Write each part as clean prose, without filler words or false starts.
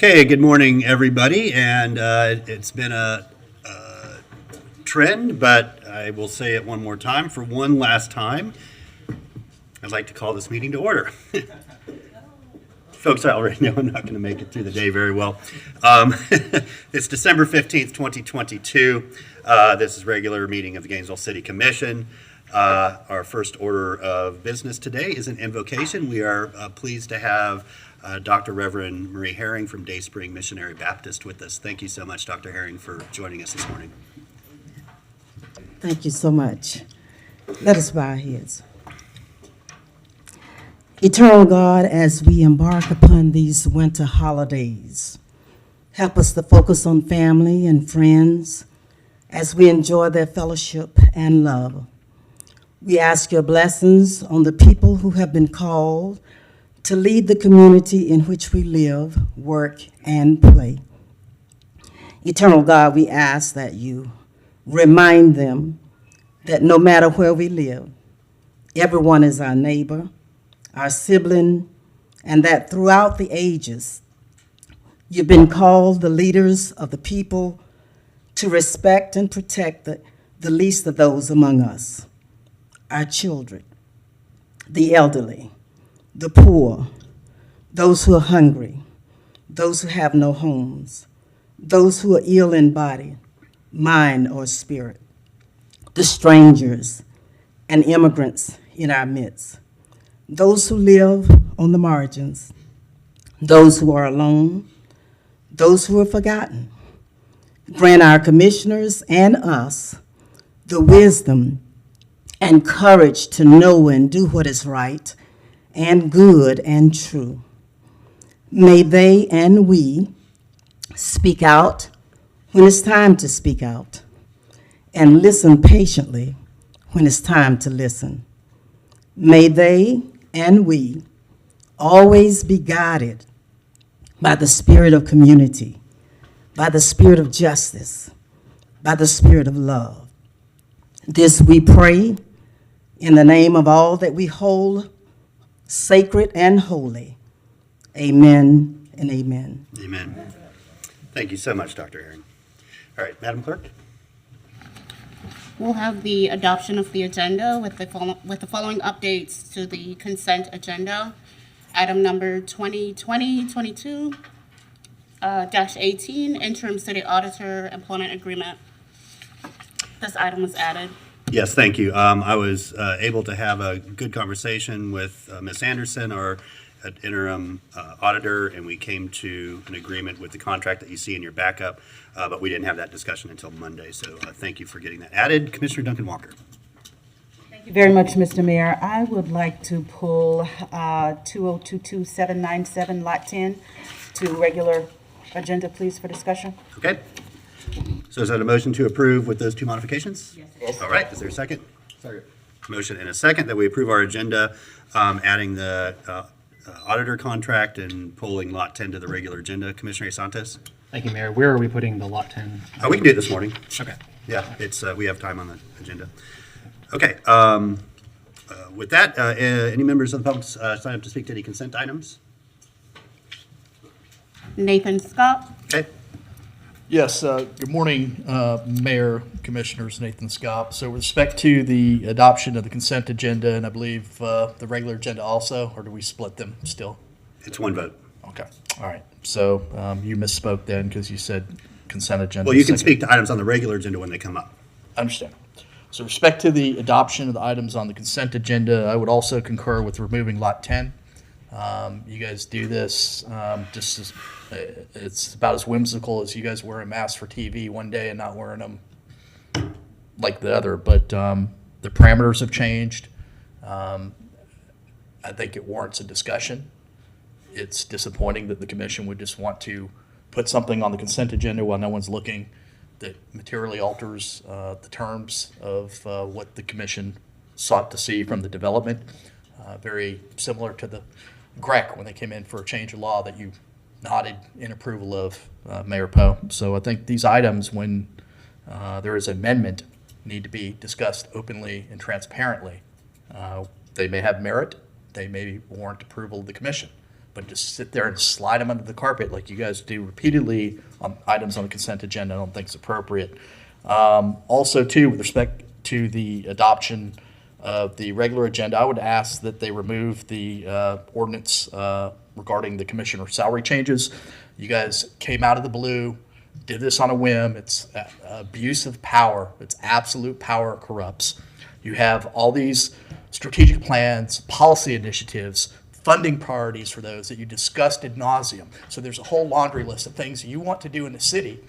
Okay, good morning, everybody. And it's been a trend, but I will say it one more time. For one last time, I'd like to call this meeting to order. Folks, I already know I'm not going to make it through the day very well. It's December 15th, 2022. This is regular meeting of the Gainesville City Commission. Our first order of business today is an invocation. We are pleased to have Dr. Reverend Marie Herring from Dayspring Missionary Baptist with us. Thank you so much, Dr. Herring, for joining us this morning. Thank you so much. Let us bow our heads. Eternal God, as we embark upon these winter holidays, help us to focus on family and friends as we enjoy their fellowship and love. We ask your blessings on the people who have been called to lead the community in which we live, work, and play. Eternal God, we ask that you remind them that no matter where we live, everyone is our neighbor, our sibling, and that throughout the ages, you've been called the leaders of the people to respect and protect the least of those among us, our children, the elderly, the poor, those who are hungry, those who have no homes, those who are ill in body, mind, or spirit, the strangers and immigrants in our midst, those who live on the margins, those who are alone, those who are forgotten. Grant our commissioners and us the wisdom and courage to know and do what is right and good and true. May they and we speak out when it's time to speak out and listen patiently when it's time to listen. May they and we always be guided by the spirit of community, by the spirit of justice, by the spirit of love. This we pray in the name of all that we hold sacred and holy. Amen and amen. Amen. Thank you so much, Dr. Herring. All right, Madam Clerk. We'll have the adoption of the agenda with the following updates to the consent agenda. Item number 2020-22-18, interim city auditor employment agreement. This item was added. Yes, thank you. I was able to have a good conversation with Ms. Anderson, our interim auditor, and we came to an agreement with the contract that you see in your backup, but we didn't have that discussion until Monday, so thank you for getting that added. Commissioner Duncan Walker. Thank you very much, Mr. Mayor. I would like to pull 2022797, Lot 10, to regular agenda, please, for discussion. Okay. So is that a motion to approve with those two modifications? Yes, it is. All right, is there a second? Second. Motion and a second that we approve our agenda, adding the auditor contract and pulling Lot 10 to the regular agenda. Commissioner Santos? Thank you, Mayor. Where are we putting the Lot 10? We can do it this morning. Okay. Yeah, it's we have time on the agenda. Okay. With that, any members of the public sign up to speak to any consent items? Nathan Scott. Okay. Yes, good morning, Mayor, Commissioners, Nathan Scott. So with respect to the adoption of the consent agenda, and I believe the regular agenda also, or do we split them still? It's one vote. Okay, all right. So you misspoke then because you said consent agenda. Well, you can second. speak to items on the regular agenda when they come up. I understand. So with respect to the adoption of the items on the consent agenda, I would also concur with removing Lot 10. You guys do this just as it's about as whimsical as you guys wearing masks for TV one day and not wearing them like the other. But the parameters have changed. I think it warrants a discussion. It's disappointing that the commission would just want to put something on the consent agenda while no one's looking that materially alters the terms of what the commission sought to see from the development. Very similar to the GREC when they came in for a change of law that you nodded in approval of, Mayor Poe. So I think these items, when there is amendment, need to be discussed openly and transparently. They may have merit. They may warrant approval of the commission. But just sit there and slide them under the carpet like you guys do repeatedly on items on the consent agenda, I don't think is appropriate. Also, too, with respect to the adoption of the regular agenda, I would ask that they remove the ordinance regarding the commissioner salary changes. You guys came out of the blue, did this on a whim. It's abuse of power. It's absolute power corrupts. You have all these strategic plans, policy initiatives, funding priorities for those that you discussed ad nauseum. So there's a whole laundry list of things you want to do in the city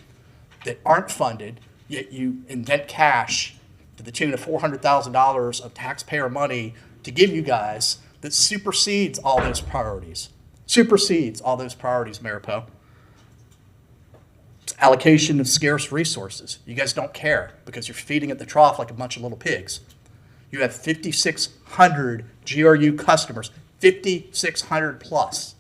that aren't funded, yet you invent cash to the tune of $400,000 of taxpayer money to give you guys that supersedes all those priorities. Supersedes all those priorities, Mayor Poe. It's allocation of scarce resources. You guys don't care because you're feeding at the trough like a bunch of little pigs. You have 5,600 GRU customers, 5,600 plus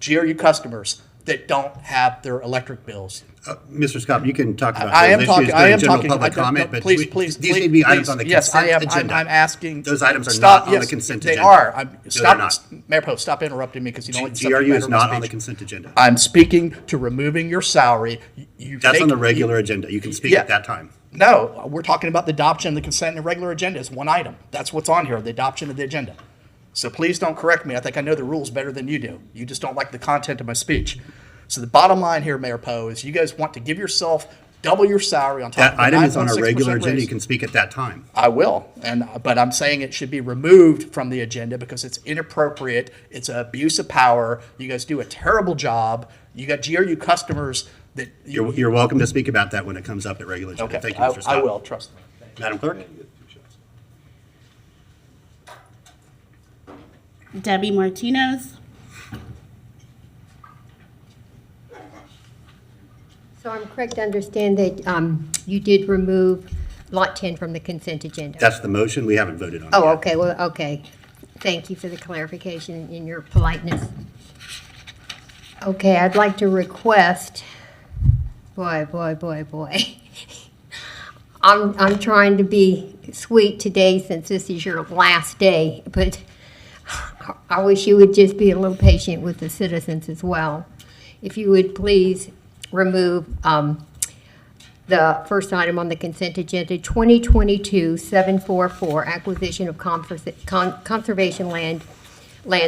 GRU customers that don't have their electric bills. Mr. Scott, you can talk about I am those talking. issues I during am general talking. public comment, but Please, we- please, these please, need to be items please. on the Yes, I consent am. agenda. I'm asking. Those items are Stop, not on the yes, consent they agenda. are. I'm, they're stop, not. Mayor Poe, stop interrupting me because you don't like the subject GRU matter is of my not on the speech. consent agenda. I'm speaking to removing your salary. You That's fake- on the regular agenda. You can speak Yeah. at that time. No, we're talking about the adoption of the consent and regular agenda is one item. That's what's on here, the adoption of the agenda. So please don't correct me. I think I know the rules better than you do. You just don't like the content of my speech. So the bottom line here, Mayor Poe, is you guys want to give yourself double your salary on top That of the item is on our 9.6% regular agenda. raise. You can speak at that time. I will, but I'm saying it should be removed from the agenda because it's inappropriate. It's an abuse of power. You guys do a terrible job. You got GRU customers that. You're welcome to speak about that when it comes up at regular agenda. Okay, Thank you, Mr. Scott. I will, trust me. Madam Clerk? Debbie Martinez. So I'm correct to understand that you did remove Lot 10 from the consent agenda? That's the motion. We haven't voted on it Oh, yet. okay, well, okay. Thank you for the clarification in your politeness. Okay, I'd like to request, boy. I'm trying to be sweet today since this is your last day, but I wish you would just be a little patient with the citizens as well. If you would please remove the first item on the consent agenda, 2022-744, acquisition of conservation lands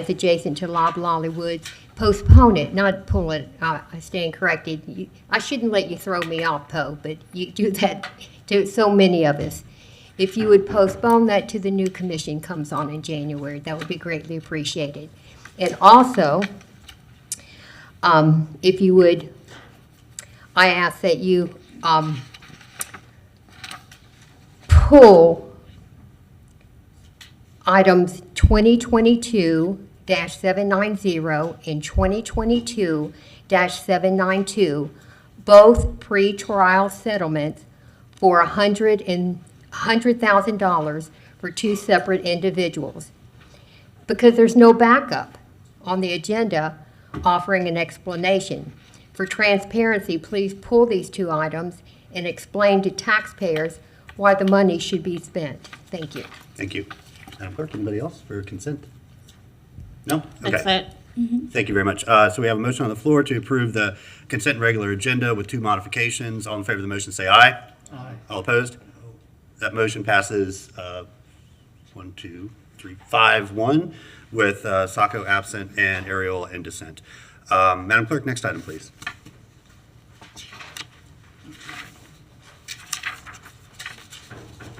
adjacent to Loblolly Woods. Postpone it, not pull it. I stand corrected. I shouldn't let you throw me off, Poe, but you do that to so many of us. If you would postpone that to the new commission comes on in January, that would be greatly appreciated. And also, if you would, I ask that you pull items 2022-790 and 2022-792, both pre-trial settlements for $100,000 for two separate individuals. Because there's no backup on the agenda offering an explanation. For transparency, please pull these two items and explain to taxpayers why the money should be spent. Thank you. Thank you. Madam Clerk, anybody else for consent? No? That's Okay. it. Thank you very much. So we have a motion on the floor to approve the consent and regular agenda with two modifications. All in favor of the motion, say aye. Aye. All opposed? That motion passes 5-1 with Sacco absent and Ariel in dissent. Madam Clerk, next item, please.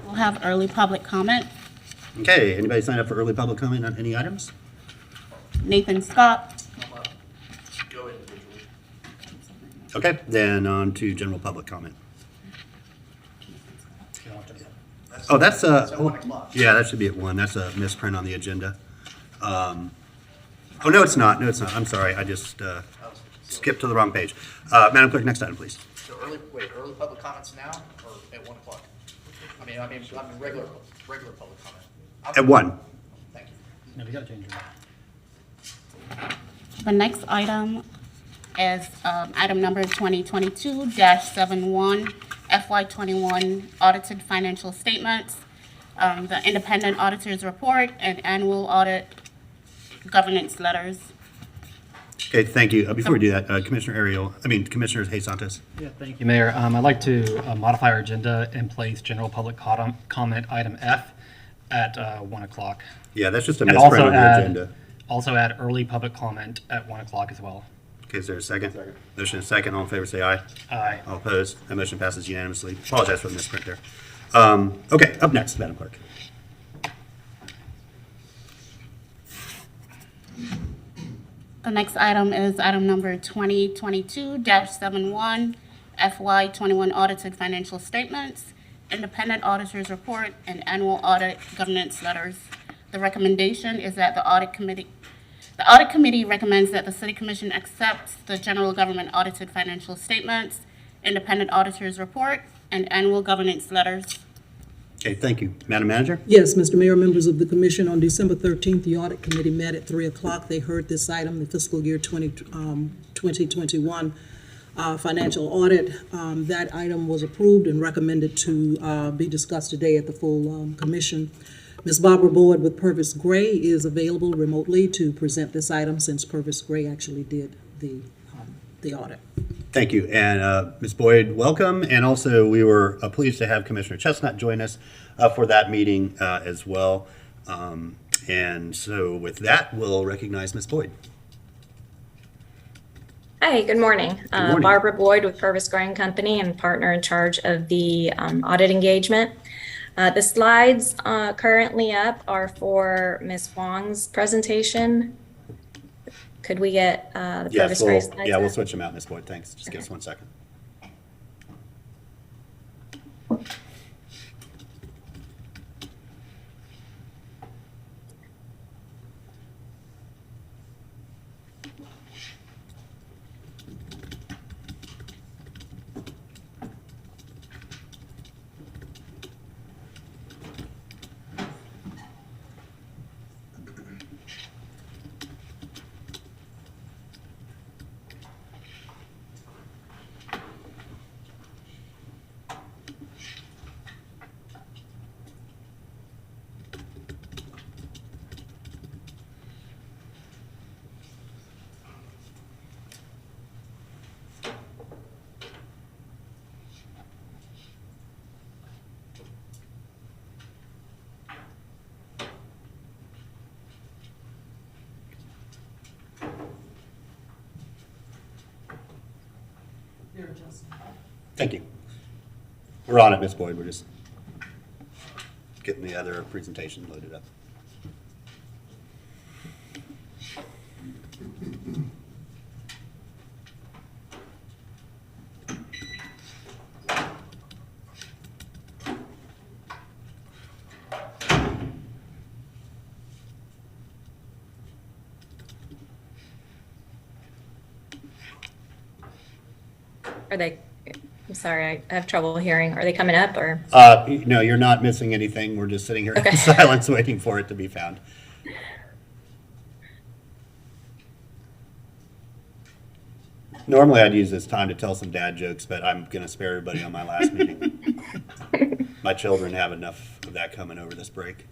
We'll have early public comment. Okay, anybody sign up for early public comment on any items? Nathan Scott. Go individually. Okay, then on to general public comment. Oh, that's yeah, that should be at 1. That's a misprint on the agenda. Oh, no, it's not. No, it's not. I'm sorry. I just skipped to the wrong page. Madam Clerk, next item, please. So early public comments now or at 1 o'clock? I mean, regular public comment. At 1. Thank you. No, we gotta change it. The next item is item number 2022-71, FY21 audited financial statements, the independent auditor's report, and annual audit governance letters. Okay, thank you. Before we do that, Commissioner Jesus Santos. Yeah, thank you, Mayor. I'd like to modify our agenda and place general public comment item F at 1 o'clock. Yeah, that's just a And misprint also on your agenda. also add early public comment at 1 o'clock as well. Okay, is there a second? Second. Motion is second. All in favor, say aye. Aye. All opposed? That motion passes unanimously. Apologize for the misprint there. Okay, up next, Madam Clerk. The next item is item number 2022-71, FY 21 audited financial statements, independent auditor's report, and annual audit governance letters. The recommendation is that the audit committee recommends that the City Commission accepts the general government audited financial statements, independent auditor's report, and annual governance letters. Okay, thank you. Madam Manager? Yes, Mr. Mayor, members of the commission, on December 13th, the audit committee met at 3 o'clock. They heard this item, the fiscal year 2021 financial audit. That item was approved and recommended to be discussed today at the full commission. Ms. Barbara Boyd with Purvis Gray is available remotely to present this item since Purvis Gray actually did the audit. Thank you. And Ms. Boyd, welcome. And also, we were pleased to have Commissioner Chestnut join us for that meeting as well. And so with that, we'll recognize Ms. Boyd. Hi, good morning. morning. Barbara Boyd with Purvis Gray and Company and partner in charge of the audit engagement. The slides currently up are for Ms. Huang's presentation. Could we get the Purvis Gray slides? We'll up? switch them out, Ms. Boyd. Thanks. Just give us 1 second. Thank you. We're on it, Ms. Boyd. We're just getting the other presentation loaded up. Are they, I'm sorry, I have trouble hearing. Are they coming up or? No, you're not missing anything. We're just sitting here in silence waiting for it to be found. Normally, I'd use this time to tell some dad jokes, but I'm going to spare everybody on my last meeting. My children have enough of that coming over this break.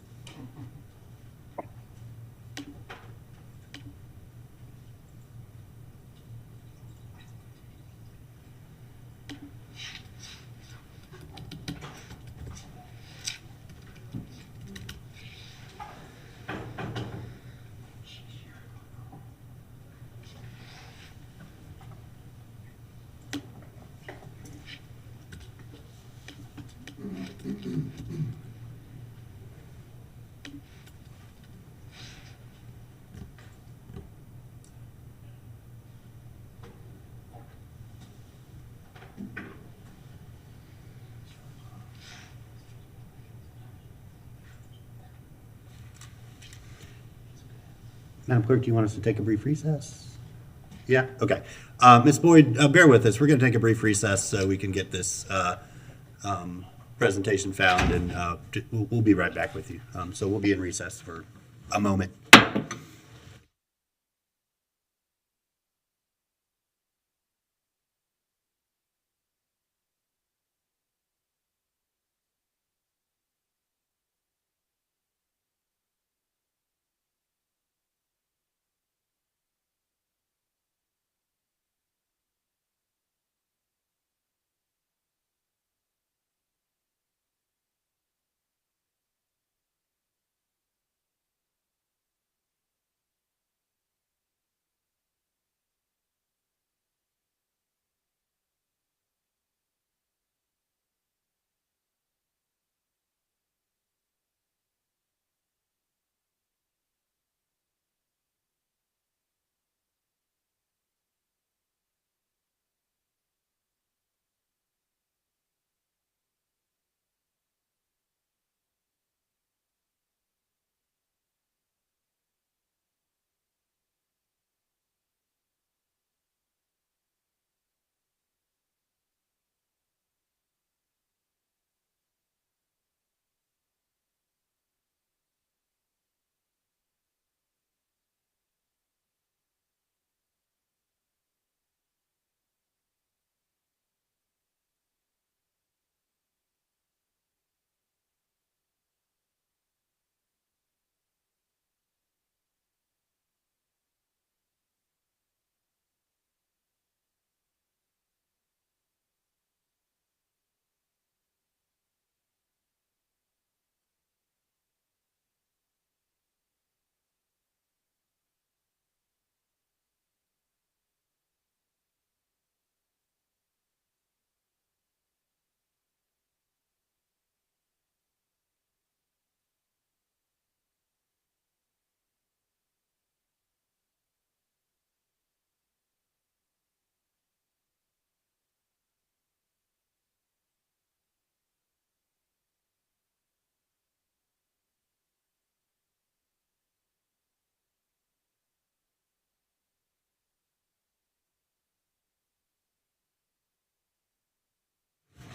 Madam Clerk, do you want us to take a brief recess? Yeah? Okay. Ms. Boyd, bear with us. We're going to take a brief recess so we can get this presentation found, and we'll be right back with you. So we'll be in recess for a moment.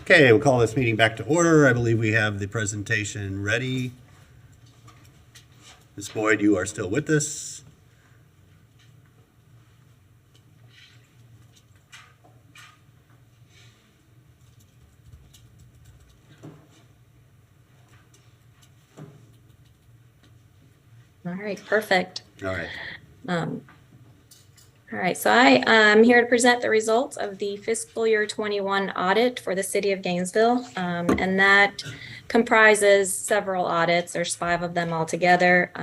Okay, we'll call this meeting back to order. I believe we have the presentation ready. Ms. Boyd, you are still with us? All right, perfect. All right. All right, so I am here to present the results of the fiscal year 21 audit for the city of Gainesville. And that comprises several audits. There's 5 of them altogether.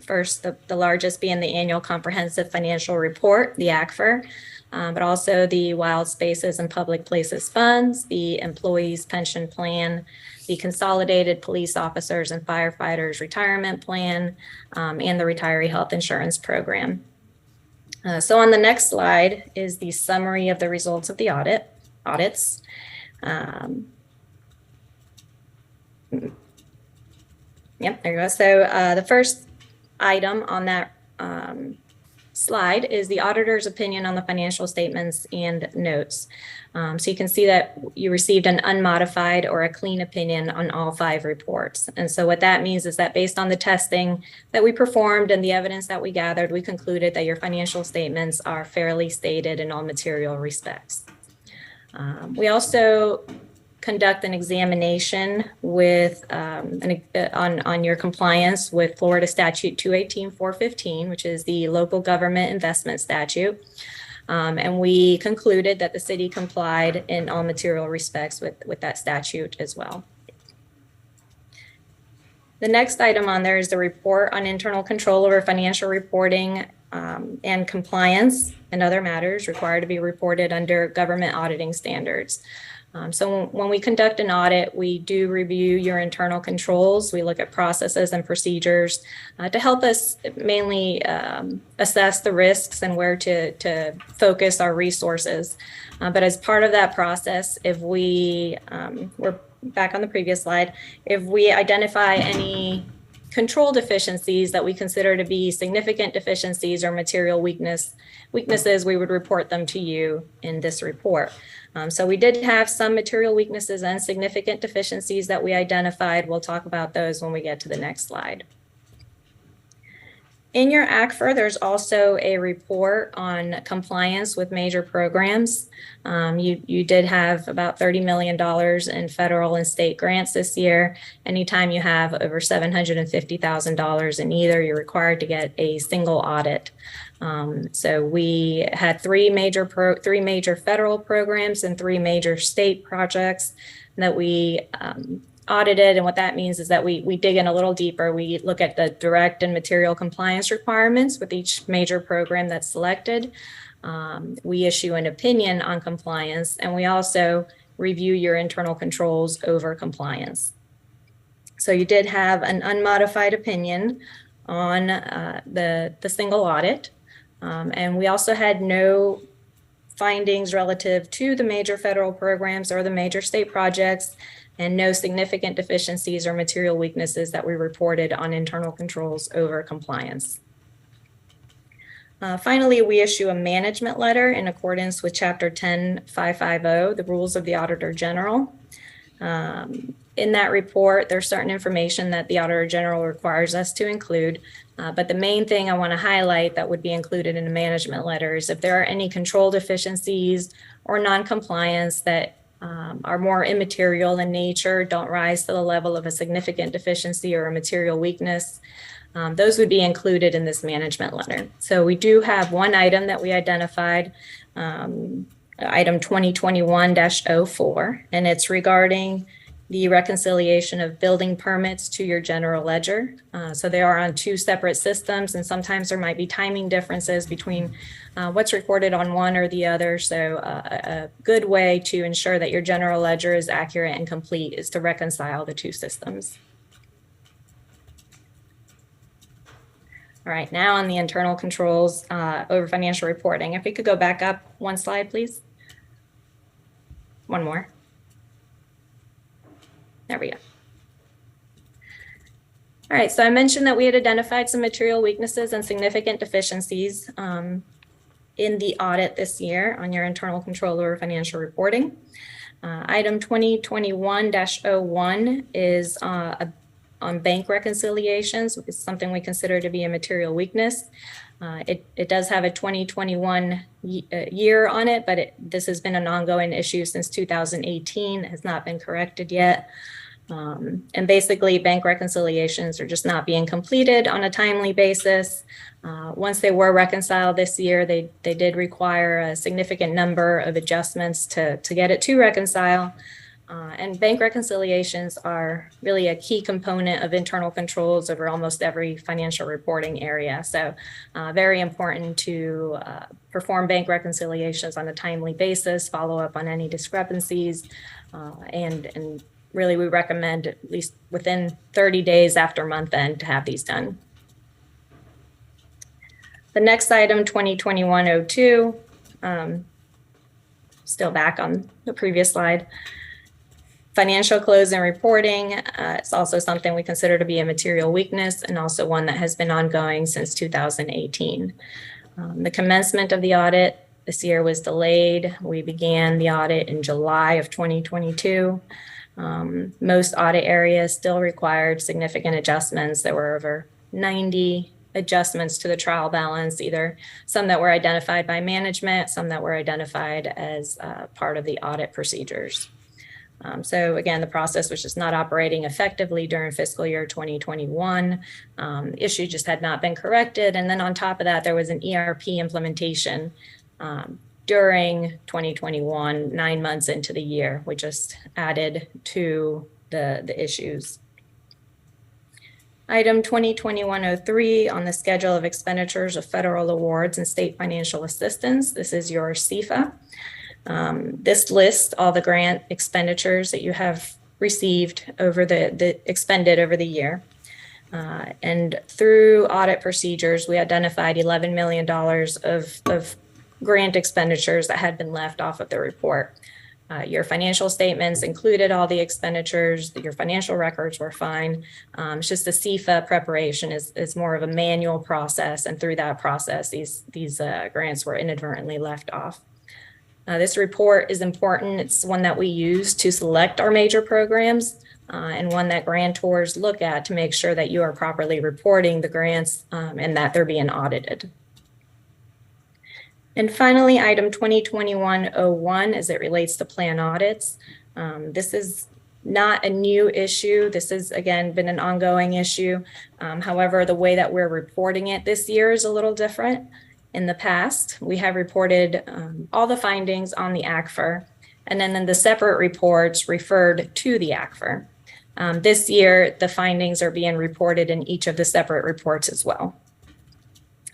First, the largest being the annual comprehensive financial report, the ACFR, but also the wild spaces and public places funds, the employees pension plan, the consolidated police officers and firefighters retirement plan, and the retiree health insurance program. So on the next slide is the summary of the results of the audits. Yep, there you go. So the first item on that slide is the auditor's opinion on the financial statements and notes. So you can see that you received an unmodified or a clean opinion on all 5 reports. And so what that means is that based on the testing that we performed and the evidence that we gathered, we concluded that your financial statements are fairly stated in all material respects. We also conduct an examination with on your compliance with Florida Statute 218-415, which is the local government investment statute. And we concluded that the city complied in all material respects with that statute as well. The next item on there is the report on internal control over financial reporting and compliance and other matters required to be reported under government auditing standards. So when we conduct an audit, we do review your internal controls. We look at processes and procedures to help us mainly assess the risks and where to focus our resources. But as part of that process, if we're back on the previous slide, if we identify any control deficiencies that we consider to be significant deficiencies or material weaknesses, we would report them to you in this report. So we did have some material weaknesses and significant deficiencies that we identified. We'll talk about those when we get to the next slide. In your ACFR, there's also a report on compliance with major programs. You did have about $30 million in federal and state grants this year. Anytime you have over $750,000 in either, you're required to get a single audit. So we had 3 major federal programs and 3 major state projects that we audited. And what that means is that we dig in a little deeper. We look at the direct and material compliance requirements with each major program that's selected. We issue an opinion on compliance, and we also review your internal controls over compliance. So you did have an unmodified opinion on the single audit. And we also had no findings relative to the major federal programs or the major state projects, and no significant deficiencies or material weaknesses that we reported on internal controls over compliance. Finally, we issue a management letter in accordance with Chapter 10.550, the Rules of the Auditor General. In that report, there's certain information that the Auditor General requires us to include, but the main thing I want to highlight that would be included in a management letter is if there are any control deficiencies or non-compliance that are more immaterial in nature, don't rise to the level of a significant deficiency or a material weakness, those would be included in this management letter. So we do have one item that we identified, item 2021-04, and it's regarding the reconciliation of building permits to your general ledger. So they are on 2 separate systems, and sometimes there might be timing differences between what's recorded on one or the other. So a good way to ensure that your general ledger is accurate and complete is to reconcile the 2 systems. All right, now on the internal controls over financial reporting. If we could go back up 1 slide, please. One more. There we go. All right, so I mentioned that we had identified some material weaknesses and significant deficiencies in the audit this year on your internal control over financial reporting. Item 2021-01 is on bank reconciliations. It's something we consider to be a material weakness. It does have a 2021 year on it, but this has been an ongoing issue since 2018. It has not been corrected yet. And basically, bank reconciliations are just not being completed on a timely basis. Once they were reconciled this year, they did require a significant number of adjustments to get it to reconcile. And bank reconciliations are really a key component of internal controls over almost every financial reporting area. So very important to perform bank reconciliations on a timely basis, follow up on any discrepancies, and really we recommend at least within 30 days after month end to have these done. The next item, 2021-02, still back on the previous slide. Financial close and reporting, it's also something we consider to be a material weakness and also one that has been ongoing since 2018. The commencement of the audit this year was delayed. We began the audit in July of 2022. Most audit areas still required significant adjustments. There were over 90 adjustments to the trial balance, either some that were identified by management, some that were identified as part of the audit procedures. So again, the process was just not operating effectively during fiscal year 2021. Issue just had not been corrected. And then on top of that, there was an ERP implementation during 2021, 9 months into the year, which just added to the issues. Item 2021-03 on the schedule of expenditures of federal awards and state financial assistance. This is your CFA. This lists all the grant expenditures that you have received over expended over the year. And through audit procedures, we identified $11 million of grant expenditures that had been left off of the report. Your financial statements included all the expenditures, your financial records were fine. It's just the CFA preparation is more of a manual process. And through that process, these grants were inadvertently left off. This report is important. It's one that we use to select our major programs and one that grantors look at to make sure that you are properly reporting the grants and that they're being audited. And finally, item 2021-01 as it relates to plan audits. This is not a new issue. This has, again, been an ongoing issue. However, the way that we're reporting it this year is a little different. In the past, we have reported all the findings on the ACFR, and then the separate reports referred to the ACFR. This year, the findings are being reported in each of the separate reports as well.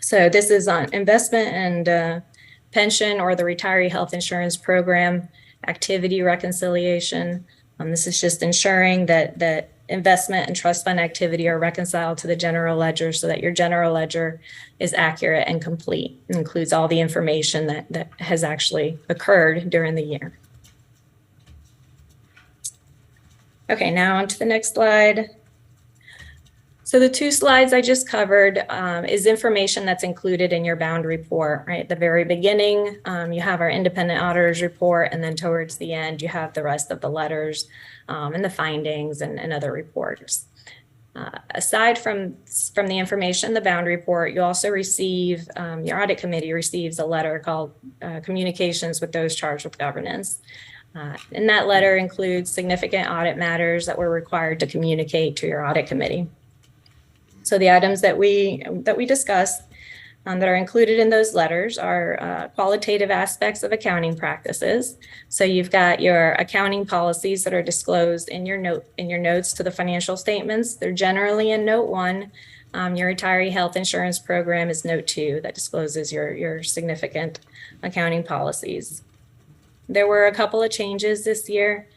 So this is on investment and pension or the retiree health insurance program activity reconciliation. This is just ensuring that investment and trust fund activity are reconciled to the general ledger so that your general ledger is accurate and complete. It includes all the information that has actually occurred during the year. Okay, now on to the next slide. So the two slides I just covered is information that's included in your bound report, right? At the very beginning, you have our independent auditors report, and then towards the end, you have the rest of the letters and the findings and other reports. Aside from the information, the bound report, you also receive, your audit committee receives a letter called Communications with Those Charged with Governance. And that letter includes significant audit matters that we're required to communicate to your audit committee. So the items that we discussed that are included in those letters are qualitative aspects of accounting practices. So you've got your accounting policies that are disclosed in your notes to the financial statements. They're generally in note 1. Your retiree health insurance program is note 2 that discloses your significant accounting policies. There were a couple of changes this year.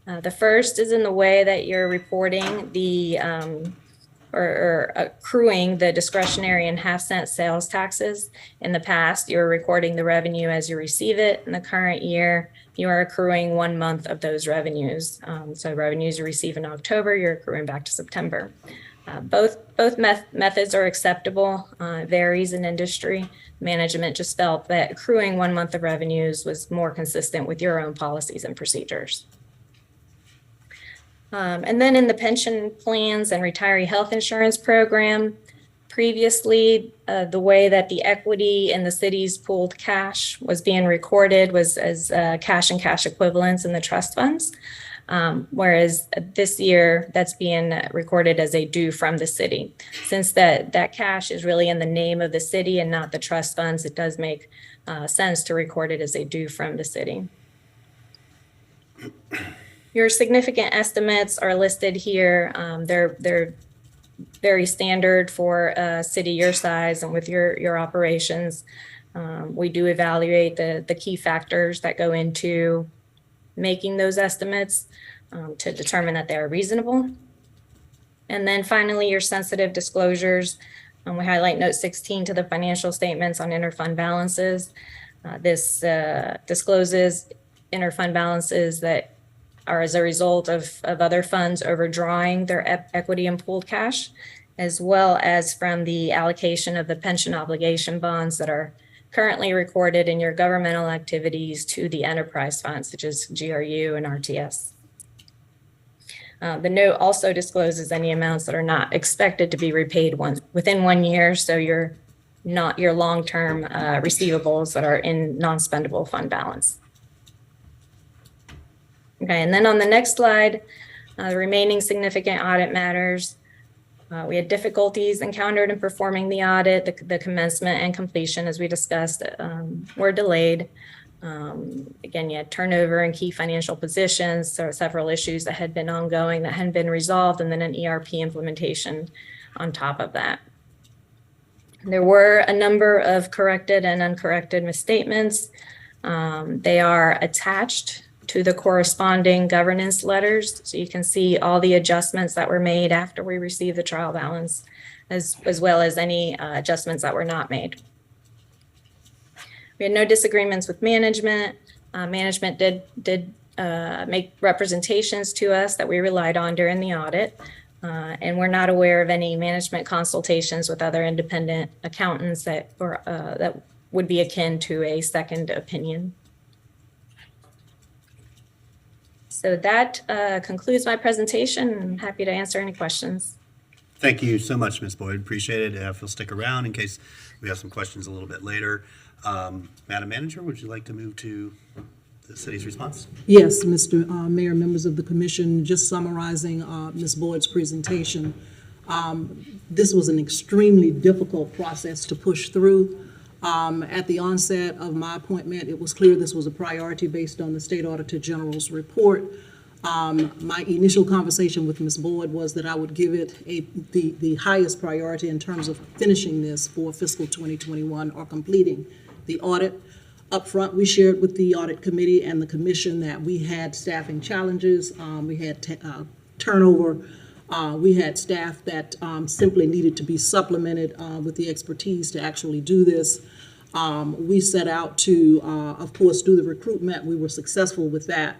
The first is in the way that you're reporting the or accruing the discretionary and half-cent sales taxes. In the past, you were recording the revenue as you receive it. In the current year, you are accruing 1 month of those revenues. So revenues you receive in October, you're accruing back to September. Both methods are acceptable. It varies in industry. Management just felt that accruing 1 month of revenues was more consistent with your own policies and procedures. And then in the pension plans and retiree health insurance program, previously, the way that the equity in the city's pooled cash was being recorded was as cash and cash equivalents in the trust funds. Whereas this year, that's being recorded as a due from the city. Since that cash is really in the name of the city and not the trust funds, it does make sense to record it as a due from the city. Your significant estimates are listed here. They're very standard for a city your size and with your operations. We do evaluate the key factors that go into making those estimates to determine that they are reasonable. And then finally, your sensitive disclosures. We highlight note 16 to the financial statements on interfund balances. This discloses interfund balances that are as a result of other funds overdrawing their equity and pooled cash, as well as from the allocation of the pension obligation bonds that are currently recorded in your governmental activities to the enterprise funds, such as GRU and RTS. The note also discloses any amounts that are not expected to be repaid within 1 year, so your long-term receivables that are in non-spendable fund balance. Okay, and then on the next slide, the remaining significant audit matters. We had difficulties encountered in performing the audit. The commencement and completion, as we discussed, were delayed. Again, you had turnover in key financial positions, so several issues that had been ongoing that hadn't been resolved, and then an ERP implementation on top of that. There were a number of corrected and uncorrected misstatements. They are attached to the corresponding governance letters. So you can see all the adjustments that were made after we received the trial balance, as well as any adjustments that were not made. We had no disagreements with management. Management did make representations to us that we relied on during the audit. And we're not aware of any management consultations with other independent accountants that would be akin to a second opinion. So that concludes my presentation. I'm happy to answer any questions. Thank you so much, Ms. Boyd. Appreciate it. If you'll stick around in case we have some questions a little bit later. Madam Manager, would you like to move to the city's response? Yes, Mr. Mayor, members of the commission, just summarizing Ms. Boyd's presentation. This was an extremely difficult process to push through. At the onset of my appointment, it was clear this was a priority based on the State Auditor General's report. My initial conversation with Ms. Boyd was that I would give it the highest priority in terms of finishing this for fiscal 2021 or completing the audit. Up front, we shared with the audit committee and the commission that we had staffing challenges. We had turnover. We had staff that simply needed to be supplemented with the expertise to actually do this. We set out to, of course, do the recruitment. We were successful with that.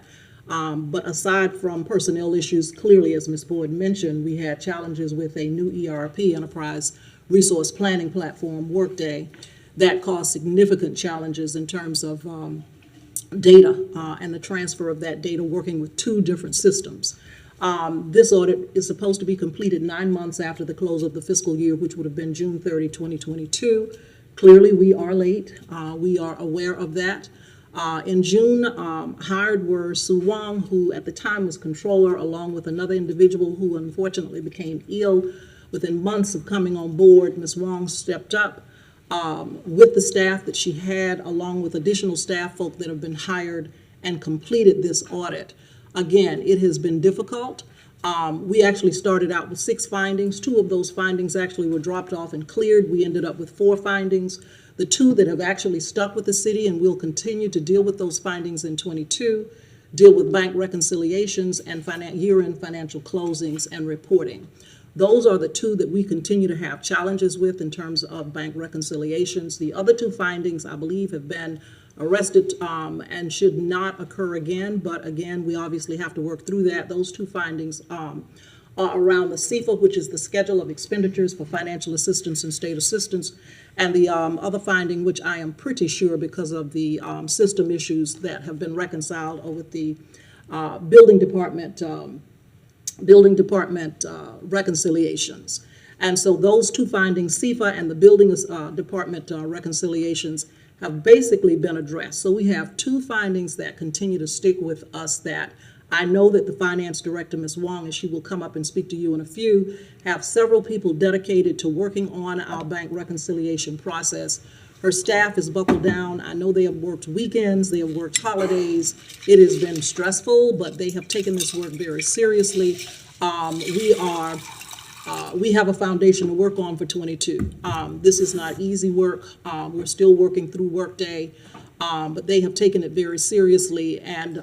But aside from personnel issues, clearly, as Ms. Boyd mentioned, we had challenges with a new ERP, Enterprise Resource Planning Platform, Workday, that caused significant challenges in terms of data and the transfer of that data working with two different systems. This audit is supposed to be completed 9 months after the close of the fiscal year, which would have been June 30, 2022. Clearly, we are late. We are aware of that. In June, hired were Sue Wong, who at the time was controller, along with another individual who unfortunately became ill. Within months of coming on board, Ms. Wong stepped up with the staff that she had, along with additional staff folk that have been hired, and completed this audit. Again, it has been difficult. We actually started out with 6 findings. 2 of those findings actually were dropped off and cleared. We ended up with 4 findings. The 2 that have actually stuck with the city, and we'll continue to deal with those findings in 22, deal with bank reconciliations and year-end financial closings and reporting. Those are the 2 that we continue to have challenges with in terms of bank reconciliations. The other 2 findings, I believe, have been arrested and should not occur again. But again, we obviously have to work through that. Those 2 findings around the CFA, which is the Schedule of Expenditures for Financial Assistance and State Assistance, and the other finding, which I am pretty sure because of the system issues that have been reconciled with the building department reconciliations. And so those two findings, CFA and the building department reconciliations, have basically been addressed. So we have two findings that continue to stick with us that I know that the finance director, Ms. Wong, and she will come up and speak to you in a few, have several people dedicated to working on our bank reconciliation process. Her staff is buckled down. I know they have worked weekends, they have worked holidays. It has been stressful, but they have taken this work very seriously. We have a foundation to work on for 22. This is not easy work. We're still working through Workday, but they have taken it very seriously, and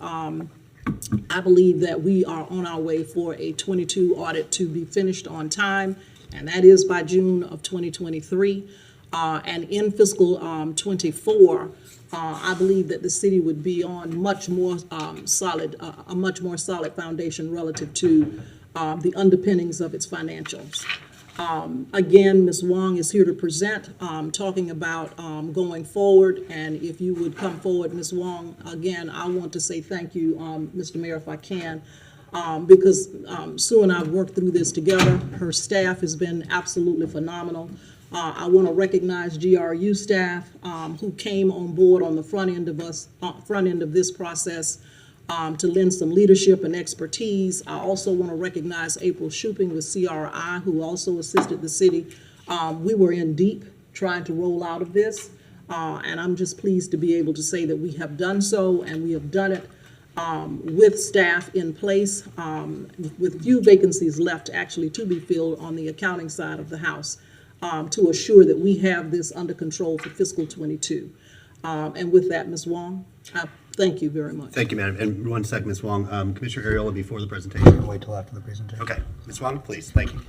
I believe that we are on our way for a 22 audit to be finished on time, and that is by June of 2023. And in fiscal 24, I believe that the city would be on a much more solid foundation relative to the underpinnings of its financials. Again, Ms. Wong is here to present, talking about going forward, and if you would come forward, Ms. Wong, again, I want to say thank you, Mr. Mayor, if I can, because Sue and I have worked through this together. Her staff has been absolutely phenomenal. I want to recognize GRU staff who came on board on the front end of this process to lend some leadership and expertise. I also want to recognize April Shuping with CRI, who also assisted the city. We were in deep trying to roll out of this, and I'm just pleased to be able to say that we have done so, and we have done it with staff in place, with few vacancies left actually to be filled on the accounting side of the house, to assure that we have this under control for fiscal 22. And with that, Ms. Wong, thank you very much. Thank you, Madam. And 1 second, Ms. Wong. Commissioner Ariola before the presentation. Wait till after the presentation. Okay, Ms. Wong, please. Thank you.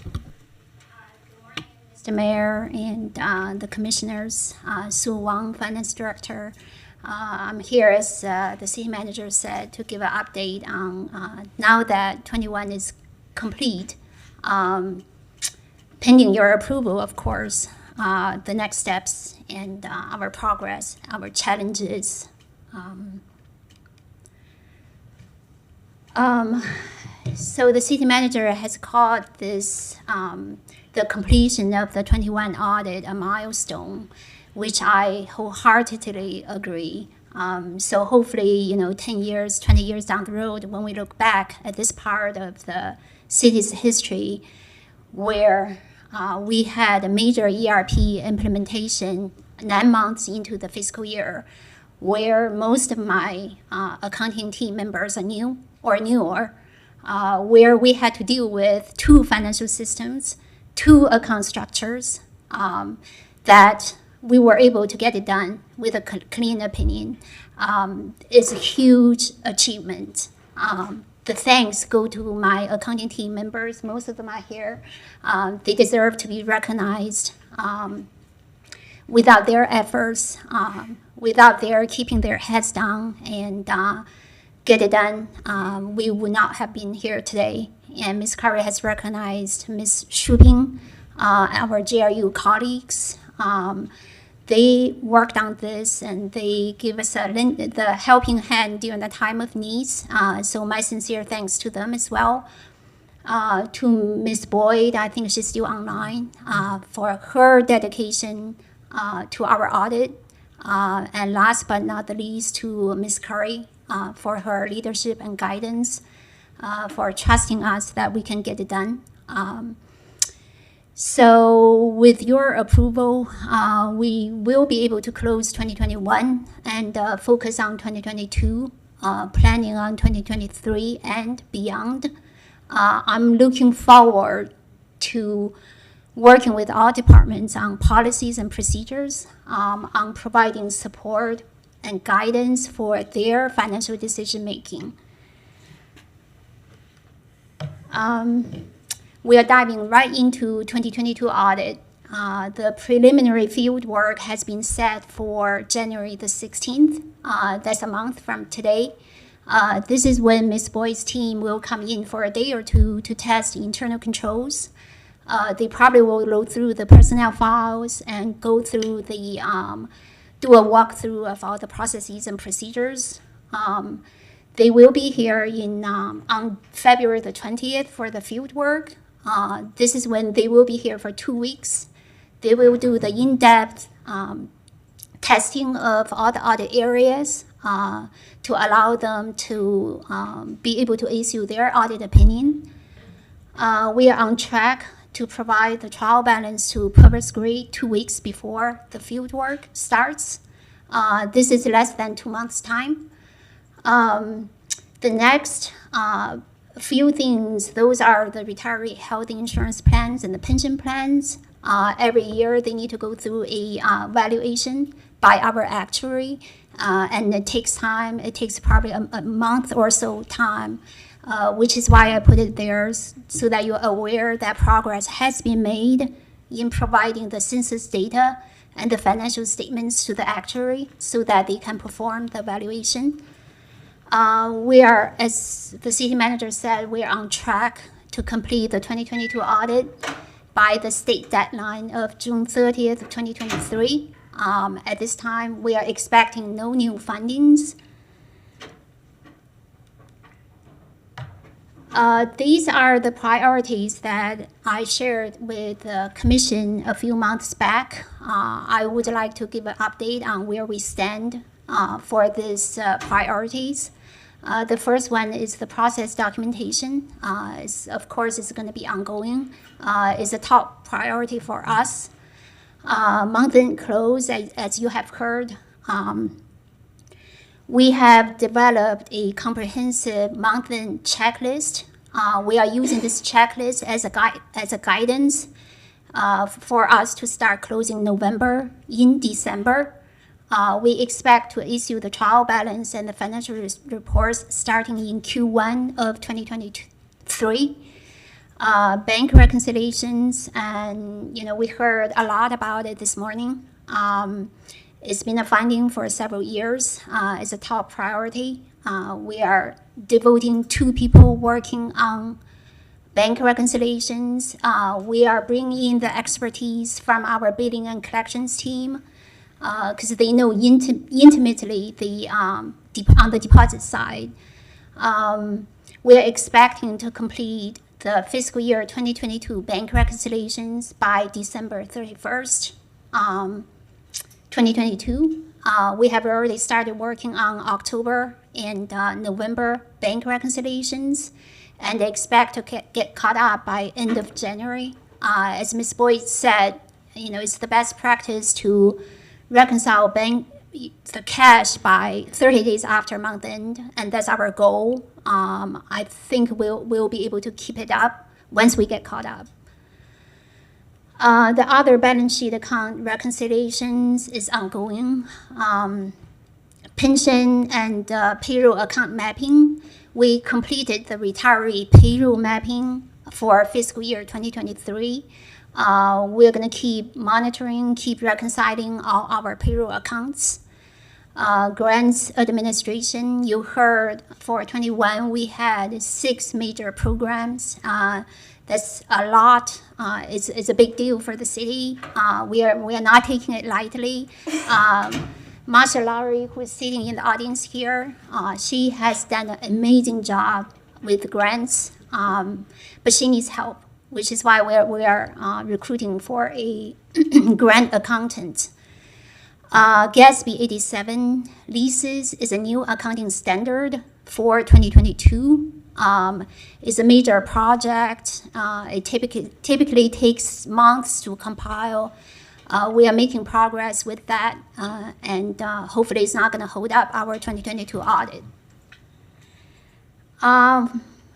Mr. Mayor and the commissioners, Sue Wong, Finance Director. I'm here, as the city manager said, to give an update on now that 21 is complete, pending your approval, of course, the next steps and our progress, our challenges. So the city manager has called this the completion of the 21 audit a milestone, which I wholeheartedly agree. So hopefully, 10 years, 20 years down the road, when we look back at this part of the city's history where we had a major ERP implementation 9 months into the fiscal year, where most of my accounting team members are new or newer, where we had to deal with 2 financial systems, 2 account structures, that we were able to get it done with a clean opinion. It's a huge achievement. The thanks go to my accounting team members. Most of them are here. They deserve to be recognized. Without their efforts, without their keeping their heads down and get it done, we would not have been here today. And Ms. Curry has recognized Ms. Shuping, our GRU colleagues. They worked on this and they give us the helping hand during the time of needs. So my sincere thanks to them as well. To Ms. Boyd, I think she's still online, for her dedication to our audit. And last but not the least, to Ms. Curry for her leadership and guidance, for trusting us that we can get it done. So with your approval, we will be able to close 2021 and focus on 2022, planning on 2023 and beyond. I'm looking forward to working with all departments on policies and procedures, on providing support and guidance for their financial decision-making. We are diving right into 2022 audit. The preliminary field work has been set for January the 16th. That's a month from today. This is when Ms. Boyd's team will come in for a day or two to test internal controls. They probably will go through the personnel files and go through the, do a walkthrough of all the processes and procedures. They will be here on February the 20th for the field work. This is when they will be here for 2 weeks. They will do the in-depth testing of all the audit areas to allow them to be able to issue their audit opinion. We are on track to provide the trial balance to Purvis Gray 2 weeks before the field work starts. This is less than 2 months' time. The next few things, those are the retiree health insurance plans and the pension plans. Every year they need to go through a valuation by our actuary, and it takes time. It takes probably a month or so time, which is why I put it there so that you're aware that progress has been made in providing the census data and the financial statements to the actuary so that they can perform the valuation. We are, as the city manager said, we are on track to complete the 2022 audit by the state deadline of June 30th, 2023. At this time, we are expecting no new fundings. These are the priorities that I shared with the commission a few months back. I would like to give an update on where we stand for these priorities. The first one is the process documentation. Of course, it's going to be ongoing. It's a top priority for us. Month-end close, as you have heard, we have developed a comprehensive month-end checklist. We are using this checklist as a guidance for us to start closing November in December. We expect to issue the trial balance and the financial reports starting in Q1 of 2023. Bank reconciliations, and we heard a lot about it this morning. It's been a finding for several years. It's a top priority. We are devoting 2 people working on bank reconciliations. We are bringing in the expertise from our billing and collections team because they know intimately on the deposit side. We are expecting to complete the fiscal year 2022 bank reconciliations by December 31st, 2022. We have already started working on October and November bank reconciliations and expect to get caught up by end of January. As Ms. Boyd said, it's the best practice to reconcile the cash by 30 days after month end, and that's our goal. I think we'll be able to keep it up once we get caught up. The other balance sheet account reconciliations is ongoing. Pension and payroll account mapping. We completed the retiree payroll mapping for fiscal year 2023. We're going to keep monitoring, keep reconciling all our payroll accounts. Grants administration, you heard for 21, we had 6 major programs. That's a lot. It's a big deal for the city. We are not taking it lightly. Marsha Lowry, who is sitting in the audience here, she has done an amazing job with grants, but she needs help, which is why we are recruiting for a grant accountant. GASB 87 leases is a new accounting standard for 2022. It's a major project. It typically takes months to compile. We are making progress with that, and hopefully it's not going to hold up our 2022 audit.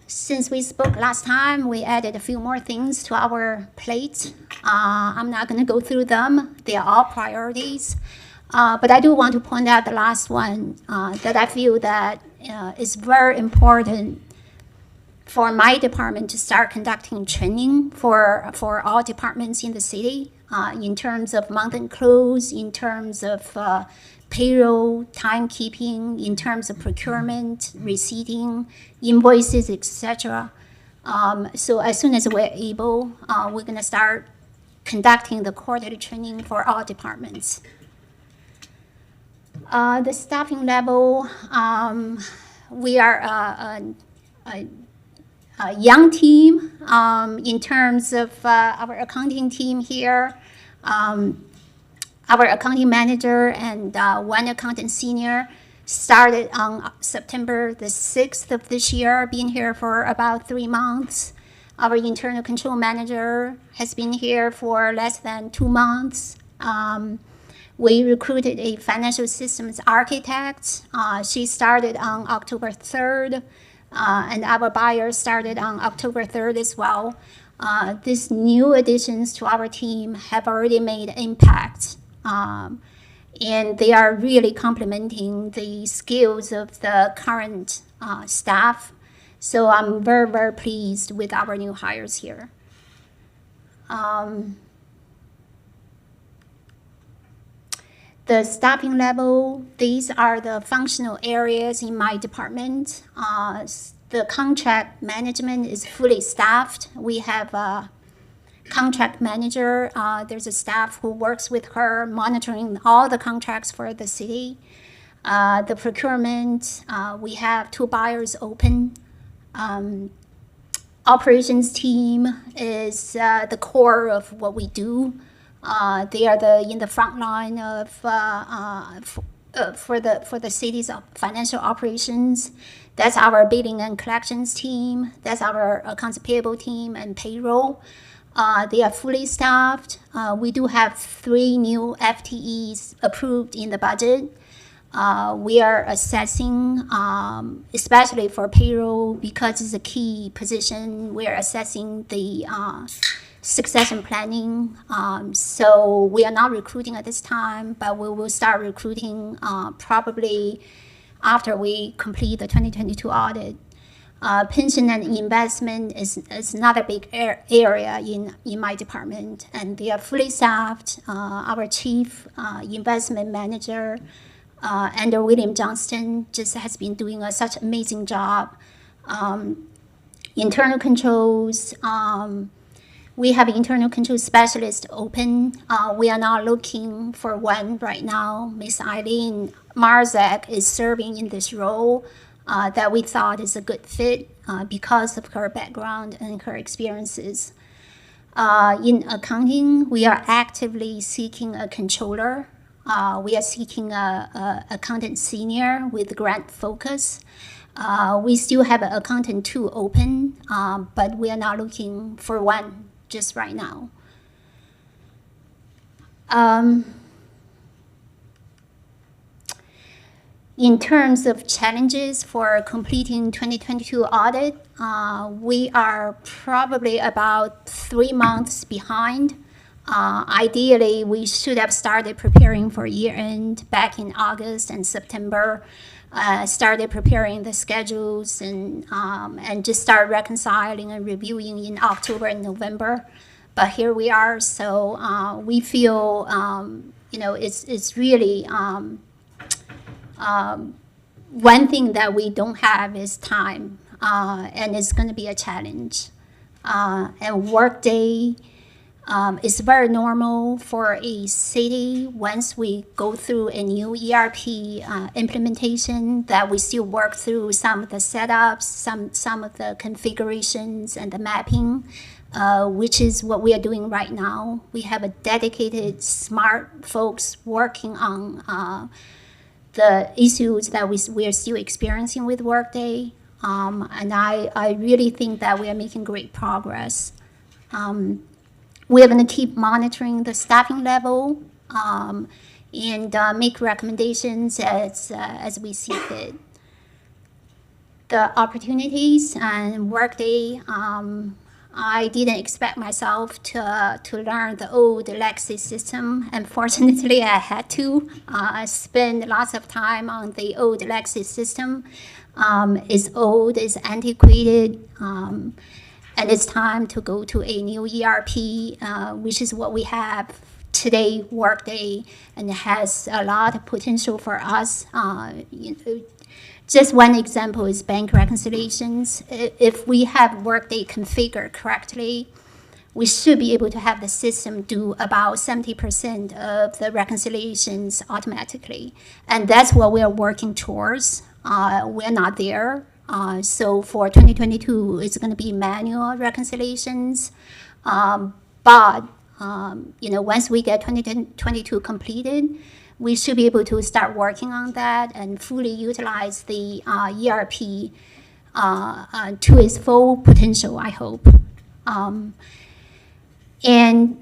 Since we spoke last time, we added a few more things to our plate. I'm not going to go through them. They are all priorities. But I do want to point out the last one that I feel that is very important for my department to start conducting training for all departments in the city in terms of month-end close, in terms of payroll, timekeeping in terms of procurement, receipting, invoices, etc. So as soon as we're able, we're going to start conducting the quarterly training for all departments. The staffing level, we are a young team in terms of our accounting team here. Our accounting manager and one accountant senior started on September the 6th of this year, been here for about 3 months. Our internal control manager has been here for less than 2 months. We recruited a financial systems architect. She started on October 3rd, and our buyer started on October 3rd as well. These new additions to our team have already made impact. And they are really complementing the skills of the current staff. So I'm very, very pleased with our new hires here. The staffing level, these are the functional areas in my department. The contract management is fully staffed. We have a contract manager. There's a staff who works with her monitoring all the contracts for the city. The procurement, we have 2 buyers open. Operations team is the core of what we do. They are in the front line of for the city's financial operations. That's our billing and collections team. That's our accounts payable team and payroll. They are fully staffed. We do have 3 new FTEs approved in the budget. We are assessing, especially for payroll, because it's a key position, we're assessing the succession planning. So we are not recruiting at this time, but we will start recruiting probably after we complete the 2022 audit. Pension and investment is another big area in my department, and they are fully staffed. Our chief investment manager, Andrew William Johnston, just has been doing such amazing job. Internal controls, we have internal control specialist open. We are not looking for one right now. Miss Eileen Marzak is serving in this role that we thought is a good fit because of her background and her experiences. In accounting, we are actively seeking a controller. We are seeking a accountant senior with grant focus. We still have an accountant 2 open, but we are not looking for one just right now. In terms of challenges for completing 2022 audit, we are probably about 3 months behind. Ideally, we should have started preparing for year-end back in August and September, started preparing the schedules and just start reconciling and reviewing in October and November. But here we are, so we feel, it's really, one thing that we don't have is time, and it's going to be a challenge. And workday is very normal for a city once we go through a new ERP implementation, that we still work through some of the setups, some of the configurations and the mapping, which is what we are doing right now. We have a dedicated smart folks working on the issues that we are still experiencing with Workday, and I really think that we are making great progress. We are going to keep monitoring the staffing level and make recommendations as we see fit. The opportunities and Workday, I didn't expect myself to learn the old legacy system. Unfortunately, I had to spend lots of time on the old legacy system. It's old, it's antiquated, and it's time to go to a new ERP, which is what we have today workday and has a lot of potential for us. Just one example is bank reconciliations. If we have workday configured correctly, we should be able to have the system do about 70% of the reconciliations automatically. And that's what we are working towards. We're not there. So for 2022, it's going to be manual reconciliations. But once we get 2022 completed, we should be able to start working on that and fully utilize the ERP to its full potential, I hope. And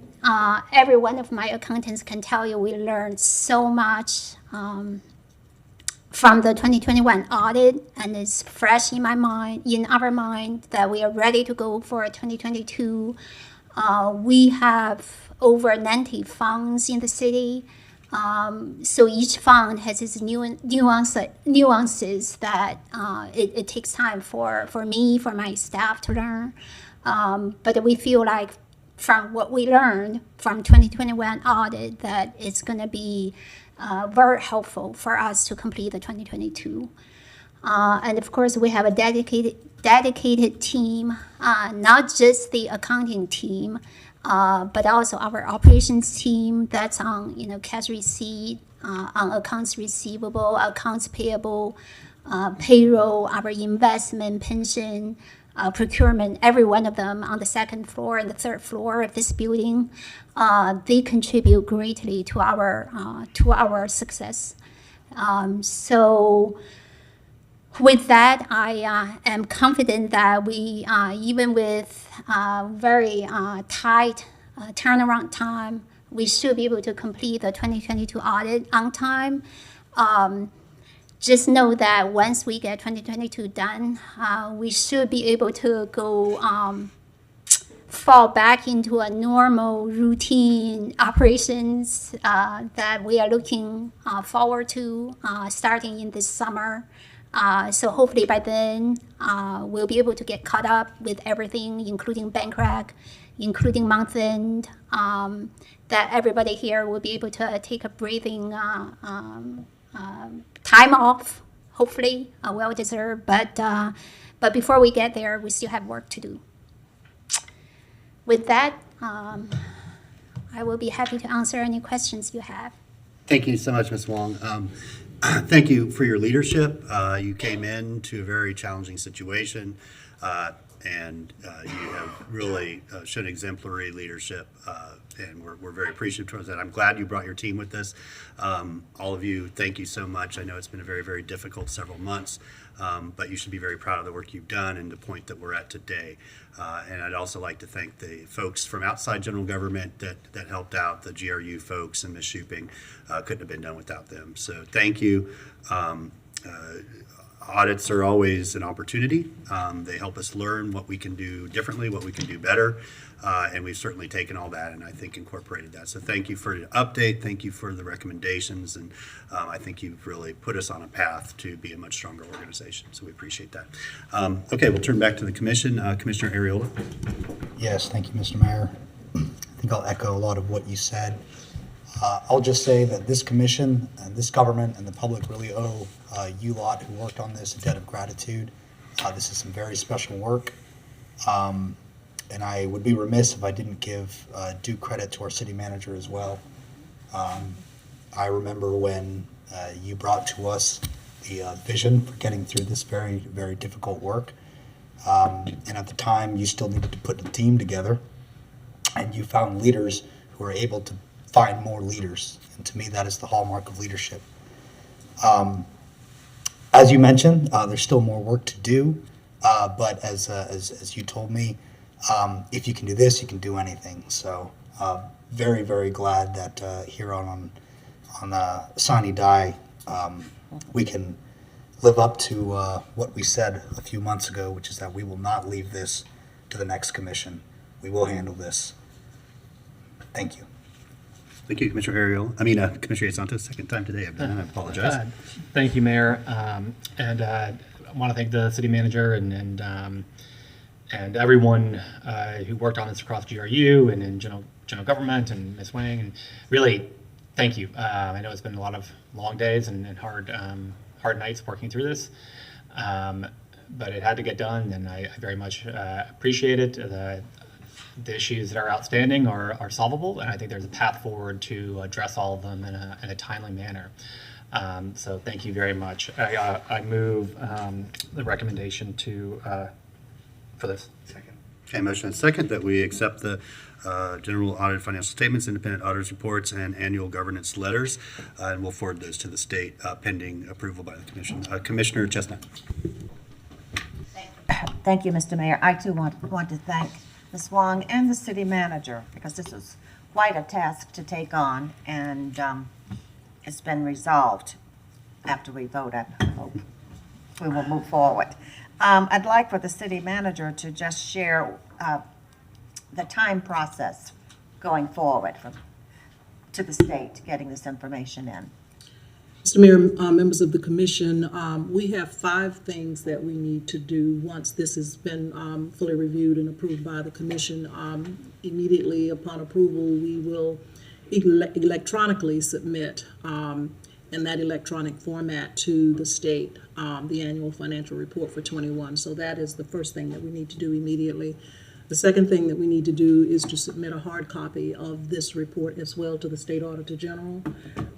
every one of my accountants can tell you we learned so much from the 2021 audit, and it's fresh in our mind that we are ready to go for 2022. We have over 90 funds in the city. So each fund has its nuances that it takes time for me, for my staff to learn. But we feel like from what we learned from 2021 audit that it's going to be very helpful for us to complete the 2022. And of course, we have a dedicated team, not just the accounting team, but also our operations team that's on, cash receipt, on accounts receivable, accounts payable, payroll, our investment, pension, procurement, every one of them on the second floor and the third floor of this building. They contribute greatly to our success. So with that, I am confident that we, even with very tight turnaround time, we should be able to complete the 2022 audit on time. Just know that once we get 2022 done, we should be able to go fall back into a normal routine operations that we are looking forward to starting in this summer. So hopefully by then, we'll be able to get caught up with everything, including bank rec, including month end, that everybody here will be able to take a breathing time off, hopefully, well deserved. But before we get there, we still have work to do. With that, I will be happy to answer any questions you have. Thank you so much, Ms. Wong. Thank you for your leadership. You came into a very challenging situation, and you have really shown exemplary leadership, and we're very appreciative towards that. I'm glad you brought your team with this. All of you, thank you so much. I know it's been a very, very difficult several months, but you should be very proud of the work you've done and the point that we're at today. And I'd also like to thank the folks from outside general government that helped out, the GRU folks and Ms. Shuping. Couldn't have been done without them. So thank you. Audits are always an opportunity. They help us learn what we can do differently, what we can do better. And we've certainly taken all that and I think incorporated that. So thank you for the update. Thank you for the recommendations. And I think you've really put us on a path to be a much stronger organization. So we appreciate that. Okay, we'll turn back to the commission. Commissioner Ariola. Yes, thank you, Mr. Mayor. I think I'll echo a lot of what you said. I'll just say that this commission and this government and the public really owe you lot who worked on this a debt of gratitude. This is some very special work. And I would be remiss if I didn't give due credit to our city manager as well. I remember when you brought to us the vision for getting through this very, very difficult work. And at the time, you still needed to put the team together. And you found leaders who were able to find more leaders. And to me, that is the hallmark of leadership. As you mentioned, there's still more work to do. But as you told me, if you can do this, you can do anything. So very, very glad that here on Sine Die, we can live up to what we said a few months ago, which is that we will not leave this to the next commission. We will handle this. Thank you. Thank you, Commissioner Commissioner Santos, second time today I've done it. I apologize. Thank you, Mayor. And I want to thank the city manager and everyone who worked on this across GRU and in general government and Ms. Wang, and really, thank you. I know it's been a lot of long days and hard nights working through this, but it had to get done, and I very much appreciate it. The issues that are outstanding are solvable, and I think there's a path forward to address all of them in a timely manner. So thank you very much. I move the recommendation for this. Second. Okay, motion and second that we accept the general audited financial statements, independent auditors reports, and annual governance letters, and we'll forward those to the state pending approval by the commission. Commissioner Chestnut. Thank you, Mr. Mayor. I too want to thank Ms. Wong and the city manager, because this was quite a task to take on, and it's been resolved after we vote. I hope we will move forward. I'd like for the city manager to just share the time process going forward to the state, getting this information in. Mr. Mayor, members of the commission, we have 5 things that we need to do once this has been fully reviewed and approved by the commission. Immediately upon approval, we will electronically submit in that electronic format to the state the annual financial report for 21. So that is the first thing that we need to do immediately. The second thing that we need to do is to submit a hard copy of this report as well to the State Auditor General.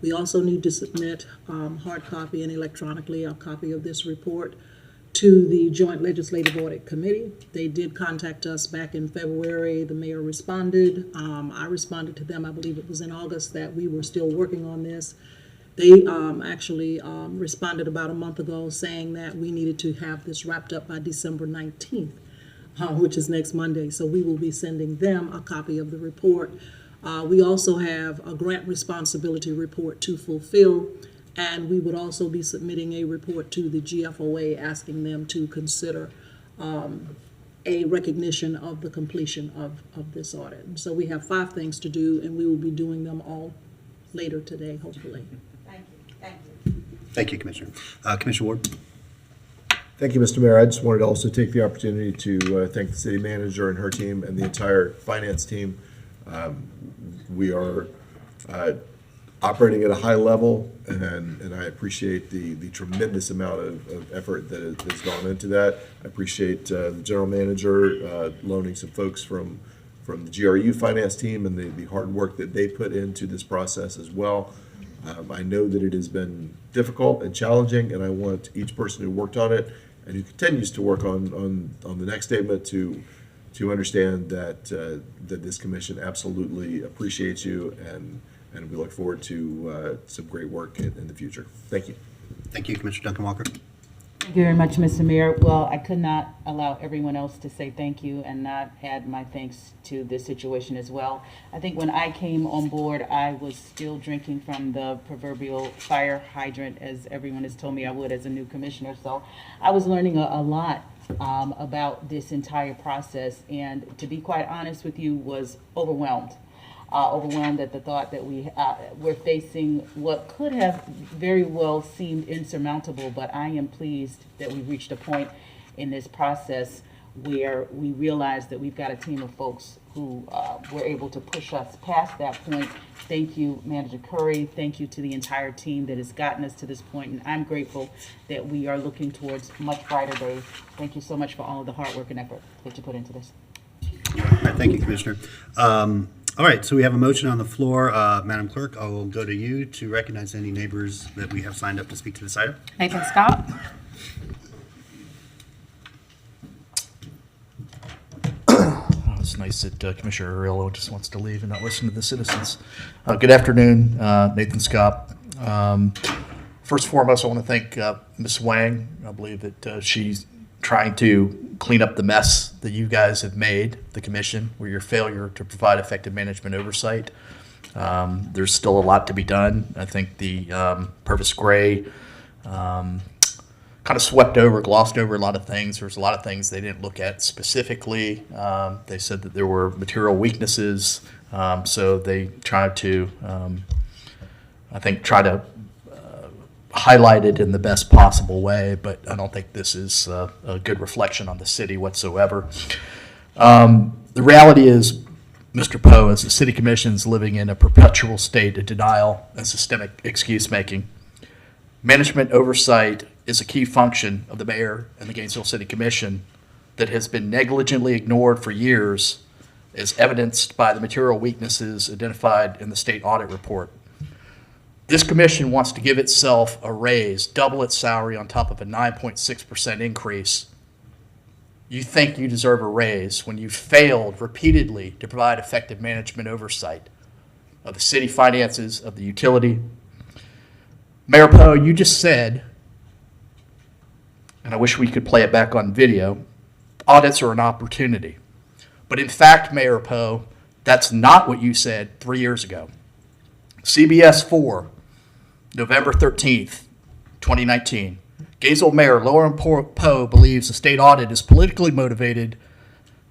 We also need to submit hard copy and electronically a copy of this report to the Joint Legislative Audit Committee. They did contact us back in February. The mayor responded. I responded to them. I believe it was in August that we were still working on this. They actually responded about a month ago saying that we needed to have this wrapped up by December 19th. Which is next Monday. So we will be sending them a copy of the report. We also have a grant responsibility report to fulfill, and we would also be submitting a report to the GFOA asking them to consider a recognition of the completion of this audit. And so we have 5 things to do, and we will be doing them all later today, hopefully. Thank you. Thank you. Thank you, Commissioner. Commissioner Ward. Thank you, Mr. Mayor. I just wanted to also take the opportunity to thank the city manager and her team and the entire finance team. We are operating at a high level, and I appreciate the tremendous amount of effort that has gone into that. I appreciate the general manager loaning some folks from the GRU finance team and the hard work that they put into this process as well. I know that it has been difficult and challenging, and I want each person who worked on it and who continues to work on the next statement to understand that that this commission absolutely appreciates you, and we look forward to some great work in the future. Thank you. Thank you, Commissioner Duncan Walker. Thank you very much, Mr. Mayor. Well, I could not allow everyone else to say thank you and not add my thanks to this situation as well. I think when I came on board, I was still drinking from the proverbial fire hydrant, as everyone has told me I would as a new commissioner. So I was learning a lot about this entire process, and to be quite honest with you, was overwhelmed. Overwhelmed at the thought that we're facing what could have very well seemed insurmountable, but I am pleased that we reached a point in this process where we realize that we've got a team of folks who were able to push us past that point. Thank you, Manager Curry. Thank you to the entire team that has gotten us to this point, and I'm grateful that we are looking towards much brighter days. Thank you so much for all of the hard work and effort that you put into this. All right, thank you, Commissioner. All right, so we have a motion on the floor. Madam Clerk, I will go to you to recognize any neighbors that we have signed up to speak to this item. Nathan Scott. It's nice that Commissioner Arillo just wants to leave and not listen to the citizens. Good afternoon, Nathan Scott. First and foremost, I want to thank Ms. Wang. I believe that she's trying to clean up the mess that you guys have made, the commission, where your failure to provide effective management oversight. There's still a lot to be done. I think the Purvis Gray kind of swept over, glossed over a lot of things. There's a lot of things they didn't look at specifically. They said that there were material weaknesses, so they tried to, try to highlight it in the best possible way, but I don't think this is a good reflection on the city whatsoever. The reality is Mr. Poe is the City Commission's living in a perpetual state of denial and systemic excuse-making. Management oversight is a key function of the mayor and the Gainesville City Commission that has been negligently ignored for years, as evidenced by the material weaknesses identified in the state audit report. This commission wants to give itself a raise, double its salary on top of a 9.6% increase. You think you deserve a raise when you failed repeatedly to provide effective management oversight of the city finances, of the utility. Mayor Poe, you just said, and I wish we could play it back on video, audits are an opportunity. But in fact, Mayor Poe, that's not what you said 3 years ago. CBS 4, November 13th, 2019. Gainesville Mayor Lauren Poe believes the state audit is politically motivated,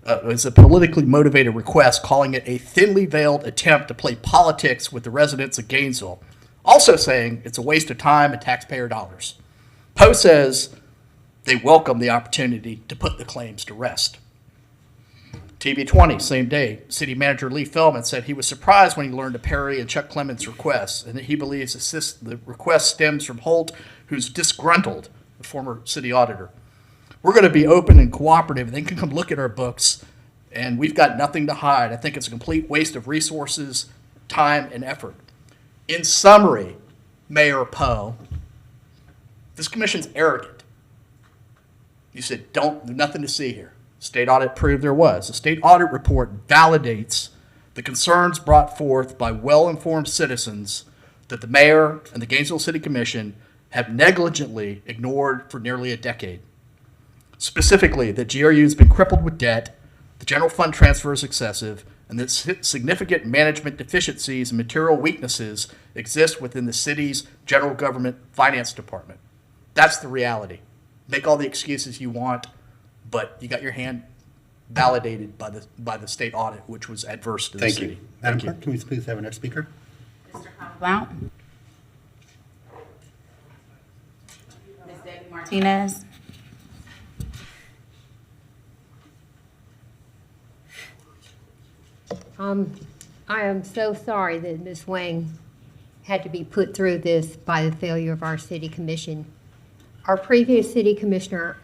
is a politically motivated request, calling it a thinly veiled attempt to play politics with the residents of Gainesville. Also saying it's a waste of time and taxpayer dollars. Poe says they welcome the opportunity to put the claims to rest. TV 20, same day, City Manager Lee Feldman said he was surprised when he learned of Perry and Chuck Clemens' requests, and that he believes the request stems from Holt, who's disgruntled, the former city auditor. We're going to be open and cooperative, and they can come look at our books, and we've got nothing to hide. I think it's a complete waste of resources, time, and effort. In summary, Mayor Poe, this commission's arrogant. You said, nothing to see here. State audit proved there was. The state audit report validates the concerns brought forth by well-informed citizens that the mayor and the Gainesville City Commission have negligently ignored for nearly a decade. Specifically, that GRU has been crippled with debt, the general fund transfer is excessive, and that significant management deficiencies and material weaknesses exist within the city's general government finance department. That's the reality. Make all the excuses you want, but you got your hand validated by the state audit, which was adverse to the Thank city. you. Madam Clerk, can we please have our next speaker? Blount. Ms. Debbie Martinez. I am so sorry that Ms. Wang had to be put through this by the failure of our city commission. Our previous city commissioner,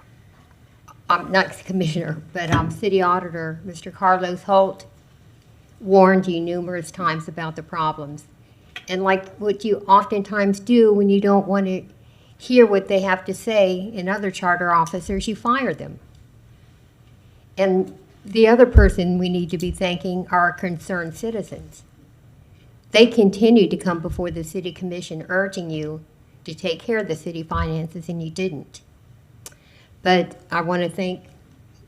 not commissioner, but city auditor, Mr. Carlos Holt, warned you numerous times about the problems. And like what you oftentimes do when you don't want to hear what they have to say in other charter officers, you fire them. And the other person we need to be thanking are our concerned citizens. They continue to come before the city commission urging you to take care of the city finances, and you didn't. But I want to thank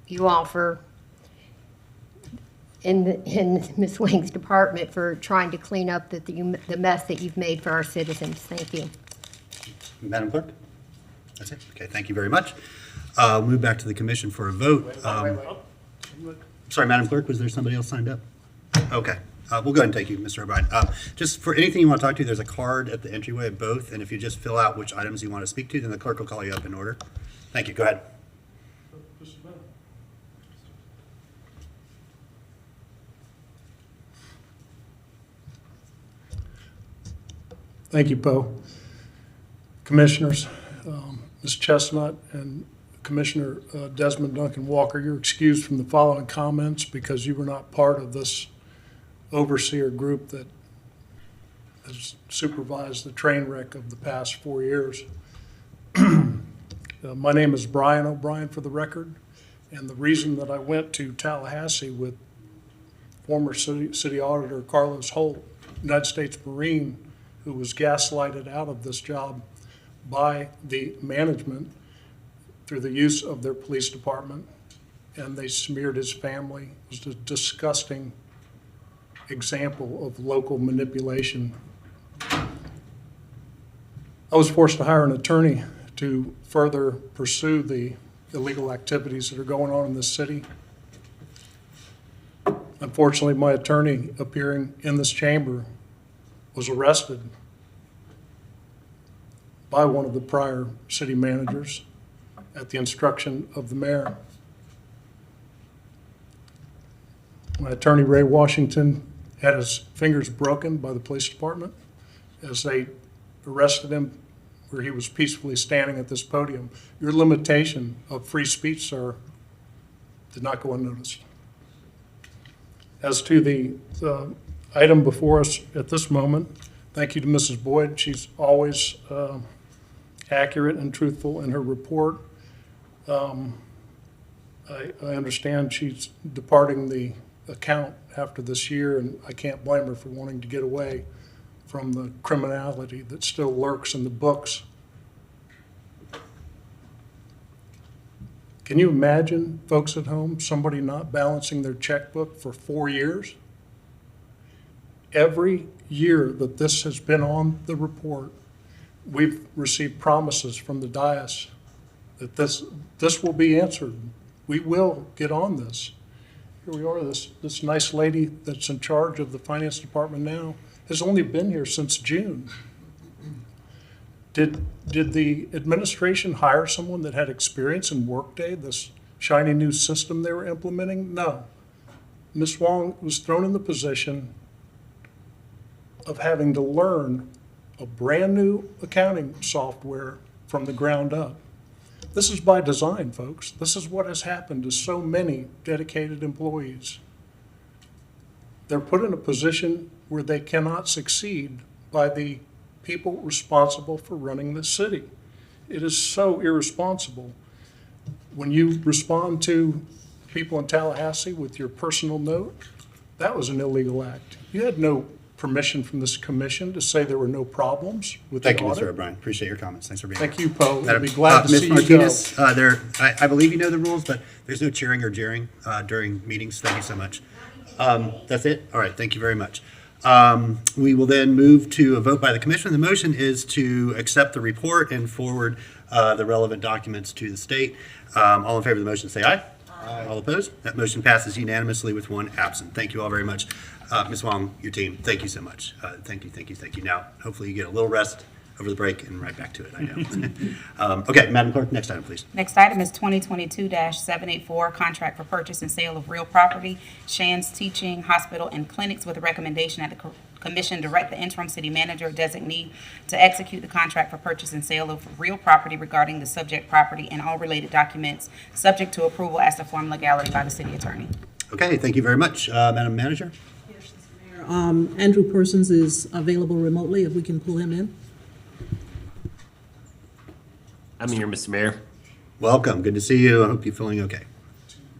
you all for, in Ms. Wang's department, for trying to clean up the mess that you've made for our citizens. Thank you. Madam Clerk? That's it? Okay, thank you very much. I'll move back to the commission for a vote. Sorry, Madam Clerk, was there somebody else signed up? Okay, we'll go ahead and take you, Mr. O'Brien. Just for anything you want to talk to, there's a card at the entryway of both, and if you just fill out which items you want to speak to, then the clerk will call you up in order. Thank you, go ahead. Thank you, Poe. Commissioners, Ms. Chestnut and Commissioner Desmond Duncan Walker, you're excused from the following comments because you were not part of this overseer group that has supervised the train wreck of the past 4 years. My name is Brian O'Brien, for the record, and the reason that I went to Tallahassee with former city auditor Carlos Holt, United States Marine, who was gaslighted out of this job by the management through the use of their police department, and they smeared his family. It was a disgusting example of local manipulation. I was forced to hire an attorney to further pursue the illegal activities that are going on in this city. Unfortunately, my attorney appearing in this chamber was arrested by one of the prior city managers at the instruction of the mayor. My attorney, Ray Washington, had his fingers broken by the police department as they arrested him where he was peacefully standing at this podium. Your limitation of free speech, sir, did not go unnoticed. As to the item before us at this moment, thank you to Mrs. Boyd. She's always accurate and truthful in her report. I understand she's departing the account after this year, and I can't blame her for wanting to get away from the criminality that still lurks in the books. Can you imagine, folks at home, somebody not balancing their checkbook for 4 years? Every year that this has been on the report, we've received promises from the dais that this will be answered. We will get on this. Here we are, this nice lady that's in charge of the finance department now has only been here since June. Did the administration hire someone that had experience in Workday, this shiny new system they were implementing? No. Ms. Wong was thrown in the position of having to learn a brand new accounting software from the ground up. This is by design, folks. This is what has happened to so many dedicated employees. They're put in a position where they cannot succeed by the people responsible for running the city. It is so irresponsible. When you respond to people in Tallahassee with your personal note, that was an illegal act. You had no permission from this commission to say there were no problems with the Thank you, audit. Mr. O'Brien. Appreciate your comments. Thanks for being here. Thank you, Poe. I'll Madam- be glad to Ms. see you go. Martinez, I believe you know the rules, but there's no cheering or jeering during meetings. Thank you so much. That's it? All right, thank you very much. We will then move to a vote by the commission. The motion is to accept the report and forward the relevant documents to the state. All in favor of the motion, say aye. Aye. All opposed? That motion passes unanimously with one absent. Thank you all very much. Ms. Wong, your team, thank you so much. Thank you. Now, hopefully you get a little rest over the break and right back to it, I know. Okay, Madam Clerk, next item, please. Next item is 2022-784, contract for purchase and sale of real property, Shands Teaching Hospital and Clinics, with a recommendation that the commission direct the interim city manager designee to execute the contract for purchase and sale of real property regarding the subject property and all related documents, subject to approval as to form legality by the city attorney. Okay, thank you very much. Madam Manager? Andrew Persons is available remotely, if we can pull him in. I'm here, Mr. Mayor. Welcome. Good to see you. I hope you're feeling okay.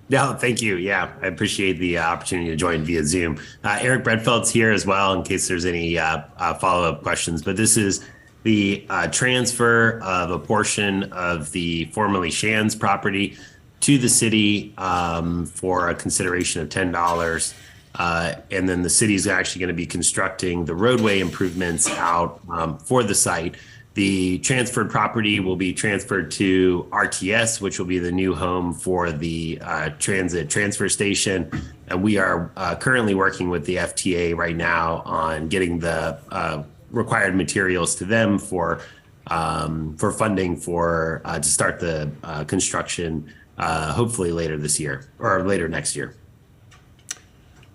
No, thank you. Yeah, I appreciate the opportunity to join via Zoom. Eric Bredfeld's here as well in case there's any follow-up questions. But this is the transfer of a portion of the formerly Shands property to the city for a consideration of $10. And then the city is actually going to be constructing the roadway improvements out for the site. The transferred property will be transferred to RTS, which will be the new home for the transit transfer station. And we are currently working with the FTA right now on getting the required materials to them for funding for to start the construction hopefully later this year or later next year.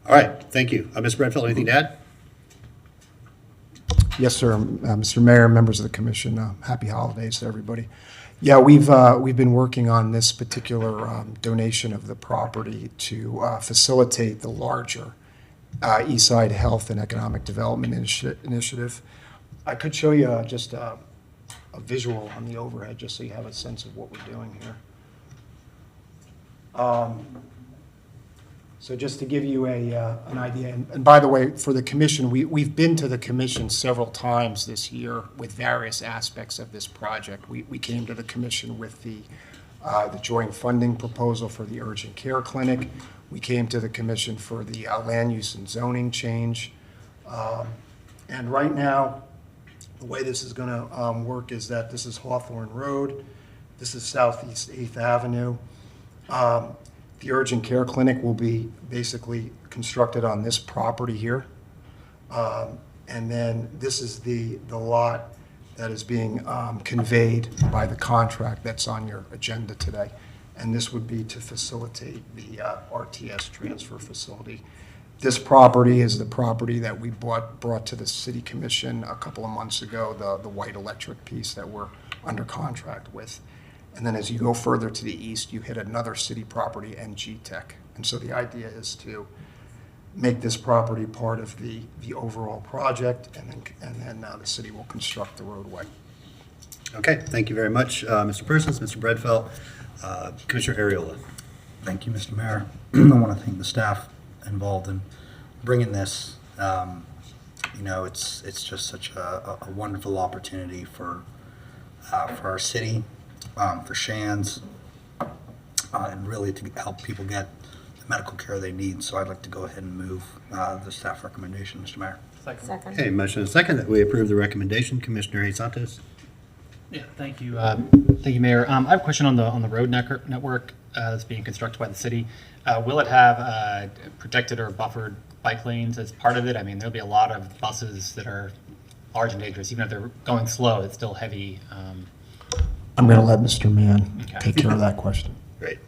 All right, thank you. Ms. Bredfeld, anything to add? Yes, sir. Mr. Mayor, members of the commission, happy holidays to everybody. Yeah, we've been working on this particular donation of the property to facilitate the larger Eastside Health and Economic Development Initiative. I could show you just a visual on the overhead, just so you have a sense of what we're doing here. So just to give you an idea, and by the way, for the commission, we've been to the commission several times this year with various aspects of this project. We came to the commission with the joint funding proposal for the urgent care clinic. We came to the commission for the land use and zoning change. And right now, the way this is going to work is that this is Hawthorne Road. This is Southeast 8th Avenue. The urgent care clinic will be basically constructed on this property here. And then this is the lot that is being conveyed by the contract that's on your agenda today. and this would be to facilitate the RTS transfer facility. This property is the property that we brought to the city commission a couple of months ago, the white electric piece that we're under contract with. And then as you go further to the east, you hit another city property, NG Tech. And so the idea is to make this property part of the overall project, and then the city will construct the roadway. Okay, thank you very much, Mr. Persons, Mr. Bredfeld. Commissioner Ariola. Thank you, Mr. Mayor. I want to thank the staff involved in bringing this. It's just such a wonderful opportunity for our city, for Shands, and really to help people get the medical care they need. So I'd like to go ahead and move the staff recommendation, Mr. Mayor. Second. Okay, motion and second that we approve the recommendation. Commissioner A. Santos. Yeah, thank you. Thank you, Mayor. I have a question on the road network that's being constructed by the city. Will it have protected or buffered bike lanes as part of it? I mean, there'll be a lot of buses that are large and dangerous. Even if they're going slow, it's still heavy. I'm going to let Mr. Mann Okay. take care of that question. Great.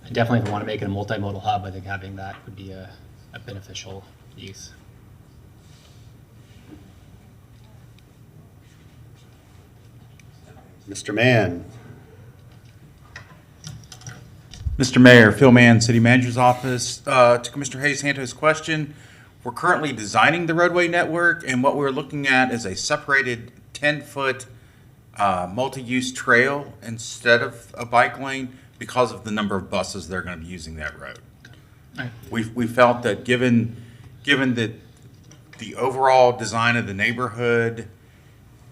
And definitely, if we want to make it a multimodal hub, I think having that would be a beneficial use. Mr. Mann. Mr. Mayor, Phil Mann, City Manager's Office. To Commissioner Hayes Santos' question, we're currently designing the roadway network, and what we're looking at is a separated 10-foot multi-use trail instead of a bike lane because of the number of buses that are going to be using that road. Right. We felt that given that the overall design of the neighborhood,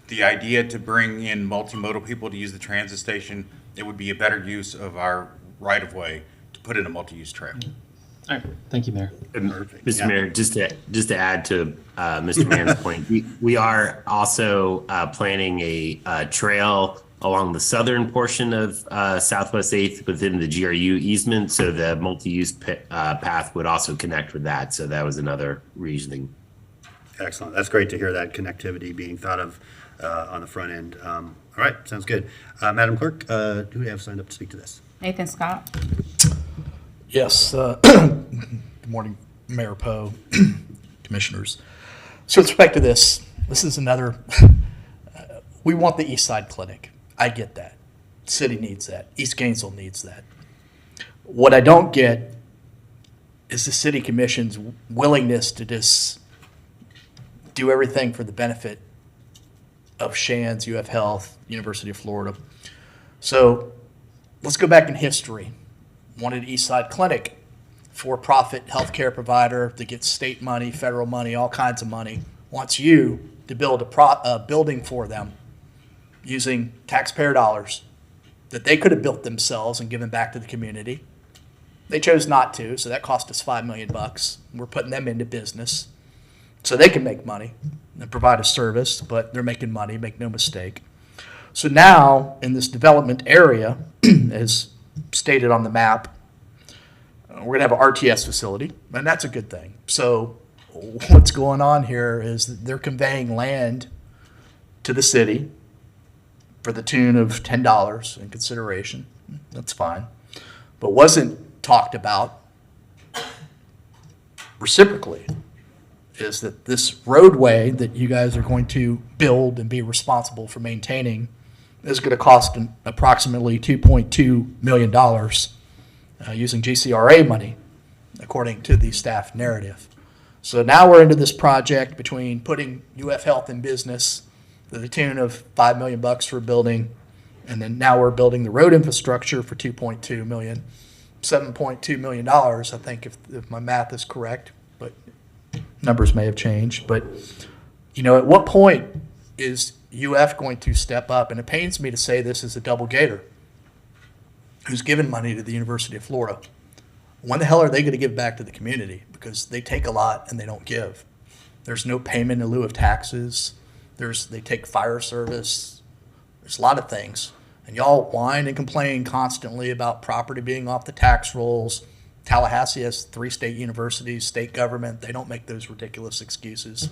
the idea to bring in multimodal people to use the transit station, it would be a better use of our right-of-way to put in a multi-use trail. All right. Thank you, Mayor. Perfect. Mr. Yeah. Mayor, just to add to Mr. Mann's point, we are also planning a trail along the southern portion of Southwest 8th within the GRU easement, so the multi-use path would also connect with that. So that was another reasoning. Excellent. That's great to hear that connectivity being thought of on the front end. All right, sounds good. Madam Clerk, who do we have signed up to speak to this? Nathan Scott. Yes, good morning, Mayor Poe, commissioners. So with respect to this is another, we want the East Side Clinic. I get that. City needs that. East Gainesville needs that. What I don't get is the city commission's willingness to just do everything for the benefit of Shands, UF Health, University of Florida. So let's go back in history. Wanted East Side Clinic, for-profit healthcare provider that gets state money, federal money, all kinds of money, wants you to build a building for them using taxpayer dollars that they could have built themselves and given back to the community. They chose not to, so that cost us $5 million. We're putting them into business so they can make money and provide a service, but they're making money, make no mistake. So now, in this development area, as stated on the map, we're going to have an RTS facility, and that's a good thing. So what's going on here is that they're conveying land to the city for the tune of $10 in consideration. That's fine. But wasn't talked about reciprocally is that this roadway that you guys are going to build and be responsible for maintaining is going to cost approximately $2.2 million using GCRA money, according to the staff narrative. So now we're into this project between putting UF Health in business to the tune of $5 million for a building, and then now we're building the road infrastructure for $2.2 million, $7.2 million, I think, if my math is correct, but numbers may have changed. But, at what point is UF going to step up? And it pains me to say this as a double gator who's given money to the University of Florida. When the hell are they going to give back to the community? Because they take a lot and they don't give. There's no payment in lieu of taxes. They take fire service. There's a lot of things. And y'all whine and complain constantly about property being off the tax rolls. Tallahassee has 3 state universities, state government. They don't make those ridiculous excuses.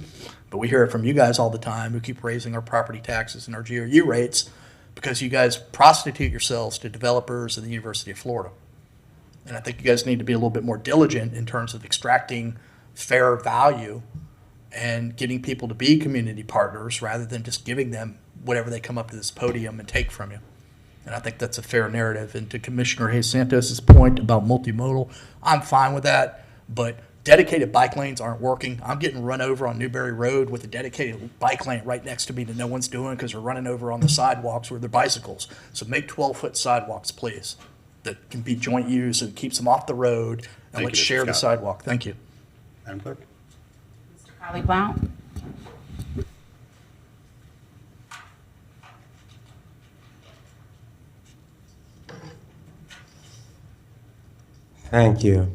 But we hear it from you guys all the time who keep raising our property taxes and our GRU rates because you guys prostitute yourselves to developers in the University of Florida. And I think you guys need to be a little bit more diligent in terms of extracting fair value and getting people to be community partners rather than just giving them whatever they come up to this podium and take from you. And I think that's a fair narrative. And to Commissioner Hayes Santos's point about multimodal, I'm fine with that, but dedicated bike lanes aren't working. I'm getting run over on Newberry Road with a dedicated bike lane right next to me that no one's doing because they're running over on the sidewalks with their bicycles. So make 12-foot sidewalks, please, that can be joint use and keeps them off the road. And Thank let's you, Mr. share the Scott. sidewalk. Thank you. Madam Clerk? Holly Blount. Thank you.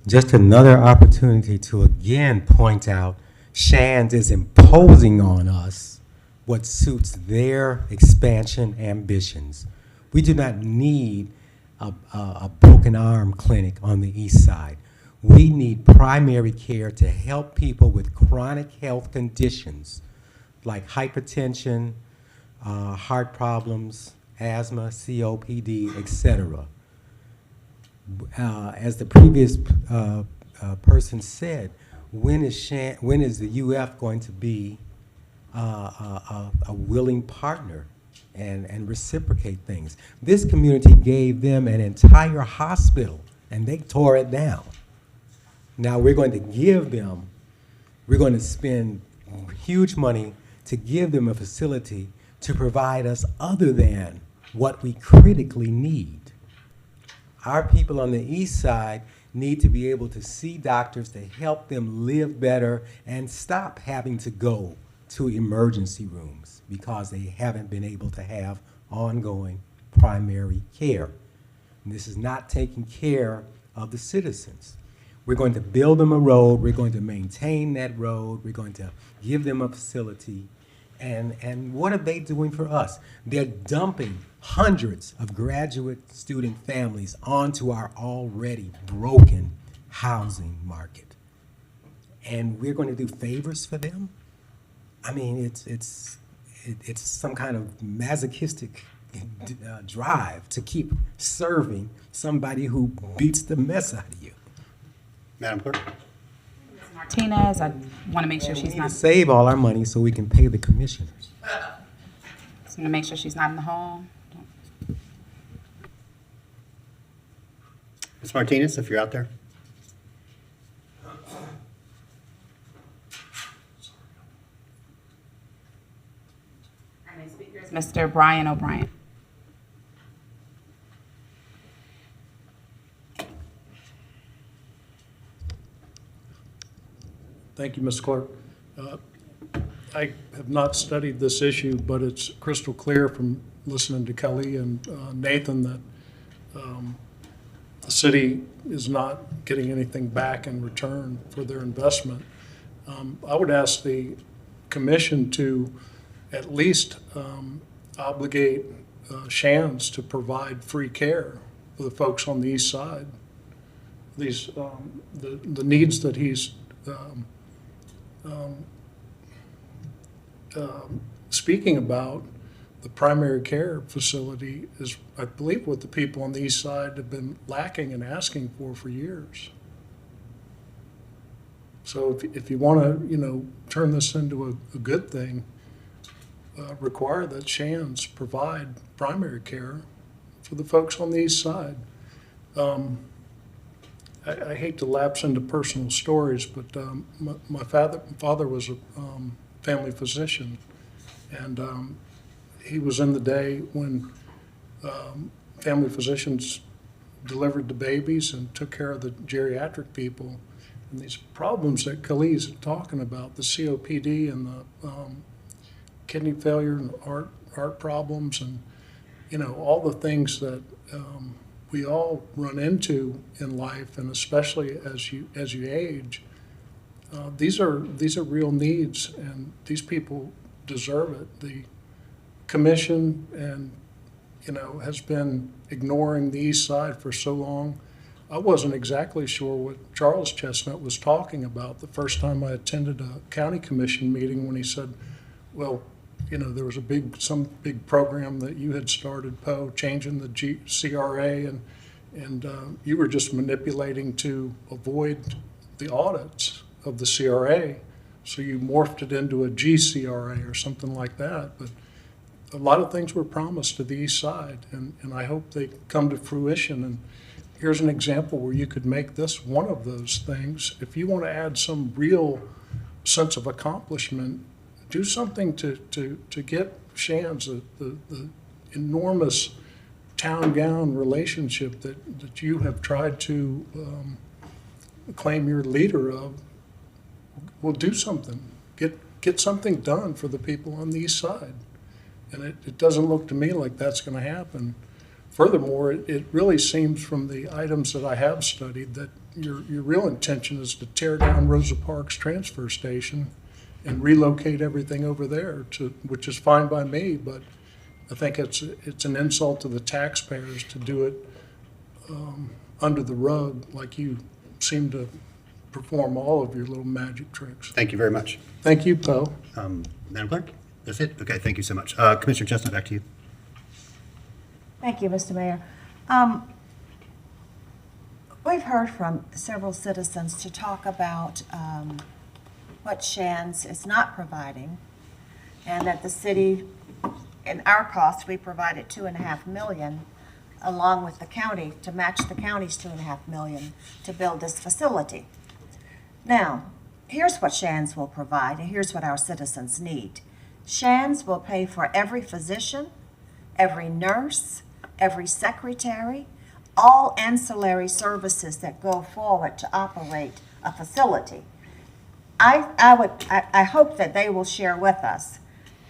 Just another opportunity to again point out Shands is imposing on us what suits their expansion ambitions. We do not need a broken arm clinic on the east side. We need primary care to help people with chronic health conditions like hypertension, heart problems, asthma, COPD, etc. As the previous person said, when is the UF going to be a willing partner and reciprocate things? This community gave them an entire hospital, and they tore it down. Now we're going to spend huge money to give them a facility to provide us other than what we critically need. Our people on the east side need to be able to see doctors to help them live better and stop having to go to emergency rooms because they haven't been able to have ongoing primary care. And this is not taking care of the citizens. We're going to build them a road, we're going to maintain that road, we're going to give them a facility, and what are they doing for us? They're dumping hundreds of graduate student families onto our already broken housing market. And we're going to do favors for them? I mean, it's some kind of masochistic drive to keep serving somebody who beats the mess out of you. Madam Clerk? Martinez, I want to make sure We she's need not, to save all our money so we can pay the commissioners. just want to make sure she's not in the hall. Ms. Martinez, if you're out there? And the speaker is Mr. Brian O'Brien. Thank you, Ms. Clerk. I have not studied this issue, but it's crystal clear from listening to Kelly and Nathan that the city is not getting anything back in return for their investment. I would ask the commission to at least obligate Shands to provide free care for the folks on the east side. These the needs that he's speaking about, the primary care facility is, I believe, what the people on the east side have been lacking and asking for years. So if you want to, turn this into a good thing, require that Shands provide primary care for the folks on the east side. I hate to lapse into personal stories, but my father was a family physician, and he was in the day when family physicians delivered the babies and took care of the geriatric people. And these problems that Khalid's talking about, the COPD and the kidney failure and heart problems, and all the things that we all run into in life, and especially as you age, these are real needs, and these people deserve it. The commission has been ignoring the east side for so long. I wasn't exactly sure what Charles Chestnut was talking about the first time I attended a county commission meeting when he said, well, there was some big program that you had started, Poe, changing the CRA, and you were just manipulating to avoid the audits of the CRA. So you morphed it into a GCRA or something like that. But a lot of things were promised to the east side, and I hope they come to fruition. And here's an example where you could make this one of those things. If you want to add some real sense of accomplishment, do something to get Shands the enormous town-gown relationship that you have tried to claim you're leader of. We'll do something. Get something done for the people on the east side. And it doesn't look to me like that's going to happen. Furthermore, it really seems from the items that I have studied that your real intention is to tear down Rosa Parks transfer station and relocate everything over there, which is fine by me, but I think it's an insult to the taxpayers to do it under the rug like you seem to perform all of your little magic tricks. Thank you very much. Thank you, Poe. Madam Clerk, that's it? Okay, thank you so much. Commissioner Chestnut, back to you. Thank you, Mr. Mayor. We've heard from several citizens to talk about what Shands is not providing, and that the city, in our cost, we provided $2.5 million along with the county to match the county's $2.5 million to build this facility. Now, here's what Shands will provide, and here's what our citizens need. Shands will pay for every physician, every nurse, every secretary, all ancillary services that go forward to operate a facility. I hope that they will share with us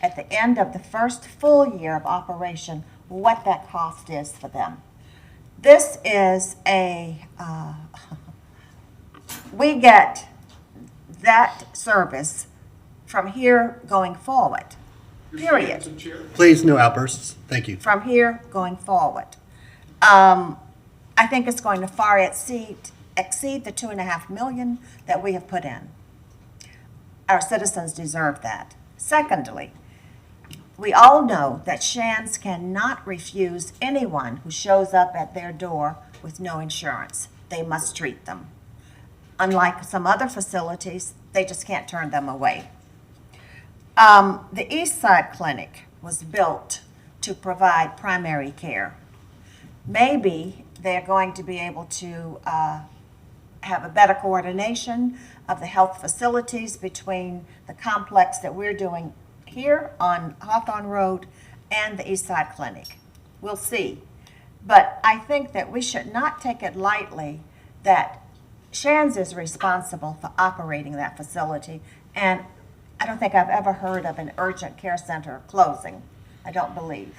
at the end of the first full year of operation what that cost is for them. This is we get that service from here going forward, period. Please, no outbursts. Thank you. From here going forward. I think it's going to far exceed the $2.5 million that we have put in. Our citizens deserve that. Secondly, we all know that Shands cannot refuse anyone who shows up at their door with no insurance. They must treat them. Unlike some other facilities, they just can't turn them away. The East Side Clinic was built to provide primary care. Maybe they're going to be able to have a better coordination of the health facilities between the complex that we're doing here on Hawthorne Road and the East Side Clinic. We'll see. But I think that we should not take it lightly that Shands is responsible for operating that facility, and I don't think I've ever heard of an urgent care center closing. I don't believe.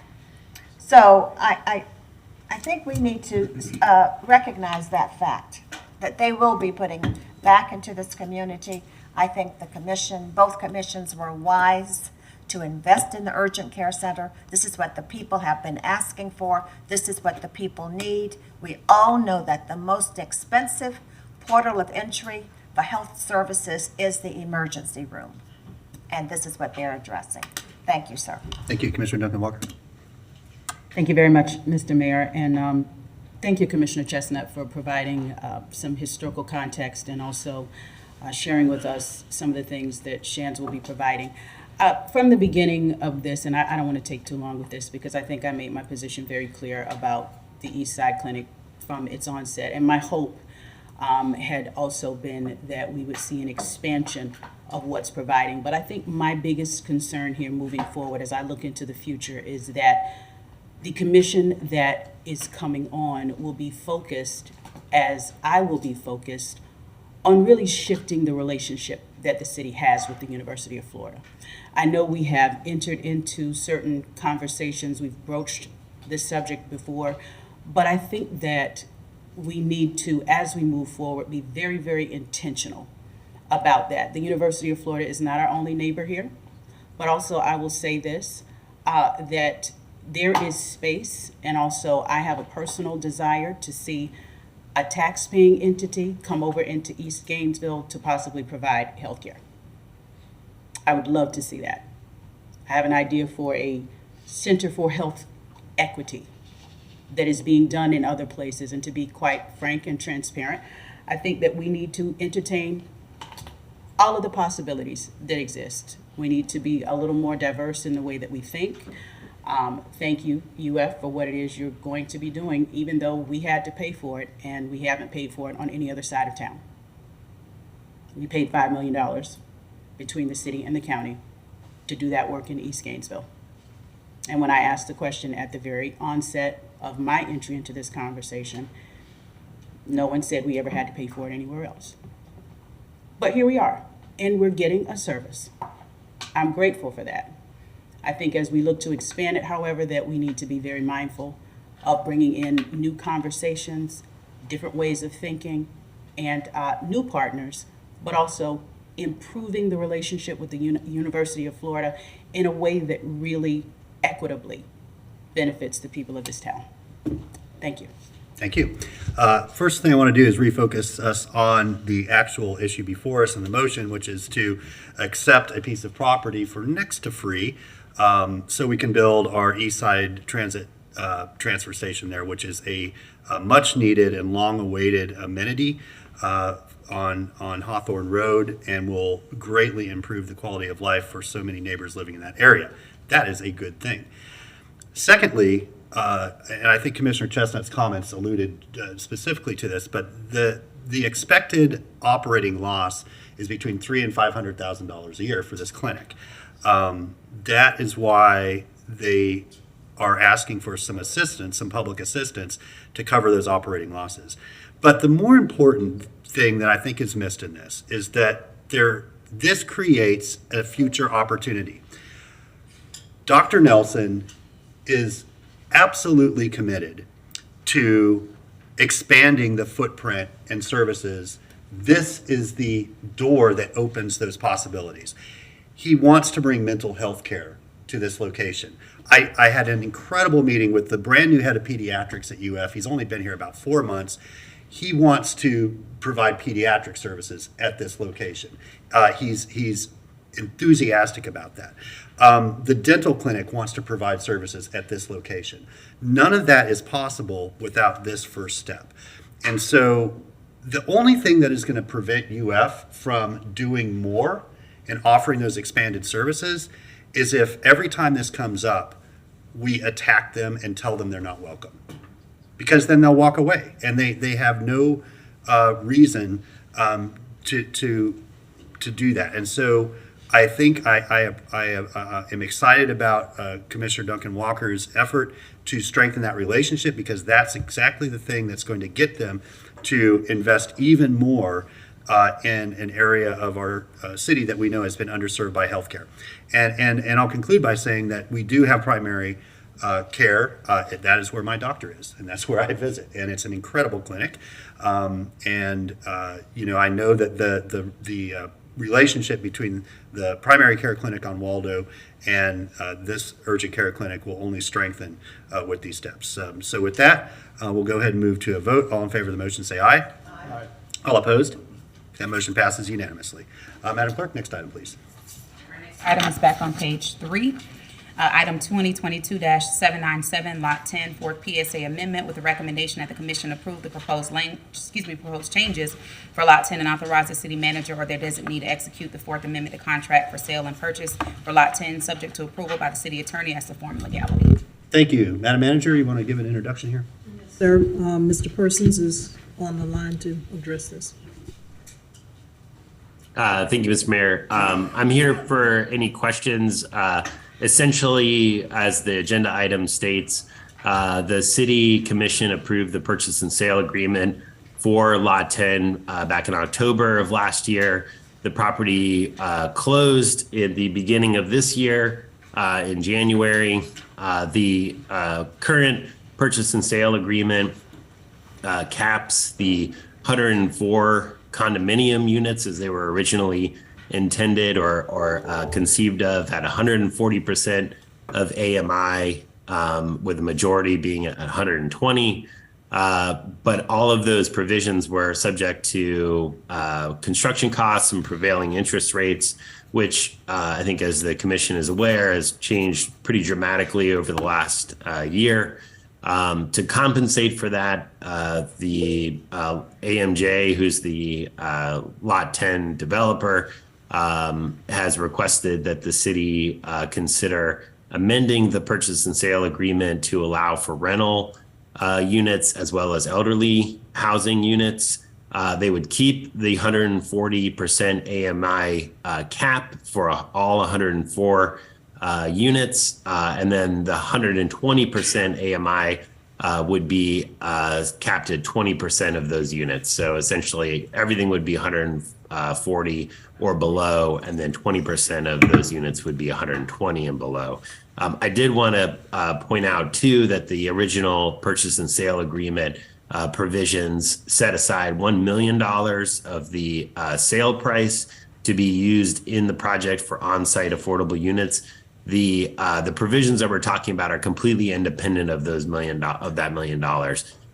So I think we need to recognize that fact, that they will be putting back into this community. I think the commission, both commissions were wise to invest in the urgent care center. This is what the people have been asking for. This is what the people need. We all know that the most expensive portal of entry for health services is the emergency room. And this is what they're addressing. Thank you, sir. Thank you, Commissioner Duncan Walker. Thank you very much, Mr. Mayor, and thank you, Commissioner Chestnut, for providing some historical context and also sharing with us some of the things that Shands will be providing. From the beginning of this, and I don't want to take too long with this because I think I made my position very clear about the East Side Clinic from its onset, and my hope had also been that we would see an expansion of what's providing. But I think my biggest concern here moving forward as I look into the future is that the commission that is coming on will be focused, as I will be focused, on really shifting the relationship that the city has with the University of Florida. I know we have entered into certain conversations, we've broached this subject before, but I think that we need to, as we move forward, be very, very intentional about that. The University of Florida is not our only neighbor here, but also I will say this, that there is space, and also I have a personal desire to see a tax-paying entity come over into East Gainesville to possibly provide health care. I would love to see that. I have an idea for a Center for Health Equity that is being done in other places. And to be quite frank and transparent, I think that we need to entertain all of the possibilities that exist. We need to be a little more diverse in the way that we think. Thank you, UF, for what it is you're going to be doing, even though we had to pay for it, and we haven't paid for it on any other side of town. We paid $5 million between the city and the county to do that work in East Gainesville. And when I asked the question at the very onset of my entry into this conversation, no one said we ever had to pay for it anywhere else. But here we are, and we're getting a service. I'm grateful for that. I think as we look to expand it, however, that we need to be very mindful of bringing in new conversations, different ways of thinking, and new partners, but also improving the relationship with the University of Florida in a way that really equitably benefits the people of this town. Thank you. Thank you. First thing I want to do is refocus us on the actual issue before us in the motion, which is to accept a piece of property for next to free so we can build our East Side Transit transfer station there, which is a much needed and long awaited amenity on Hawthorne Road and will greatly improve the quality of life for so many neighbors living in that area. That is a good thing. Secondly, and I think Commissioner Chestnut's comments alluded specifically to this, but the expected operating loss is between $300,000 and $500,000 a year for this clinic. That is why they are asking for some assistance, some public assistance, to cover those operating losses. But the more important thing that I think is missed in this is that this creates a future opportunity. Dr. Nelson is absolutely committed to expanding the footprint and services. This is the door that opens those possibilities. He wants to bring mental health care to this location. I had an incredible meeting with the brand new head of pediatrics at UF. He's only been here about 4 months. He wants to provide pediatric services at this location. He's enthusiastic about that. The dental clinic wants to provide services at this location. None of that is possible without this first step. And so the only thing that is going to prevent UF from doing more and offering those expanded services is if every time this comes up, we attack them and tell them they're not welcome. Because then they'll walk away, and they have no reason to do that. And so I think I am excited about Commissioner Duncan Walker's effort to strengthen that relationship, because that's exactly the thing that's going to get them to invest even more in an area of our city that we know has been underserved by healthcare. And I'll conclude by saying that we do have primary care. That is where my doctor is, and that's where I visit, and it's an incredible clinic. I know that the relationship between the primary care clinic on Waldo and this urgent care clinic will only strengthen with these steps. So with that, we'll go ahead and move to a vote. All in favor of the motion, say aye. Aye. All opposed? That motion passes unanimously. Madam Clerk, next item, please. Item is back on page 3. Item 2022-797, Lot 10, Fourth PSA Amendment, with the recommendation that the Commission approve the proposed changes for Lot 10 and authorize the City Manager or their designee to execute the Fourth Amendment to contract for sale and purchase for Lot 10, subject to approval by the City Attorney as to form legality. Thank you. Madam Manager, you want to give an introduction here? Sir, Mr. Persons is on the line to address this. Thank you, Mr. Mayor. I'm here for any questions. Essentially, as the agenda item states, the City Commission approved the purchase and sale agreement for Lot 10 back in October of last year. The property closed at the beginning of this year in January. The current purchase and sale agreement caps the 104 condominium units as they were originally intended or conceived of at 140% of AMI, with the majority being at 120. But all of those provisions were subject to construction costs and prevailing interest rates, which I think, as the commission is aware, has changed pretty dramatically over the last year. To compensate for that, the AMJ, who's the Lot 10 developer, has requested that the city consider amending the purchase and sale agreement to allow for rental units as well as elderly housing units. They would keep the 140% AMI cap for all 104 units, and then the 120% AMI would be capped at 20% of those units. So essentially, everything would be 140 or below, and then 20% of those units would be 120 and below. I did want to point out, too, that the original purchase and sale agreement provisions set aside $1 million of the sale price to be used in the project for on-site affordable units. The provisions that we're talking about are completely independent of those $1 million.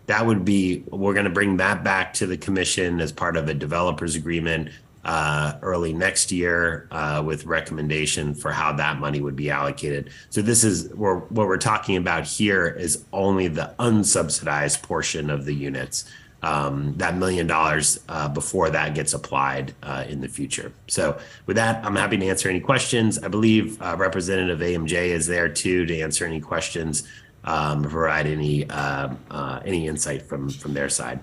That would be, we're going to bring that back to the commission as part of a developers agreement early next year with recommendation for how that money would be allocated. So this is what we're talking about here is only the unsubsidized portion of the units. That $1 million before that gets applied in the future. So with that, I'm happy to answer any questions. I believe Representative AMJ is there too to answer any questions, provide any insight from their side.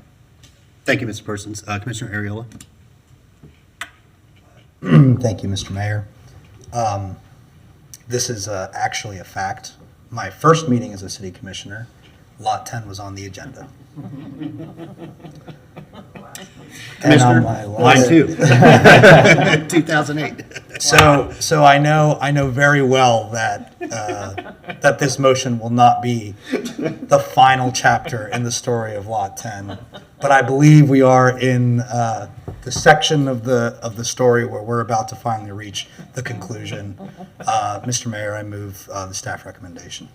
Thank you, Mr. Persons. Commissioner Ariola. Thank you, Mr. Mayor. This is actually a fact. My first meeting as a city commissioner, Lot 10 was on the agenda. Commissioner, mine too. 2008. So I know very well that that this motion will not be the final chapter in the story of Lot 10, but I believe we are in the section of the story where we're about to finally reach the conclusion. Mr. Mayor, I move the staff recommendation.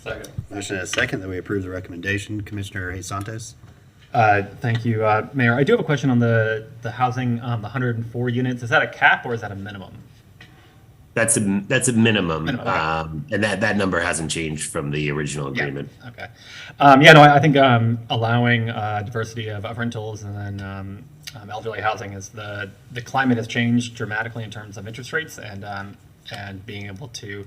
Second. Motion and a second that we approve the recommendation. Commissioner Hayes Santos. Thank you, Mayor. I do have a question on the housing, the 104 units. Is that a cap or is that a minimum? That's a minimum, Minimum, okay. and that number hasn't changed from the original agreement. Yeah. Okay. I think allowing diversity of rentals and then elderly housing is the climate has changed dramatically in terms of interest rates and being able to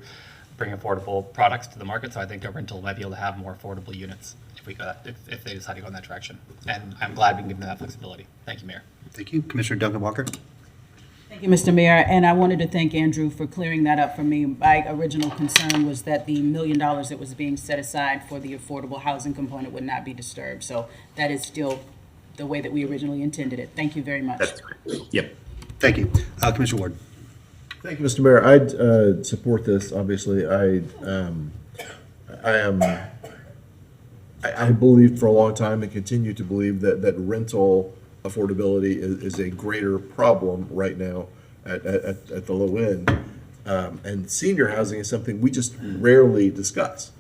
bring affordable products to the market. So I think a rental might be able to have more affordable units if they decide to go in that direction. And I'm glad we can give them that flexibility. Thank you, Mayor. Thank you. Commissioner Duncan Walker. Thank you, Mr. Mayor, and I wanted to thank Andrew for clearing that up for me. My original concern was that the $1 million that was being set aside for the affordable housing component would not be disturbed. So that is still the way that we originally intended it. Thank you very much. That's correct. Yep. Thank you. Commissioner Ward. Thank you, Mr. Mayor. I'd support this. Obviously, I believed for a long time and continue to believe that rental affordability is a greater problem right now at the low end. And senior housing is something we just rarely discuss.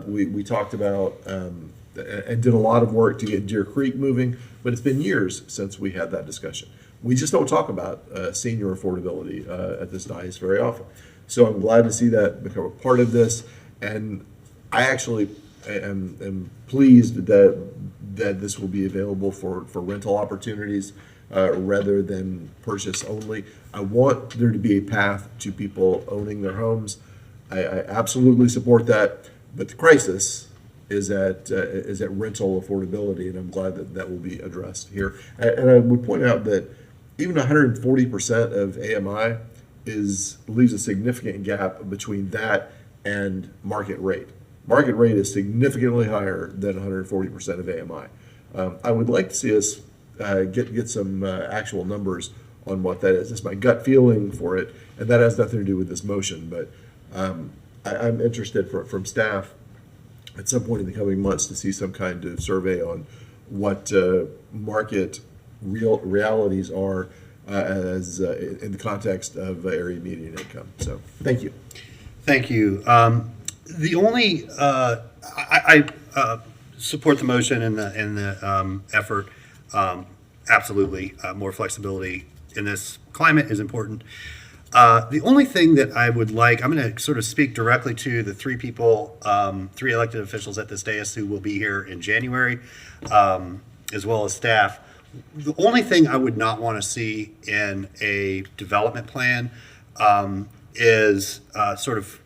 We talked about and did a lot of work to get Deer Creek moving, but it's been years since we had that discussion. We just don't talk about senior affordability at this dais very often. So I'm glad to see that become a part of this. And I actually am pleased that this will be available for rental opportunities rather than purchase only. I want there to be a path to people owning their homes. I absolutely support that. But the crisis is at rental affordability, and I'm glad that will be addressed here. And I would point out that even 140% of AMI leaves a significant gap between that and market rate. Market rate is significantly higher than 140% of AMI. I would like to see us get some actual numbers on what that is. It's my gut feeling for it, and that has nothing to do with this motion. But I'm interested from staff at some point in the coming months to see some kind of survey on what market realities are as in the context of area median income. So thank you. Thank you. The only I support the motion and the effort. Absolutely, more flexibility in this climate is important. The only thing that I would like, I'm going to sort of speak directly to the three people, three elected officials at this dais who will be here in January, as well as staff. The only thing I would not want to see in a development plan is sort of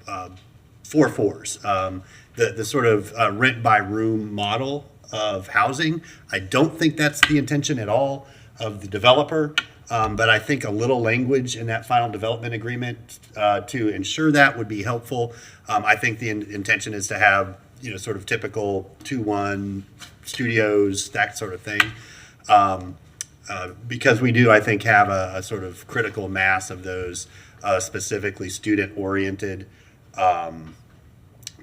4-4s. The sort of rent by room model of housing. I don't think that's the intention at all of the developer. But I think a little language in that final development agreement to ensure that would be helpful. I think the intention is to have, sort of typical 2-1 studios, that sort of thing. Because we do, I think, have a sort of critical mass of those specifically student-oriented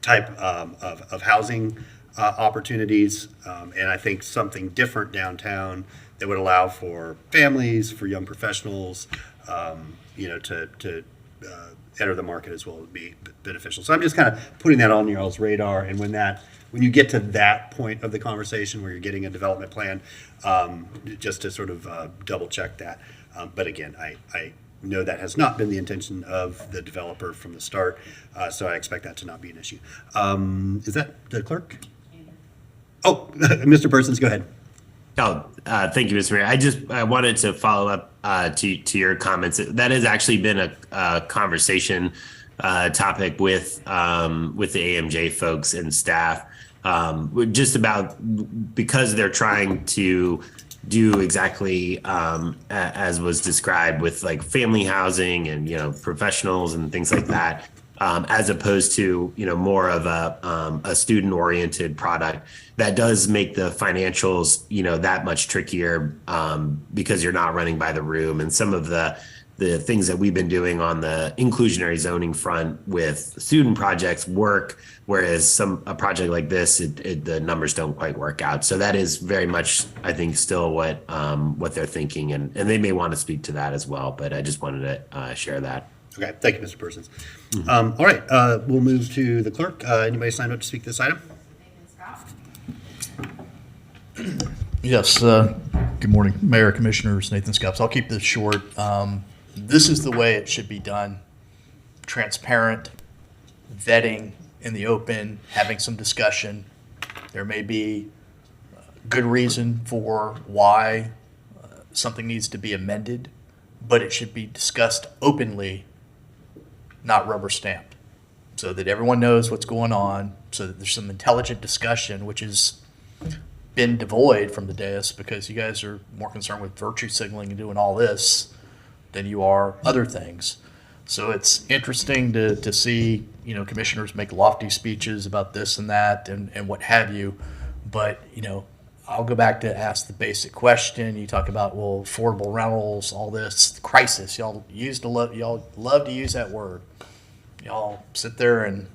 type of housing opportunities. And I think something different downtown that would allow for families, for young professionals, to enter the market as well would be beneficial. So I'm just kind of putting that on y'all's radar. And when you get to that point of the conversation where you're getting a development plan, just to sort of double check that. But again, I know that has not been the intention of the developer from the start, so I expect that to not be an issue. Is that the clerk? Oh, Mr. Persons, go ahead. Oh, thank you, Mr. Mayor. I wanted to follow up to your comments. That has actually been a conversation topic with the AMJ folks and staff, just about because they're trying to do exactly as was described with like family housing and professionals and things like that. As opposed to more of a student-oriented product that does make the financials that much trickier because you're not running by the room, and some of the things that we've been doing on the inclusionary zoning front with student projects work, whereas a project like this the numbers don't quite work out. So that is very much, I think, still what they're thinking, and they may want to speak to that as well. But I just wanted to share that. Okay, thank you, Mr. Persons. All right, we'll move to the clerk. Anybody signed up to speak to this item? Yes, good morning, Mayor, Commissioners, Nathan Scopes. I'll keep this short. This is the way it should be done. Transparent, vetting in the open, having some discussion. There may be good reason for why something needs to be amended, but it should be discussed openly, not rubber stamped, so that everyone knows what's going on, so that there's some intelligent discussion, which has been devoid from the dais because you guys are more concerned with virtue signaling and doing all this than you are other things. So it's interesting to see, commissioners make lofty speeches about this and that and what have you, but, I'll go back to ask the basic question. You talk about, affordable rentals, all this crisis. Y'all love to use that word. Y'all sit there and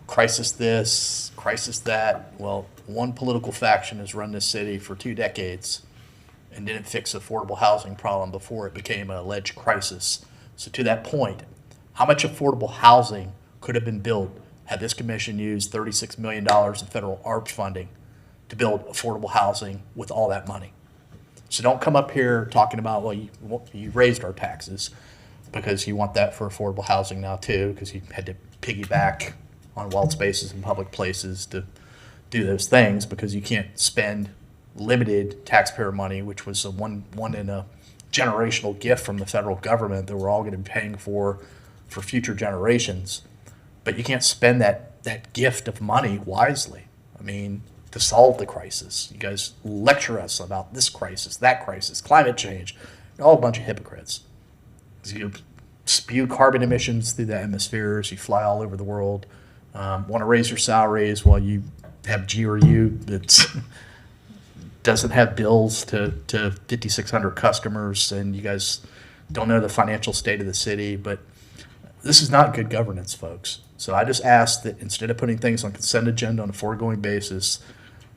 crisis this, crisis that. Well, one political faction has run this city for 2 decades and didn't fix the affordable housing problem before it became an alleged crisis. So to that point, how much affordable housing could have been built had this commission used $36 million in federal ARP funding to build affordable housing with all that money? So don't come up here talking about, you raised our taxes because you want that for affordable housing now too, because you had to piggyback on wild spaces and public places to do those things because you can't spend limited taxpayer money, which was a one in a generational gift from the federal government that we're all going to be paying for future generations. But you can't spend that gift of money wisely. I mean, to solve the crisis. You guys lecture us about this crisis, that crisis, climate change. You're all a bunch of hypocrites. You spew carbon emissions through the atmospheres. You fly all over the world. Want to raise your salaries while you have GRU that doesn't have bills to 5,600 customers, and you guys don't know the financial state of the city. But this is not good governance, folks. So I just ask that instead of putting things on consent agenda on a foregoing basis,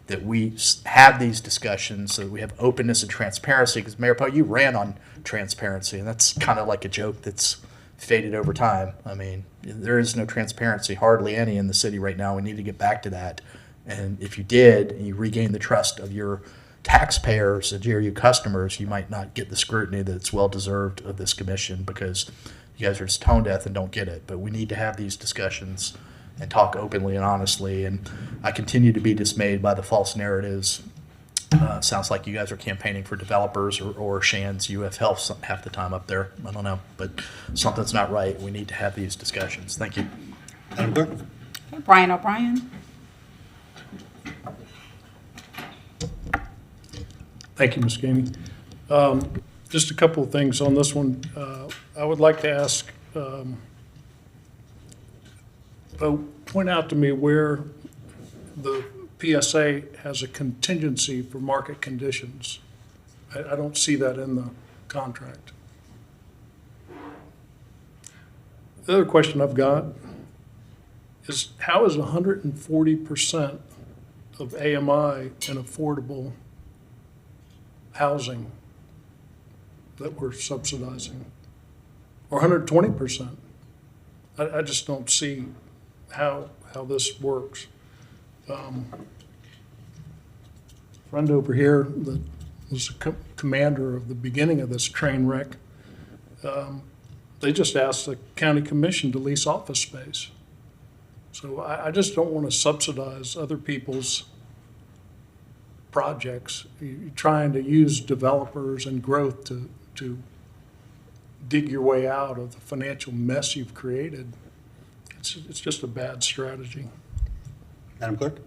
that we have these discussions so that we have openness and transparency. Because Mayor Poe, you ran on transparency, and that's kind of like a joke that's faded over time. I mean, there is no transparency, hardly any in the city right now. We need to get back to that. And if you did, and you regain the trust of your taxpayers and you're you customers, you might not get the scrutiny that's well deserved of this commission because you guys are just tone deaf and don't get it. But we need to have these discussions and talk openly and honestly. And I continue to be dismayed by the false narratives. Sounds like you guys are campaigning for developers or Shands UF Health half the time up there. I don't know, but something's not right. We need to have these discussions. Thank you. Madam Clerk? Okay, Brian O'Brien. Thank you, Ms. Gainey. Just a couple of things on this one. I would like to ask, point out to me where the PSA has a contingency for market conditions. I don't see that in the contract. The other question I've got is how is 140% of AMI an affordable housing that we're subsidizing? Or 120%? I just don't see how this works. Friend over here that was a commander of the beginning of this train wreck, they just asked the county commission to lease office space. So I just don't want to subsidize other people's projects. You're trying to use developers and growth to dig your way out of the financial mess you've created. It's just a bad strategy. Madam Clerk?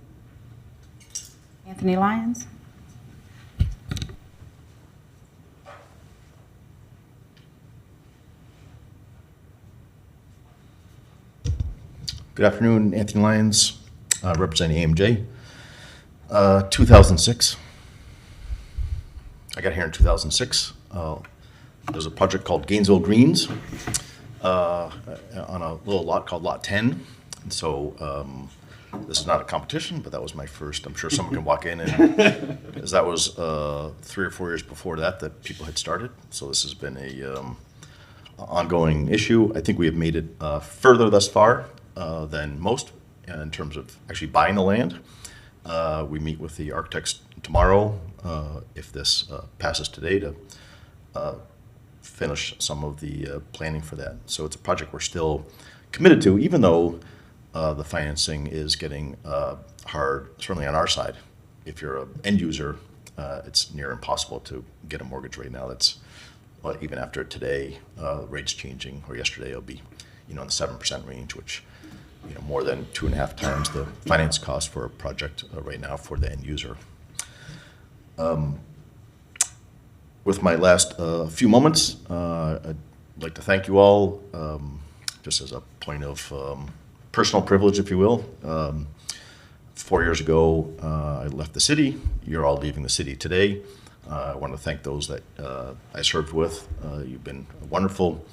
Anthony Lyons. Good afternoon, Anthony Lyons, representing AMJ. 2006. I got here in 2006. There's a project called Gainesville Greens on a little lot called Lot 10. And so this is not a competition, but that was my first. I'm sure someone can walk in and, because that was 3 or 4 years before that people had started. So this has been a ongoing issue. I think we have made it further thus far than most in terms of actually buying the land. We meet with the architects tomorrow, if this passes today, to finish some of the planning for that. So it's a project we're still committed to, even though the financing is getting hard, certainly on our side. If you're an end user, it's near impossible to get a mortgage right now. That's, well, even after today, rates changing, or yesterday, it'll be, in the 7% range, which, more than 2.5 times the finance cost for a project right now for the end user. With my last few moments, I'd like to thank you all, just as a point of personal privilege, if you will. 4 years ago, I left the city. You're all leaving the city today. I want to thank those that I served with. You've been wonderful,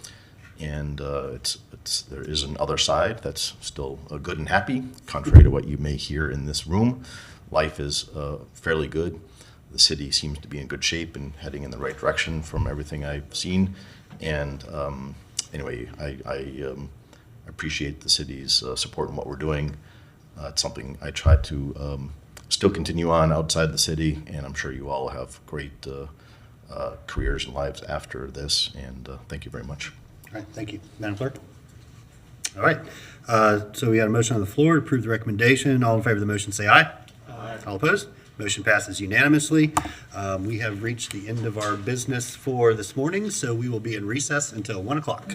and there is an other side that's still good and happy, contrary to what you may hear in this room. Life is fairly good. The city seems to be in good shape and heading in the right direction from everything I've seen. And anyway, I appreciate the city's support in what we're doing. It's something I try to still continue on outside the city, and I'm sure you all have great careers and lives after this, and thank you very much. All right, thank you. Madam Clerk? All right, so we got a motion on the floor to approve the recommendation. All in favor of the motion, say aye. Aye. All opposed? Motion passes unanimously. We have reached the end of our business for this morning, so we will be in recess until 1 o'clock.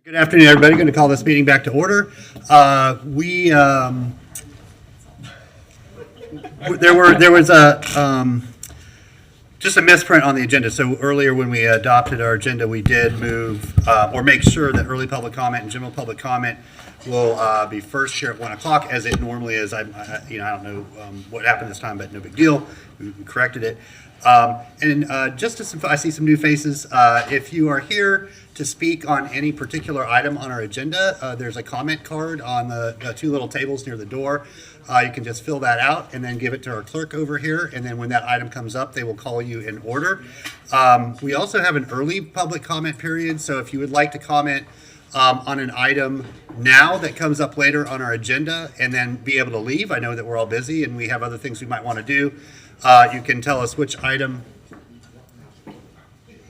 Good afternoon, everybody. Going to call this meeting back to order. There was just a misprint on the agenda. So earlier when we adopted our agenda, we did move or make sure that early public comment and general public comment will be first here at 1 o'clock as it normally is. I don't know what happened this time, but no big deal. We corrected it. Just I see some new faces. If you are here to speak on any particular item on our agenda, there's a comment card on the two little tables near the door. You can just fill that out and then give it to our clerk over here. And then when that item comes up, they will call you in order. We also have an early public comment period. So if you would like to comment on an item now that comes up later on our agenda and then be able to leave, I know that we're all busy and we have other things we might want to do. You can tell us which item.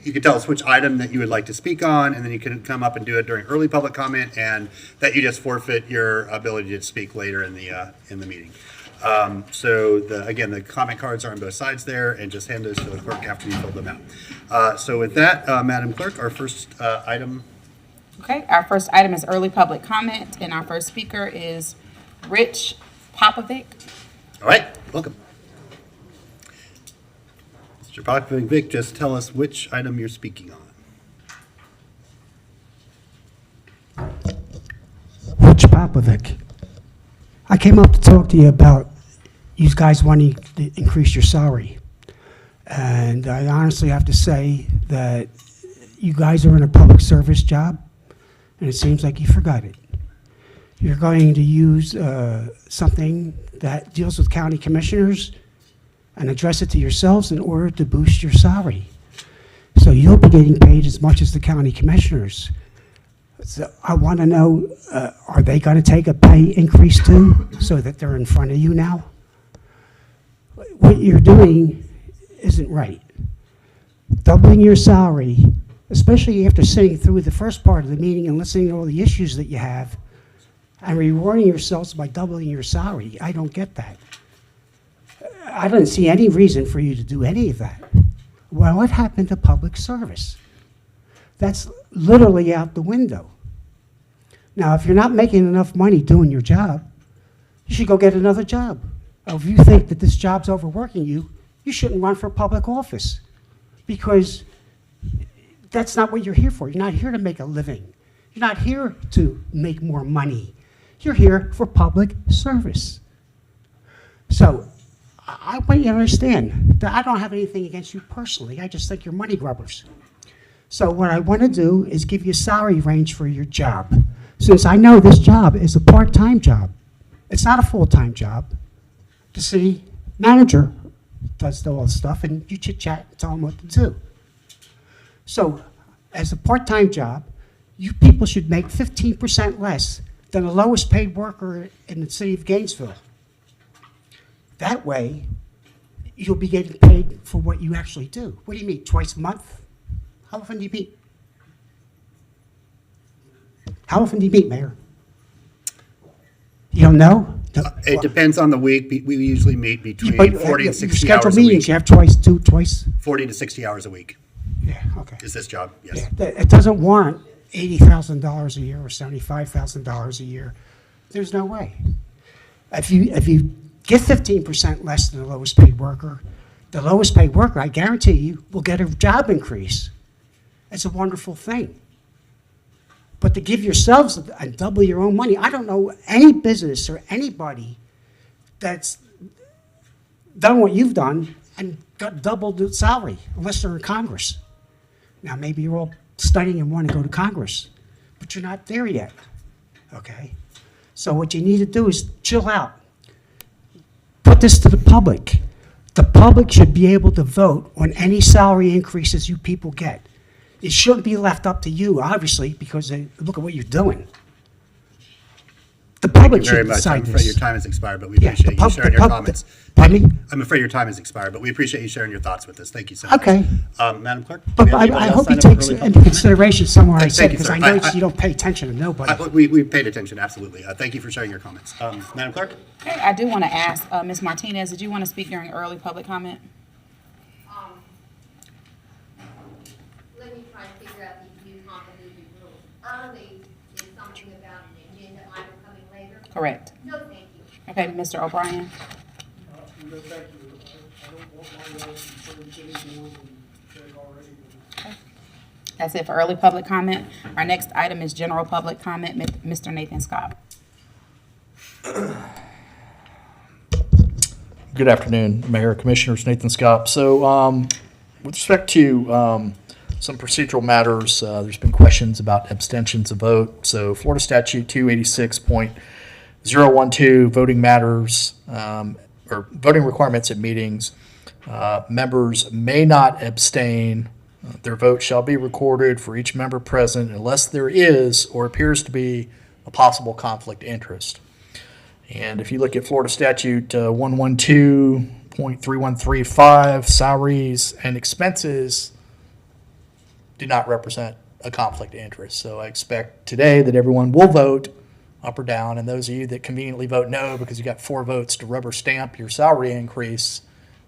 You can tell us which item that you would like to speak on, and then you can come up and do it during early public comment, and that you just forfeit your ability to speak later in the meeting. Again, the comment cards are on both sides there, and just hand those to the clerk after you fill them out. So with that, Madam Clerk, our first item. Okay, our first item is early public comment, and our first speaker is Rich Popovic. All right, welcome. Mr. Popovic, just tell us which item you're speaking on. Rich Popovic. I came up to talk to you about you guys wanting to increase your salary. And I honestly have to say that you guys are in a public service job, and it seems like you forgot it. You're going to use something that deals with county commissioners and address it to yourselves in order to boost your salary. So you'll be getting paid as much as the county commissioners. So I want to know, are they going to take a pay increase too, so that they're in front of you now? What you're doing isn't right. Doubling your salary, especially after sitting through the first part of the meeting and listening to all the issues that you have, and rewarding yourselves by doubling your salary, I don't get that. I don't see any reason for you to do any of that. Well, what happened to public service? That's literally out the window. Now, if you're not making enough money doing your job, you should go get another job. If you think that this job's overworking you, you shouldn't run for public office, because that's not what you're here for. You're not here to make a living. You're not here to make more money. You're here for public service. So I want you to understand that I don't have anything against you personally. I just think you're money grubbers. So what I want to do is give you a salary range for your job. Since I know this job is a part-time job, it's not a full-time job. The city manager does all the stuff, and you chit-chat and tell them what to do. So as a part-time job, you people should make 15% less than the lowest paid worker in the city of Gainesville. That way, you'll be getting paid for what you actually do. What do you mean, twice a month? How often do you meet? How often do you meet, Mayor? You don't know? It depends on the week. We usually meet between 40 and 60 you schedule hours a meetings, week. you have twice? 40 to 60 hours a week Yeah, okay. is this job, yes. Yeah, it doesn't warrant $80,000 a year or $75,000 a year. There's no way. If you get 15% less than the lowest paid worker, the lowest paid worker, I guarantee you, will get a job increase. It's a wonderful thing. But to give yourselves and double your own money, I don't know any business or anybody that's done what you've done and got doubled the salary, unless they're in Congress. Now, maybe you're all studying and want to go to Congress, but you're not there yet, okay? So what you need to do is chill out. Put this to the public. The public should be able to vote on any salary increases you people get. It shouldn't be left up to you, obviously, because look at what you're doing. The public Thank you very should much. decide I'm afraid this. your time has expired, but we Yeah, appreciate you sharing your comments. Pardon me? I'm afraid your time has expired, but we appreciate you sharing your thoughts with us. Thank you so much. Okay. Madam Clerk? do But we have anybody I else hope he sign up for takes early into public? consideration somewhere I Thank said, you, because sir. I know you don't pay attention to nobody. We paid attention, absolutely. Thank you for sharing your comments. Madam Clerk? Okay, I do want to ask, Ms. Martinez, did you want to speak during early public comment? Let me try to figure out these new convoluted rules. Early Correct. No, thank you. Okay, Mr. O'Brien. No, thank you. I don't want my role concerns any more than they've already been. That's it for early public comment. Our next item is general public comment. Mr. Nathan Scott. Good afternoon, Mayor, Commissioners, Nathan Scott. So with respect to some procedural matters, there's been questions about abstentions of vote. So Florida Statute 286.012, voting matters, or voting requirements at meetings. Members may not abstain. Their vote shall be recorded for each member present unless there is or appears to be a possible conflict of interest. And if you look at Florida Statute 112.3135, salaries and expenses do not represent a conflict of interest. So I expect today that everyone will vote up or down, and those of you that conveniently vote no because you got 4 votes to rubber stamp your salary increase,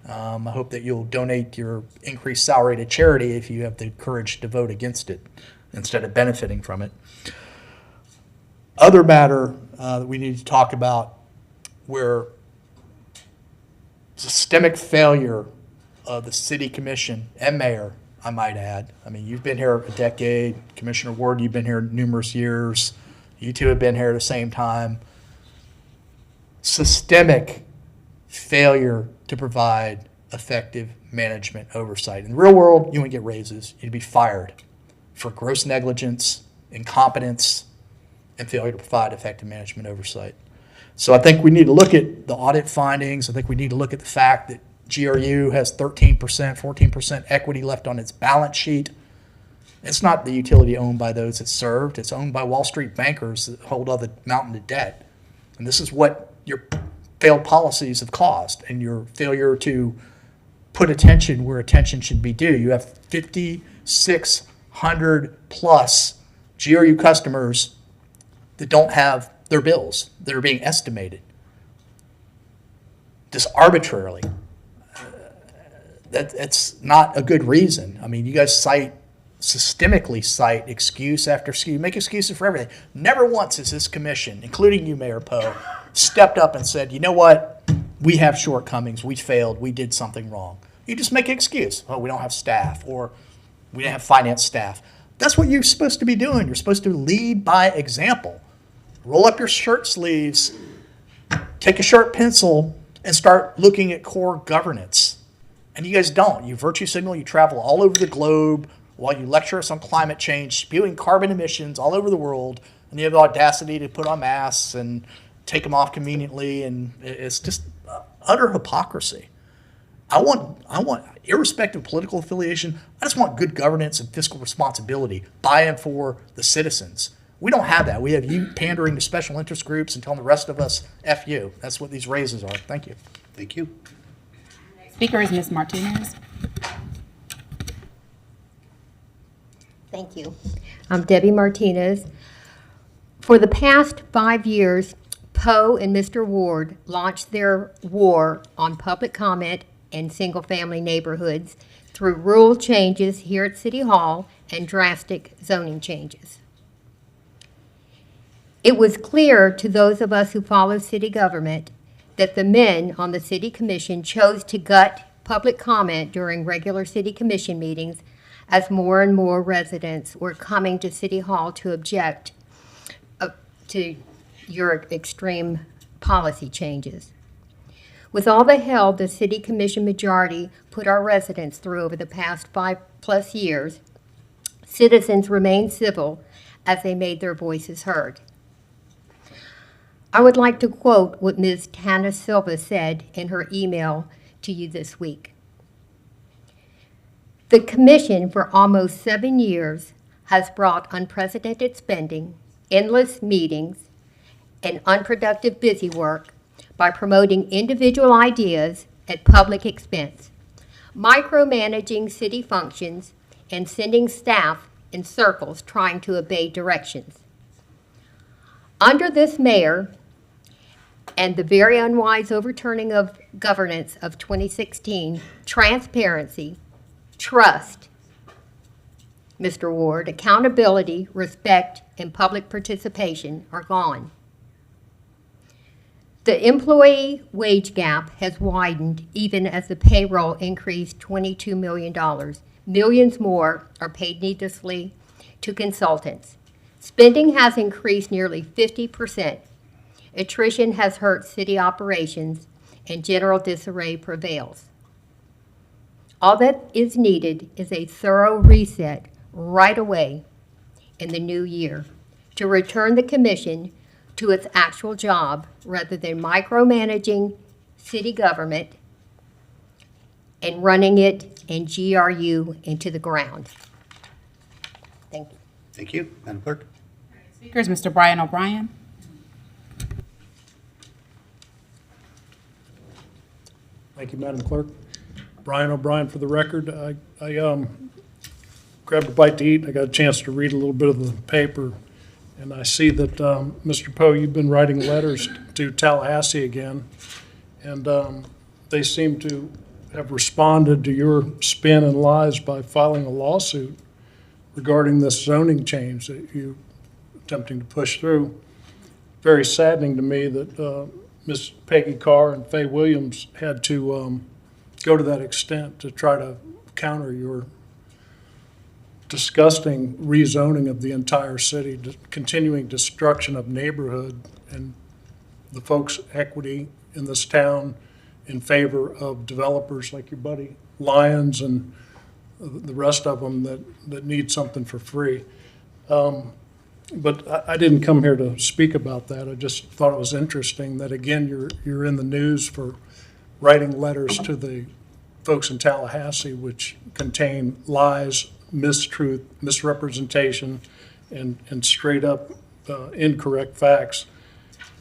I hope that you'll donate your increased salary to charity if you have the courage to vote against it instead of benefiting from it. Other matter that we need to talk about where systemic failure of the city commission and mayor, I might add. I mean, you've been here a decade. Commissioner Ward, you've been here numerous years. You two have been here at the same time. Systemic failure to provide effective management oversight. In the real world, you wouldn't get raises. You'd be fired for gross negligence, incompetence, and failure to provide effective management oversight. So I think we need to look at the audit findings. I think we need to look at the fact that GRU has 13%, 14% equity left on its balance sheet. It's not the utility owned by those it served. It's owned by Wall Street bankers that hold all the mountain of debt. And this is what your failed policies have caused and your failure to put attention where attention should be due. You have 5,600 plus GRU customers that don't have their bills that are being estimated just arbitrarily. That's not a good reason. I mean, you guys systemically cite excuse after excuse, make excuses for everything. Never once has this commission, including you, Mayor Poe, stepped up and said, you know what, we have shortcomings, we failed, we did something wrong. You just make an excuse. Oh, we don't have staff, or we didn't have finance staff. That's what you're supposed to be doing. You're supposed to lead by example. Roll up your shirt sleeves, take a sharp pencil, and start looking at core governance. And you guys don't. You virtue signal, you travel all over the globe while you lecture us on climate change, spewing carbon emissions all over the world, and you have the audacity to put on masks and take them off conveniently, and it's just utter hypocrisy. I want, irrespective of political affiliation, I just want good governance and fiscal responsibility, buy-in for the citizens. We don't have that. We have you pandering to special interest groups and telling the rest of us, F you. That's what these raises are. Thank you. Thank you. Speaker is Ms. Martinez. Thank you. I'm Debbie Martinez. For the past 5 years, Poe and Mr. Ward launched their war on public comment in single-family neighborhoods through rule changes here at City Hall and drastic zoning changes. It was clear to those of us who follow city government that the men on the city commission chose to gut public comment during regular city commission meetings as more and more residents were coming to City Hall to object to your extreme policy changes. With all the hell the city commission majority put our residents through over the past 5+ years, citizens remained civil as they made their voices heard. I would like to quote what Ms. Tana Silva said in her email to you this week. The commission for almost 7 years has brought unprecedented spending, endless meetings, and unproductive busy work by promoting individual ideas at public expense, micromanaging city functions, and sending staff in circles trying to obey directions. Under this mayor and the very unwise overturning of governance of 2016, transparency, trust, Mr. Ward, accountability, respect, and public participation are gone. The employee wage gap has widened even as the payroll increased $22 million. Millions more are paid needlessly to consultants. Spending has increased nearly 50%. Attrition has hurt city operations, and general disarray prevails. All that is needed is a thorough reset right away in the new year to return the commission to its actual job rather than micromanaging city government and running it and GRU into the ground. Thank you. Thank you. Madam Clerk? Speaker is Mr. Brian O'Brien. Thank you, Madam Clerk. Brian O'Brien for the record. I grabbed a bite to eat. I got a chance to read a little bit of the paper, and I see that, Mr. Poe, you've been writing letters to Tallahassee again, and they seem to have responded to your spin and lies by filing a lawsuit regarding this zoning change that you're attempting to push through. Very saddening to me that Ms. Peggy Carr and Faye Williams had to go to that extent to try to counter your disgusting rezoning of the entire city, continuing destruction of neighborhood and the folks' equity in this town in favor of developers like your buddy Lyons and the rest of them that need something for free. But I didn't come here to speak about that. I just thought it was interesting that, again, you're in the news for writing letters to the folks in Tallahassee which contain lies, mistruth, misrepresentation, and straight up incorrect facts.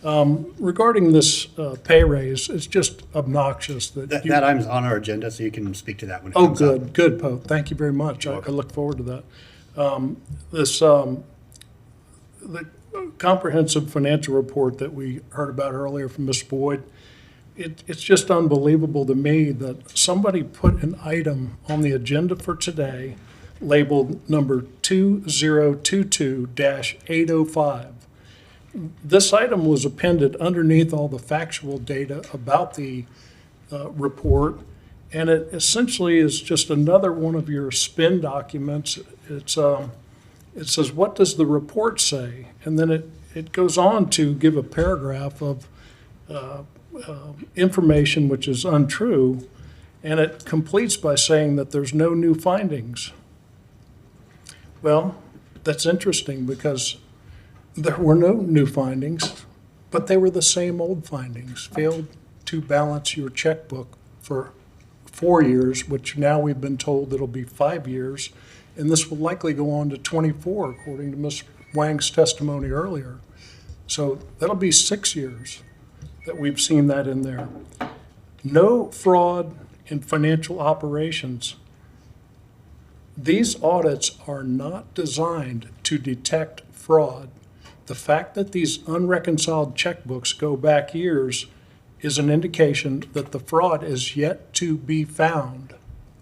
Regarding this pay raise, it's just obnoxious that That item's on our agenda, so you can speak to that when it Oh, comes up. good, Poe. Thank you very much. I look forward to that. The comprehensive financial report that we heard about earlier from Ms. Boyd, it's just unbelievable to me that somebody put an item on the agenda for today labeled number 2022-805. This item was appended underneath all the factual data about the report, and it essentially is just another one of your spin documents. It says, what does the report say? And then it goes on to give a paragraph of information which is untrue, and it completes by saying that there's no new findings. Well, that's interesting because there were no new findings, but they were the same old findings. Failed to balance your checkbook for 4 years, which now we've been told it'll be 5 years, and this will likely go on to 24, according to Ms. Wang's testimony earlier. So that'll be 6 years that we've seen that in there. No fraud in financial operations. These audits are not designed to detect fraud. The fact that these unreconciled checkbooks go back years is an indication that the fraud is yet to be found.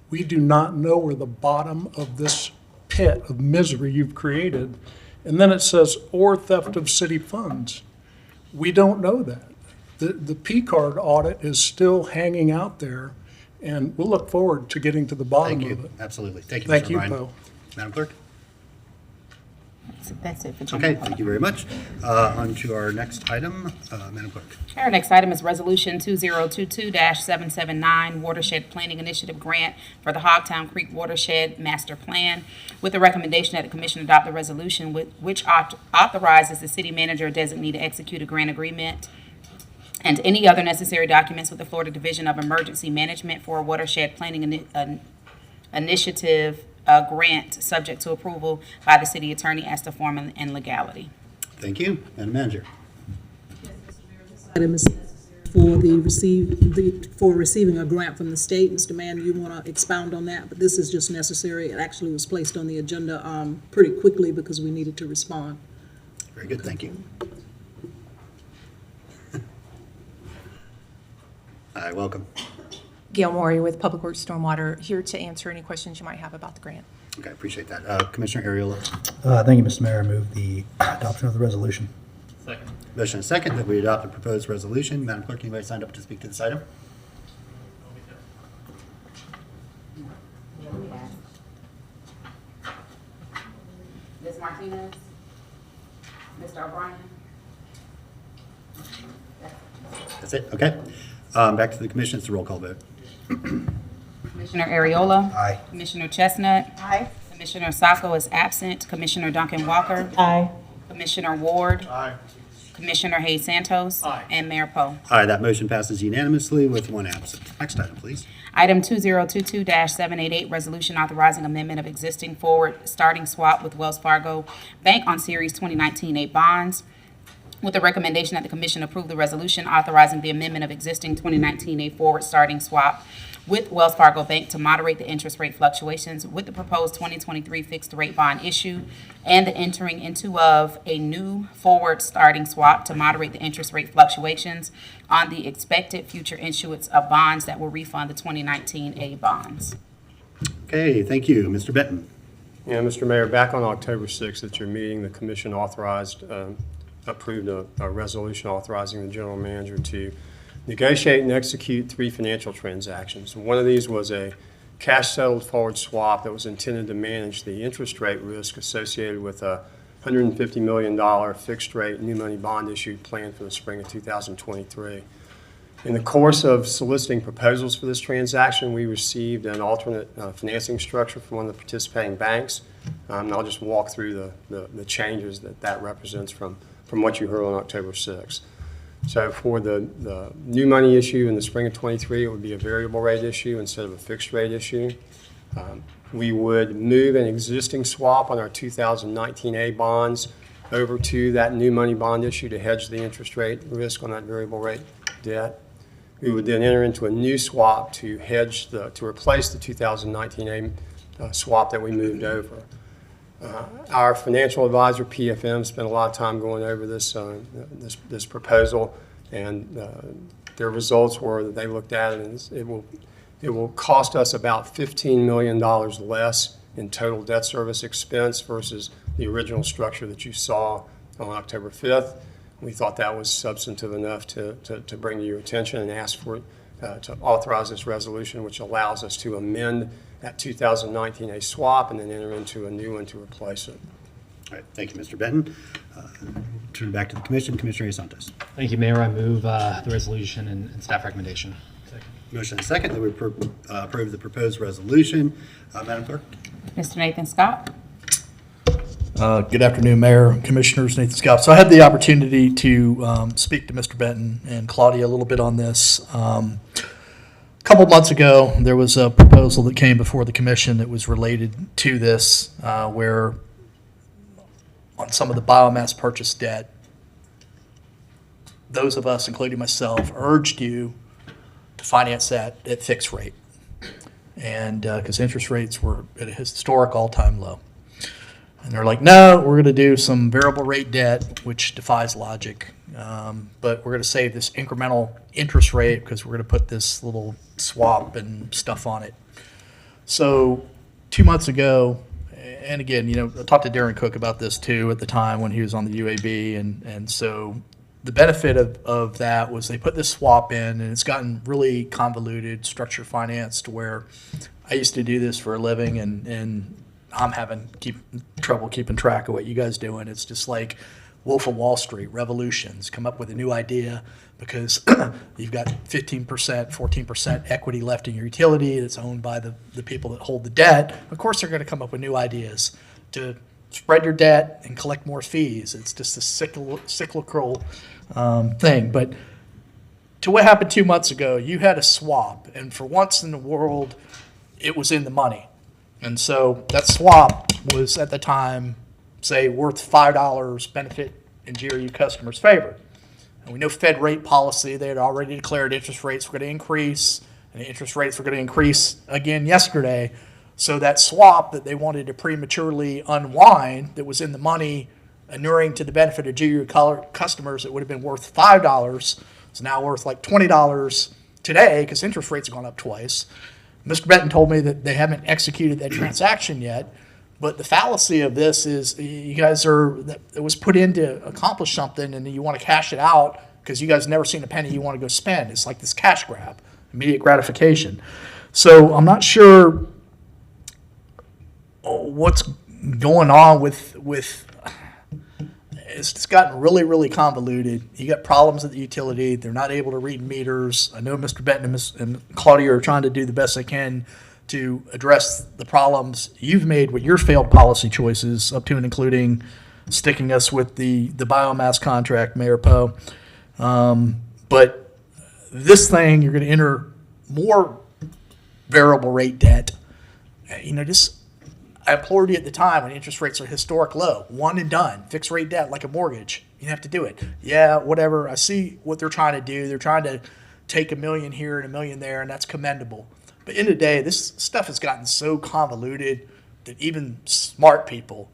We do not know where the bottom of this pit of misery you've created. And then it says, or theft of city funds. We don't know that. The P-card audit is still hanging out there, and we'll look forward to getting to the bottom Thank of you. it. Absolutely. Thank you, Thank Mr. you, Bryan. Poe. Madam Clerk? That's it for Okay, general. thank you very much. On to our next item, Madam Clerk. Our next item is Resolution 2022-779, Watershed Planning Initiative Grant for the Hogtown Creek Watershed Master Plan, with the recommendation that the Commission adopt the resolution which authorizes the city manager or designee to execute a grant agreement and any other necessary documents with the Florida Division of Emergency Management for a Watershed Planning Initiative grant, subject to approval by the city attorney as to form and legality. Thank you. Madam Manager. Item is for receiving a grant from the state. Mr. Mann, you want to expound on that? But this is just necessary. It actually was placed on the agenda pretty quickly because we needed to respond. Very good, thank you. Hi, welcome. Gail Maury with Public Works Stormwater, here to answer any questions you might have about the grant. Okay, appreciate that. Commissioner Ariola. Thank you, Mr. Mayor. I move the adoption of the resolution. Second. Motion and second that we adopt the proposed resolution. Madam Clerk, anybody signed up to speak to this item? Ms. Martinez? Mr. O'Brien? That's it, okay. Back to the commission, it's a roll call vote. Commissioner Ariola? Aye. Commissioner Chestnut? Aye. Commissioner Sacco is absent. Commissioner Duncan Walker? Aye. Commissioner Ward? Aye. Commissioner Hayes Santos? Aye. And Mayor Poe. Aye, that motion passes unanimously with one absent. Next item, please. Item 2022-788, resolution authorizing amendment of existing forward starting swap with Wells Fargo Bank on Series 2019A bonds, with the recommendation that the commission approve the resolution authorizing the amendment of existing 2019A forward starting swap with Wells Fargo Bank to moderate the interest rate fluctuations with the proposed 2023 fixed rate bond issue and the entering into of a new forward starting swap to moderate the interest rate fluctuations on the expected future issuance of bonds that will refund the 2019A bonds. Okay, thank you. Mr. Benton. Yeah, Mr. Mayor, back on October 6th at your meeting, the commission approved a resolution authorizing the general manager to negotiate and execute 3 financial transactions. One of these was a cash-settled forward swap that was intended to manage the interest rate risk associated with a $150 million fixed-rate new money bond issue planned for the spring of 2023. In the course of soliciting proposals for this transaction, we received an alternate financing structure from one of the participating banks. And I'll just walk through the changes that represents from what you heard on October 6th. So for the new money issue in the spring of 23, it would be a variable rate issue instead of a fixed rate issue. We would move an existing swap on our 2019A bonds over to that new money bond issue to hedge the interest rate risk on that variable rate debt. We would then enter into a new swap to hedge to replace the 2019A swap that we moved over. Our financial advisor, PFM, spent a lot of time going over this proposal, and their results were that they looked at it, and it will cost us about $15 million less in total debt service expense versus the original structure that you saw on October 5th. We thought that was substantive enough to bring to your attention and ask for to authorize this resolution, which allows us to amend that 2019A swap and then enter into a new one to replace it. All right, thank you, Mr. Benton. Turn back to the commission. Commissioner Santos. Thank you, Mayor. I move the resolution and staff recommendation. Motion and second that we approve the proposed resolution. Madam Clerk? Mr. Nathan Scott? Good afternoon, Mayor, Commissioners, Nathan Scott. So I had the opportunity to speak to Mr. Benton and Claudia a little bit on this. A couple of months ago, there was a proposal that came before the commission that was related to this, where on some of the biomass purchase debt, those of us, including myself, urged you to finance that at fixed rate, and because interest rates were at a historic all-time low. And they're like, no, we're going to do some variable rate debt, which defies logic. But we're going to save this incremental interest rate because we're going to put this little swap and stuff on it. So 2 months ago, and again, I talked to Darren Cook about this too at the time when he was on the UAB. And so the benefit of that was they put this swap in, and it's gotten really convoluted, structure finance, to where I used to do this for a living, and I'm having trouble keeping track of what you guys doing. It's just like Wolf of Wall Street, revolutions, come up with a new idea because you've got 15%, 14% equity left in your utility that's owned by the people that hold the debt. Of course, they're going to come up with new ideas to spread your debt and collect more fees. It's just a cyclical thing. But to what happened 2 months ago, you had a swap, and for once in the world, it was in the money. And so that swap was at the time, say, worth $5 benefit in GRU customers' favor. And we know Fed rate policy, they had already declared interest rates were going to increase, and the interest rates were going to increase again yesterday. So that swap that they wanted to prematurely unwind that was in the money, inuring to the benefit of GRU customers, it would have been worth $5. It's now worth like $20 today because interest rates have gone up twice. Mr. Benton told me that they haven't executed that transaction yet, But the fallacy of this is you guys it was put in to accomplish something, and then you want to cash it out because you guys never seen a penny you want to go spend. It's like this cash grab, immediate gratification. So I'm not sure what's going on with it's just gotten really, really convoluted. You got problems at the utility. They're not able to read meters. I know Mr. Benton and Claudia are trying to do the best they can to address the problems you've made with your failed policy choices, up to and including sticking us with the biomass contract, Mayor Poe. But this thing, you're going to enter more variable rate debt. I implored you at the time when interest rates are historic low, one and done, fixed rate debt like a mortgage. You have to do it. Yeah, whatever. I see what they're trying to do. They're trying to take $1 million here and $1 million there, and that's commendable. But in the day, this stuff has gotten so convoluted that even smart people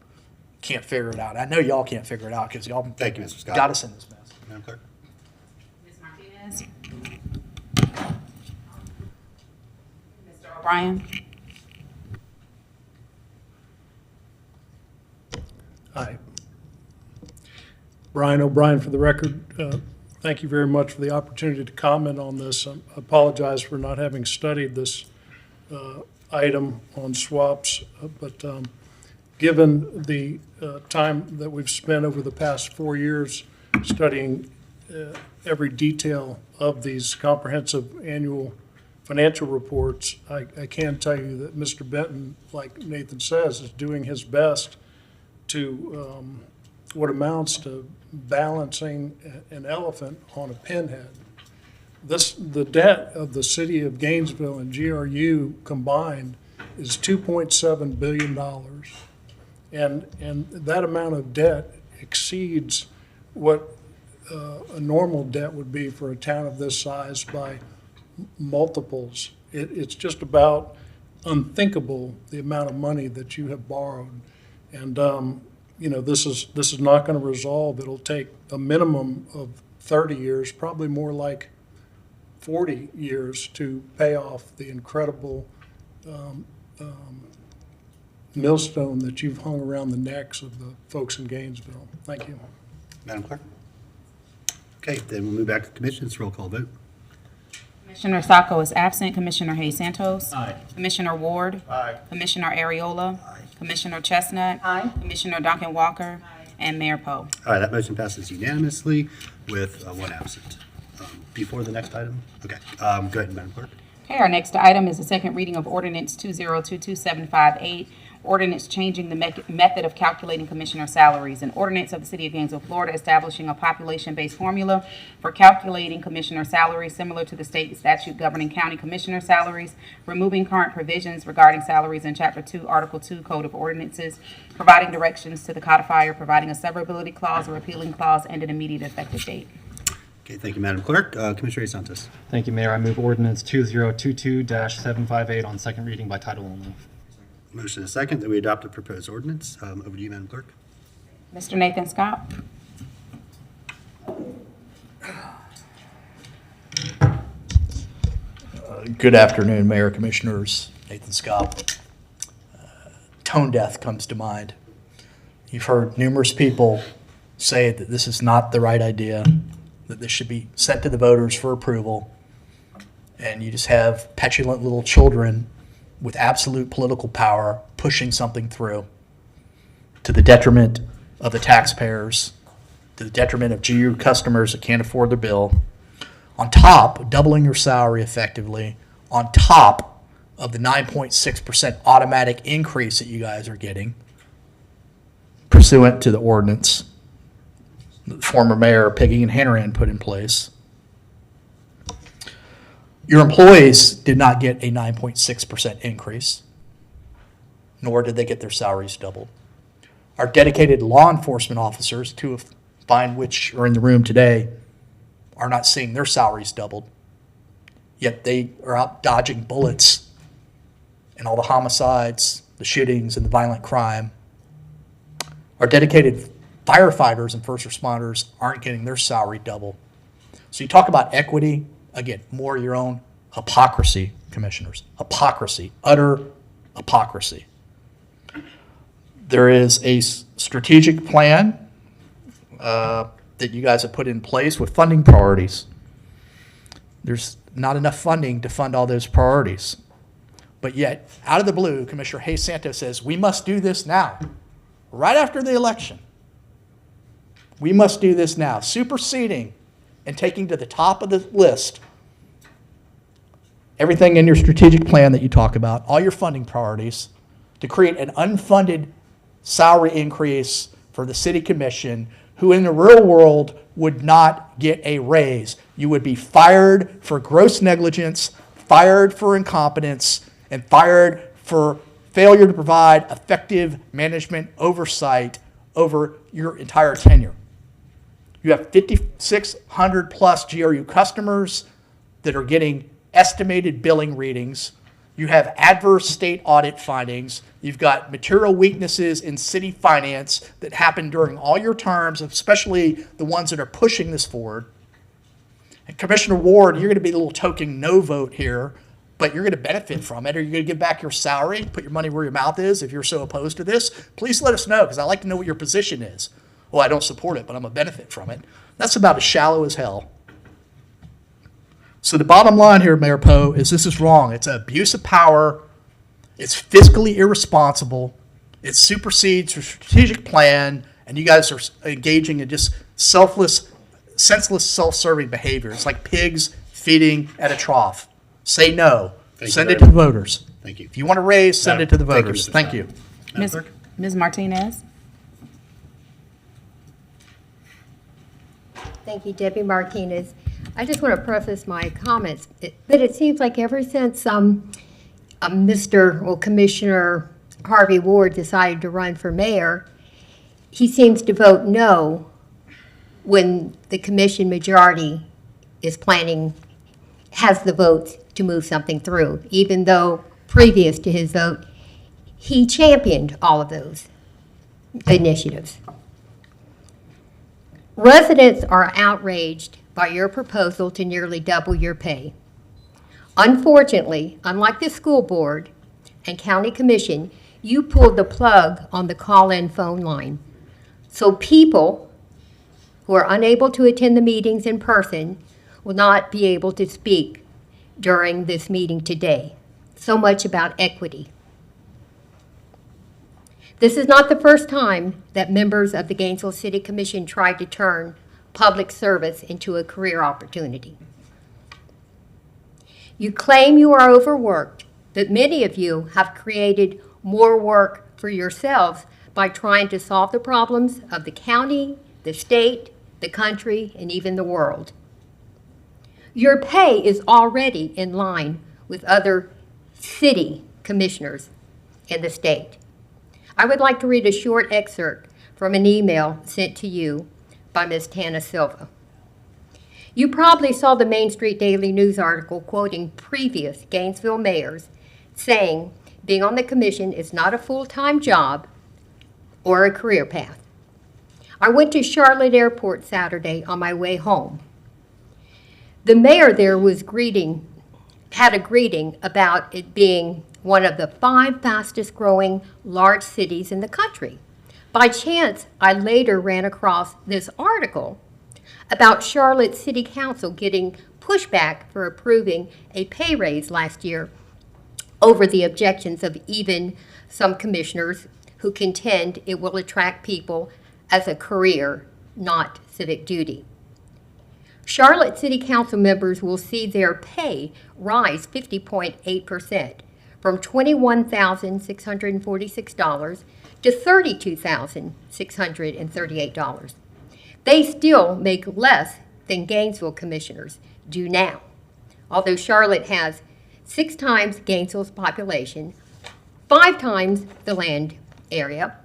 can't figure it out. I know y'all can't figure it out because y'all Thank you, Mr. Scott. got us in this mess. Madam Clerk? Ms. Martinez? Mr. O'Brien? Hi. Brian O'Brien for the record. Thank you very much for the opportunity to comment on this. I apologize for not having studied this item on swaps, but given the time that we've spent over the past 4 years studying every detail of these comprehensive annual financial reports, I can tell you that Mr. Benton, like Nathan says, is doing his best to what amounts to balancing an elephant on a pinhead. The debt of the city of Gainesville and GRU combined is $2.7 billion. And that amount of debt exceeds what a normal debt would be for a town of this size by multiples. It's just about unthinkable, the amount of money that you have borrowed. And, this is not going to resolve. It'll take a minimum of 30 years, probably more like 40 years to pay off the incredible millstone that you've hung around the necks of the folks in Gainesville. Thank you. Madam Clerk? Okay, then we'll move back to the commission. It's roll call vote. Commissioner Sacco is absent. Commissioner Hayes Santos. Aye. Commissioner Ward. Aye. Commissioner Areola. Commissioner Chestnut. Commissioner Duncan Walker. And Mayor Poe. All right, that motion passes unanimously with one absent. Before the next item? Okay, go ahead, Madam Clerk. Okay, our next item is the second reading of Ordinance 2022-758, ordinance changing the method of calculating commissioner salaries. An ordinance of the City of Gainesville, Florida, establishing a population-based formula for calculating commissioner salaries similar to the state statute governing county commissioner salaries, removing current provisions regarding salaries in Chapter 2, Article 2, Code of Ordinances, providing directions to the codifier, providing a severability clause or repealing clause, and an immediate effective date. Okay, thank you, Madam Clerk. Commissioner Santos. Thank you, Mayor. I move ordinance 2022-758 on second reading by title only. Motion is second that we adopt the proposed ordinance. Over to you, Madam Clerk. Mr. Nathan Scott. Good afternoon, Mayor, Commissioners. Nathan Scott. Tone deaf comes to mind. You've heard numerous people say that this is not the right idea, that this should be sent to the voters for approval, and you just have petulant little children with absolute political power pushing something through to the detriment of the taxpayers, to the detriment of GU customers that can't afford their bill, on top, doubling your salary effectively, on top of the 9.6% automatic increase that you guys are getting pursuant to the ordinance the former mayor Peggy and Hanrahan put in place. Your employees did not get a 9.6% increase, nor did they get their salaries doubled. Our dedicated law enforcement officers, two of which are in the room today, are not seeing their salaries doubled, yet they are out dodging bullets and all the homicides, the shootings, and the violent crime. Our dedicated firefighters and first responders aren't getting their salary doubled. So you talk about equity, again, more your own hypocrisy, commissioners. Hypocrisy, utter hypocrisy. There is a strategic plan that you guys have put in place with funding priorities. There's not enough funding to fund all those priorities. But yet, out of the blue, Commissioner Hayes Santos says, we must do this now, right after the election. We must do this now, superseding and taking to the top of the list everything in your strategic plan that you talk about, all your funding priorities, to create an unfunded salary increase for the city commission, who in the real world would not get a raise. You would be fired for gross negligence, fired for incompetence, and fired for failure to provide effective management oversight over your entire tenure. You have 5,600 plus GRU customers that are getting estimated billing readings. You have adverse state audit findings. You've got material weaknesses in city finance that happen during all your terms, especially the ones that are pushing this forward. And Commissioner Ward, you're going to be the little token no vote here, but you're going to benefit from it. Are you going to give back your salary, put your money where your mouth is if you're so opposed to this? Please let us know, because I'd like to know what your position is. Well, I don't support it, but I'm going to benefit from it. That's about as shallow as hell. So the bottom line here, Mayor Poe, is this is wrong. It's an abuse of power. It's fiscally irresponsible. It supersedes your strategic plan, and you guys are engaging in just senseless, self-serving behavior. It's like pigs feeding at a trough. Say no. Send it to the voters. Thank you. If you want to raise, send it to the Thank you, voters. Mr. Thank Stein. you. Madam Clerk? Ms. Martinez? Thank you, Debbie Martinez. I just want to preface my comments, but it seems like ever since Commissioner Harvey Ward decided to run for mayor, he seems to vote no when the commission majority has the votes to move something through, even though previous to his vote, he championed all of those initiatives. Residents are outraged by your proposal to nearly double your pay. Unfortunately, unlike the school board and county commission, you pulled the plug on the call-in phone line. So people who are unable to attend the meetings in person will not be able to speak during this meeting today. So much about equity. This is not the first time that members of the Gainesville City Commission tried to turn public service into a career opportunity. You claim you are overworked, but many of you have created more work for yourselves by trying to solve the problems of the county, the state, the country, and even the world. Your pay is already in line with other city commissioners in the state. I would like to read a short excerpt from an email sent to you by Ms. Tana Silva. You probably saw the Main Street Daily News article quoting previous Gainesville mayors saying being on the commission is not a full-time job or a career path. I went to Charlotte Airport Saturday on my way home. The mayor there had a greeting about it being one of the 5 fastest growing large cities in the country. By chance, I later ran across this article about Charlotte City Council getting pushback for approving a pay raise last year over the objections of even some commissioners who contend it will attract people as a career, not civic duty. Charlotte City Council members will see their pay rise 50.8%, from $21,646 to $32,638. They still make less than Gainesville commissioners do now. Although Charlotte has 6 times Gainesville's population, 5 times the land area,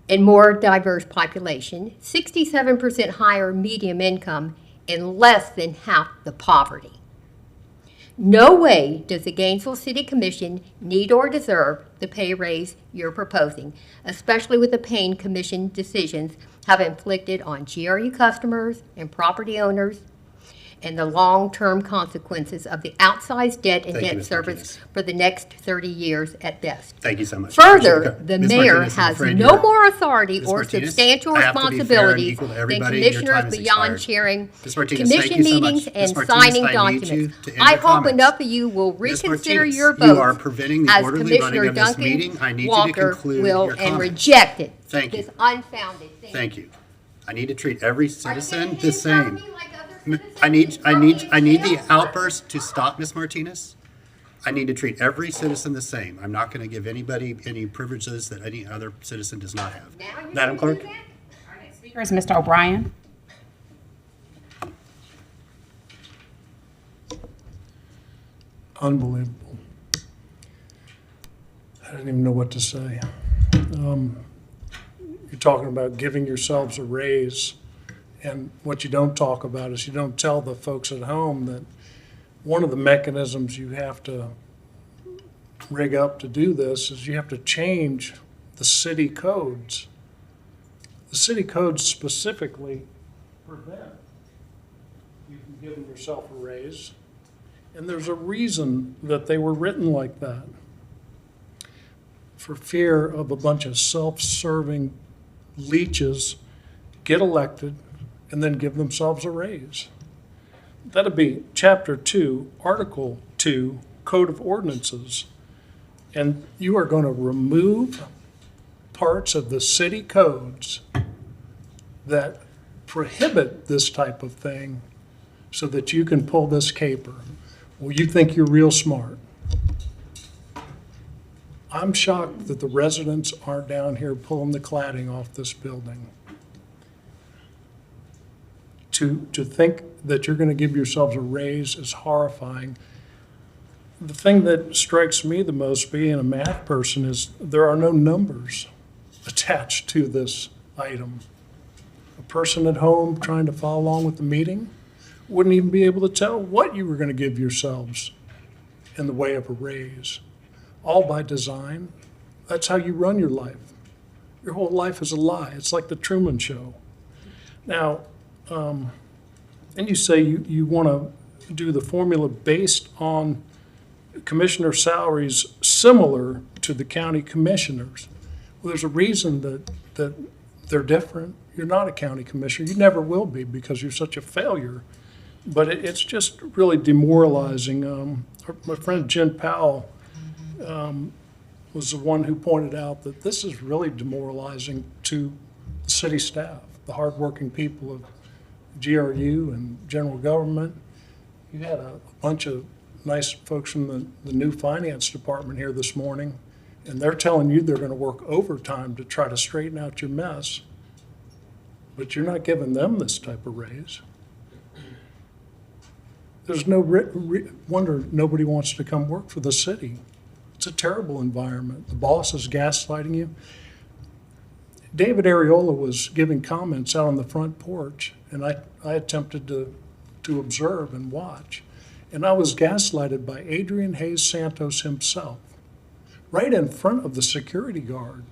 and more diverse population, 67% higher median income, and less than half the poverty. No way does the Gainesville City Commission need or deserve the pay raise you're proposing, especially with the pain commission decisions have inflicted on GRU customers and property owners. and the long-term consequences of the outsized debt and Thank you, debt Ms. service Martinez. for the next 30 years at best. Thank you so much. Further, Appreciate it. the Ms. mayor Martinez, I'm has afraid no you're- more authority Ms. or Martinez, substantial I have to be fair and responsibilities equal to than everybody. Your commissioners time has beyond expired. chairing Ms. Martinez, thank commission you so much. meetings Ms. and Martinez, signing I need documents. you to end I your hope comments. enough of you will Ms. reconsider Martinez, your you are votes preventing the as orderly running Commissioner of this Duncan meeting. I need you to Walker conclude will your and comments. reject it. Thank you. This unfounded thing. Thank you. I need to treat every citizen the Are you same. me like other I need the citizens? outburst to stop, Ms. Martinez. I need to treat every citizen the same. I'm not going to give anybody any privileges that any other citizen does not have. Now you're Madam gonna do Clerk? that? Our next speaker is Mr. O'Brien. Unbelievable. I don't even know what to say. You're talking about giving yourselves a raise, and what you don't talk about is you don't tell the folks at home that one of the mechanisms you have to rig up to do this is you have to change the city codes. The city codes specifically prevent you from giving yourself a raise. And there's a reason that they were written like that. For fear of a bunch of self-serving leeches get elected and then give themselves a raise. That'd be Chapter 2, Article 2, Code of Ordinances. And you are going to remove parts of the city codes that prohibit this type of thing so that you can pull this caper. Well, you think you're real smart. I'm shocked that the residents aren't down here pulling the cladding off this building. To think that you're going to give yourselves a raise is horrifying. The thing that strikes me the most, being a math person, is there are no numbers attached to this item. A person at home trying to follow along with the meeting wouldn't even be able to tell what you were going to give yourselves in the way of a raise. All by design. That's how you run your life. Your whole life is a lie. It's like the Truman Show. Now, and you say you want to do the formula based on commissioner salaries similar to the county commissioners. Well, there's a reason that they're different. You're not a county commissioner. You never will be because you're such a failure. But it's just really demoralizing. My friend Jen Powell was the one who pointed out that this is really demoralizing to the city staff, the hardworking people of GRU and general government. You had a bunch of nice folks from the new finance department here this morning, and they're telling you they're going to work overtime to try to straighten out your mess. But you're not giving them this type of raise. There's no wonder nobody wants to come work for the city. It's a terrible environment. The boss is gaslighting you. David Ariola was giving comments out on the front porch, and I attempted to observe and watch. And I was gaslighted by Adrian Hayes Santos himself, right in front of the security guard.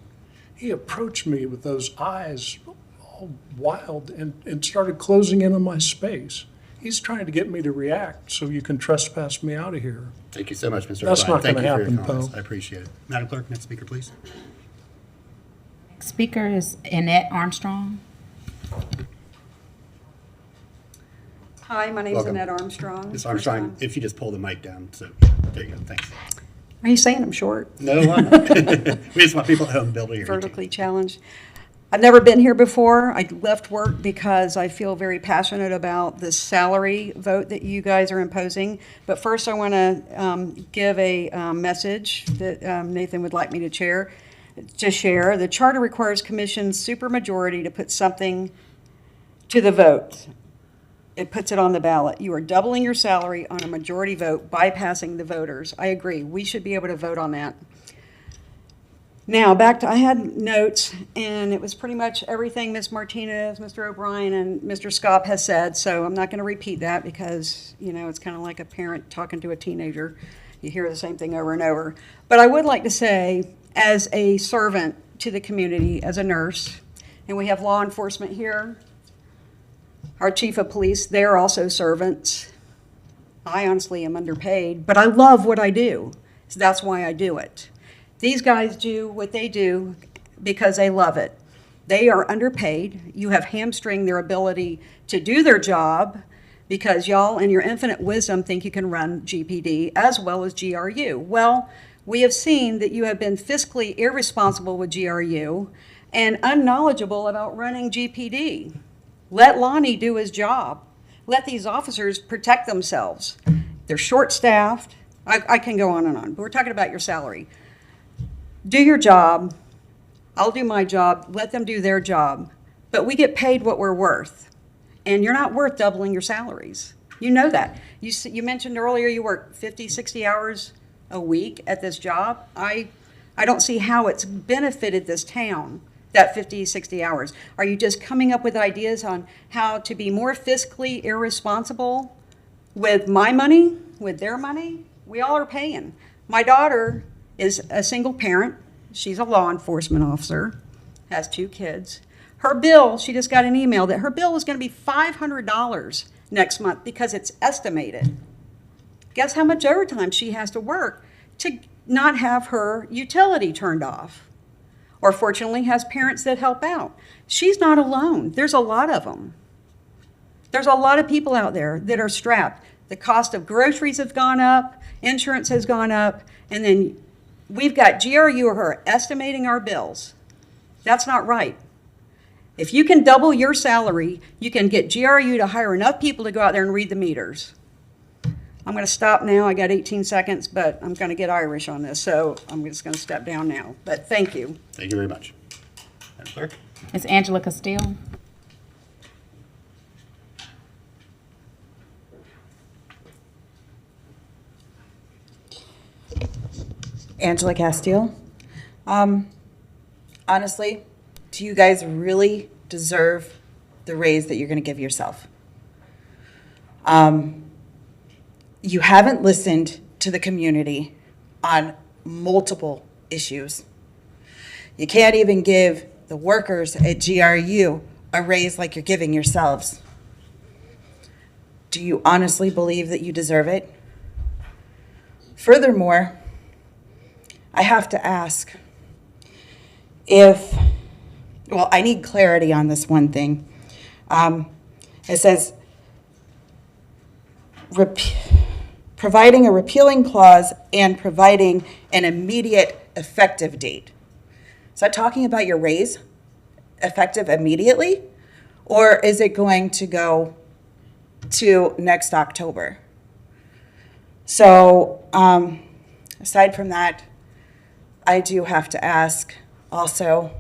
He approached me with those eyes all wild and started closing in on my space. He's trying to get me to react so you can trespass me out of here. Thank you so much, Mr. That's O'Brien. not Thank gonna you for your happen, comments. Poe. I appreciate it. Madam Clerk, next speaker, please. Next speaker is Annette Armstrong. Hi, my name is Welcome. Annette Armstrong. Ms. First Armstrong, time. if you just pull the mic down, so, there you go, thanks. Are you saying I'm short? No, I'm not. We just want people at home to be able to hear you. too. Vertically challenged. I've never been here before. I left work because I feel very passionate about the salary vote that you guys are imposing. But first, I want to give a message that Nathan would like me to share. The charter requires commission's supermajority to put something to the vote. It puts it on the ballot. You are doubling your salary on a majority vote, bypassing the voters. I agree. We should be able to vote on that. Now, I had notes, and it was pretty much everything Ms. Martinez, Mr. O'Brien, and Mr. Scott has said, so I'm not going to repeat that because, it's kind of like a parent talking to a teenager. You hear the same thing over and over. But I would like to say, as a servant to the community, as a nurse, and we have law enforcement here, our chief of police, they're also servants. I honestly am underpaid, but I love what I do. So that's why I do it. These guys do what they do because they love it. They are underpaid. You have hamstringed their ability to do their job because y'all in your infinite wisdom think you can run GPD as well as GRU. Well, we have seen that you have been fiscally irresponsible with GRU and unknowledgeable about running GPD. Let Lonnie do his job. Let these officers protect themselves. They're short-staffed. I can go on and on, but we're talking about your salary. Do your job. I'll do my job. Let them do their job. But we get paid what we're worth. And you're not worth doubling your salaries. You know that. You mentioned earlier you work 50, 60 hours a week at this job. I don't see how it's benefited this town, that 50, 60 hours. Are you just coming up with ideas on how to be more fiscally irresponsible with my money, with their money? We all are paying. My daughter is a single parent. She's a law enforcement officer, has 2 kids. Her bill, she just got an email that her bill is going to be $500 next month because it's estimated. Guess how much overtime she has to work to not have her utility turned off? Or fortunately has parents that help out. She's not alone. There's a lot of them. There's a lot of people out there that are strapped. The cost of groceries has gone up, insurance has gone up, and then we've got GRU or her estimating our bills. That's not right. If you can double your salary, you can get GRU to hire enough people to go out there and read the meters. I'm going to stop now. I got 18 seconds, but I'm going to get Irish on this, so I'm just going to step down now. But thank you. Thank you very much. Madam Clerk? Ms. Angela Castile. Angela Castile. Honestly, do you guys really deserve the raise that you're going to give yourself? You haven't listened to the community on multiple issues. You can't even give the workers at GRU a raise like you're giving yourselves. Do you honestly believe that you deserve it? Furthermore, I have to ask I need clarity on this one thing. It says, providing a repealing clause and providing an immediate effective date. Is that talking about your raise effective immediately? Or is it going to go to next October? So aside from that, I do have to ask also,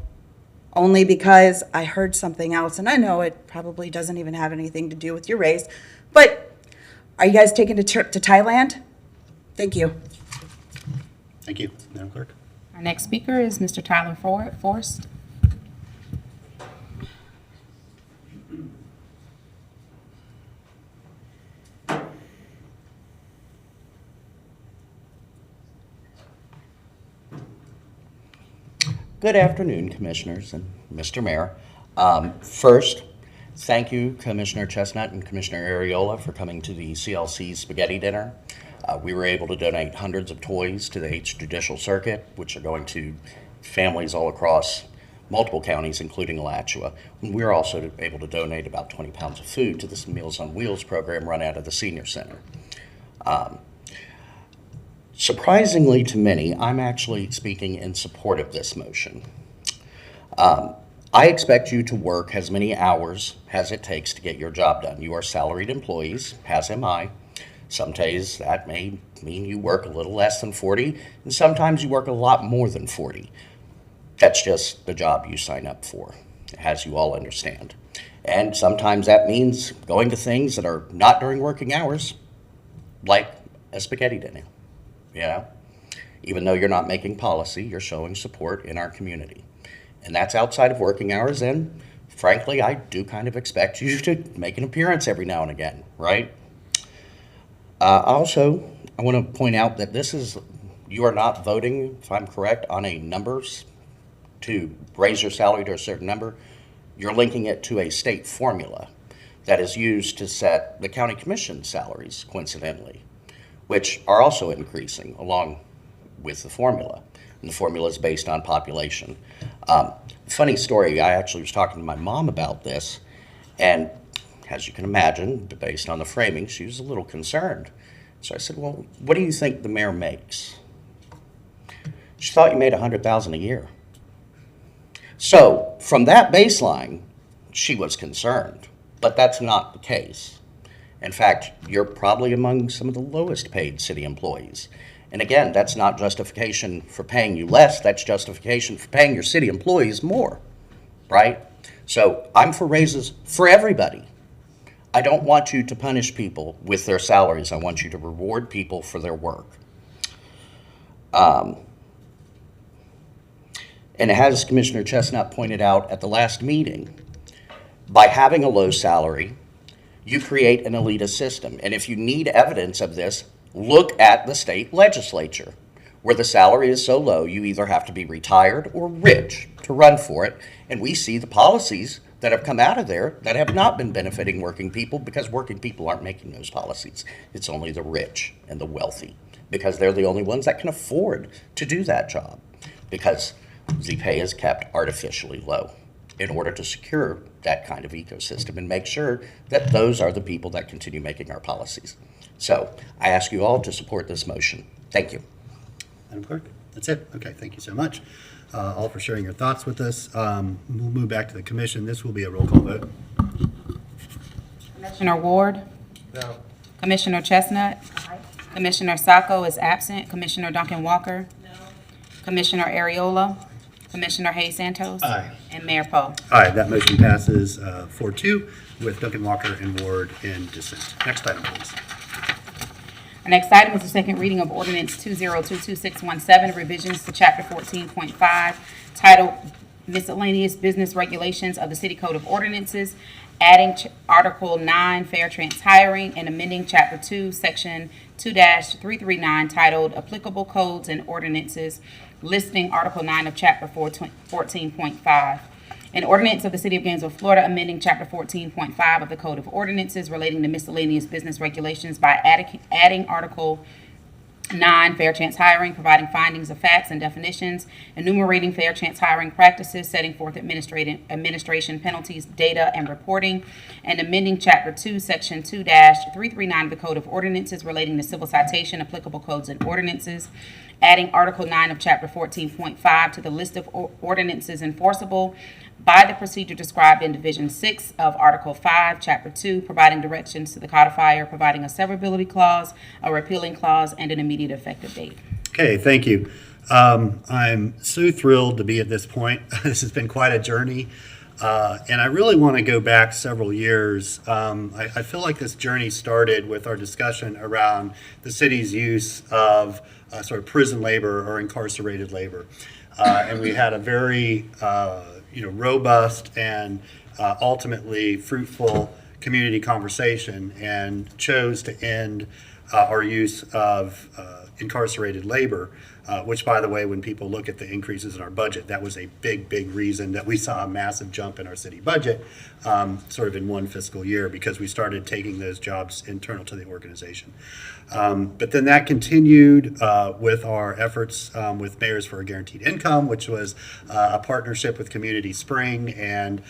only because I heard something else, and I know it probably doesn't even have anything to do with your raise, but are you guys taking a trip to Thailand? Thank you. Thank you. Madam Clerk? Our next speaker is Mr. Tyler Forrest. Good afternoon, Commissioners and Mr. Mayor. First, thank you, Commissioner Chestnut and Commissioner Ariola, for coming to the CLC Spaghetti Dinner. We were able to donate hundreds of toys to the 8th Judicial Circuit, which are going to families all across multiple counties, including Alachua. And we were also able to donate about 20 pounds of food to this Meals on Wheels program run out of the Senior Center. Surprisingly to many, I'm actually speaking in support of this motion. I expect you to work as many hours as it takes to get your job done. You are salaried employees, as am I. Some days that may mean you work a little less than 40, and sometimes you work a lot more than 40. That's just the job you sign up for, as you all understand. And sometimes that means going to things that are not during working hours, like a spaghetti dinner. Yeah, even though you're not making policy, you're showing support in our community. And that's outside of working hours, and frankly, I do kind of expect you to make an appearance every now and again, right? Also, I want to point out that you are not voting, if I'm correct, on a numbers to raise your salary to a certain number. You're linking it to a state formula. that is used to set the county commission salaries, coincidentally, which are also increasing along with the formula. And the formula is based on population. Funny story, I actually was talking to my mom about this, and as you can imagine, based on the framing, she was a little concerned. So I said, well, what do you think the mayor makes? She thought you made $100,000 a year. So from that baseline, she was concerned, but that's not the case. In fact, you're probably among some of the lowest paid city employees. And again, that's not justification for paying you less, that's justification for paying your city employees more, right? So I'm for raises for everybody. I don't want you to punish people with their salaries. I want you to reward people for their work. And as Commissioner Chestnut pointed out at the last meeting, by having a low salary, you create an elitist system. And if you need evidence of this, look at the state legislature, where the salary is so low, you either have to be retired or rich to run for it. And we see the policies that have come out of there that have not been benefiting working people, because working people aren't making those policies. It's only the rich and the wealthy, because they're the only ones that can afford to do that job, because the pay is kept artificially low in order to secure that kind of ecosystem and make sure that those are the people that continue making our policies. So I ask you all to support this motion. Thank you. Madam Clerk, that's it. Okay, thank you so much, all for sharing your thoughts with us. We'll move back to the commission. This will be a roll call vote. Commissioner Ward? No. Commissioner Chestnut? Commissioner Sacco is absent. Commissioner Duncan Walker? No. Commissioner Ariola? Commissioner Hayes Santos? Aye. And Mayor Poe. Aye, that motion passes 4-2 with Duncan Walker and Ward in dissent. Next item, please. Our next item is the second reading of Ordinance 2022-617, revisions to Chapter 14.5, titled Miscellaneous Business Regulations of the City Code of Ordinances, adding Article 9, Fair Chance Hiring, and amending Chapter 2, Section 2-339, titled Applicable Codes and Ordinances, listing Article 9 of Chapter 14.5. An ordinance of the City of Gainesville, Florida, amending Chapter 14.5 of the Code of Ordinances relating to miscellaneous business regulations by adding Article 9, Fair Chance Hiring, providing findings of facts and definitions, enumerating fair chance hiring practices, setting forth administration penalties, data, and reporting, and amending Chapter 2, Section 2-339 of the Code of Ordinances relating to civil citation, applicable codes and ordinances, adding Article 9 of Chapter 14.5 to the list of ordinances enforceable by the procedure described in Division 6 of Article 5, Chapter 2, providing directions to the codifier, providing a severability clause, a repealing clause, and an immediate effective date. Okay, thank you. I'm so thrilled to be at this point. This has been quite a journey. And I really want to go back several years. I feel like this journey started with our discussion around the city's use of sort of prison labor or incarcerated labor. And we had a very robust and ultimately fruitful community conversation, and chose to end our use of incarcerated labor, which, by the way, when people look at the increases in our budget, that was a big, big reason that we saw a massive jump in our city budget sort of in one fiscal year, because we started taking those jobs internal to the organization. But then that continued with our efforts with Mayors for a Guaranteed Income, which was a partnership with Community Spring, and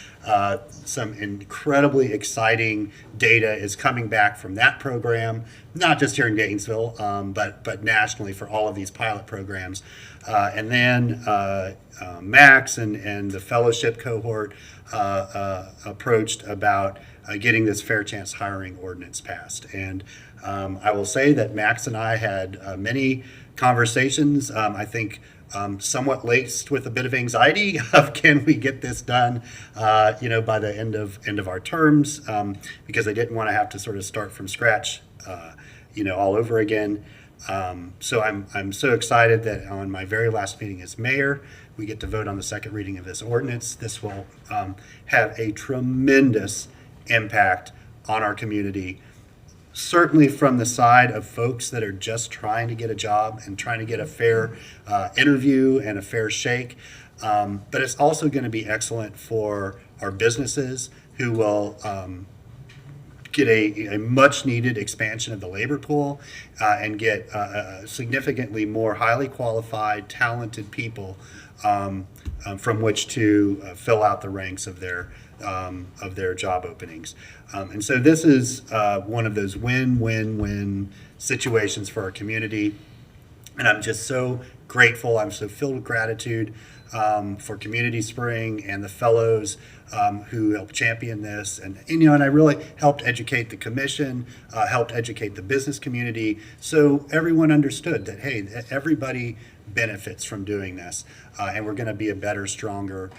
some incredibly exciting data is coming back from that program, not just here in Gainesville, but nationally for all of these pilot programs. And then Max and the fellowship cohort approached about getting this fair chance hiring ordinance passed. And I will say that Max and I had many conversations, I think somewhat laced with a bit of anxiety of, can we get this done, by the end of our terms, because I didn't want to have to sort of start from scratch, all over again. So I'm so excited that on my very last meeting as mayor, we get to vote on the second reading of this ordinance. This will have a tremendous impact on our community, certainly from the side of folks that are just trying to get a job and trying to get a fair interview and a fair shake. But it's also going to be excellent for our businesses, who will get a much-needed expansion of the labor pool and get significantly more highly qualified, talented people from which to fill out the ranks of their job openings. And so this is one of those win-win-win situations for our community. And I'm just so grateful. I'm so filled with gratitude for Community Spring and the fellows who helped champion this. And I really helped educate the commission, helped educate the business community, so everyone understood that, hey, everybody benefits from doing this, and we're going to be a better, stronger,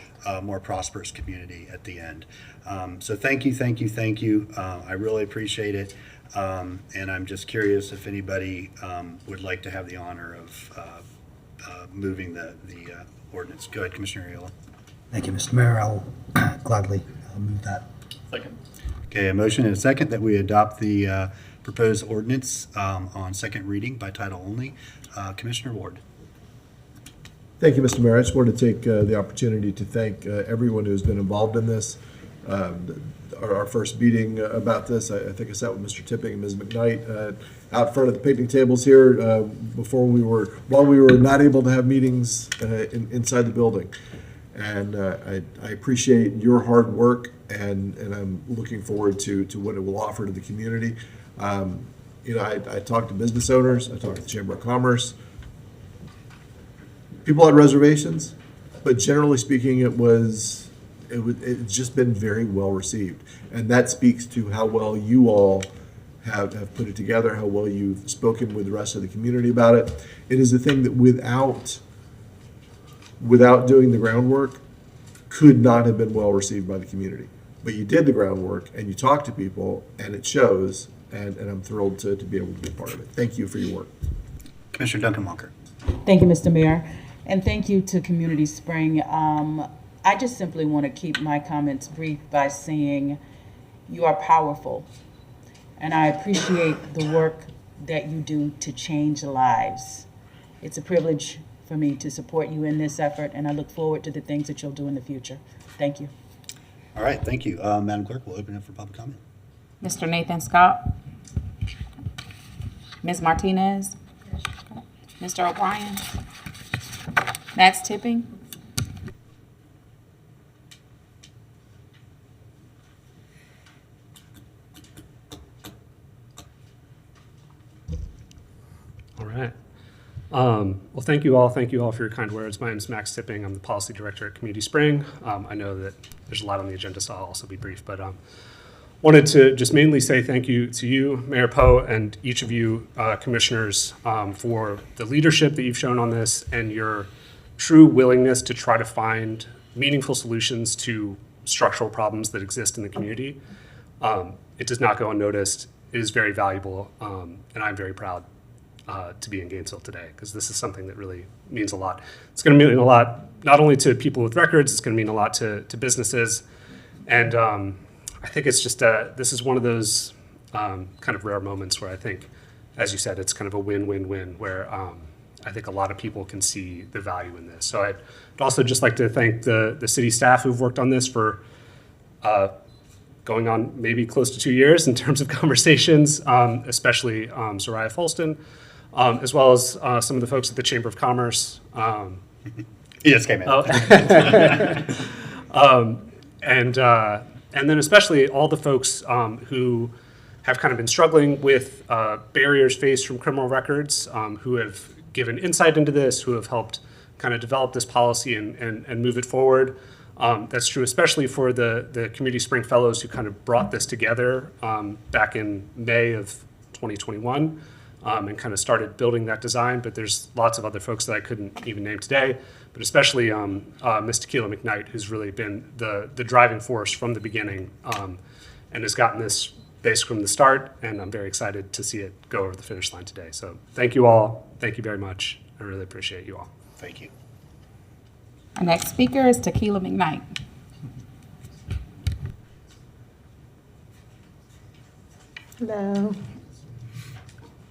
more prosperous community at the end. So thank you. I really appreciate it. And I'm just curious if anybody would like to have the honor of moving the ordinance. Go ahead, Commissioner Aiello. Thank you, Mr. Mayor. I'll gladly move that. Okay, a motion and a second that we adopt the proposed ordinance on second reading by title only. Commissioner Ward. Thank you, Mr. Mayor. I just wanted to take the opportunity to thank everyone who's been involved in this. Our first meeting about this, I think I sat with Mr. Tipping and Ms. McKnight out front of the picnic tables here while we were not able to have meetings inside the building. And I appreciate your hard work, and I'm looking forward to what it will offer to the community. I talked to business owners, I talked to the Chamber of Commerce. People had reservations, but generally speaking, it's just been very well received. And that speaks to how well you all have put it together, how well you've spoken with the rest of the community about it. It is a thing that without doing the groundwork could not have been well received by the community. But you did the groundwork and you talked to people, and it shows, and I'm thrilled to be able to be part of it. Thank you for your work. Commissioner Duncan Walker. Thank you, Mr. Mayor, and thank you to Community Spring. I just simply want to keep my comments brief by saying you are powerful, and I appreciate the work that you do to change lives. It's a privilege for me to support you in this effort, and I look forward to the things that you'll do in the future. Thank you. All right, thank you. Madam Clerk, we'll open it for public comment. Mr. Nathan Scott. Ms. Martinez. Mr. O'Brien. Max Tipping. All right. Well, thank you all. Thank you all for your kind words. My name is Max Tipping. I'm the Policy Director at Community Spring. I know that there's a lot on the agenda, so I'll also be brief. But wanted to just mainly say thank you to you, Mayor Poe, and each of you commissioners for the leadership that you've shown on this and your true willingness to try to find meaningful solutions to structural problems that exist in the community. It does not go unnoticed. It is very valuable, and I'm very proud to be in Gainesville today, because this is something that really means a lot. It's going to mean a lot not only to people with records, it's going to mean a lot to businesses. And I think it's just this is one of those kind of rare moments where I think, as you said, it's kind of a win-win-win, where I think a lot of people can see the value in this. So I'd also just like to thank the city staff who've worked on this for going on maybe close to 2 years in terms of conversations, especially Soraya Folston, as well as some of the folks at the Chamber of Commerce. He just came in. And then especially all the folks who have kind of been struggling with barriers faced from criminal records, who have given insight into this, who have helped kind of develop this policy and move it forward. That's true especially for the Community Spring Fellows who kind of brought this together back in May of 2021 and kind of started building that design. But there's lots of other folks that I couldn't even name today, but especially Ms. Tequila McKnight, who's really been the driving force from the beginning and has gotten this based from the start, and I'm very excited to see it go over the finish line today. So thank you all. Thank you very much. I really appreciate you all. Thank you. Our next speaker is Tequila McKnight. Hello.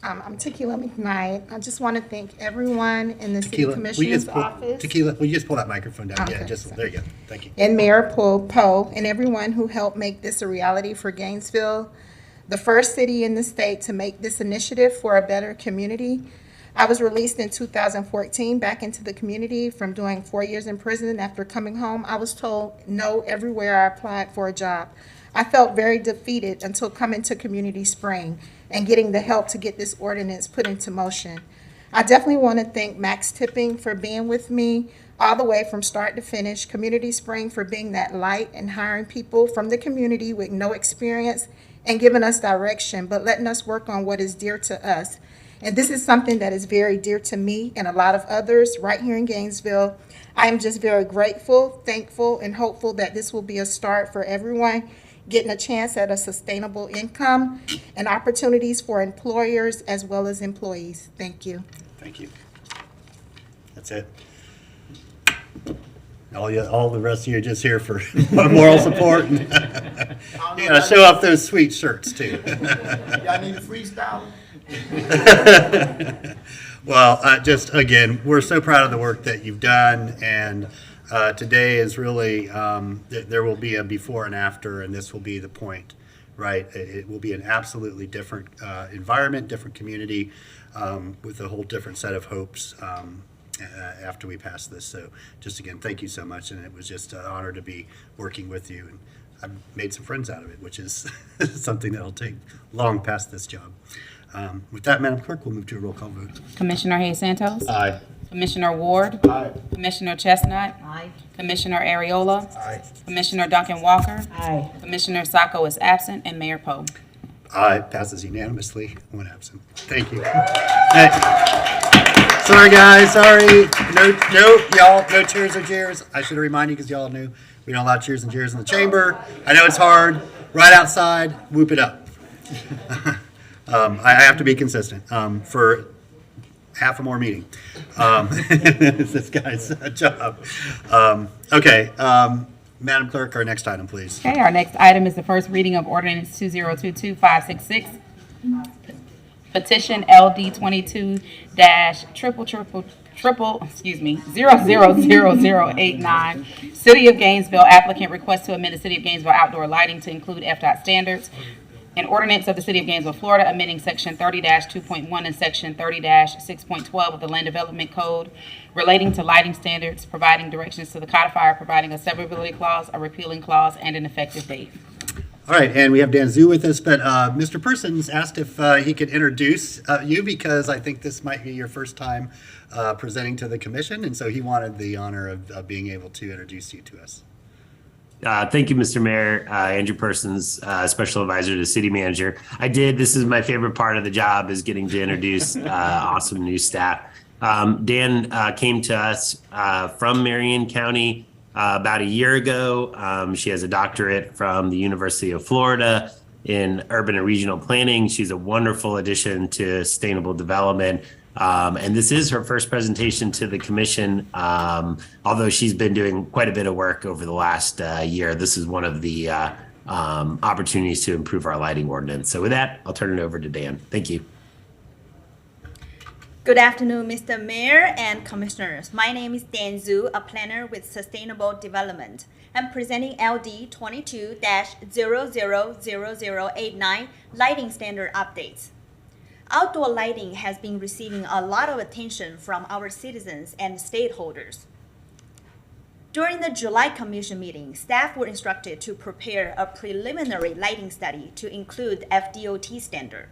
I'm Tequila McKnight. I just want to thank everyone in the City Commissioner's office. Tequila, will you just pull that microphone down? Okay, Yeah, just, there you go. Thank you. And Mayor Poe and everyone who helped make this a reality for Gainesville. the first city in the state to make this initiative for a better community. I was released in 2014 back into the community from doing 4 years in prison. After coming home, I was told no everywhere I applied for a job. I felt very defeated until coming to Community Spring and getting the help to get this ordinance put into motion. I definitely want to thank Max Tipping for being with me all the way from start to finish, Community Spring for being that light and hiring people from the community with no experience and giving us direction, but letting us work on what is dear to us. And this is something that is very dear to me and a lot of others right here in Gainesville. I am just very grateful, thankful, and hopeful that this will be a start for everyone getting a chance at a sustainable income and opportunities for employers as well as employees. Thank you. Thank you. That's it. All the rest of you are just here for moral support. You gotta show off those sweet shirts too. Y'all need a freestyle? Well, just again, we're so proud of the work that you've done, and today is really, there will be a before and after, and this will be the point, right? It will be an absolutely different environment, different community, with a whole different set of hopes after we pass this. So just again, thank you so much, and it was just an honor to be working with you, and I've made some friends out of it, which is something that'll take long past this job. With that, Madam Clerk, we'll move to a roll call vote. Commissioner Hayes Santos. Aye. Commissioner Ward. Aye. Commissioner Chestnut. Aye. Commissioner Ariola. Aye. Commissioner Duncan Walker. Aye. Commissioner Sacco is absent, and Mayor Poe. Aye, passes unanimously, one absent. Thank you. Hey. Sorry, guys, sorry. No, y'all, no cheers or jeers. I should remind you, because y'all knew we don't allow cheers and jeers in the chamber. I know it's hard. Right outside, whoop it up. I have to be consistent for half a more meeting. It's this guy's job. Okay, Madam Clerk, our next item, please. Okay, our next item is the first reading of Ordinance 2022-566. Petition LD 22-000089. City of Gainesville applicant requests to amend the City of Gainesville outdoor lighting to include FDOT standards. An ordinance of the City of Gainesville, Florida, amending Section 30-2.1 and Section 30-6.12 of the Land Development Code relating to lighting standards, providing directions to the codifier, providing a severability clause, a repealing clause, and an effective date. All right, and we have Dan Zhu with us, but Mr. Persons asked if he could introduce you, because I think this might be your first time presenting to the commission, and so he wanted the honor of being able to introduce you to us. Thank you, Mr. Mayor. Andrew Persons, Special Advisor to City Manager. This is my favorite part of the job, is getting to introduce awesome new staff. Dan came to us from Marion County about a year ago. She has a doctorate from the University of Florida in urban and regional planning. She's a wonderful addition to sustainable development. And this is her first presentation to the commission. Although she's been doing quite a bit of work over the last year, this is one of the opportunities to improve our lighting ordinance. So with that, I'll turn it over to Dan. Thank you. Good afternoon, Mr. Mayor and Commissioners. My name is Dan Zhu, a planner with Sustainable Development. I'm presenting LD 22-000089 lighting standard updates. Outdoor lighting has been receiving a lot of attention from our citizens and stakeholders. During the July Commission meeting, staff were instructed to prepare a preliminary lighting study to include FDOT standard.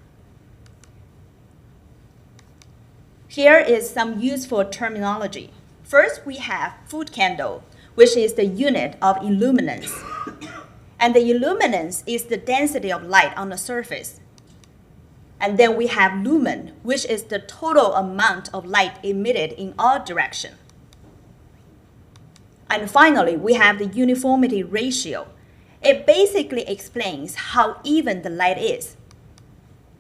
Here is some useful terminology. First, we have foot candle, which is the unit of illuminance. And the illuminance is the density of light on the surface. And then we have lumen, which is the total amount of light emitted in all directions. And finally, we have the uniformity ratio. It basically explains how even the light is.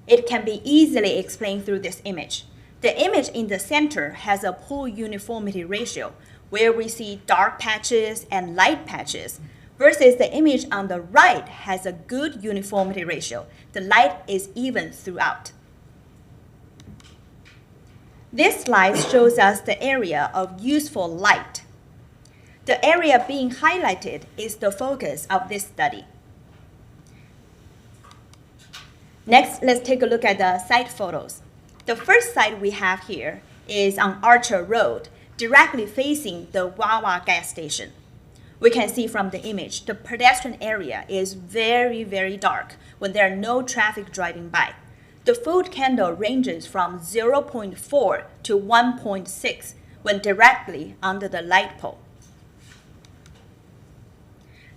It can be easily explained through this image. The image in the center has a poor uniformity ratio, where we see dark patches and light patches, versus the image on the right has a good uniformity ratio. The light is even throughout. This slide shows us the area of useful light. The area being highlighted is the focus of this study. Next, let's take a look at the site photos. The first site we have here is on Archer Road, directly facing the Wawa gas station. We can see from the image, the pedestrian area is very, very dark when there are no traffic driving by. The foot candle ranges from 0.4 to 1.6 when directly under the light pole.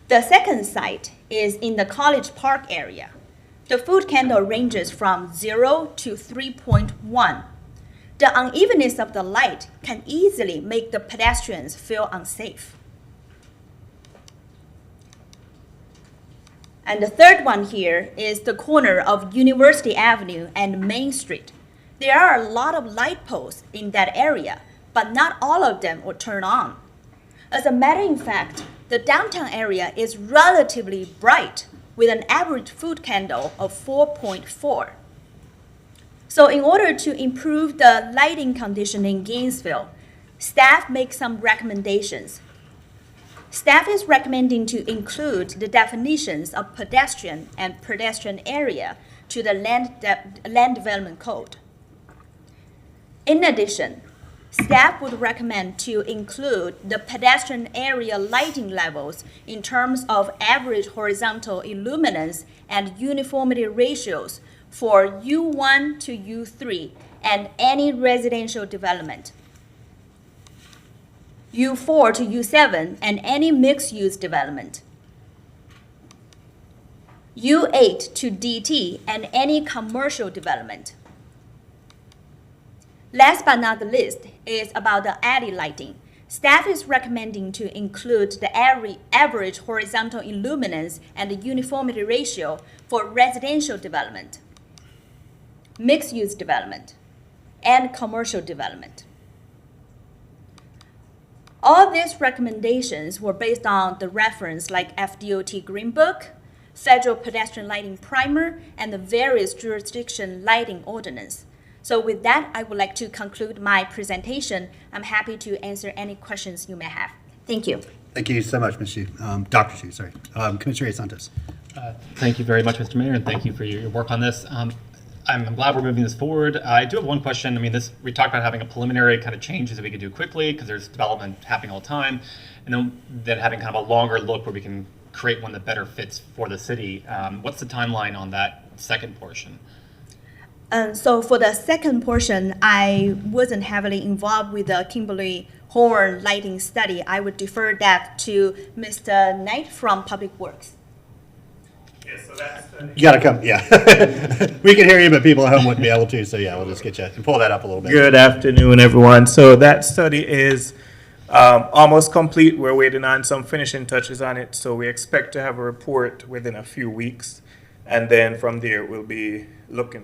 The second site is in the College Park area. The foot candle ranges from 0 to 3.1. The unevenness of the light can easily make the pedestrians feel unsafe. And the third one here is the corner of University Avenue and Main Street. There are a lot of light posts in that area, but not all of them will turn on. As a matter of fact, the downtown area is relatively bright with an average foot candle of 4.4. So in order to improve the lighting condition in Gainesville, staff makes some recommendations. Staff is recommending to include the definitions of pedestrian and pedestrian area to the Land Development Code. In addition, staff would recommend to include the pedestrian area lighting levels in terms of average horizontal illuminance and uniformity ratios for U1 to U3 and any residential development. U4 to U7 and any mixed-use development. U8 to DT and any commercial development. Last but not the least is about the alley lighting. Staff is recommending to include the average horizontal illuminance and the uniformity ratio for residential development, mixed-use development, and commercial development. All these recommendations were based on the reference like FDOT Green Book, Federal Pedestrian Lighting Primer, and the various jurisdiction lighting ordinance. So with that, I would like to conclude my presentation. I'm happy to answer any questions you may have. Thank you. Thank you so much, Ms. Hsu. Dr. Hsu, sorry. Commissioner Santos. Thank you very much, Mr. Mayor, and thank you for your work on this. I'm glad we're moving this forward. I do have one question. I mean, we talked about having a preliminary kind of changes that we could do quickly because there's development happening all the time, and then having kind of a longer look where we can create one that better fits for the city. What's the timeline on that second portion? So for the second portion, I wasn't heavily involved with the Kimberly Horn lighting study. I would defer that to Mr. Knight from Public Works. You gotta come, yeah. We can hear you, but people at home wouldn't be able to, so yeah, we'll just get you, and pull that up a little bit. Good afternoon, everyone. So that study is almost complete. We're waiting on some finishing touches on it, so we expect to have a report within a few weeks. And then from there, we'll be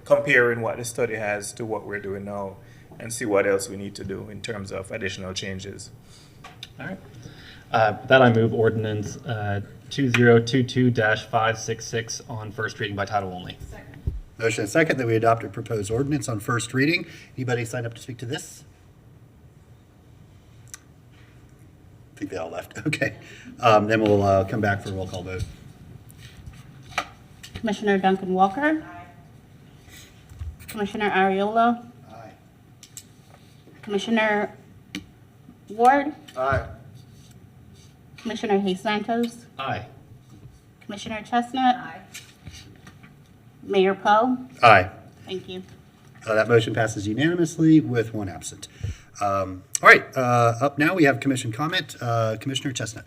comparing what the study has to what we're doing now and see what else we need to do in terms of additional changes. All right. With that, I move Ordinance 2022-566 on first reading by title only. Motion and second that we adopt a proposed ordinance on first reading. Anybody sign up to speak to this? I think they all left. Okay. Then we'll come back for a roll call vote. Commissioner Duncan Walker. Aye. Commissioner Ariola. Aye. Commissioner Ward. Aye. Commissioner Hayes Santos. Aye. Commissioner Chestnut. Aye. Mayor Poe. Aye. Thank you. That motion passes unanimously with one absent. All right, up now we have commission comment. Commissioner Chestnut.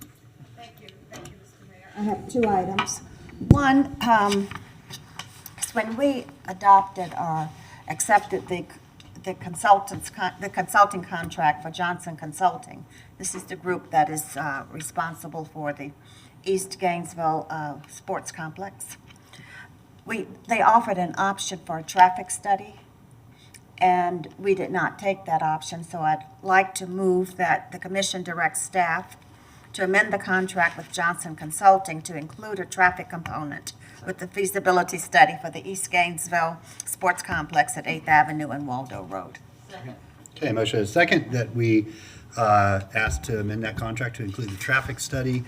Thank you, Mr. Mayor. I have two items. One is when we adopted or accepted the consulting contract for Johnson Consulting. This is the group that is responsible for the East Gainesville Sports Complex. They offered an option for a traffic study, and we did not take that option, so I'd like to move that the commission directs staff to amend the contract with Johnson Consulting to include a traffic component with the feasibility study for the East Gainesville Sports Complex at 8th Avenue and Waldo Road. Okay, motion is second that we ask to amend that contract to include the traffic study.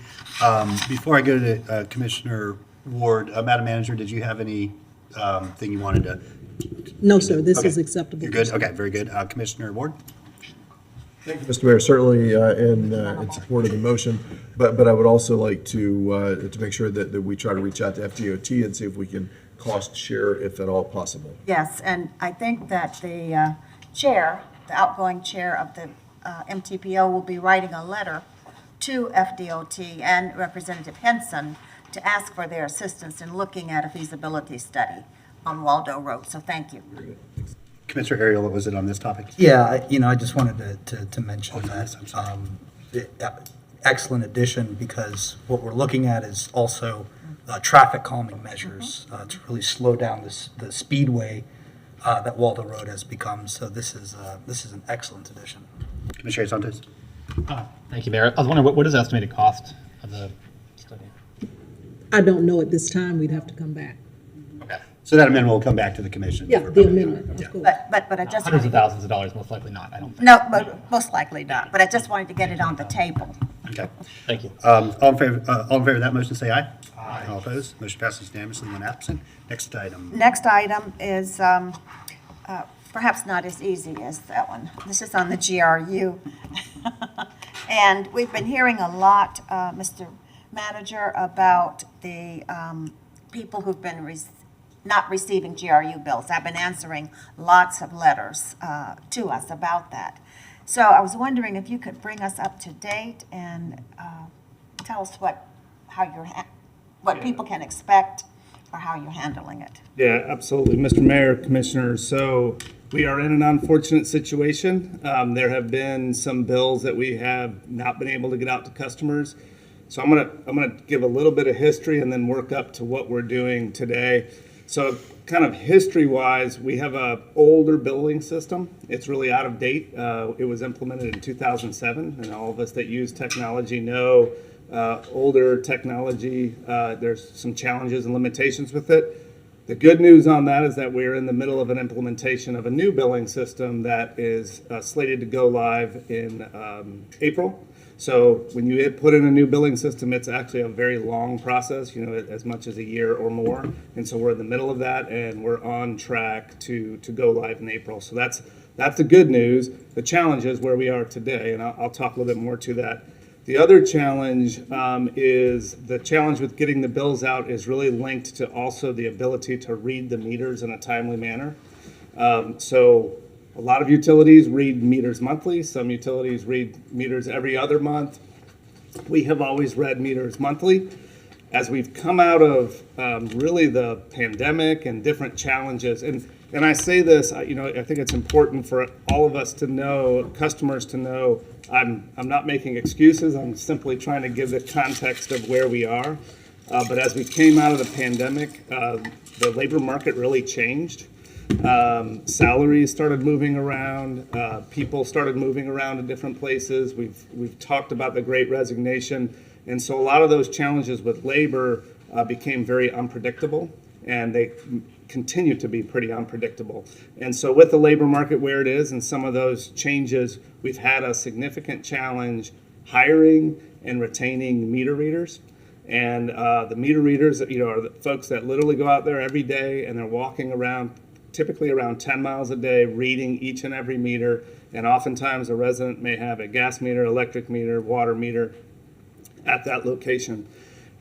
Before I go to Commissioner Ward, Madam Manager, did you have any thing you wanted to? No, sir, this Okay. is acceptable. You're good? Okay, very good. Commissioner Ward? Thank you, Mr. Mayor. Certainly in support of the motion, but I would also like to make sure that we try to reach out to FDOT and see if we can cost share if at all possible. Yes, and I think that the chair, the outgoing chair of the MTPO will be writing a letter to FDOT and Representative Henson to ask for their assistance in looking at a feasibility study on Waldo Road. So thank you. Commissioner Ariel, was it on this topic? Yeah, I just wanted to mention that. Excellent addition, because what we're looking at is also traffic calming measures to really slow down the speedway that Waldo Road has become. So this is an excellent addition. Commissioner Santos? Thank you, Mayor. I was wondering, what is the estimated cost of the study? I don't know at this time. We'd have to come back. Okay. So that amendment will come back to the commission. Yeah, the amendment, of course. But I just Hundreds of wanted, thousands of dollars, most likely not, I don't think. no, but most likely not. But I just wanted to get it on the table. Okay. Thank you. All in favor of that motion, say aye. Aye. All opposed? Motion passes unanimously, one absent. Next item. Next item is perhaps not as easy as that one. This is on the GRU. And we've been hearing a lot, Mr. Manager, about the people who've been not receiving GRU bills. I've been answering lots of letters to us about that. So I was wondering if you could bring us up to date and tell us what people can expect or how you're handling it. Yeah, absolutely. Mr. Mayor, Commissioners, so we are in an unfortunate situation. There have been some bills that we have not been able to get out to customers. So I'm gonna give a little bit of history and then work up to what we're doing today. So kind of history-wise, we have a older billing system. It's really out of date. It was implemented in 2007, and all of us that use technology know older technology, there's some challenges and limitations with it. The good news on that is that we're in the middle of an implementation of a new billing system that is slated to go live in April. So when you put in a new billing system, it's actually a very long process, as much as a year or more. And so we're in the middle of that, and we're on track to go live in April. So that's the good news. The challenge is where we are today, and I'll talk a little bit more to that. The other challenge is the challenge with getting the bills out is really linked to also the ability to read the meters in a timely manner. So a lot of utilities read meters monthly. Some utilities read meters every other month. We have always read meters monthly. As we've come out of really the pandemic and different challenges, and I say this, I think it's important for all of us to know, customers to know, I'm not making excuses. I'm simply trying to give the context of where we are. But as we came out of the pandemic, the labor market really changed. Salaries started moving around. People started moving around in different places. We've talked about the Great Resignation, and so a lot of those challenges with labor became very unpredictable, and they continue to be pretty unpredictable. And so with the labor market where it is and some of those changes, we've had a significant challenge hiring and retaining meter readers. And the meter readers, are the folks that literally go out there every day and they're walking around, typically around 10 miles a day, reading each and every meter. And oftentimes a resident may have a gas meter, electric meter, water meter at that location.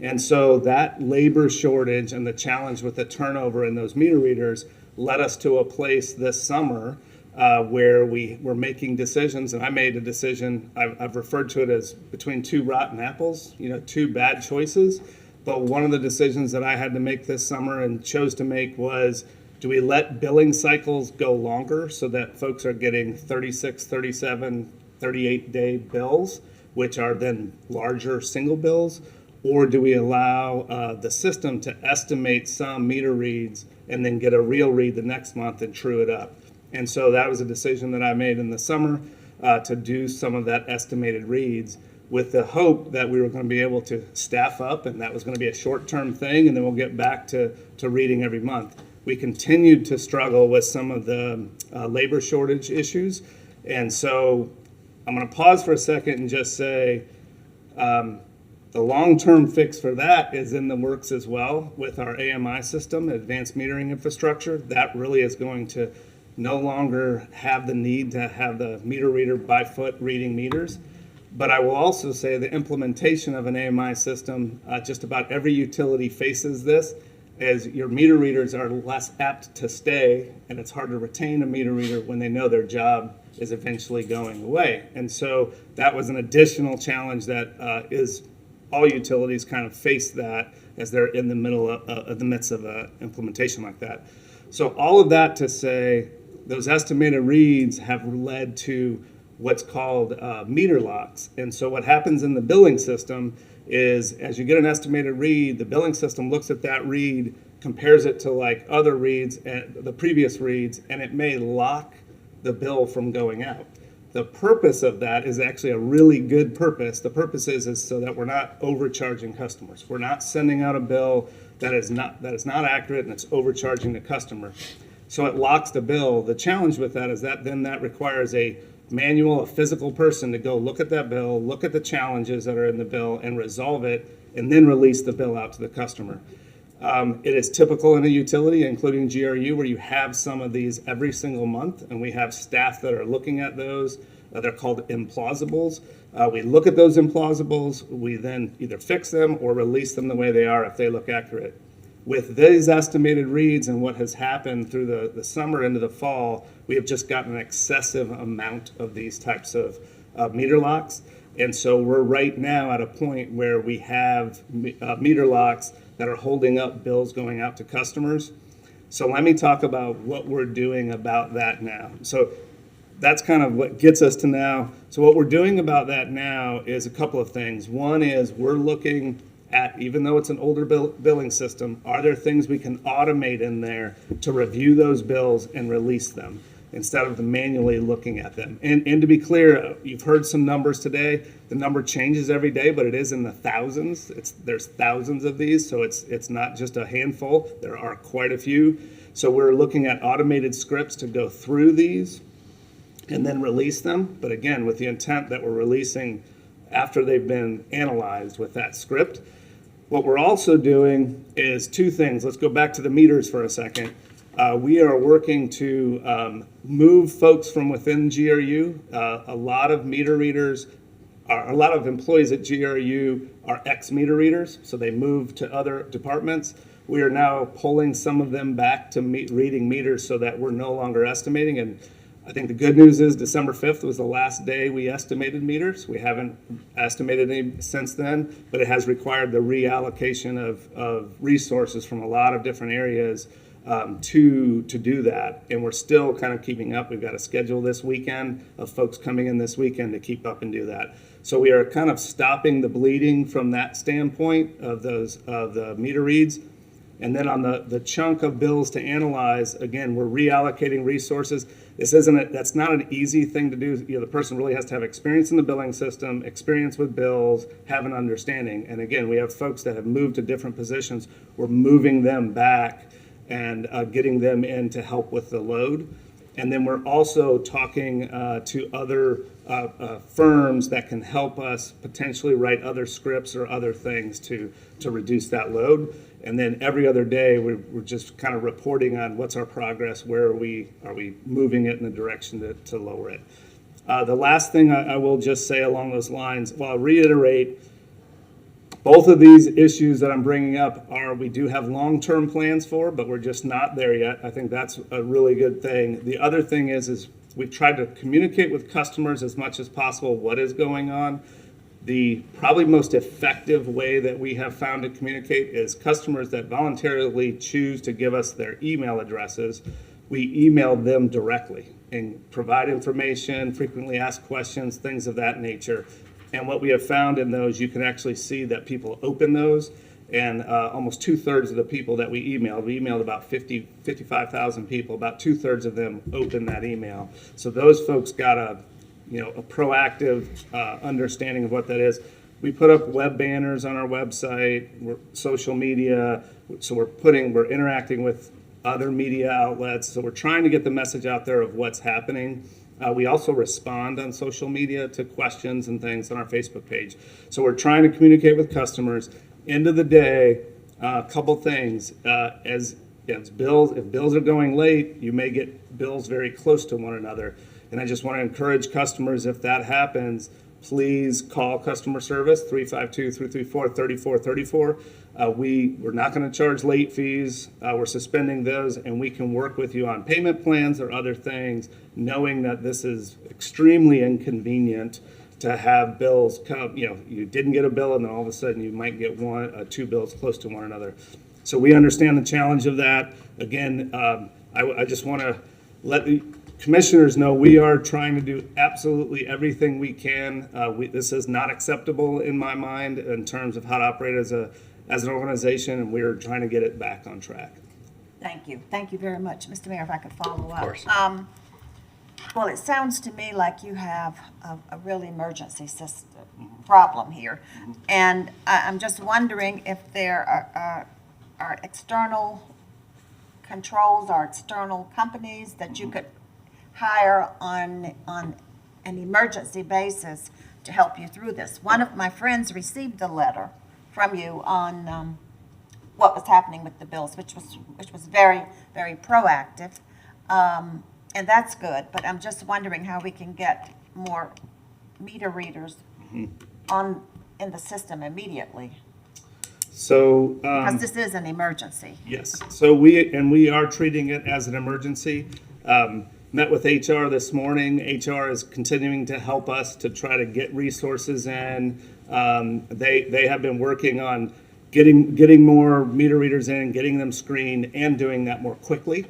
And so that labor shortage and the challenge with the turnover in those meter readers led us to a place this summer where we were making decisions. And I made a decision, I've referred to it as between two rotten apples, two bad choices. But one of the decisions that I had to make this summer and chose to make was, do we let billing cycles go longer so that folks are getting 36, 37, 38-day bills, which are then larger single bills? Or do we allow the system to estimate some meter reads and then get a real read the next month and true it up? And so that was a decision that I made in the summer to do some of that estimated reads with the hope that we were going to be able to staff up, and that was going to be a short-term thing, and then we'll get back to reading every month. We continued to struggle with some of the labor shortage issues. And so I'm going to pause for a second and just say, The long-term fix for that is in the works as well with our AMI system, advanced metering infrastructure. That really is going to no longer have the need to have the meter reader by foot reading meters. But I will also say the implementation of an AMI system, just about every utility faces this, as your meter readers are less apt to stay, and it's hard to retain a meter reader when they know their job is eventually going away. And so that was an additional challenge that is all utilities kind of face that as they're in the middle of the midst of an implementation like that. So all of that to say, those estimated reads have led to what's called meter locks. And so what happens in the billing system is as you get an estimated read, the billing system looks at that read, compares it to like other reads and the previous reads, and it may lock the bill from going out. The purpose of that is actually a really good purpose. The purpose is so that we're not overcharging customers. We're not sending out a bill that is not accurate and it's overcharging the customer. So it locks the bill. The challenge with that is that then that requires a manual, a physical person to go look at that bill, look at the challenges that are in the bill and resolve it, and then release the bill out to the customer. It is typical in a utility, including GRU, where you have some of these every single month, and we have staff that are looking at those. They're called implausibles. We look at those implausibles, we then either fix them or release them the way they are if they look accurate. With these estimated reads and what has happened through the summer into the fall, we have just gotten an excessive amount of these types of meter locks. And so we're right now at a point where we have meter locks that are holding up bills going out to customers. So let me talk about what we're doing about that now. So that's kind of what gets us to now. So what we're doing about that now is a couple of things. One is we're looking at, even though it's an older billing system, are there things we can automate in there to review those bills and release them instead of manually looking at them? And to be clear, you've heard some numbers today. The number changes every day, but it is in the thousands. There's thousands of these, so it's not just a handful. There are quite a few. So we're looking at automated scripts to go through these and then release them. But again, with the intent that we're releasing after they've been analyzed with that script. What we're also doing is two things. Let's go back to the meters for a second. We are working to move folks from within GRU. A lot of meter readers, a lot of employees at GRU are ex-meter readers, so they move to other departments. We are now pulling some of them back to reading meters so that we're no longer estimating. And I think the good news is December 5th was the last day we estimated meters. We haven't estimated any since then, but it has required the reallocation of resources from a lot of different areas to do that. And we're still kind of keeping up. We've got a schedule this weekend of folks coming in this weekend to keep up and do that. So we are kind of stopping the bleeding from that standpoint of the meter reads. And then on the chunk of bills to analyze, again, we're reallocating resources. That's not an easy thing to do. The person really has to have experience in the billing system, experience with bills, have an understanding. And again, we have folks that have moved to different positions. We're moving them back and getting them in to help with the load. And then we're also talking to other firms that can help us potentially write other scripts or other things to reduce that load. And then every other day, we're just kind of reporting on what's our progress, where are we moving it in the direction to lower it. The last thing I will just say along those lines, well, I'll reiterate, both of these issues that I'm bringing up we do have long-term plans for, but we're just not there yet. I think that's a really good thing. The other thing is we've tried to communicate with customers as much as possible what is going on. The probably most effective way that we have found to communicate is customers that voluntarily choose to give us their email addresses. We email them directly and provide information, frequently asked questions, things of that nature. And what we have found in those, you can actually see that people open those, and almost 2/3 of the people that we emailed about 55,000 people, about 2/3 of them opened that email. So those folks got a proactive understanding of what that is. We put up web banners on our website, social media, so we're interacting with other media outlets. So we're trying to get the message out there of what's happening. We also respond on social media to questions and things on our Facebook page. So we're trying to communicate with customers. End of the day, a couple things. As bills, if bills are going late, you may get bills very close to one another. And I just want to encourage customers, if that happens, please call customer service, 352-334-3434. We're not going to charge late fees. We're suspending those, and we can work with you on payment plans or other things, knowing that this is extremely inconvenient to have bills come, you didn't get a bill, and then all of a sudden you might get two bills close to one another. So we understand the challenge of that. Again, I just want to let the commissioners know we are trying to do absolutely everything we can. This is not acceptable in my mind in terms of how to operate as an organization, and we're trying to get it back on track. Thank you. Thank you very much. Mr. Mayor, if I could follow up. Of course. Well, it sounds to me like you have a real emergency system problem here. And I'm just wondering if there are external controls or external companies that you could hire on an emergency basis to help you through this. One of my friends received a letter from you on what was happening with the bills, which was very, very proactive. And that's good, but I'm just wondering how we can get more meter readers in the system immediately, So, because this is an emergency. yes, so we are treating it as an emergency. Met with HR this morning. HR is continuing to help us to try to get resources in. They have been working on getting more meter readers in, getting them screened, and doing that more quickly.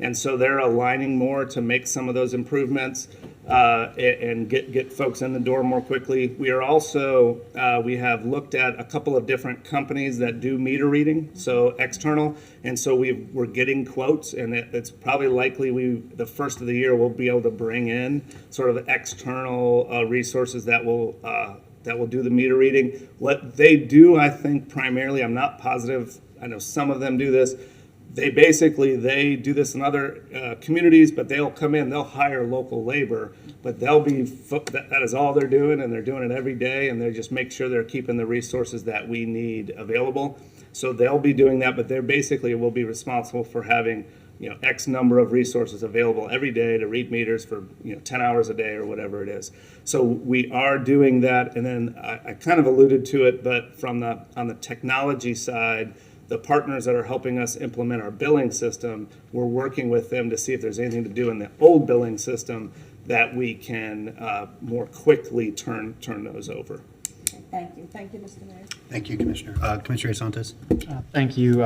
And so they're aligning more to make some of those improvements and get folks in the door more quickly. We are also, we have looked at a couple of different companies that do meter reading, so external. And so we're getting quotes, and it's probably likely the first of the year we'll be able to bring in sort of external resources that will do the meter reading. What they do, I think primarily, I'm not positive, I know some of them do this, they do this in other communities, but they'll come in, they'll hire local labor, but that is all they're doing, and they're doing it every day, and they just make sure they're keeping the resources that we need available. So they'll be doing that, but they're basically will be responsible for having X number of resources available every day to read meters for 10 hours a day or whatever it is. So we are doing that, and then I kind of alluded to it, but on the technology side, the partners that are helping us implement our billing system, we're working with them to see if there's anything to do in the old billing system that we can more quickly turn those over. Thank you. Thank you, Mr. Mayor. Thank you, Commissioner. Commissioner Santos? Thank you,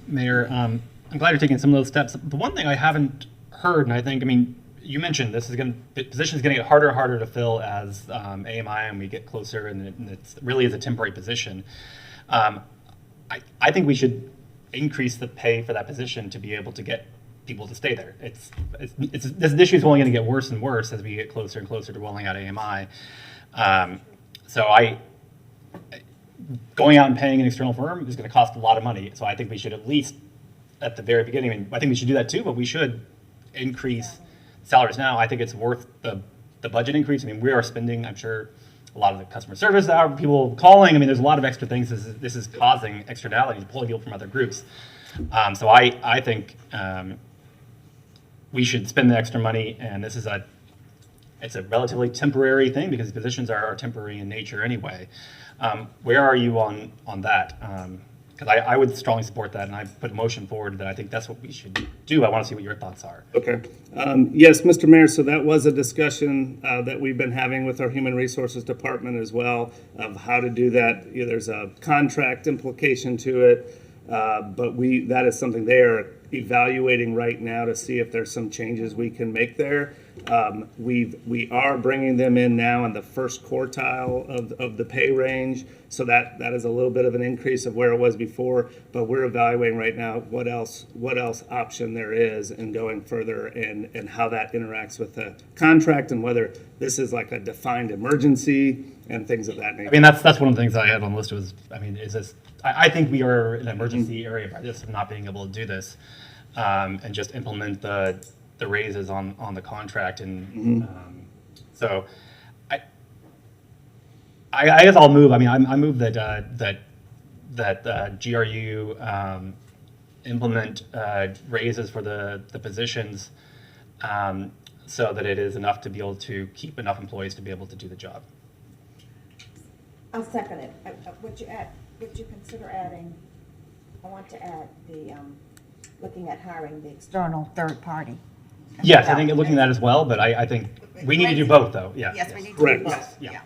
Mayor. I'm glad you're taking some of those steps. The one thing I haven't heard, and I mean, you mentioned this position is going to get harder and harder to fill as AMI and we get closer, and it really is a temporary position. I think we should increase the pay for that position to be able to get people to stay there. This issue is only going to get worse and worse as we get closer and closer to rolling out AMI. Going out and paying an external firm is going to cost a lot of money. So I think we should at least, at the very beginning, I think we should do that too, but we should increase salaries now. I think it's worth the budget increase. I mean, we are spending, I'm sure, a lot of the customer service, people calling. I mean, there's a lot of extra things. This is causing externalities, pulling people from other groups. So I think we should spend the extra money, and it's a relatively temporary thing because positions are temporary in nature anyway. Where are you on that? Because I would strongly support that, and I put a motion forward that I think that's what we should do. I want to see what your thoughts are. Okay. Yes, Mr. Mayor, so that was a discussion that we've been having with our Human Resources Department as well of how to do that. There's a contract implication to it, but that is something they are evaluating right now to see if there's some changes we can make there. We are bringing them in now in the first quartile of the pay range, so that is a little bit of an increase of where it was before, but we're evaluating right now what else option there is in going further and how that interacts with the contract and whether this is like a defined emergency and things of that nature. I mean, that's one of the things I had on the list was, is this, I think we are in an emergency area by this of not being able to do this and just implement the the raises on the contract, and so I guess I'll move. I mean, I move that GRU implement raises for the positions so that it is enough to be able to keep enough employees to be able to do the job. I'll second it. Would you consider adding, I want to add the, looking at hiring the external third party. Yes, I think looking at that as well, but I think we need to do both, though. Yeah. Yes, we need to do Correct. both. Yeah.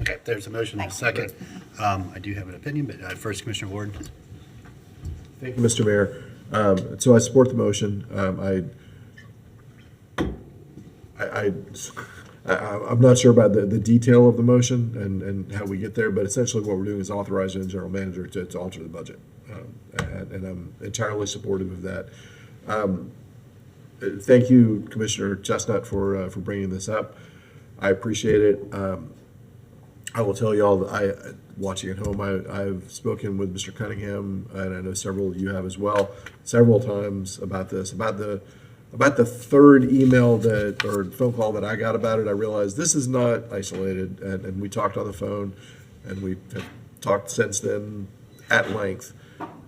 Okay, there's a motion and a second. I do have an opinion, but first, Commissioner Ward. Thank you, Mr. Mayor. So I support the motion. I'm not sure about the detail of the motion and how we get there, but essentially what we're doing is authorizing the general manager to alter the budget. And I'm entirely supportive of that. Thank you, Commissioner Chestnut, for bringing this up. I appreciate it. I will tell you all, watching at home, I've spoken with Mr. Cunningham, and I know several of you have as well, several times about this, about the third email or phone call that I got about it. I realized this is not isolated, and we talked on the phone, and we have talked since then at length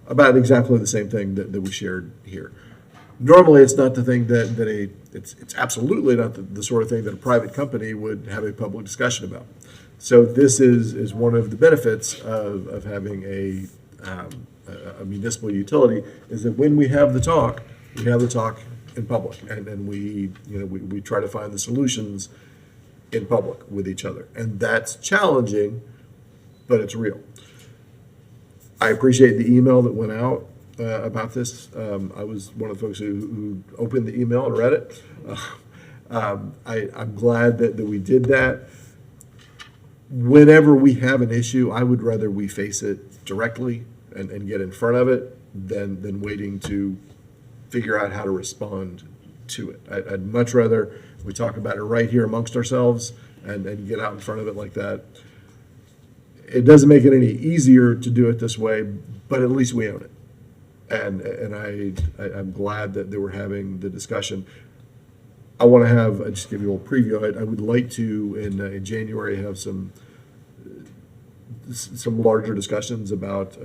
about exactly the same thing that we shared here. Normally, it's not the thing it's absolutely not the sort of thing that a private company would have a public discussion about. So this is one of the benefits of having a municipal utility, is that when we have the talk in public, and we try to find the solutions in public with each other, and that's challenging, but it's real. I appreciate the email that went out about this. I was one of the folks who opened the email and read it. I'm glad that we did that. Whenever we have an issue, I would rather we face it directly and get in front of it than waiting to figure out how to respond to it. I'd much rather we talk about it right here amongst ourselves and get out in front of it like that. It doesn't make it any easier to do it this way, but at least we own it. And I'm glad that we're having the discussion. I want to have, I'll just give you a little preview. I would like to, in January, have some larger discussions about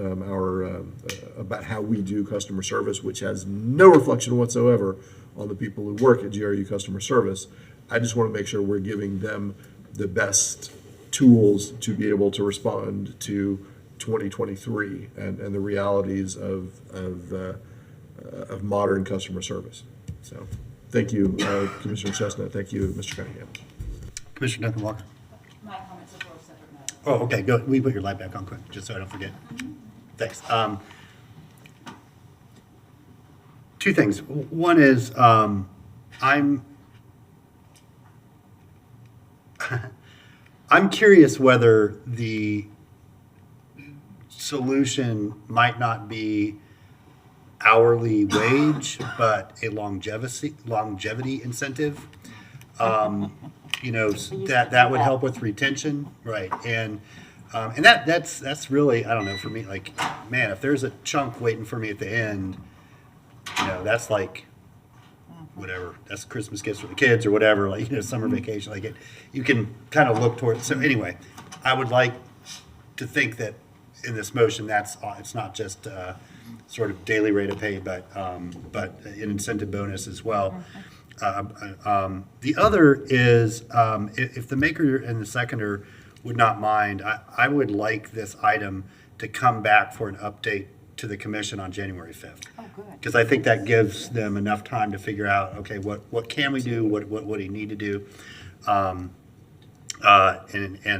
about how we do customer service, which has no reflection whatsoever on the people who work at GRU Customer Service. I just want to make sure we're giving them the best tools to be able to respond to 2023 and the realities of modern customer service. So, thank you, Commissioner Chestnut. Thank you, Mr. Cunningham. Commissioner Duncan Walker. My comments are for a separate matter. Oh, okay, go. We put your light back on quick, just so I don't forget. Thanks. Two things. One is I'm I'm curious whether the solution might not be hourly wage, but a longevity incentive. That would help with retention, right? And that's really, I don't know, for me, like, man, if there's a chunk waiting for me at the end, that's like whatever, that's Christmas gifts for the kids or whatever, like, summer vacation, like you can kind of look towards. So anyway, I would like to think that in this motion, it's not just sort of daily rate of pay, but an incentive bonus as well. The other is if the maker and the seconder would not mind, I would like this item to come back for an update to the commission on January 5th. Oh, good. Because I think that gives them enough time to figure out, okay, what can we do, what do you need to do, and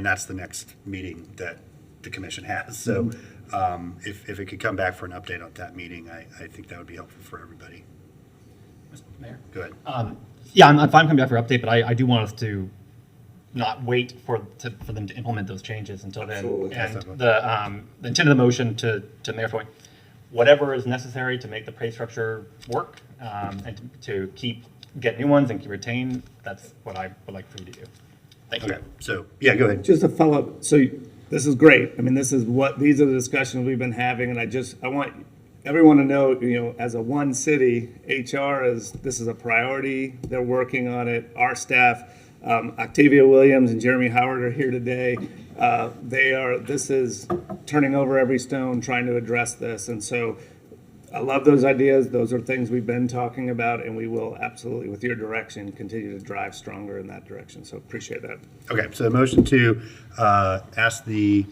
that's the next meeting that the commission has. So if it could come back for an update on that meeting, I think that would be helpful for everybody. Mr. Mayor? Go ahead. Yeah, I'm fine coming back for update, but I do want us to not wait for them to implement those changes until then. Absolutely. And the intent of the motion, to Mayor's point, whatever is necessary to make the pay structure work and to get new ones and keep retain, that's what I would like for you to do. Thank you. Okay, so, yeah, go ahead. Just a follow-up, so this is great. I mean, these are the discussions we've been having, and I want everyone to know, as a one city, this is a priority. They're working on it. Our staff, Octavia Williams and Jeremy Howard are here today. This is turning over every stone, trying to address this. And so I love those ideas. Those are things we've been talking about, and we will absolutely, with your direction, continue to drive stronger in that direction. So appreciate that. Okay, so the motion to ask the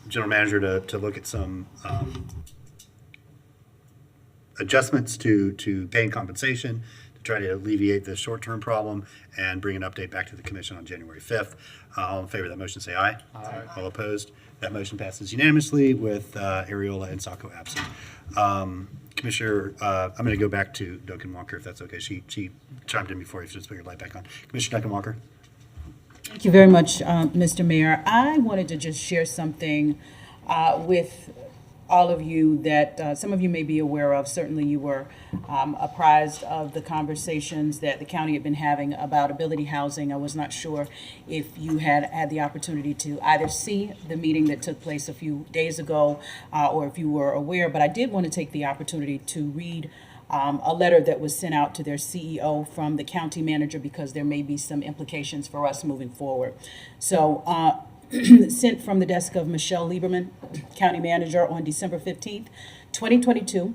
general manager to look at some adjustments to pay and compensation to try to alleviate the short-term problem and bring an update back to the commission on January 5th. All in favor of that motion, say aye. Aye. All opposed? That motion passes unanimously with Ariola and Sacco absent. Commissioner, I'm going to go back to Duncan Walker, if that's okay. She chimed in before. You should just put your light back on. Commissioner Duncan Walker. Thank you very much, Mr. Mayor. I wanted to just share something with all of you that some of you may be aware of. Certainly you were apprised of the conversations that the county had been having about ability housing. I was not sure if you had had the opportunity to either see the meeting that took place a few days ago or if you were aware, but I did want to take the opportunity to read a letter that was sent out to their CEO from the county manager because there may be some implications for us moving forward. So sent from the desk of Michelle Lieberman, county manager, on December 15th, 2022,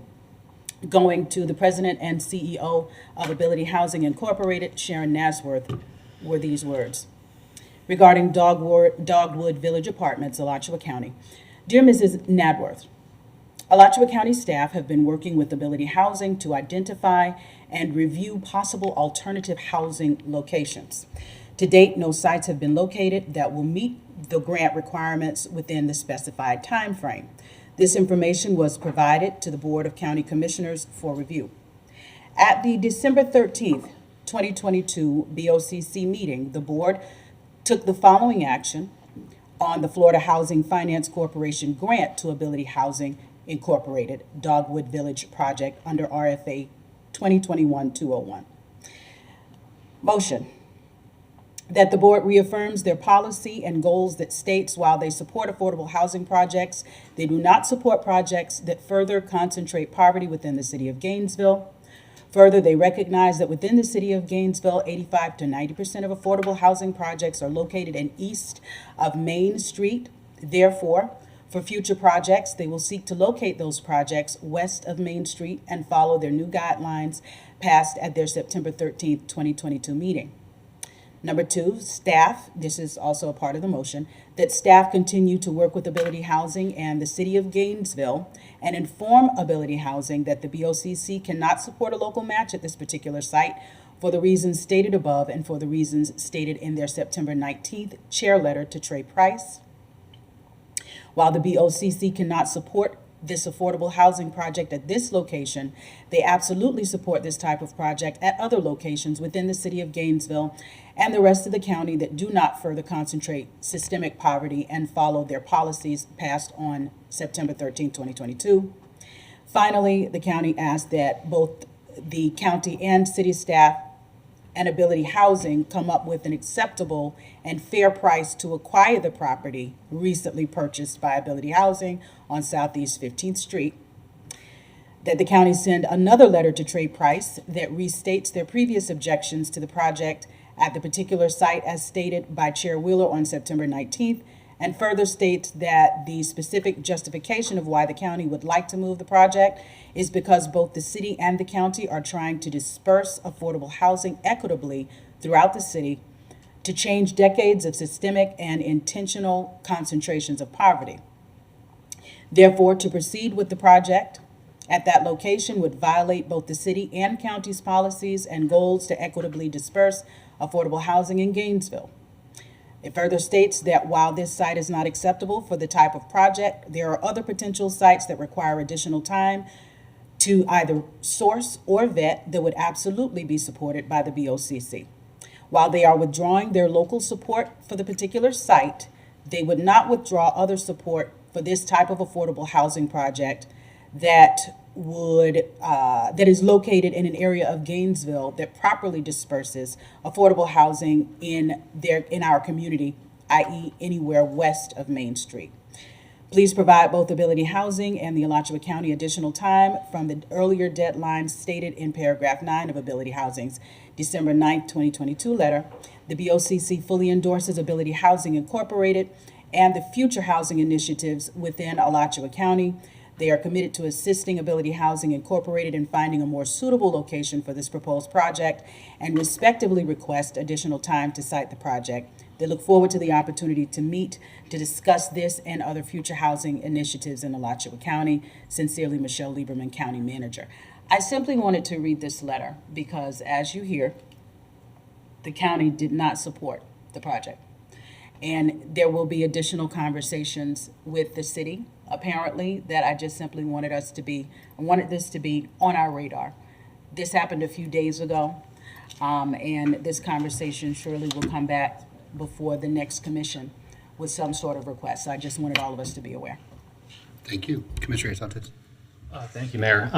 going to the president and CEO of Ability Housing Incorporated, Sharon Nasworth, were these words. Regarding Dogwood Village Apartments, Alachua County. Dear Mrs. Nadworth, Alachua County staff have been working with Ability Housing to identify and review possible alternative housing locations. To date, no sites have been located that will meet the grant requirements within the specified time frame. This information was provided to the Board of County Commissioners for review. At the December 13th, 2022 BOCC meeting, the board took the following action on the Florida Housing Finance Corporation grant to Ability Housing Incorporated Dogwood Village project under RFA 2021-201. Motion that the board reaffirms their policy and goals that states while they support affordable housing projects, they do not support projects that further concentrate poverty within the city of Gainesville. Further, they recognize that within the city of Gainesville, 85 to 90% of affordable housing projects are located in east of Main Street. Therefore, for future projects, they will seek to locate those projects west of Main Street and follow their new guidelines passed at their September 13th, 2022 meeting. Number two, staff, this is also a part of the motion, that staff continue to work with Ability Housing and the city of Gainesville and inform Ability Housing that the BOCC cannot support a local match at this particular site for the reasons stated above and for the reasons stated in their September 19th chair letter to Trey Price. While the BOCC cannot support this affordable housing project at this location, they absolutely support this type of project at other locations within the city of Gainesville and the rest of the county that do not further concentrate systemic poverty and follow their policies passed on September 13, 2022. Finally, the county asks that both the county and city staff and Ability Housing come up with an acceptable and fair price to acquire the property recently purchased by Ability Housing on Southeast 15th Street. That the county send another letter to Trey Price that restates their previous objections to the project at the particular site as stated by Chair Wheeler on September 19th, and further states that the specific justification of why the county would like to move the project is because both the city and the county are trying to disperse affordable housing equitably throughout the city to change decades of systemic and intentional concentrations of poverty. Therefore, to proceed with the project at that location would violate both the city and county's policies and goals to equitably disperse affordable housing in Gainesville. It further states that while this site is not acceptable for the type of project, there are other potential sites that require additional time to either source or vet that would absolutely be supported by the BOCC. While they are withdrawing their local support for the particular site, they would not withdraw other support for this type of affordable housing project that is located in an area of Gainesville that properly disperses affordable housing in our community, i.e. anywhere west of Main Street. Please provide both Ability Housing and the Alachua County additional time from the earlier deadline stated in paragraph 9 of Ability Housing's December 9th, 2022 letter. The BOCC fully endorses Ability Housing Incorporated and the future housing initiatives within Alachua County. They are committed to assisting Ability Housing Incorporated in finding a more suitable location for this proposed project and respectively request additional time to site the project. They look forward to the opportunity to meet to discuss this and other future housing initiatives in Alachua County. Sincerely, Michelle Lieberman, County Manager. I simply wanted to read this letter because, as you hear, the county did not support the project. And there will be additional conversations with the city, apparently, that I just simply wanted this to be on our radar. This happened a few days ago, and this conversation surely will come back before the next commission with some sort of request. So I just wanted all of us to be aware. Thank you. Commissioner Santos. Thank you, Mayor.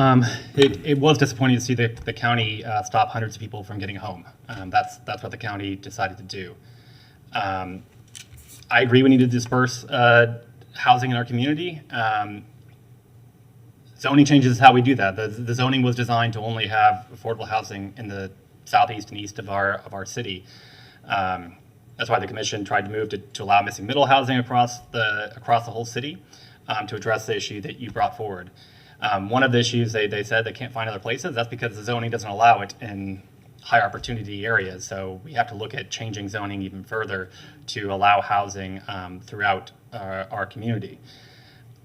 It was disappointing to see the county stop hundreds of people from getting home. That's what the county decided to do. I agree we need to disperse housing in our community. Zoning changes is how we do that. The zoning was designed to only have affordable housing in the southeast and east of our city. That's why the commission tried to move to allow missing middle housing across the whole city to address the issue that you brought forward. One of the issues they said they can't find other places. That's because the zoning doesn't allow it in high opportunity areas. So we have to look at changing zoning even further to allow housing throughout our community.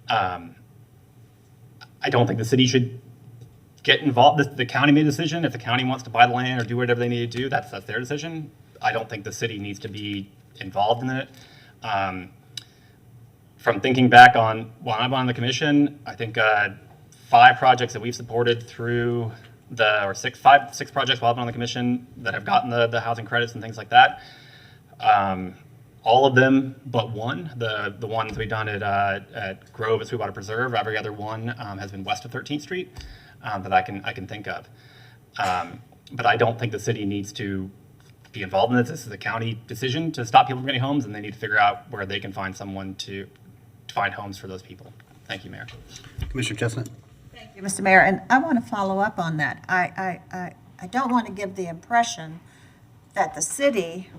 I don't think the city should get involved. The county made a decision. If the county wants to buy the land or do whatever they need to do, that's their decision. I don't think the city needs to be involved in it. From thinking back on when I'm on the commission, I think 5 projects that we've supported through six projects while I've been on the commission that have gotten the housing credits and things like that. All of them but one, the ones we've done at Grove at Sweetwater Preserve, every other one has been west of 13th Street that I can think of. But I don't think the city needs to be involved in this. This is a county decision to stop people from getting homes, and they need to figure out where they can find someone to find homes for those people. Thank you, Mayor. Commissioner Chestnut. Thank you, Mr. Mayor, and I want to follow up on that. I don't want to give the impression that the city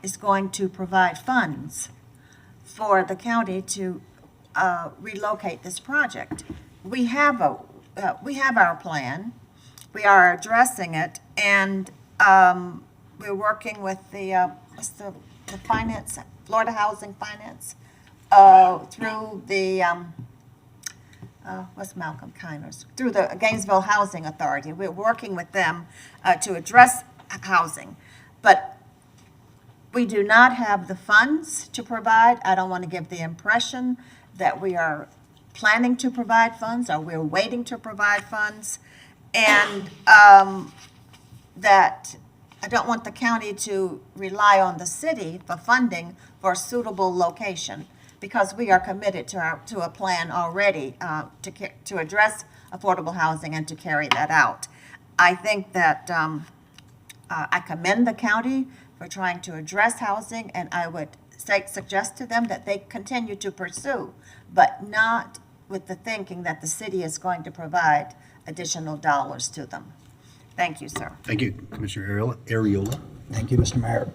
is going to provide funds for the county to relocate this project. We have our plan. We are addressing it, and we're working with the finance, Florida Housing Finance, through the what's Malcolm Kiner's, through the Gainesville Housing Authority. We're working with them to address housing, but we do not have the funds to provide. I don't want to give the impression that we are planning to provide funds or we're waiting to provide funds, and that I don't want the county to rely on the city for funding for a suitable location, because we are committed to a plan already to address affordable housing and to carry that out. I think that I commend the county for trying to address housing, and I would suggest to them that they continue to pursue, but not with the thinking that the city is going to provide additional dollars to them. Thank you, sir. Thank you, Commissioner Ariola. Thank you, Mr. Mayor.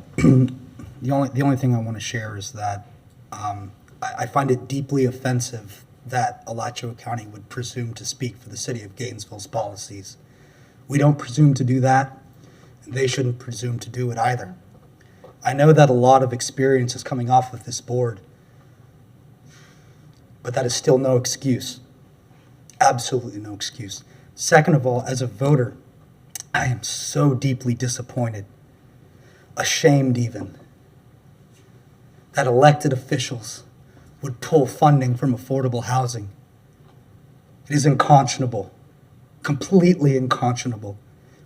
The only thing I want to share is that I find it deeply offensive that Alachua County would presume to speak for the city of Gainesville's policies. We don't presume to do that, and they shouldn't presume to do it either. I know that a lot of experience is coming off of this board, but that is still no excuse. Absolutely no excuse. Second of all, as a voter, I am so deeply disappointed, ashamed even, that elected officials would pull funding from affordable housing. It is unconscionable, completely unconscionable.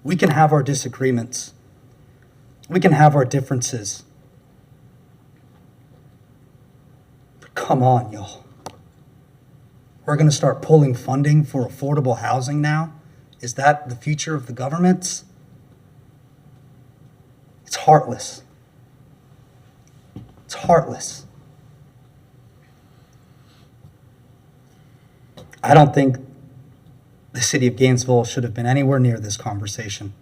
We can have our disagreements. We can have our differences. But come on, y'all. We're going to start pulling funding for affordable housing now? Is that the future of the governments? It's heartless. It's heartless. I don't think the city of Gainesville should have been anywhere near this conversation.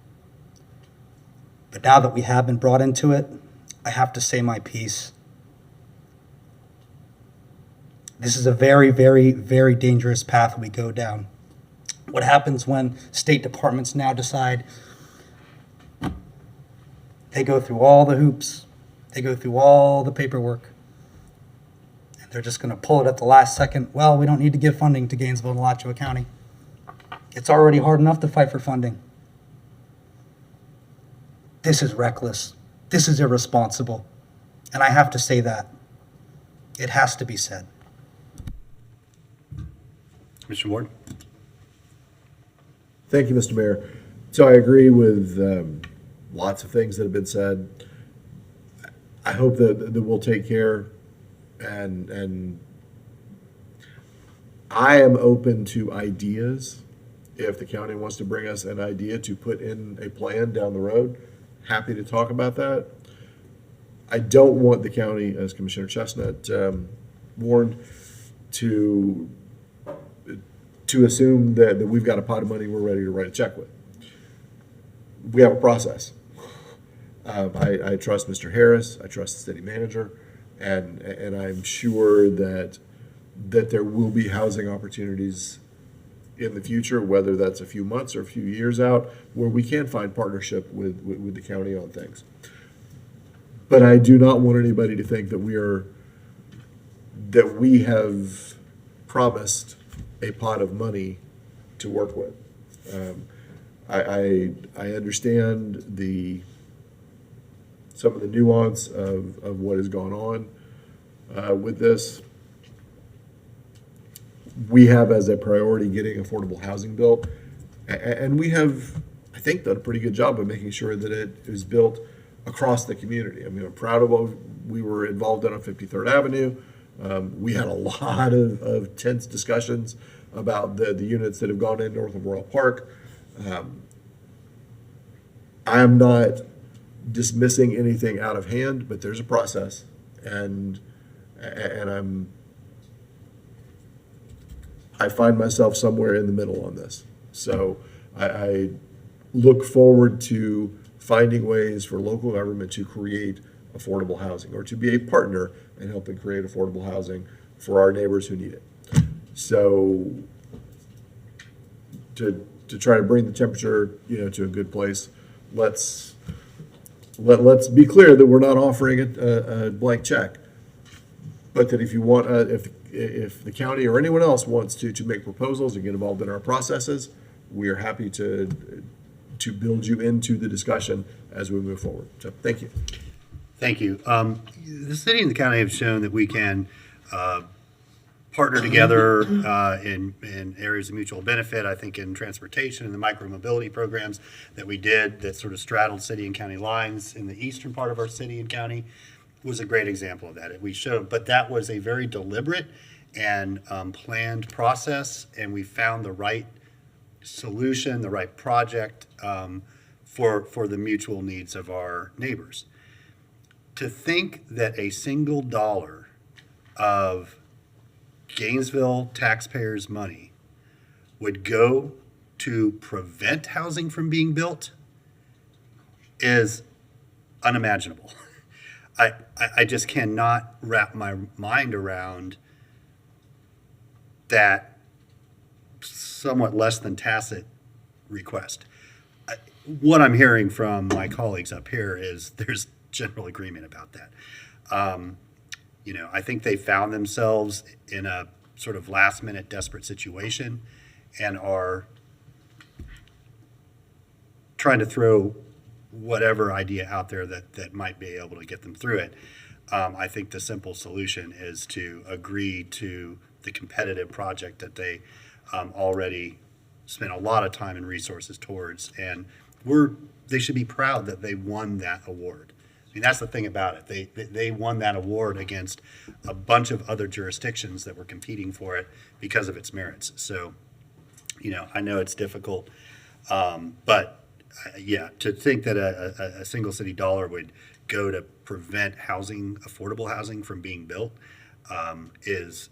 But now that we have been brought into it, I have to say my piece. This is a very, very, very dangerous path we go down. What happens when state departments now decide they go through all the hoops, they go through all the paperwork, and they're just going to pull it at the last second? Well, we don't need to give funding to Gainesville and Alachua County. It's already hard enough to fight for funding. This is reckless. This is irresponsible. And I have to say that. It has to be said. Commissioner Ward? Thank you, Mr. Mayor. So I agree with lots of things that have been said. I hope that we'll take care, and I am open to ideas. If the county wants to bring us an idea to put in a plan down the road, happy to talk about that. I don't want the county, as Commissioner Chestnut warned, to assume that we've got a pot of money we're ready to write a check with. We have a process. I trust Mr. Harris, I trust the city manager, and I'm sure that there will be housing opportunities in the future, whether that's a few months or a few years out, where we can find partnership with the county on things. But I do not want anybody to think that we have promised a pot of money to work with. I understand some of the nuance of what has gone on with this. We have as a priority getting affordable housing built, and we have, I think, done a pretty good job of making sure that it is built across the community. I mean, I'm proud of what we were involved in on 53rd Avenue. We had a lot of tense discussions about the units that have gone in north of Royal Park. I am not dismissing anything out of hand, but there's a process, and I find myself somewhere in the middle on this. So I look forward to finding ways for local government to create affordable housing, or to be a partner in helping create affordable housing for our neighbors who need it. So to try to bring the temperature, to a good place, let's be clear that we're not offering a blank check, but that if you want, if the county or anyone else wants to make proposals and get involved in our processes, we are happy to build you into the discussion as we move forward. So thank you. Thank you. The city and the county have shown that we can partner together in areas of mutual benefit. I think in transportation and the micromobility programs that we did that sort of straddled city and county lines in the eastern part of our city and county was a great example of that. We showed, but that was a very deliberate and planned process, and we found the right solution, the right project for the mutual needs of our neighbors. To think that a single dollar of Gainesville taxpayers' money would go to prevent housing from being built is unimaginable. I just cannot wrap my mind around that somewhat less than tacit request. What I'm hearing from my colleagues up here is there's general agreement about that. I think they found themselves in a sort of last minute desperate situation and are trying to throw whatever idea out there that might be able to get them through it. I think the simple solution is to agree to the competitive project that they already spent a lot of time and resources towards, and they should be proud that they won that award. I mean, that's the thing about it. They won that award against a bunch of other jurisdictions that were competing for it because of its merits. So, I know it's difficult, but to think that a single city dollar would go to prevent affordable housing from being built is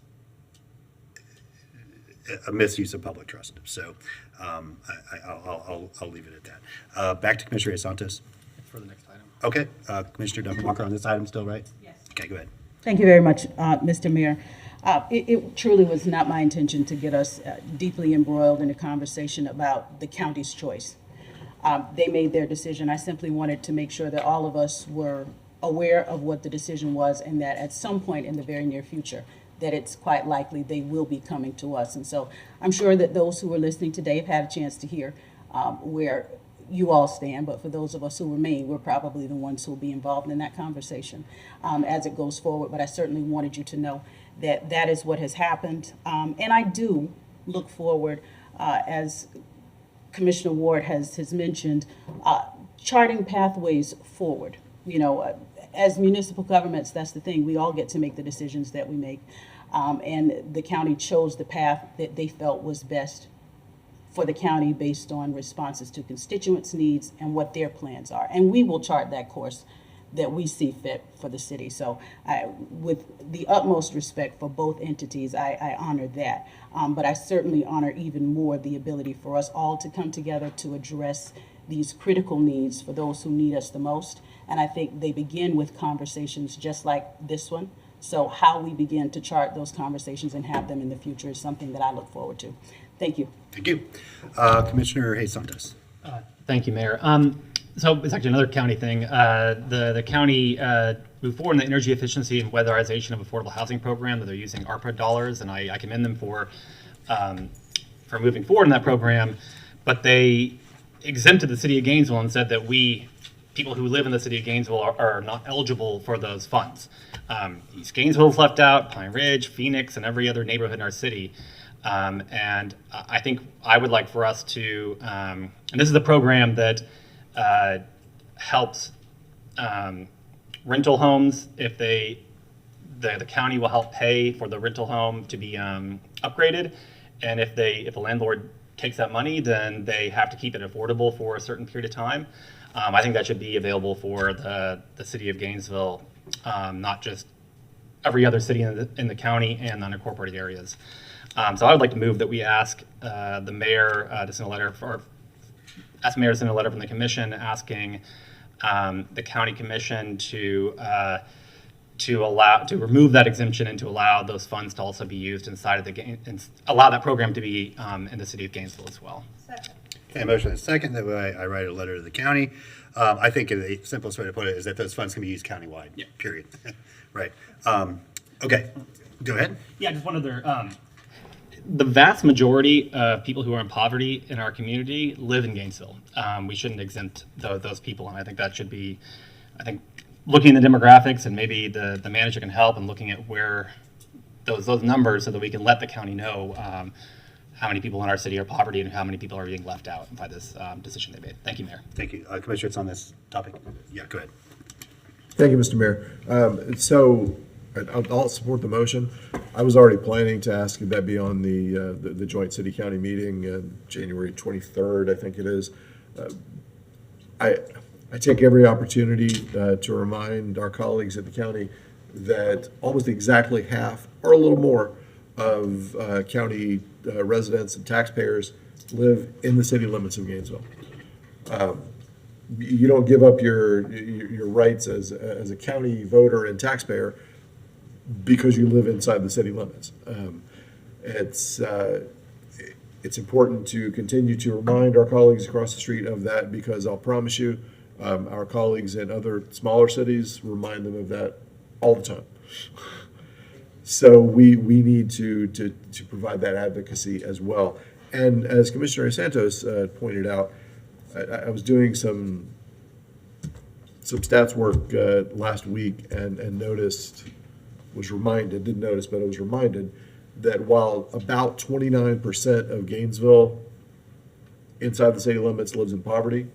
a misuse of public trust. So I'll leave it at that. Back to Commissioner Santos. For the next item. Okay, Commissioner Duncan Walker on this item still, right? Yes. Okay, go ahead. Thank you very much, Mr. Mayor. It truly was not my intention to get us deeply embroiled in a conversation about the county's choice. They made their decision. I simply wanted to make sure that all of us were aware of what the decision was, and that at some point in the very near future, that it's quite likely they will be coming to us. And so I'm sure that those who are listening today have had a chance to hear where you all stand, but for those of us who remain, we're probably the ones who will be involved in that conversation as it goes forward. But I certainly wanted you to know that that is what has happened. And I do look forward, as Commissioner Ward has mentioned, charting pathways forward. You know, as municipal governments, that's the thing. We all get to make the decisions that we make. And the county chose the path that they felt was best for the county based on responses to constituents' needs and what their plans are. And we will chart that course that we see fit for the city. So with the utmost respect for both entities, I honor that. But I certainly honor even more the ability for us all to come together to address these critical needs for those who need us the most. And I think they begin with conversations just like this one. So how we begin to chart those conversations and have them in the future is something that I look forward to. Thank you. Thank you. Commissioner Hayes Santos. Thank you, Mayor. So it's actually another county thing. The county moved forward in the energy efficiency and weatherization of affordable housing program that they're using ARPA dollars, and I commend them for moving forward in that program. But they exempted the city of Gainesville and said that people who live in the city of Gainesville are not eligible for those funds. East Gainesville is left out, Pine Ridge, Phoenix, and every other neighborhood in our city. And I think I would like for us to, and this is a program that helps rental homes if the county will help pay for the rental home to be upgraded. And if a landlord takes that money, then they have to keep it affordable for a certain period of time. I think that should be available for the city of Gainesville, not just every other city in the county and unincorporated areas. So I would like to move that we ask the mayor to send a letter from the commission asking the county commission to remove that exemption and to allow those funds to also be used inside of and allow that program to be in the city of Gainesville as well. Okay, motion is second that I write a letter to the county. I think the simplest way to put it is that those funds can be used countywide, period. Right. Okay, go ahead. Yeah, just one other. The vast majority of people who are in poverty in our community live in Gainesville. We shouldn't exempt those people, and I think that should be, looking at the demographics, and maybe the manager can help in looking at where those numbers so that we can let the county know how many people in our city are poverty and how many people are being left out by this decision they made. Thank you, Mayor. Thank you. Commissioner, it's on this topic. Yeah, go ahead. Thank you, Mr. Mayor. So I'll support the motion. I was already planning to ask if that be on the joint city-county meeting, January 23rd, I think it is. I take every opportunity to remind our colleagues at the county that almost exactly half, or a little more, of county residents and taxpayers live in the city limits of Gainesville. You don't give up your rights as a county voter and taxpayer because you live inside the city limits. It's important to continue to remind our colleagues across the street of that, because I'll promise you, our colleagues in other smaller cities remind them of that all the time. So we need to provide that advocacy as well. And as Commissioner Santos pointed out, I was doing some stats work last week and was reminded that while about 29% of Gainesville inside the city limits lives in poverty,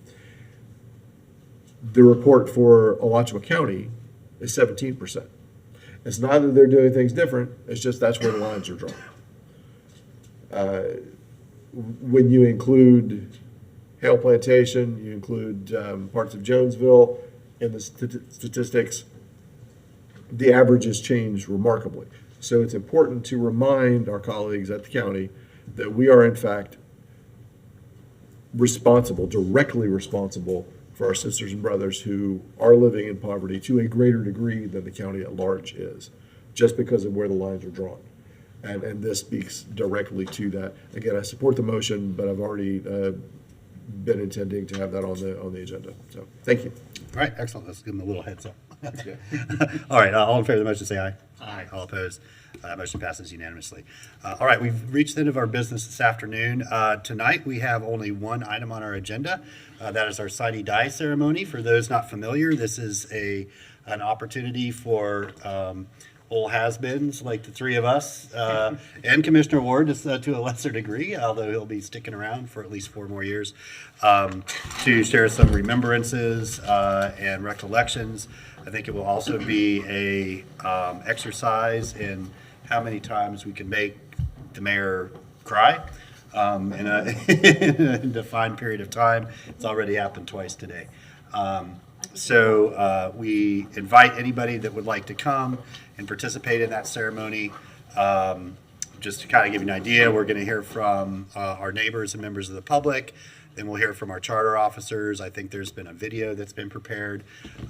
the report for Alachua County is 17%. It's not that they're doing things different, it's just that's where the lines are drawn. When you include Hale Plantation, you include parts of Jonesville in the statistics, the averages change remarkably. So it's important to remind our colleagues at the county that we are in fact responsible, directly responsible for our sisters and brothers who are living in poverty to a greater degree than the county at large is, just because of where the lines are drawn. And this speaks directly to that. Again, I support the motion, but I've already been intending to have that on the agenda. So, thank you. All right, excellent. Let's give them a little heads up. All right, all in favor of the motion, say aye. Aye. All opposed? Motion passes unanimously. All right, we've reached the end of our business this afternoon. Tonight, we have only one item on our agenda. That is our sine die ceremony. For those not familiar, this is an opportunity for old has-beens like the three of us and Commissioner Ward to a lesser degree, although he'll be sticking around for at least 4 more years, to share some remembrances and recollections. I think it will also be a exercise in how many times we can make the mayor cry in a defined period of time. It's already happened twice today. So we invite anybody that would like to come and participate in that ceremony. Just to kind of give you an idea, we're going to hear from our neighbors and members of the public. Then we'll hear from our charter officers. I think there's been a video that's been prepared.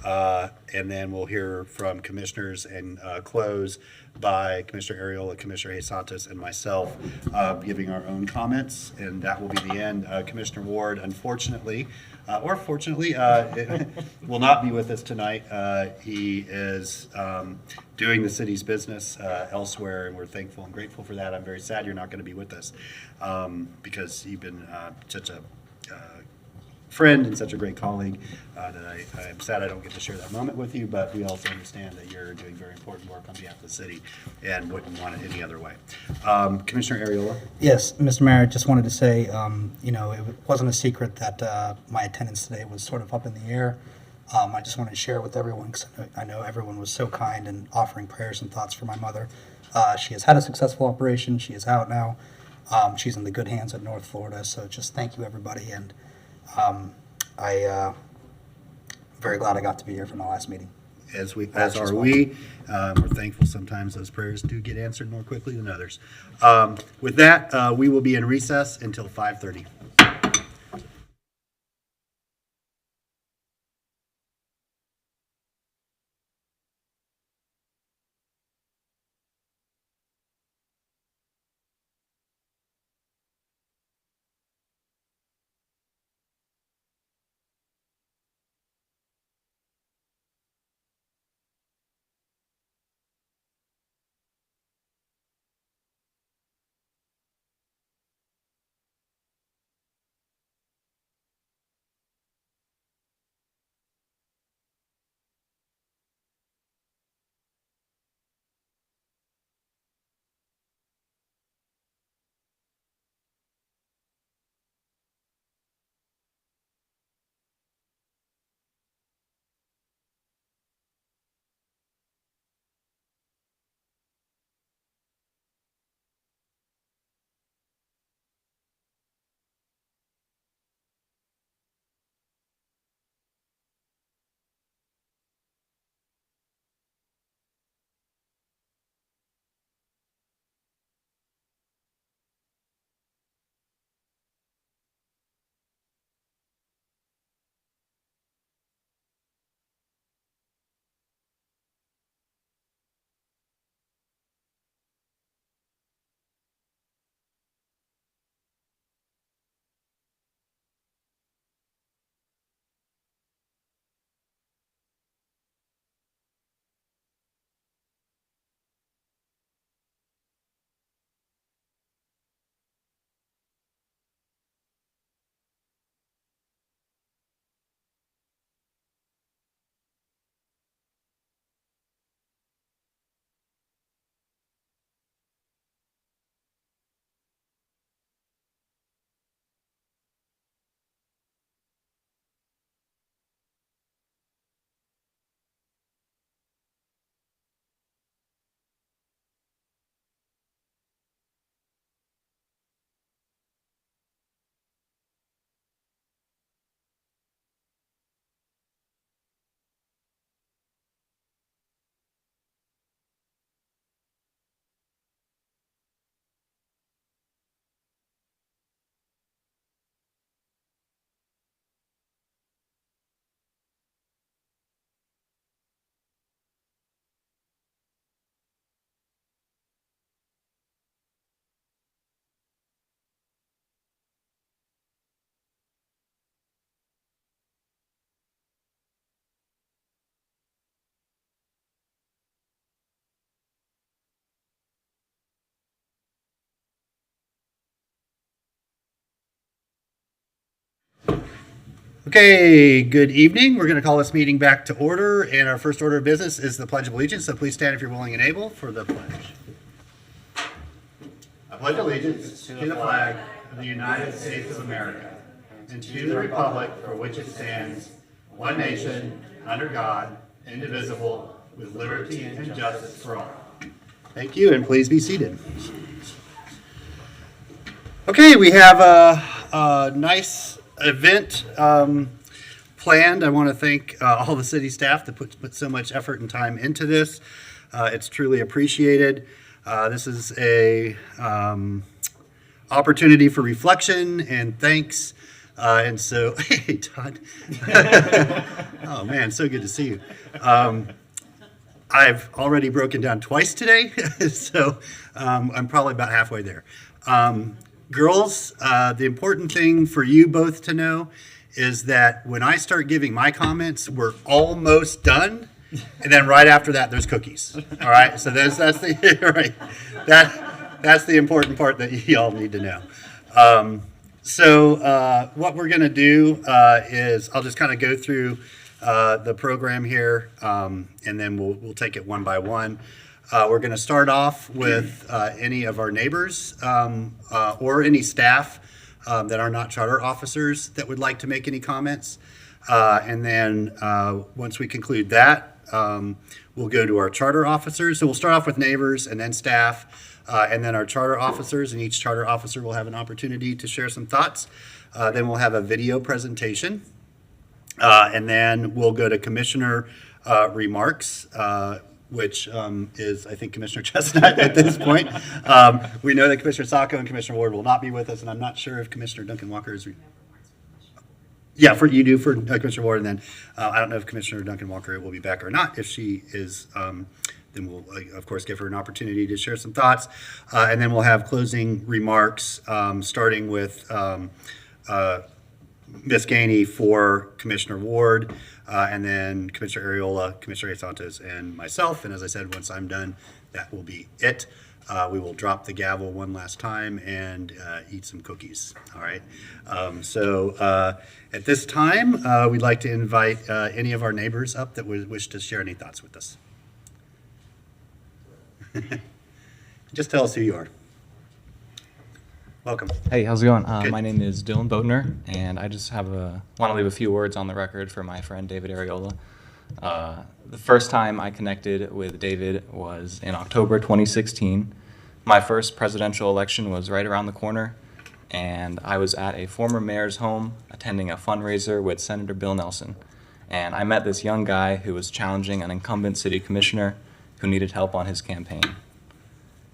And then we'll hear from commissioners and close by Commissioner Ariola, Commissioner Hayes Santos, and myself giving our own comments. And that will be the end. Commissioner Ward, unfortunately, or fortunately, will not be with us tonight. He is doing the city's business elsewhere, and we're thankful and grateful for that. I'm very sad you're not going to be with us because you've been such a friend and such a great colleague that I'm sad I don't get to share that moment with you, but we also understand that you're doing very important work on behalf of the city and wouldn't want it any other way. Commissioner Ariola? Yes, Mr. Mayor, I just wanted to say, it wasn't a secret that my attendance today was sort of up in the air. I just wanted to share with everyone because I know everyone was so kind in offering prayers and thoughts for my mother. She has had a successful operation. She is out now. She's in the good hands of North Florida. So just thank you, everybody. And I'm very glad I got to be here for my last meeting. As are we. We're thankful sometimes those prayers do get answered more quickly than others. With that, we will be in recess until 5:30. Okay, good evening. We're going to call this meeting back to order, and our first order of business is the Pledge of Allegiance. So please stand if you're willing and able for the pledge. I pledge allegiance to the flag of the United States of America and to the republic for which it stands, one nation, under God, indivisible, with liberty and justice for all. Thank you, and please be seated. Okay, we have a nice event planned. I want to thank all the city staff that put so much effort and time into this. It's truly appreciated. This is a opportunity for reflection and thanks. And so, hey, Todd. Oh, man, so good to see you. I've already broken down twice today, so I'm probably about halfway there. Girls, the important thing for you both to know is that when I start giving my comments, we're almost done, and then right after that, there's cookies. All right, so that's the right. That's the important part that y'all need to know. So what we're going to do is I'll just kind of go through the program here, and then we'll take it one by one. We're going to start off with any of our neighbors or any staff that are not charter officers that would like to make any comments. And then once we conclude that, we'll go to our charter officers. So we'll start off with neighbors and then staff and then our charter officers. And each charter officer will have an opportunity to share some thoughts. Then we'll have a video presentation. And then we'll go to commissioner remarks, which is, I think, Commissioner Chestnut at this point. We know that Commissioner Sacco and Commissioner Ward will not be with us, and I'm not sure if Commissioner Duncan Walker is. Yeah, for Commissioner Ward, and then I don't know if Commissioner Duncan Walker will be back or not. If she is, then we'll, of course, give her an opportunity to share some thoughts. And then we'll have closing remarks, starting with Ms. Gainey for Commissioner Ward, and then Commissioner Ariola, Commissioner Santos, and myself. And as I said, once I'm done, that will be it. We will drop the gavel one last time and eat some cookies. All right. So at this time, we'd like to invite any of our neighbors up that would wish to share any thoughts with us. Just tell us who you are. Welcome. Hey, how's it going? Good. My name is Dylan Boatner, and I just want to leave a few words on the record for my friend David Ariola. The first time I connected with David was in October 2016. My first presidential election was right around the corner, and I was at a former mayor's home attending a fundraiser with Senator Bill Nelson. And I met this young guy who was challenging an incumbent city commissioner who needed help on his campaign.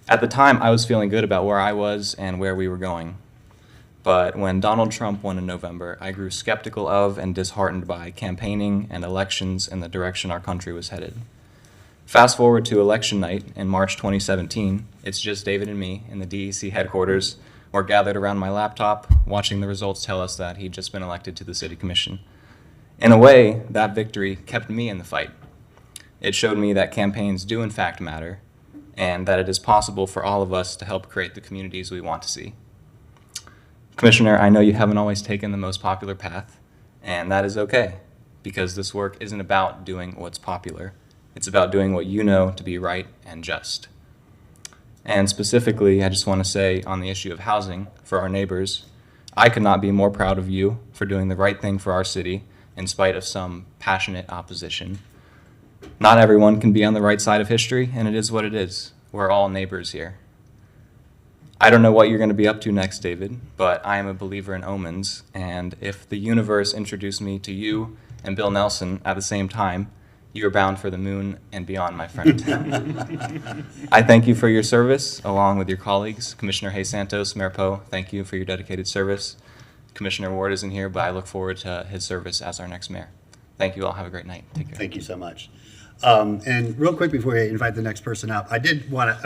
At the time, I was feeling good about where I was and where we were going. But when Donald Trump won in November, I grew skeptical of and disheartened by campaigning and elections and the direction our country was headed. Fast forward to election night in March 2017, it's just David and me in the DEC headquarters. We're gathered around my laptop, watching the results tell us that he'd just been elected to the city commission. In a way, that victory kept me in the fight. It showed me that campaigns do in fact matter, and that it is possible for all of us to help create the communities we want to see. Commissioner, I know you haven't always taken the most popular path, and that is okay, because this work isn't about doing what's popular. It's about doing what you know to be right and just. And specifically, I just want to say on the issue of housing for our neighbors, I could not be more proud of you for doing the right thing for our city in spite of some passionate opposition. Not everyone can be on the right side of history, and it is what it is. We're all neighbors here. I don't know what you're going to be up to next, David, but I am a believer in omens, and if the universe introduced me to you and Bill Nelson at the same time, you are bound for the moon and beyond, my friend. I thank you for your service, along with your colleagues. Commissioner Hayes Santos, Mayor Poe, thank you for your dedicated service. Commissioner Ward isn't here, but I look forward to his service as our next mayor. Thank you all. Have a great night. Take care. Thank you so much. And real quick before I invite the next person up, I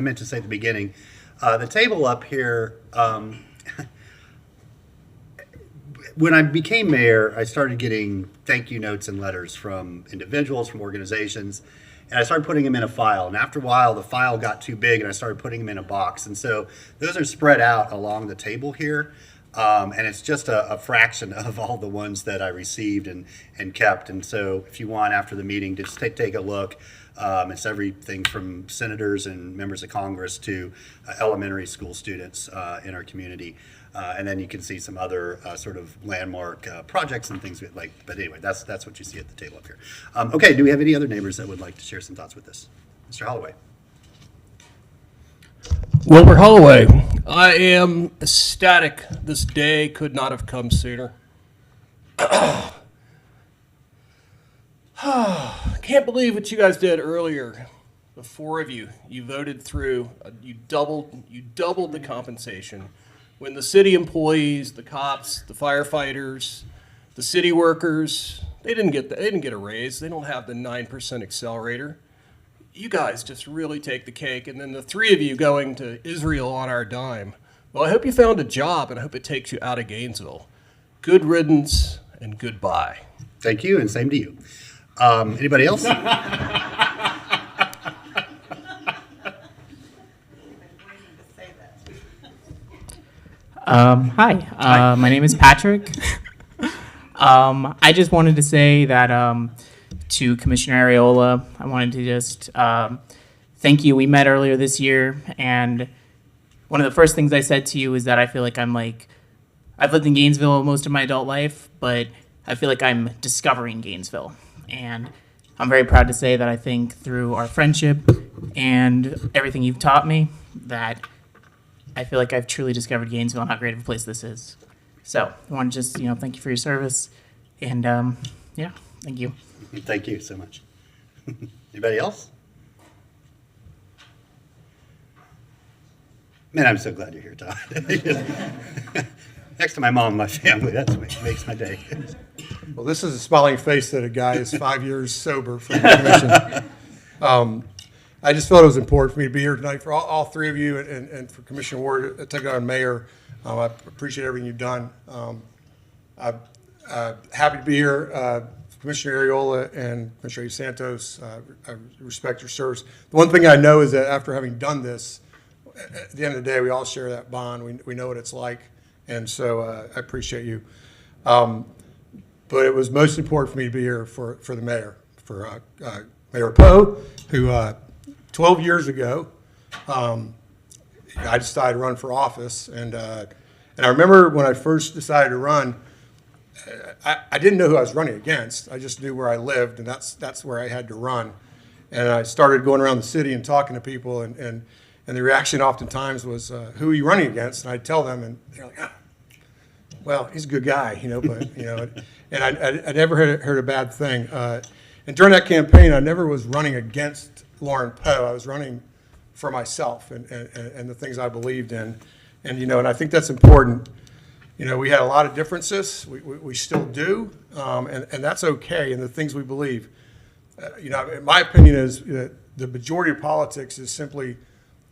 meant to say at the beginning, the table up here, when I became mayor, I started getting thank you notes and letters from individuals, from organizations, and I started putting them in a file. And after a while, the file got too big, and I started putting them in a box. And so those are spread out along the table here. And it's just a fraction of all the ones that I received and kept. And so if you want, after the meeting, just take a look. It's everything from senators and members of Congress to elementary school students in our community. And then you can see some other sort of landmark projects and things like. But anyway, that's what you see at the table up here. Okay, do we have any other neighbors that would like to share some thoughts with us? Mr. Holloway. Wilbur Holloway, I am ecstatic. This day could not have come sooner. Can't believe what you guys did earlier. The four of you, you voted through. You doubled the compensation. When the city employees, the cops, the firefighters, the city workers, they didn't get a raise. They don't have the 9% accelerator. You guys just really take the cake. And then the three of you going to Israel on our dime. Well, I hope you found a job, and I hope it takes you out of Gainesville. Good riddance and goodbye. Thank you, and same to you. Anybody else? Hi, my name is Patrick. I just wanted to say that to Commissioner Areola, I wanted to just thank you. We met earlier this year, and one of the first things I said to you is that I feel like I've lived in Gainesville most of my adult life, but I feel like I'm discovering Gainesville. And I'm very proud to say that I think through our friendship and everything you've taught me, that I feel like I've truly discovered Gainesville and how great of a place this is. So I want to just, thank you for your service. And yeah, thank you. Thank you so much. Anybody else? Man, I'm so glad you're here, Todd. Next to my mom and my family, that's what makes my day. Well, this is a smiling face that a guy is 5 years sober from the commission. I just felt it was important for me to be here tonight for all three of you and for Commissioner Ward, take on Mayor. I appreciate everything you've done. I'm happy to be here. Commissioner Areola and Commissioner Santos, I respect your service. The one thing I know is that after having done this, at the end of the day, we all share that bond. We know what it's like. And so I appreciate you. But it was most important for me to be here for the mayor, for Mayor Poe, who 12 years ago, I decided to run for office. And I remember when I first decided to run, I didn't know who I was running against. I just knew where I lived, and that's where I had to run. And I started going around the city and talking to people, and the reaction oftentimes was, who are you running against? And I'd tell them, and they're like, well, he's a good guy, but, and I never heard a bad thing. And during that campaign, I never was running against Lauren Poe. I was running for myself and the things I believed in. And I think that's important. We had a lot of differences. We still do, and that's okay, and the things we believe. My opinion is that the majority of politics is simply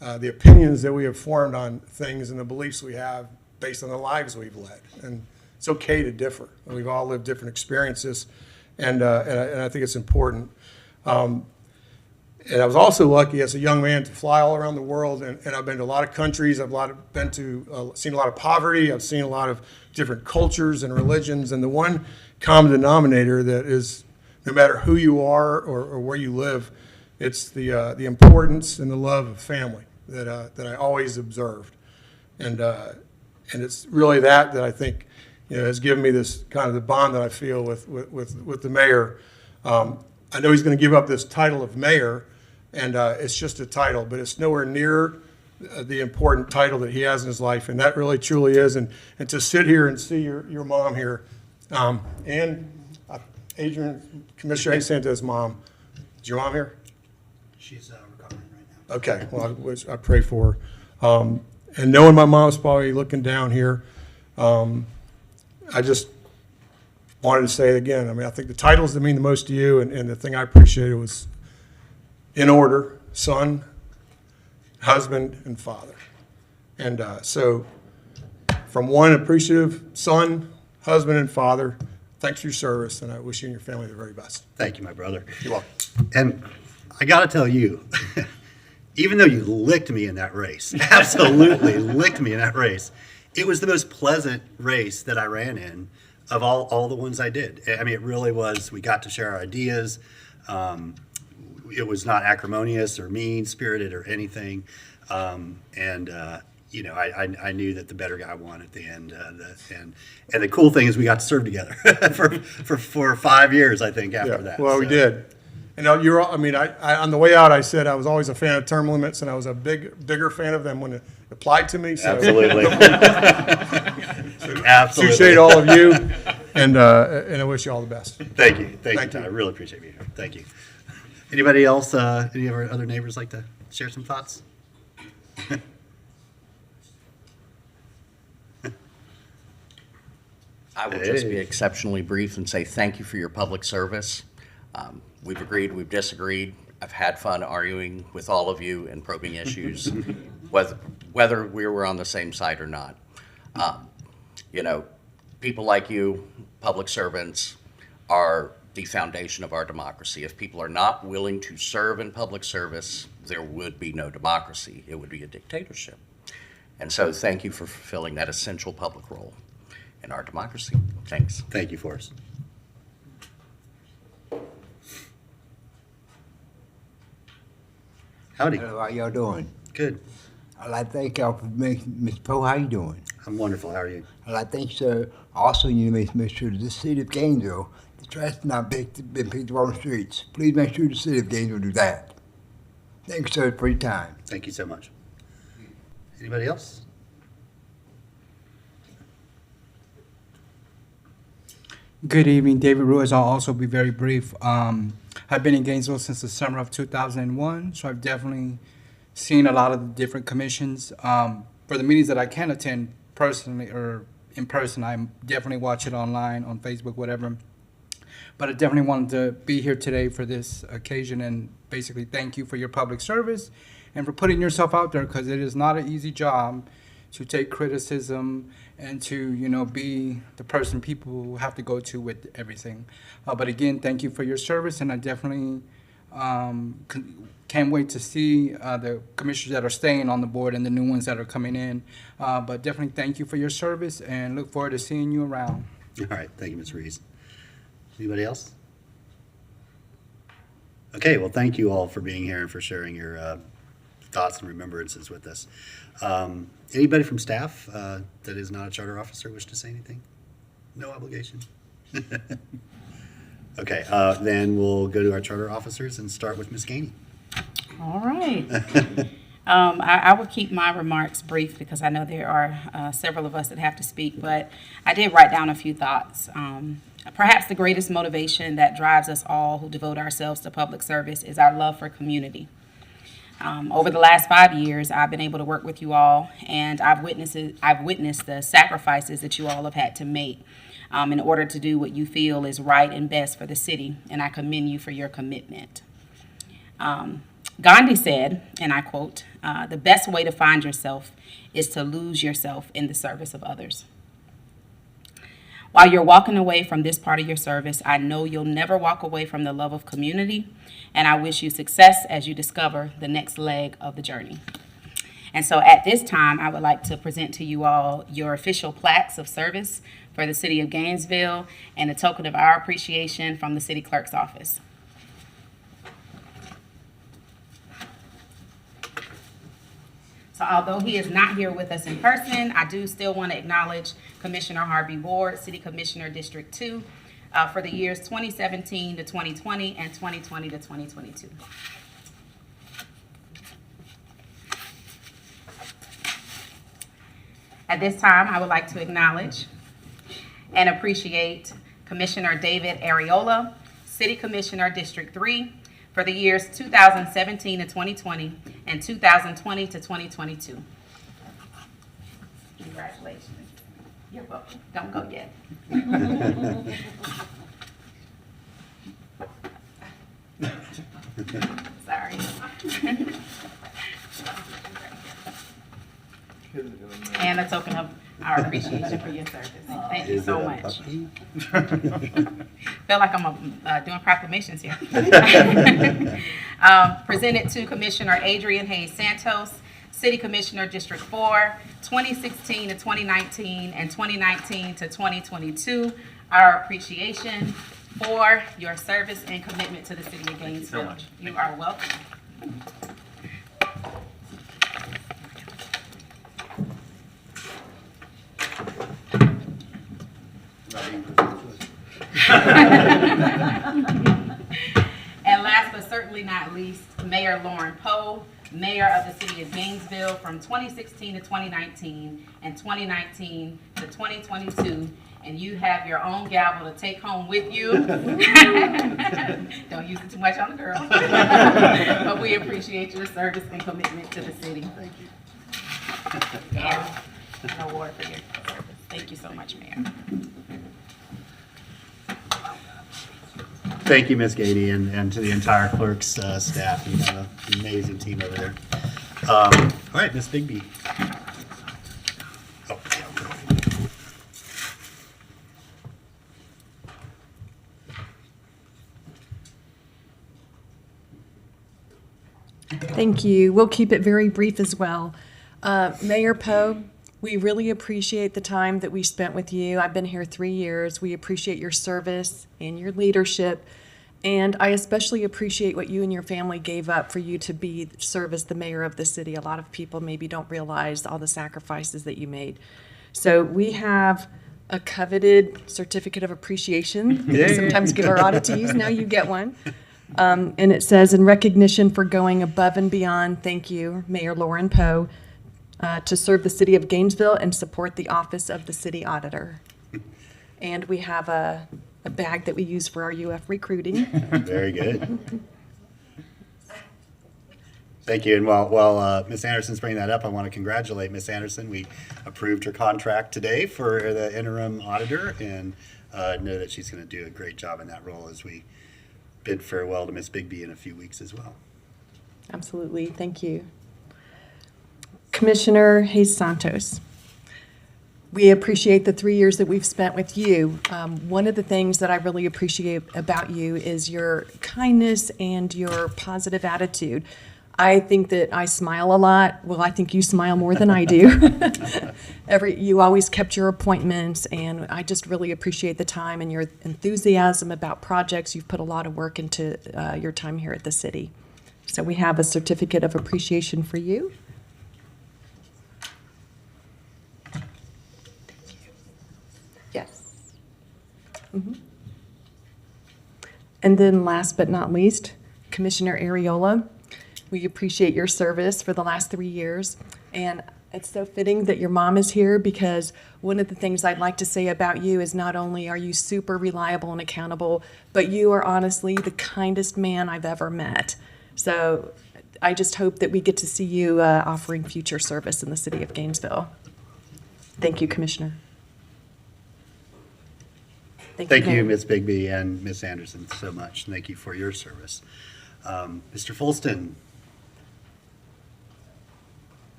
the opinions that we have formed on things and the beliefs we have based on the lives we've led. And it's okay to differ. We've all lived different experiences, and I think it's important. And I was also lucky as a young man to fly all around the world, and I've been to a lot of countries. I've seen a lot of poverty. I've seen a lot of different cultures and religions, and the one common denominator that is, no matter who you are or where you live, it's the importance and the love of family that I always observed, and it's really that I think has given me this kind of the bond that I feel with the mayor. I know he's going to give up this title of mayor, and it's just a title, but it's nowhere near the important title that he has in his life, and that really truly is. And to sit here and see your mom here, and Adrian, Commissioner Santos' mom. Is your mom here? She's recovering right now. Okay, well, I pray for her. And knowing my mom's probably looking down here, I just wanted to say it again. I think the titles that mean the most to you, and the thing I appreciated was in order: son, husband, and father. And so from one appreciative son, husband, and father, thanks for your service, and I wish you and your family the very best. Thank you, my brother. You're welcome. And I got to tell you, even though you licked me in that race, absolutely licked me in that race, it was the most pleasant race that I ran in of all the ones I did. I mean, it really was. We got to share our ideas. It was not acrimonious or mean-spirited or anything. You know, I knew that the better guy won at the end. And the cool thing is we got to serve together for 5 years, I think, after that. Well, we did. And you're, I mean, I on the way out, I said I was always a fan of term limits, and I was a bigger fan of them when it applied to me. So. Absolutely. Absolutely. Appreciate all of you, and I wish you all the best. Thank you. Thank you, Thank Ty. you. I really appreciate being here. Thank you. Anybody else, any of our other neighbors like to share some thoughts? I will just be exceptionally brief and say thank you for your public service. We've agreed, we've disagreed. I've had fun arguing with all of you and probing issues, whether we were on the same side or not. You know, people like you, public servants, are the foundation of our democracy. If people are not willing to serve in public service, there would be no democracy. It would be a dictatorship. And so thank you for fulfilling that essential public role in our democracy. Thanks. Thank you, Forrest. Howdy. Hello, how y'all doing? Good. I'd like to thank y'all for making, Mr. Poe, how you doing? I'm wonderful. How are you? I'd like to thank you, sir. Also, you need to make sure that the city of Gainesville, the trash is not been picked up on the streets. Please make sure the city of Gainesville do that. Thank you, sir, for your time. Thank you so much. Anybody else? Good evening, David Ruiz. I'll also be very brief. I've been in Gainesville since the summer of 2001, so I've definitely seen a lot of the different commissions. For the meetings that I can attend personally or in person, I definitely watch it online, on Facebook, whatever. But I definitely wanted to be here today for this occasion and basically thank you for your public service and for putting yourself out there, because it is not an easy job to take criticism and to, you know, be the person people have to go to with everything. But again, thank you for your service, and I definitely can't wait to see the commissioners that are staying on the board and the new ones that are coming in. But definitely thank you for your service, and look forward to seeing you around. All right. Thank you, Ms. Rees. Anybody else? Okay. Well, thank you all for being here and for sharing your thoughts and remembrances with us. Anybody from staff that is not a charter officer wish to say anything? No obligation. Okay, then we'll go to our charter officers and start with Ms. Gainey. All right. I will keep my remarks brief because I know there are several of us that have to speak, but I did write down a few thoughts. Perhaps the greatest motivation that drives us all who devote ourselves to public service is our love for community. Over the last 5 years, I've been able to work with you all, and I've witnessed the sacrifices that you all have had to make in order to do what you feel is right and best for the city, and I commend you for your commitment. Gandhi said, and I quote, "The best way to find yourself is to lose yourself in the service of others." While you're walking away from this part of your service, I know you'll never walk away from the love of community, and I wish you success as you discover the next leg of the journey. And so at this time, I would like to present to you all your official plaques of service for the city of Gainesville and a token of our appreciation from the city clerk's office. So although he is not here with us in person, I do still want to acknowledge Commissioner Harvey Ward, City Commissioner District 2, for the years 2017 to 2020 and 2020 to 2022. At this time, I would like to acknowledge and appreciate Commissioner David Areola, City Commissioner District 3, for the years 2017 to 2020 and 2020 to 2022. Congratulations. You're welcome. Don't go yet. Sorry. And a token of our appreciation for your service. Thank you so much. Feel like I'm doing proclamations here. Presented to Commissioner Adrian Hayes Santos, City Commissioner, District 4, 2016 to 2019, and 2019 to 2022. Our appreciation for your service and commitment to the city of Gainesville. so much. You are welcome. And last but certainly not least, Mayor Lauren Poe, Mayor of the City of Gainesville from 2016 to 2019 and 2019 to 2022. And you have your own gavel to take home with you. Don't use it too much on the girl. But we appreciate your service and commitment to the city. Thank you. And an award for your service. Thank you so much, Mayor. Thank you, Ms. Gady, and to the entire clerk's staff. You have an amazing team over there. All right, Ms. Bigby. Oh, Thank you. We'll keep it very brief as well. Mayor Poe, we really appreciate the time that we spent with you. I've been here 3 years. We appreciate your service and your leadership. And I especially appreciate what you and your family gave up for you to serve as the mayor of the city. A lot of people maybe don't realize all the sacrifices that you made. So we have a coveted certificate of appreciation. We sometimes give our auditees. Now you get one. And it says, in recognition for going above and beyond, thank you, Mayor Lauren Poe, to serve the city of Gainesville and support the office of the city auditor. And we have a bag that we use for our UF recruiting. very good. Thank you. And while Ms. Anderson's bringing that up, I want to congratulate Ms. Anderson. We approved her contract today for the interim auditor, and know that she's going to do a great job in that role as we bid farewell to Ms. Bigby in a few weeks as well. Absolutely. Thank you. Commissioner Hayes Santos, we appreciate the 3 years that we've spent with you. One of the things that I really appreciate about you is your kindness and your positive attitude. I think that I smile a lot. Well, I think you smile more than I do. You always kept your appointments, and I just really appreciate the time and your enthusiasm about projects. You've put a lot of work into your time here at the city. So we have a certificate of appreciation for you. Yes. Mhm. And then last but not least, Commissioner Ariola, we appreciate your service for the last 3 years. And it's so fitting that your mom is here, because one of the things I'd like to say about you is not only are you super reliable and accountable, but you are honestly the kindest man I've ever met. So I just hope that we get to see you offering future service in the city of Gainesville. Thank you, Commissioner. Thank you, Ms. Bigby and Ms. Anderson, so much. Thank you for your service. Mr. Fulston.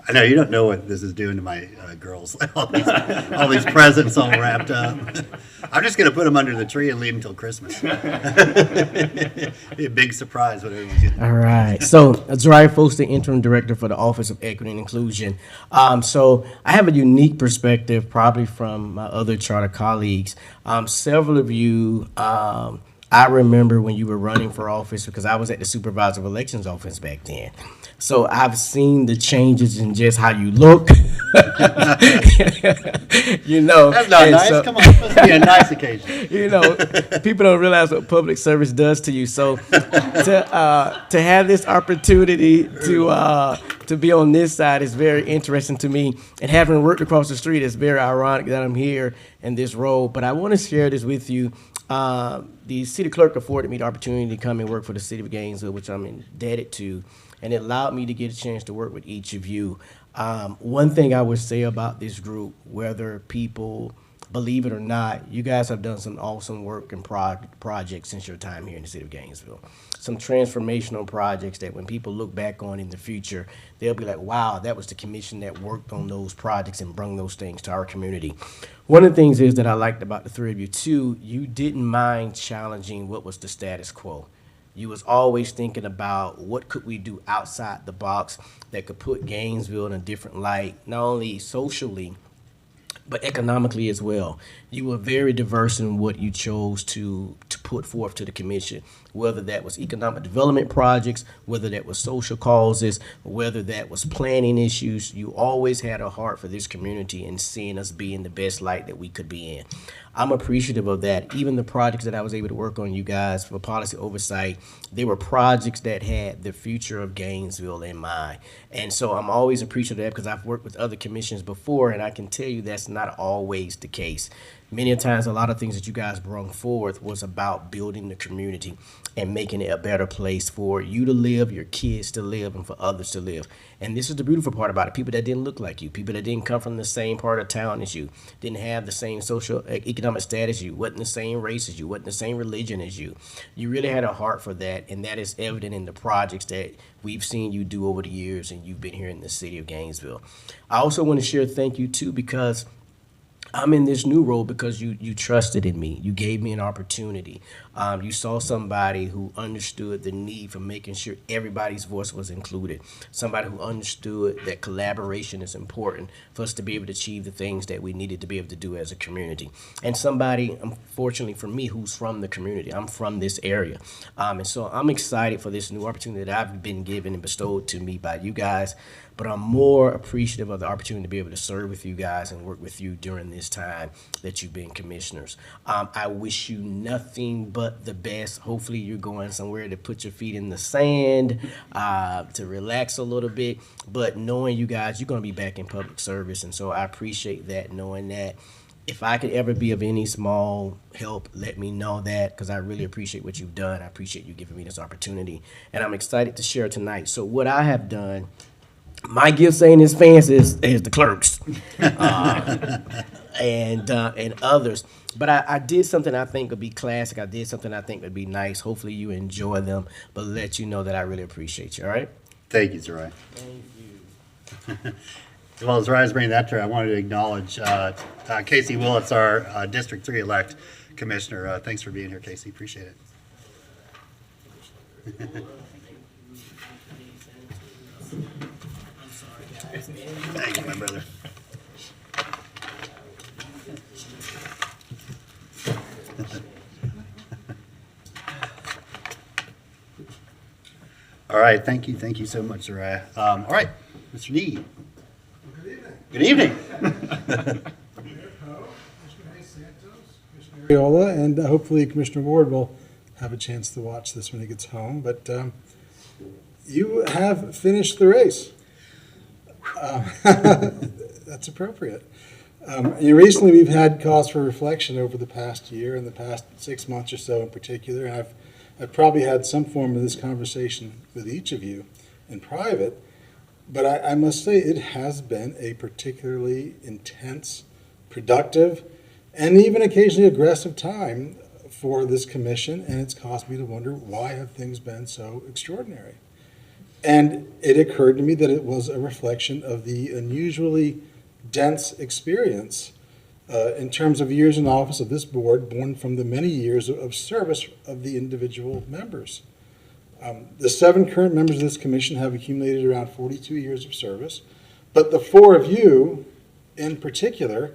I know you don't know what this is doing to my girls. all these presents all wrapped up. I'm just going to put them under the tree and leave them until Christmas. Be a big surprise what everyone's getting. All right. So, Zariah Fulston, Interim Director for the Office of Equity and Inclusion. So, I have a unique perspective, probably from my other charter colleagues. Several of you, I remember when you were running for office, because I was at the Supervisor of Elections office back then. So I've seen the changes in just how you look. You know. That's not nice. So, come on, it's supposed to be a nice occasion. You know, people don't realize what public service does to you. So to have this opportunity to be on this side is very interesting to me. And having worked across the street, it's very ironic that I'm here in this role. But I want to share this with you. The city clerk afforded me the opportunity to come and work for the city of Gainesville, which I'm indebted to. And it allowed me to get a chance to work with each of you. One thing I would say about this group, whether people believe it or not, you guys have done some awesome work and projects since your time here in the city of Gainesville. Some transformational projects that when people look back on in the future, they'll be like, wow, that was the commission that worked on those projects and brought those things to our community. One of the things is that I liked about the three of you too, you didn't mind challenging what was the status quo. You was always thinking about what could we do outside the box that could put Gainesville in a different light, not only socially, but economically as well. You were very diverse in what you chose to put forth to the commission, whether that was economic development projects, whether that was social causes, whether that was planning issues. You always had a heart for this community and seeing us be in the best light that we could be in. I'm appreciative of that. Even the projects that I was able to work on, you guys, for policy oversight, they were projects that had the future of Gainesville in mind. And so I'm always appreciative of that because I've worked with other commissions before, and I can tell you that's not always the case. Many times, a lot of things that you guys brought forth was about building the community and making it a better place for you to live, your kids to live, and for others to live. And this is the beautiful part about it. People that didn't look like you, people that didn't come from the same part of town as you, didn't have the same social, economic status as you, wasn't the same race as you, wasn't the same religion as you. You really had a heart for that, and that is evident in the projects that we've seen you do over the years, and you've been here in the city of Gainesville. I also want to share thank you, too, because I'm in this new role because you trusted in me. You gave me an opportunity. You saw somebody who understood the need for making sure everybody's voice was included. Somebody who understood that collaboration is important for us to be able to achieve the things that we needed to be able to do as a community. And somebody, unfortunately for me, who's from the community. I'm from this area. And so I'm excited for this new opportunity that I've been given and bestowed to me by you guys. But I'm more appreciative of the opportunity to be able to serve with you guys and work with you during this time that you've been commissioners. I wish you nothing but the best. Hopefully you're going somewhere to put your feet in the sand, to relax a little bit. But knowing you guys, you're going to be back in public service. And so I appreciate that, knowing that. If I could ever be of any small help, let me know that, because I really appreciate what you've done. I appreciate you giving me this opportunity. And I'm excited to share tonight. So what I have done, my gift ain't as fancy as the clerks and others. But I did something I think would be classic. I did something I think would be nice. Hopefully you enjoy them, but let you know that I really appreciate you, all right? Thank you, Zerai. Thank you. Well, as Zerai's bringing that to, I wanted to acknowledge Casey Willits, our District 3 elect commissioner. Thanks for being here, Casey. Appreciate it. Thank you, my brother. All right, thank you so much, Zerai. All right, Mr. Need. Good evening. Ariola, and hopefully Commissioner Ward will have a chance to watch this when he gets home. But you have finished the race. That's appropriate. Recently, we've had cause for reflection over the past year and the past 6 months or so in particular. And I've probably had some form of this conversation with each of you in private. But I must say it has been a particularly intense, productive, and even occasionally aggressive time for this commission, and it's caused me to wonder, why have things been so extraordinary? And it occurred to me that it was a reflection of the unusually dense experience in terms of years in office of this board, born from the many years of service of the individual members. The 7 current members of this commission have accumulated around 42 years of service, but the 4 of you in particular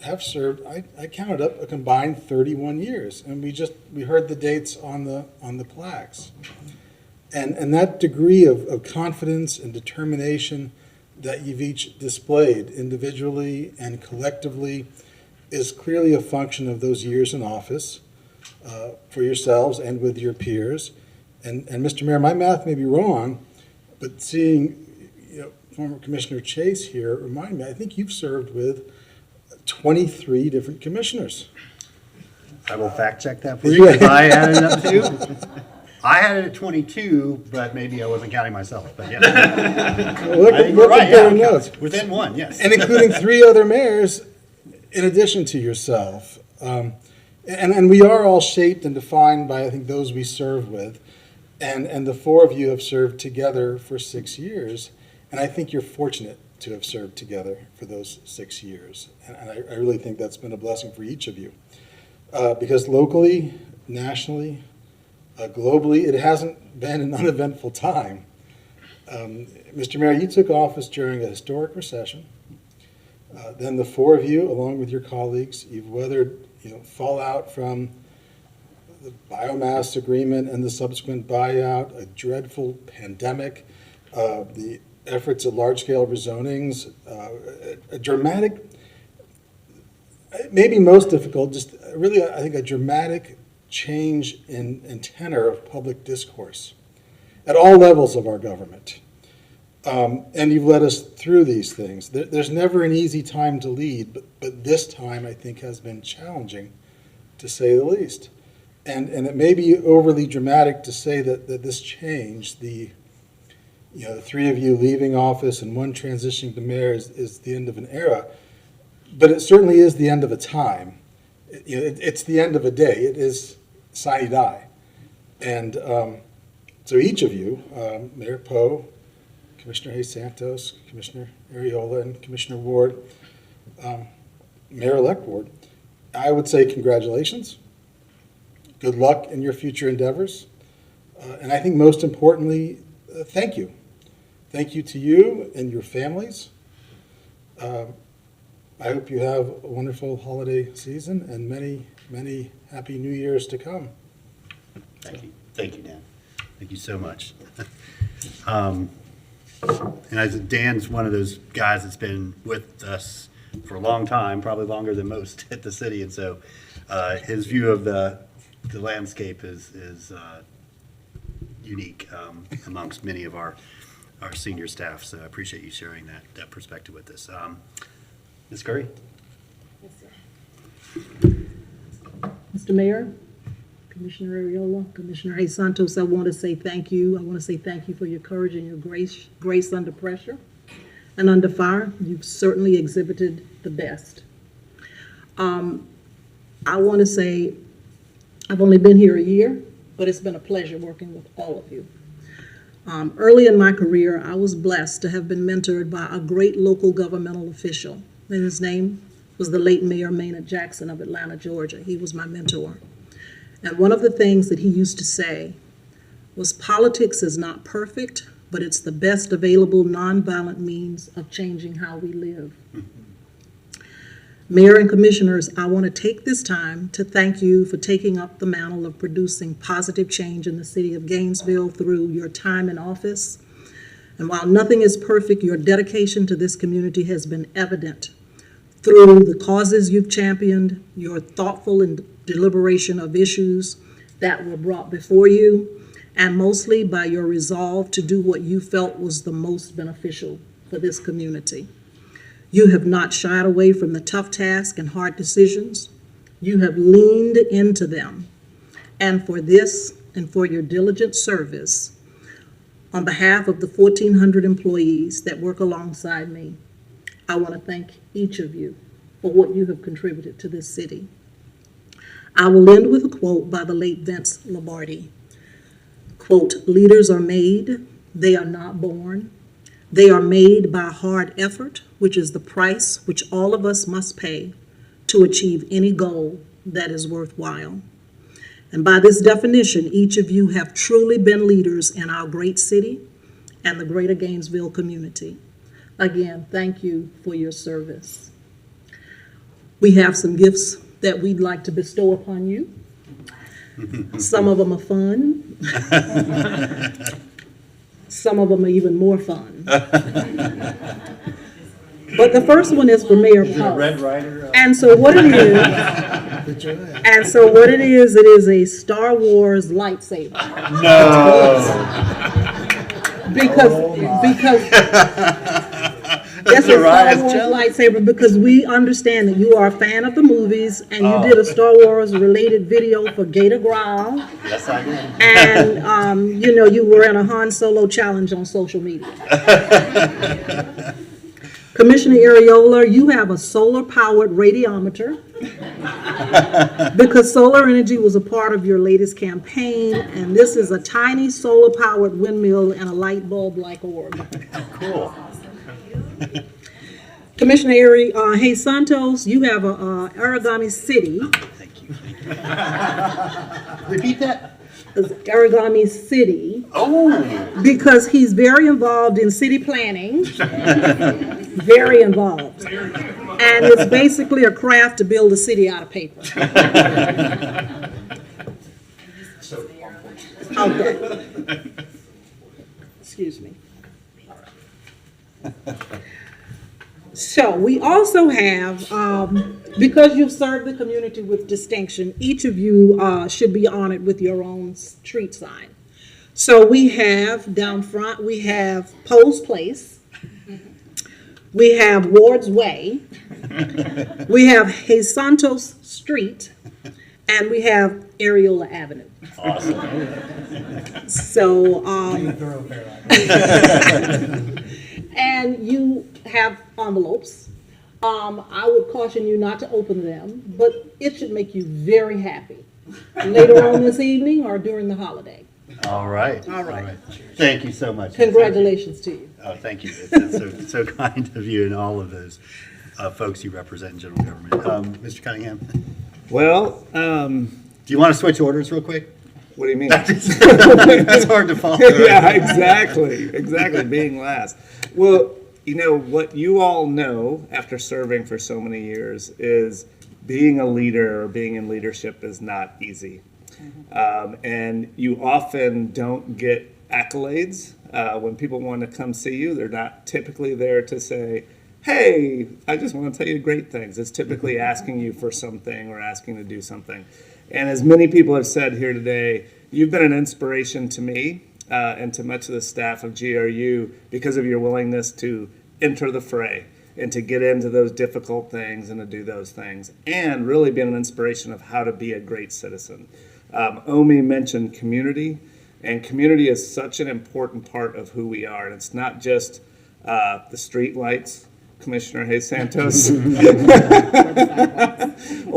have served, I counted up, a combined 31 years. And we heard the dates on the plaques. And that degree of confidence and determination that you've each displayed individually and collectively is clearly a function of those years in office for yourselves and with your peers. And Mr. Mayor, my math may be wrong, but seeing former Commissioner Chase here remind me, I think you've served with 23 different commissioners. I will fact check that for you, because I added it up too. I had it at 22, but maybe I wasn't counting myself, but yeah. Look at their notes. Within one, yes. And including 3 other mayors in addition to yourself. And we are all shaped and defined by, I think, those we serve with. And the 4 of you have served together for 6 years. And I think you're fortunate to have served together for those 6 years. And I really think that's been a blessing for each of you. Because locally, nationally, Globally, it hasn't been an uneventful time. Mr. Mayor, you took office during a historic recession. Then the four of you, along with your colleagues, you've weathered fallout from the biomass agreement and the subsequent buyout, a dreadful pandemic, the efforts at large-scale rezonings, a dramatic, maybe most difficult, just really, I think, a dramatic change in tenor of public discourse at all levels of our government. And you've led us through these things. There's never an easy time to lead, but this time, I think, has been challenging, to say the least. And it may be overly dramatic to say that this change, the three of you leaving office and one transitioning to mayor is the end of an era, but it certainly is the end of a time. It's the end of a day. It is sine die. And so each of you, Mayor Poe, Commissioner Hayes Santos, Commissioner Ariola, and Commissioner Ward, Mayor-elect Ward, I would say congratulations. Good luck in your future endeavors. And I think most importantly, thank you. Thank you to you and your families. I hope you have a wonderful holiday season and many, many happy New Years to come. Thank you. Thank you, Dan. Thank you so much. And as Dan's one of those guys that's been with us for a long time, probably longer than most at the city, and so his view of the landscape is unique amongst many of our senior staff. So I appreciate you sharing that perspective with us. Ms. Curry? Mr. Mayor, Commissioner Ariola, Commissioner Hayes Santos, I want to say thank you. I want to say thank you for your courage and your grace under pressure and under fire. You've certainly exhibited the best. I want to say I've only been here a year, but it's been a pleasure working with all of you. Early in my career, I was blessed to have been mentored by a great local governmental official, and his name was the late Mayor Maynard Jackson of Atlanta, Georgia. He was my mentor. And one of the things that he used to say was, politics is not perfect, but it's the best available nonviolent means of changing how we live. Mayor and Commissioners, I want to take this time to thank you for taking up the mantle of producing positive change in the city of Gainesville through your time in office. And while nothing is perfect, your dedication to this community has been evident through the causes you've championed, your thoughtful and deliberation of issues that were brought before you, and mostly by your resolve to do what you felt was the most beneficial for this community. You have not shied away from the tough task and hard decisions. You have leaned into them. And for this and for your diligent service, on behalf of the 1,400 employees that work alongside me, I want to thank each of you for what you have contributed to this city. I will end with a quote by the late Vince Lombardi. Quote, "Leaders are made, they are not born. They are made by hard effort, which is the price which all of us must pay to achieve any goal that is worthwhile." And by this definition, each of you have truly been leaders in our great city and the greater Gainesville community. Again, thank you for your service. We have some gifts that we'd like to bestow upon you. Some of them are fun. Some of them are even more fun. But the first one is for Mayor Poe. And so what it is a Star Wars lightsaber. No. Because that's a Star Wars lightsaber, because we understand that you are a fan of the movies and you did a Star Wars related video for Gator Growl. Yes, I did. And you were in a Han Solo challenge on social media. Commissioner Ariola, you have a solar-powered radiometer because solar energy was a part of your latest campaign, and this is a tiny solar-powered windmill and a light bulb-like orb. Cool. Commissioner Hayes Santos, you have a origami city. Thank you. Repeat that. Aragami City. Oh, Because he's very involved in city planning, very involved. And it's basically a craft to build a city out of paper. Okay. Excuse me. So we also have, because you've served the community with distinction, each of you should be honored with your own street sign. So we have down front, we have Post Place, we have Ward's Way, we have Jesus Santos Street, and we have Areola Avenue. awesome. So, and you have envelopes. I would caution you not to open them, but it should make you very happy later on this evening or during the holiday. All right. All right. Thank you so much. Congratulations to you. Oh, thank you. It's so kind of you and all of those folks you represent in general government. Mr. Cunningham, Well, do you want to switch orders real quick? what do you mean? That's hard to follow. Yeah, exactly, being last. Well, you know, what you all know after serving for so many years is being a leader or being in leadership is not easy. And you often don't get accolades. When people want to come see you, they're not typically there to say, hey, I just want to tell you great things. It's typically asking you for something or asking to do something. And as many people have said here today, you've been an inspiration to me and to much of the staff of GRU because of your willingness to enter the fray and to get into those difficult things and to do those things, and really been an inspiration of how to be a great citizen. Omi mentioned community, and community is such an important part of who we are. And it's not just the street lights, Commissioner Hayes Santos, or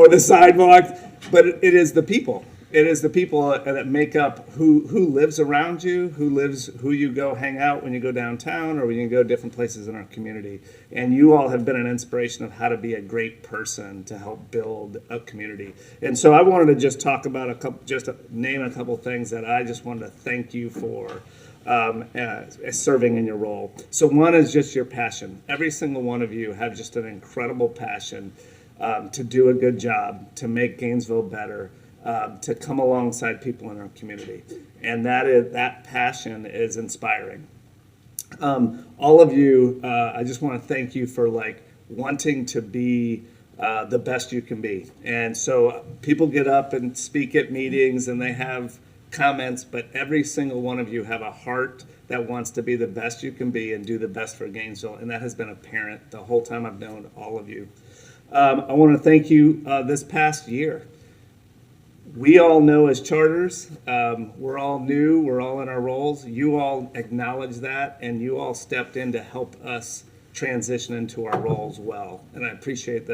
the sidewalks, but it is the people. It is the people that make up who lives around you, who you go hang out when you go downtown or when you go different places in our community. And you all have been an inspiration of how to be a great person to help build a community. And so I wanted to just talk about name a couple things that I just wanted to thank you for serving in your role. So one is just your passion. Every single one of you have just an incredible passion to do a good job, to make Gainesville better, to come alongside people in our community. And that passion is inspiring. All of you, I just want to thank you for wanting to be the best you can be. And so people get up and speak at meetings and they have comments, but every single one of you have a heart that wants to be the best you can be and do the best for Gainesville. And that has been apparent the whole time I've known all of you. I want to thank you this past year. We all know as charters, we're all new, we're all in our roles. You all acknowledge that, and you all stepped in to help us transition into our roles well. And I appreciate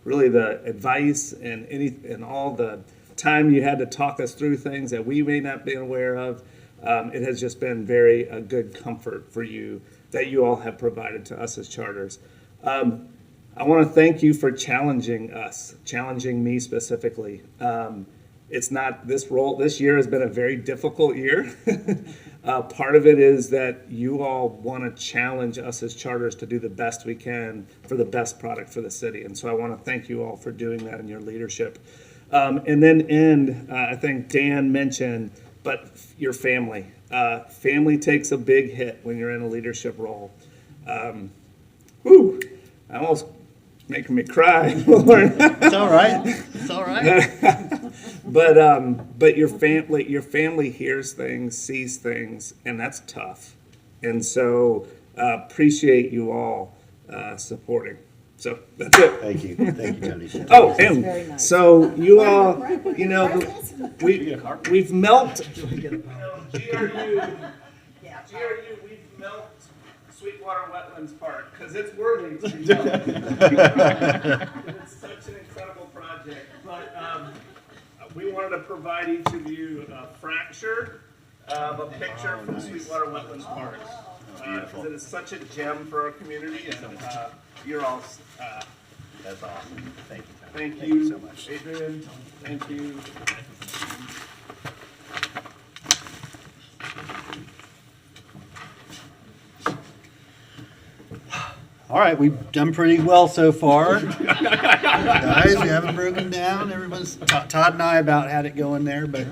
really the advice and all the time you had to talk us through things that we may not be aware of. It has just been a good comfort for you that you all have provided to us as charters. I want to thank you for challenging us, challenging me specifically. It's not this year has been a very difficult year. Part of it is that you all want to challenge us as charters to do the best we can for the best product for the city. And so I want to thank you all for doing that in your leadership. And then I think Dan mentioned, but your family. Family takes a big hit when you're in a leadership role. I almost making me cry, Lauren. It's all right. It's all right. But your family hears things, sees things, and that's tough. And so appreciate you all supporting. So that's it. Thank you, Tony. Oh, and so you all, we've melted. GRU, we've melted Sweetwater Wetlands Park because it's worthy to be done. It's such an incredible project. But we wanted to provide each of you a fracture of a picture from Sweetwater Wetlands Park. Because it is such a gem for our community, and you're all. That's awesome. Thank you, Tony. Thank you so much. Adrian. Thank you. All right, we've done pretty well so far. Guys, we haven't broken down. Everyone's, Todd and I about had it going there, but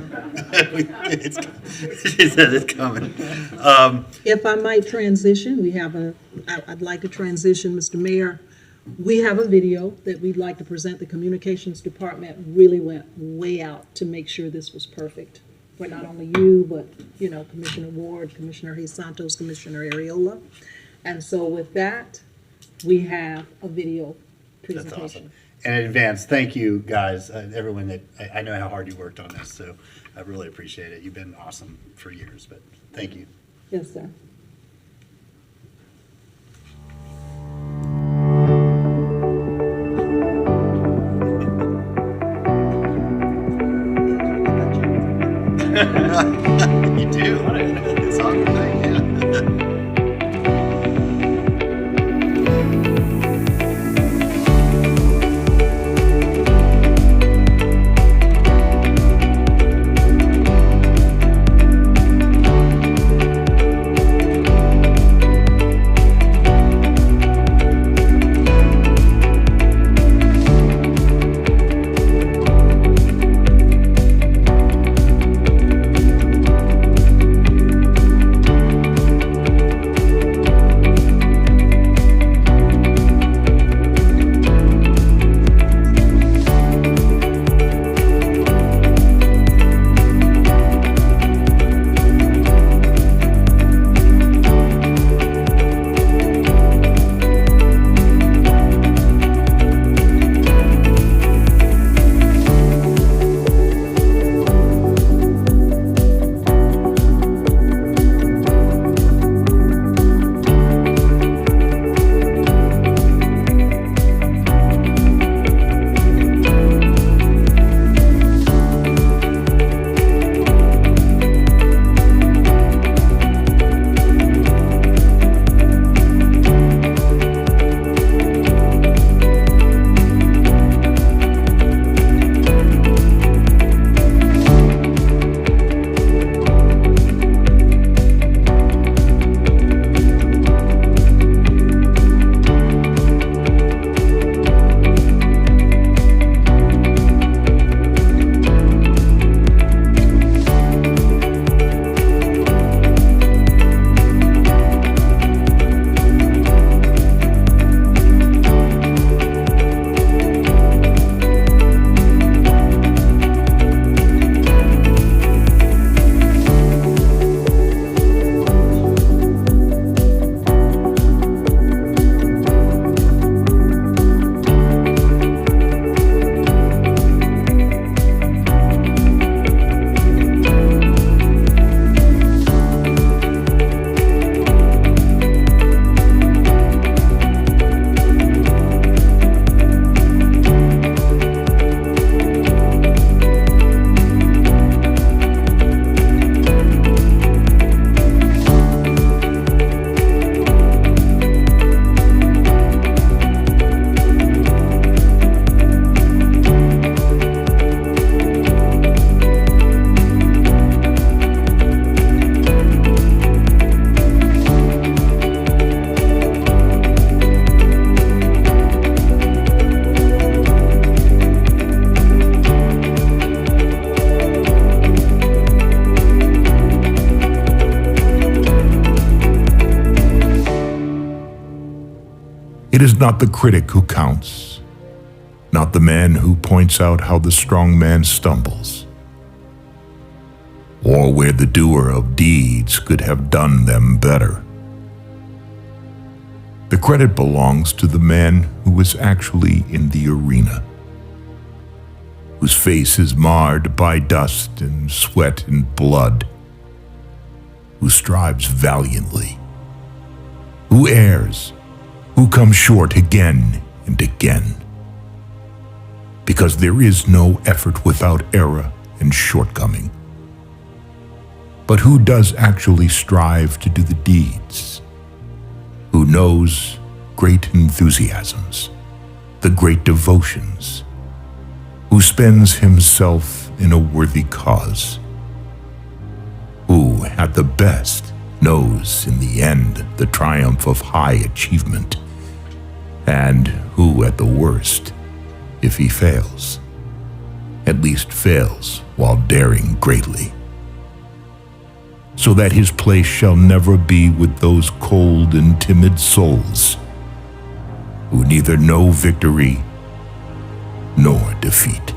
she said it's coming. If I might transition, I'd like to transition, Mr. Mayor. We have a video that we'd like to present. The Communications Department really went way out to make sure this was perfect for not only you, but, Commissioner Ward, Commissioner Hayes Santos, Commissioner Ariola. And so with that, we have a video That's presentation. awesome. And in advance, thank you, guys, everyone that, I know how hard you worked on this, so I really appreciate it. You've been awesome for years, but thank you. Yes, sir. You do. It's on the thing, yeah. It is not the critic who counts, not the man who points out how the strong man stumbles, or where the doer of deeds could have done them better. The credit belongs to the man who is actually in the arena, whose face is marred by dust and sweat and blood, who strives valiantly, who errs, who comes short again and again. Because there is no effort without error and shortcoming. But who does actually strive to do the deeds? Who knows great enthusiasms, the great devotions, who spends himself in a worthy cause, who at the best knows in the end the triumph of high achievement, and who, at the worst, if he fails, at least fails while daring greatly, so that his place shall never be with those cold and timid souls who neither know victory nor defeat.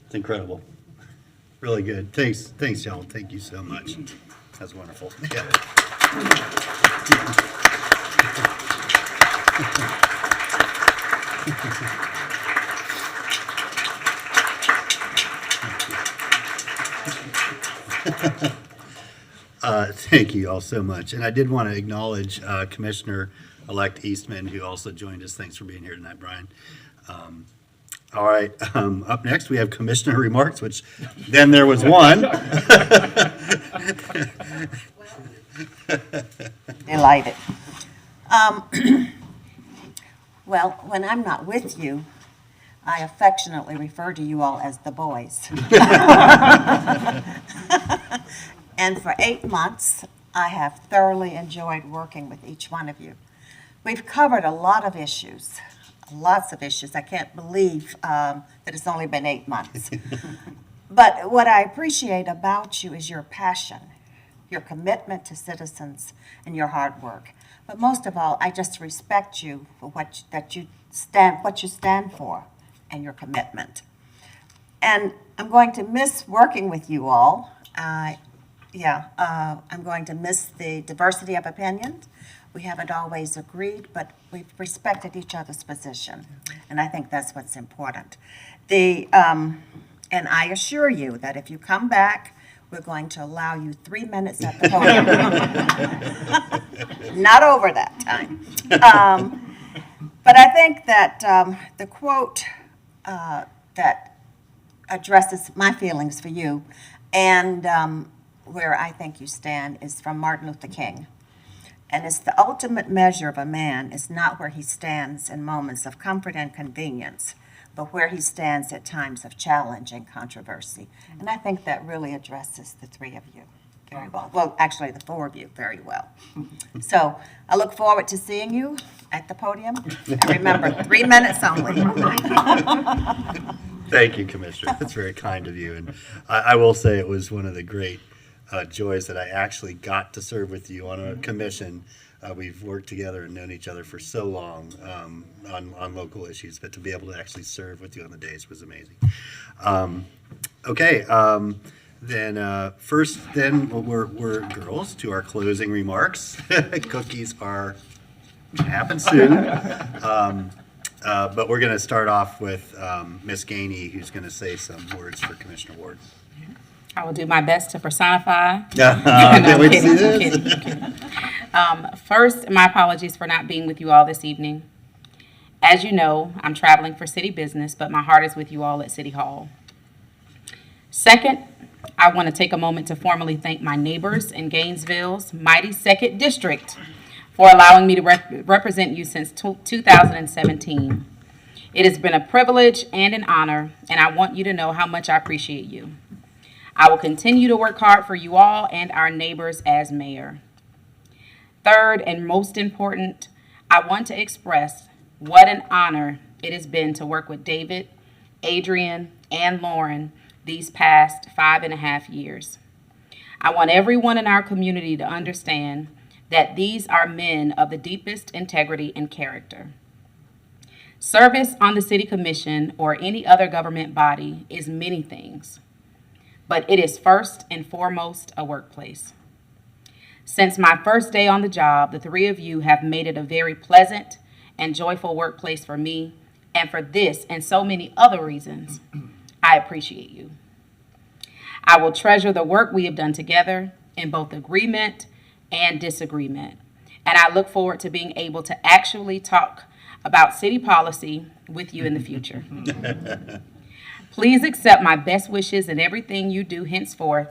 It's incredible. Really good. Thanks, y'all. Thank you so much. That's wonderful. Yeah. Thank you all so much. And I did want to acknowledge Commissioner-elect Eastman, who also joined us. Thanks for being here tonight, Brian. All right, up next, we have commissioner remarks, which then there was one. Delighted. Well, when I'm not with you, I affectionately refer to you all as the boys. And for 8 months, I have thoroughly enjoyed working with each one of you. We've covered a lot of issues, lots of issues. I can't believe that it's only been 8 months. But what I appreciate about you is your passion, your commitment to citizens, and your hard work. But most of all, I just respect you for what you stand for and your commitment. And I'm going to miss working with you all. I'm going to miss the diversity of opinions. We haven't always agreed, but we've respected each other's position, and I think that's what's important. And I assure you that if you come back, we're going to allow you 3 minutes at the podium. Not over that time. But I think that the quote that addresses my feelings for you and where I think you stand is from Martin Luther King. And it's the ultimate measure of a man is not where he stands in moments of comfort and convenience, but where he stands at times of challenge and controversy. And I think that really addresses the three of you very well. Well, actually, the four of you very well. So I look forward to seeing you at the podium. And remember, 3 minutes only. Thank you, Commissioner. That's very kind of you. And I will say it was one of the great joys that I actually got to serve with you on a commission. We've worked together and known each other for so long on local issues, but to be able to actually serve with you on the days was amazing. Then we're girls to our closing remarks. Cookies are happen soon. But we're going to start off with Ms. Gainey, who's going to say some words for Commissioner Ward. I will do my best to personify. Can't wait to see this. I'm kidding. First, my apologies for not being with you all this evening. As you know, I'm traveling for city business, but my heart is with you all at City Hall. Second, I want to take a moment to formally thank my neighbors in Gainesville's mighty 2nd District for allowing me to represent you since 2017. It has been a privilege and an honor, and I want you to know how much I appreciate you. I will continue to work hard for you all and our neighbors as mayor. Third, and most important, I want to express what an honor it has been to work with David, Adrian, and Lauren these past 5.5 years. I want everyone in our community to understand that these are men of the deepest integrity and character. Service on the City Commission or any other government body is many things, but it is first and foremost a workplace. Since my first day on the job, the three of you have made it a very pleasant and joyful workplace for me, and for this and so many other reasons, I appreciate you. I will treasure the work we have done together in both agreement and disagreement, and I look forward to being able to actually talk about city policy with you in the future. Please accept my best wishes in everything you do henceforth,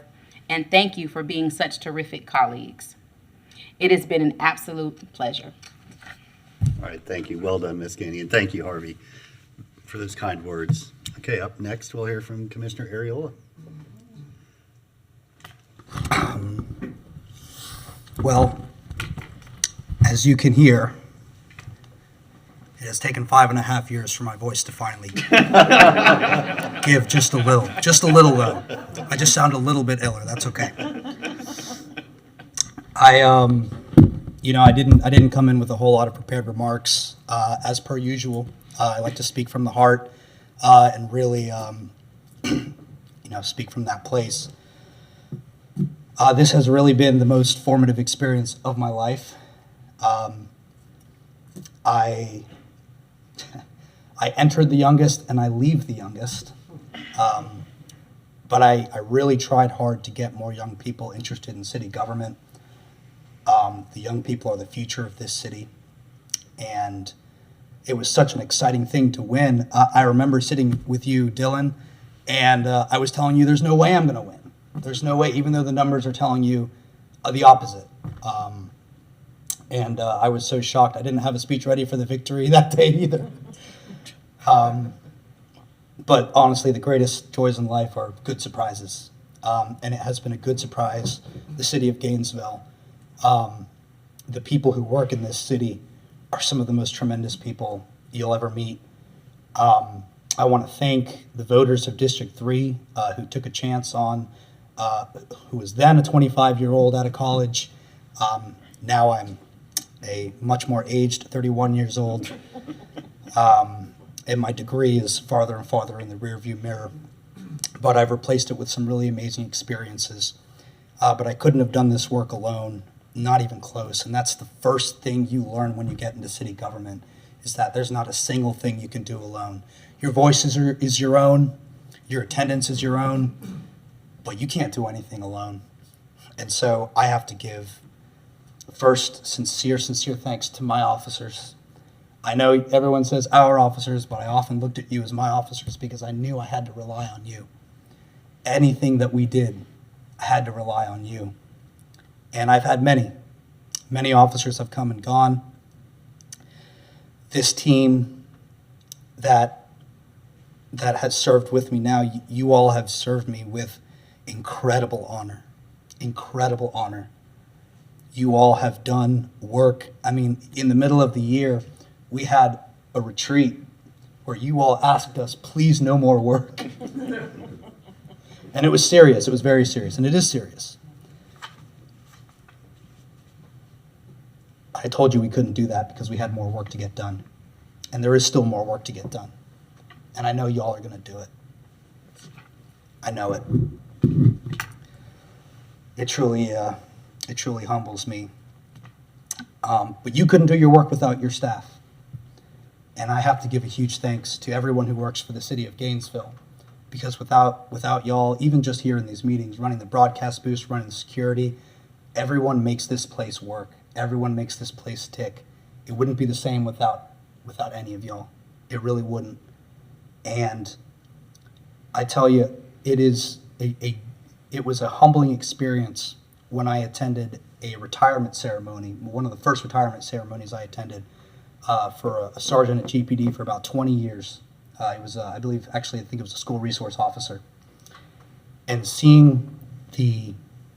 and thank you for being such terrific colleagues. It has been an absolute pleasure. All right, thank you. Well done, Ms. Gainey, and thank you, Harvey, for those kind words. Okay, up next, we'll hear from Commissioner Ariola. Well, as you can hear, it has taken 5.5 years for my voice to finally give just a little though. I just sound a little bit iller. That's okay. I didn't come in with a whole lot of prepared remarks. As per usual, I like to speak from the heart and really, speak from that place. This has really been the most formative experience of my life. I entered the youngest and I leave the youngest. But I really tried hard to get more young people interested in city government. The young people are the future of this city. And it was such an exciting thing to win. I remember sitting with you, Dylan, and I was telling you there's no way I'm going to win. There's no way, even though the numbers are telling you the opposite. And I was so shocked. I didn't have a speech ready for the victory that day either. But honestly, the greatest joys in life are good surprises. And it has been a good surprise. The city of Gainesville, the people who work in this city are some of the most tremendous people you'll ever meet. I want to thank the voters of District 3 who took a chance on, who was then a 25-year-old out of college. Now I'm a much more aged 31 years old. And my degree is farther and farther in the rearview mirror. But I've replaced it with some really amazing experiences. But I couldn't have done this work alone, not even close. And that's the first thing you learn when you get into city government, is that there's not a single thing you can do alone. Your voice is your own, your attendance is your own, but you can't do anything alone. And so I have to give first sincere thanks to my officers. I know everyone says our officers, but I often looked at you as my officers because I knew I had to rely on you. Anything that we did, I had to rely on you. And I've had many officers have come and gone. This team that has served with me now, you all have served me with incredible honor. You all have done work. I mean, in the middle of the year, we had a retreat where you all asked us, please, no more work. And it was serious. It was very serious, and it is serious. I told you we couldn't do that because we had more work to get done. And there is still more work to get done. And I know y'all are going to do it. I know it. It truly humbles me. But you couldn't do your work without your staff. And I have to give a huge thanks to everyone who works for the city of Gainesville. Because without y'all, even just here in these meetings, running the broadcast booth, running the security, everyone makes this place work. Everyone makes this place tick. It wouldn't be the same without any of y'all. It really wouldn't. And I tell you, it was a humbling experience when I attended a retirement ceremony, one of the first retirement ceremonies I attended for a sergeant at GPD for about 20 years. He was, I think it was a school resource officer. And seeing the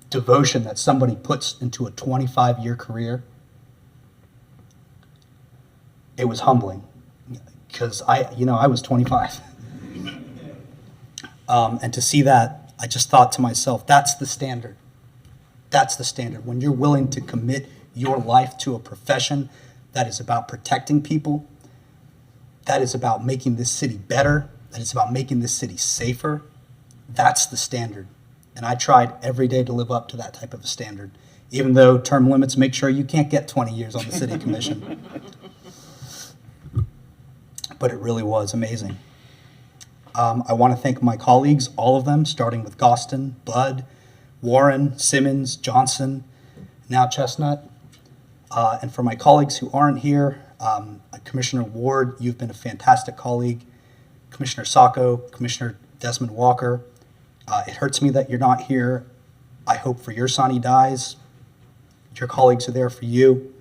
devotion that somebody puts into a 25-year career, it was humbling. Because I was 25. And to see that, I just thought to myself, that's the standard. That's the standard. When you're willing to commit your life to a profession that is about protecting people, that is about making this city better, that is about making this city safer, that's the standard. And I tried every day to live up to that type of a standard, even though term limits make sure you can't get 20 years on the city commission. But it really was amazing. I want to thank my colleagues, all of them, starting with Gostin, Budd, Warren, Simmons, Johnson, now Chestnut. And for my colleagues who aren't here, Commissioner Ward, you've been a fantastic colleague. Commissioner Sacco, Commissioner Desmond Walker. It hurts me that you're not here. I hope for your son he dies. Your colleagues are there for you.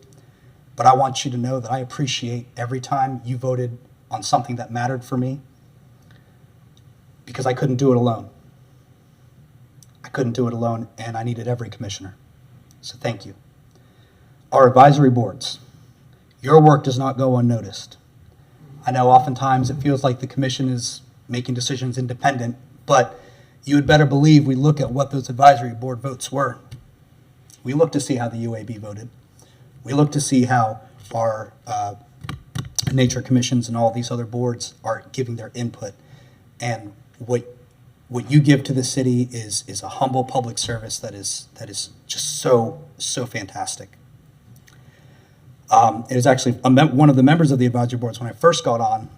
But I want you to know that I appreciate every time you voted on something that mattered for me, because I couldn't do it alone. I couldn't do it alone, and I needed every commissioner. So thank you. Our advisory boards, your work does not go unnoticed. I know oftentimes it feels like the commission is making decisions independent, but you had better believe we look at what those advisory board votes were. We look to see how the UAB voted. We look to see how our nature commissions and all these other boards are giving their input. And what you give to the city is a humble public service that is just so fantastic. It is actually one of the members of the advisory boards when I first got on,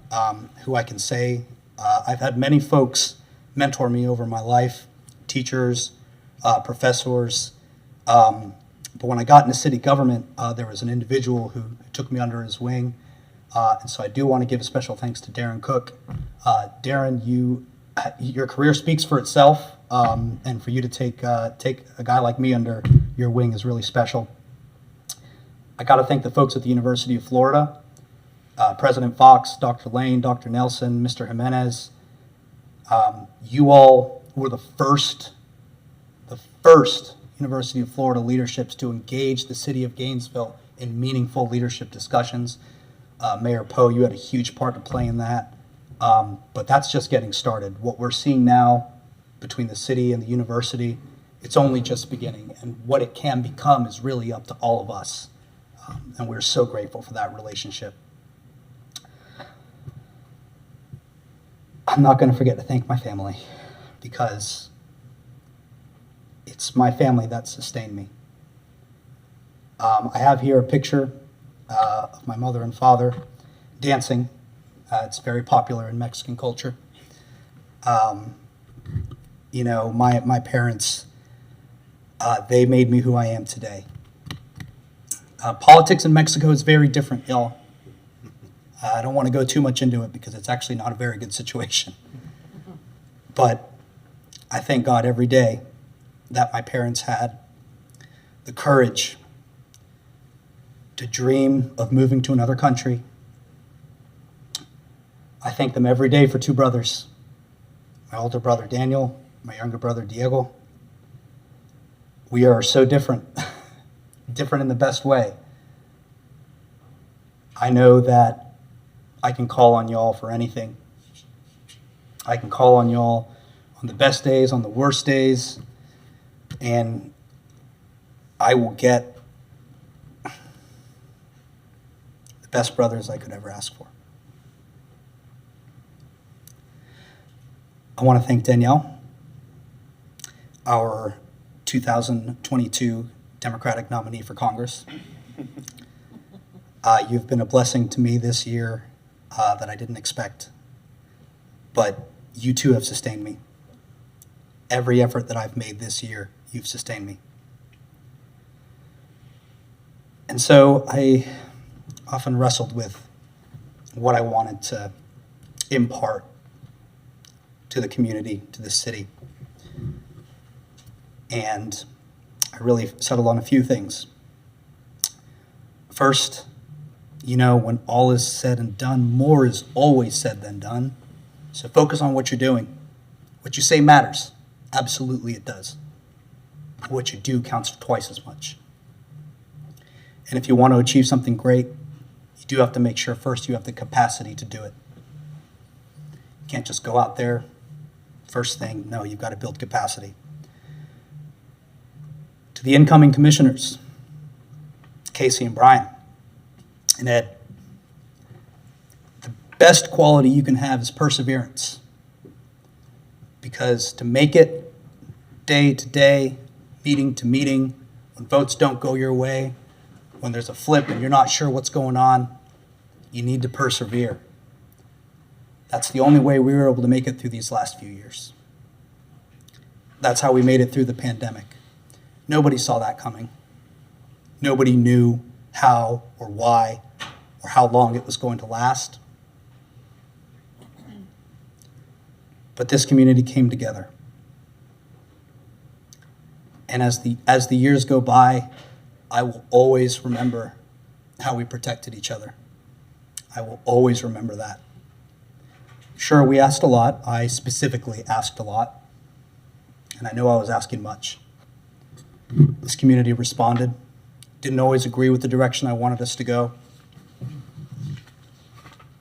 who I can say I've had many folks mentor me over my life, teachers, professors. But when I got into city government, there was an individual who took me under his wing. And so I do want to give a special thanks to Darren Cook. Darren, your career speaks for itself, and for you to take a guy like me under your wing is really special. I got to thank the folks at the University of Florida, President Fox, Dr. Lane, Dr. Nelson, Mr. Jimenez. You all were the first University of Florida leaderships to engage the city of Gainesville in meaningful leadership discussions. Mayor Poe, you had a huge part to play in that. But that's just getting started. What we're seeing now between the city and the university, it's only just beginning. And what it can become is really up to all of us. And we're so grateful for that relationship. I'm not going to forget to thank my family, because it's my family that sustained me. I have here a picture of my mother and father dancing. It's very popular in Mexican culture. You know, my parents, they made me who I am today. Politics in Mexico is very different, y'all. I don't want to go too much into it because it's actually not a very good situation. But I thank God every day that my parents had the courage to dream of moving to another country. I thank them every day for two brothers, my older brother Daniel, my younger brother Diego. We are so different, different in the best way. I know that I can call on y'all for anything. I can call on y'all on the best days, on the worst days, and I will get the best brothers I could ever ask for. I want to thank Danielle, our 2022 Democratic nominee for Congress. You've been a blessing to me this year that I didn't expect, but you too have sustained me. Every effort that I've made this year, you've sustained me. And so I often wrestled with what I wanted to impart to the community, to the city. And I really settled on a few things. First, you know, when all is said and done, more is always said than done. So focus on what you're doing. What you say matters. Absolutely it does. What you do counts twice as much. And if you want to achieve something great, you do have to make sure first you have the capacity to do it. You can't just go out there, first thing. No, you've got to build capacity. To the incoming commissioners, Casey and Brian and Ed, the best quality you can have is perseverance. Because to make it day to day, meeting to meeting, when votes don't go your way, when there's a flip and you're not sure what's going on, you need to persevere. That's the only way we were able to make it through these last few years. That's how we made it through the pandemic. Nobody saw that coming. Nobody knew how or why or how long it was going to last. But this community came together. And as the years go by, I will always remember how we protected each other. I will always remember that. Sure, we asked a lot. I specifically asked a lot. And I know I was asking much. This community responded, Didn't always agree with the direction I wanted us to go.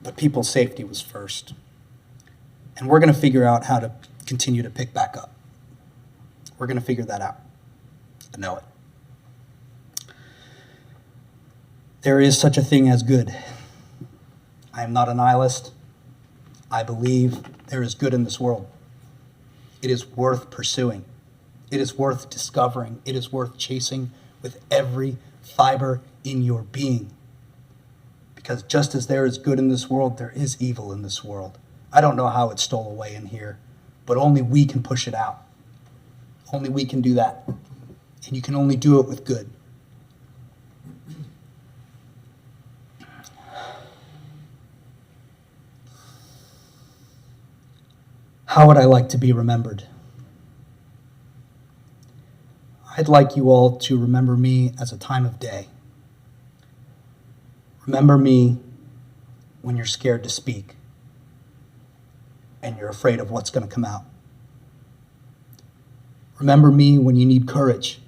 But people's safety was first. And we're going to figure out how to continue to pick back up. We're going to figure that out. I know it. There is such a thing as good. I am not a nihilist. I believe there is good in this world. It is worth pursuing. It is worth discovering. It is worth chasing with every fiber in your being. Because just as there is good in this world, there is evil in this world. I don't know how it stole away in here, but only we can push it out. Only we can do that. And you can only do it with good. How would I like to be remembered? I'd like you all to remember me as a time of day. Remember me when you're scared to speak and you're afraid of what's going to come out. Remember me when you need courage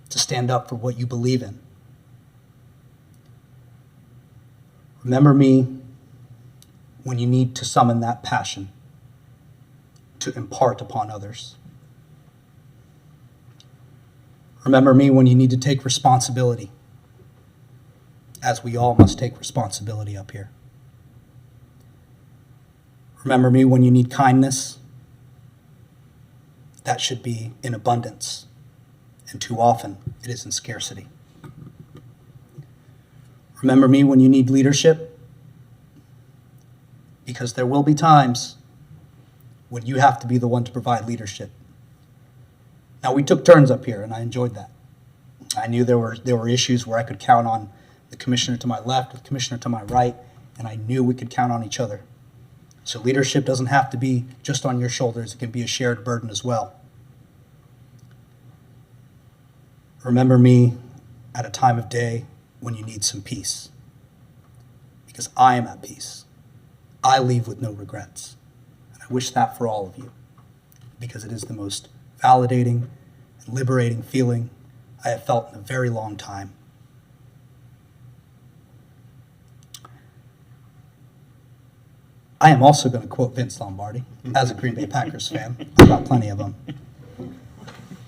to stand up for what you believe in. Remember me when you need to summon that passion to impart upon others. Remember me when you need to take responsibility, as we all must take responsibility up here. Remember me when you need kindness. That should be in abundance, and too often it is in scarcity. Remember me when you need leadership, because there will be times when you have to be the one to provide leadership. Now, we took turns up here, and I enjoyed that. I knew there were issues where I could count on the commissioner to my left, the commissioner to my right, and I knew we could count on each other. So leadership doesn't have to be just on your shoulders. It can be a shared burden as well. Remember me at a time of day when you need some peace, because I am at peace. I leave with no regrets. And I wish that for all of you, because it is the most validating and liberating feeling I have felt in a very long time. I am also going to quote Vince Lombardi. As a Green Bay Packers fan, I've got plenty of them.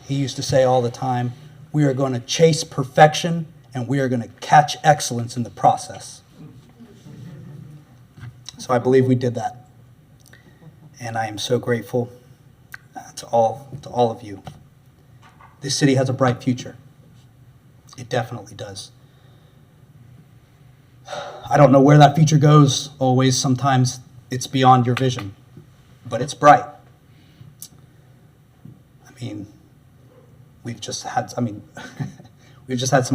He used to say all the time, we are going to chase perfection and we are going to catch excellence in the process. So I believe we did that. And I am so grateful to all of you. This city has a bright future. It definitely does. I don't know where that future goes always. Sometimes it's beyond your vision, but it's bright. I mean, we've just had some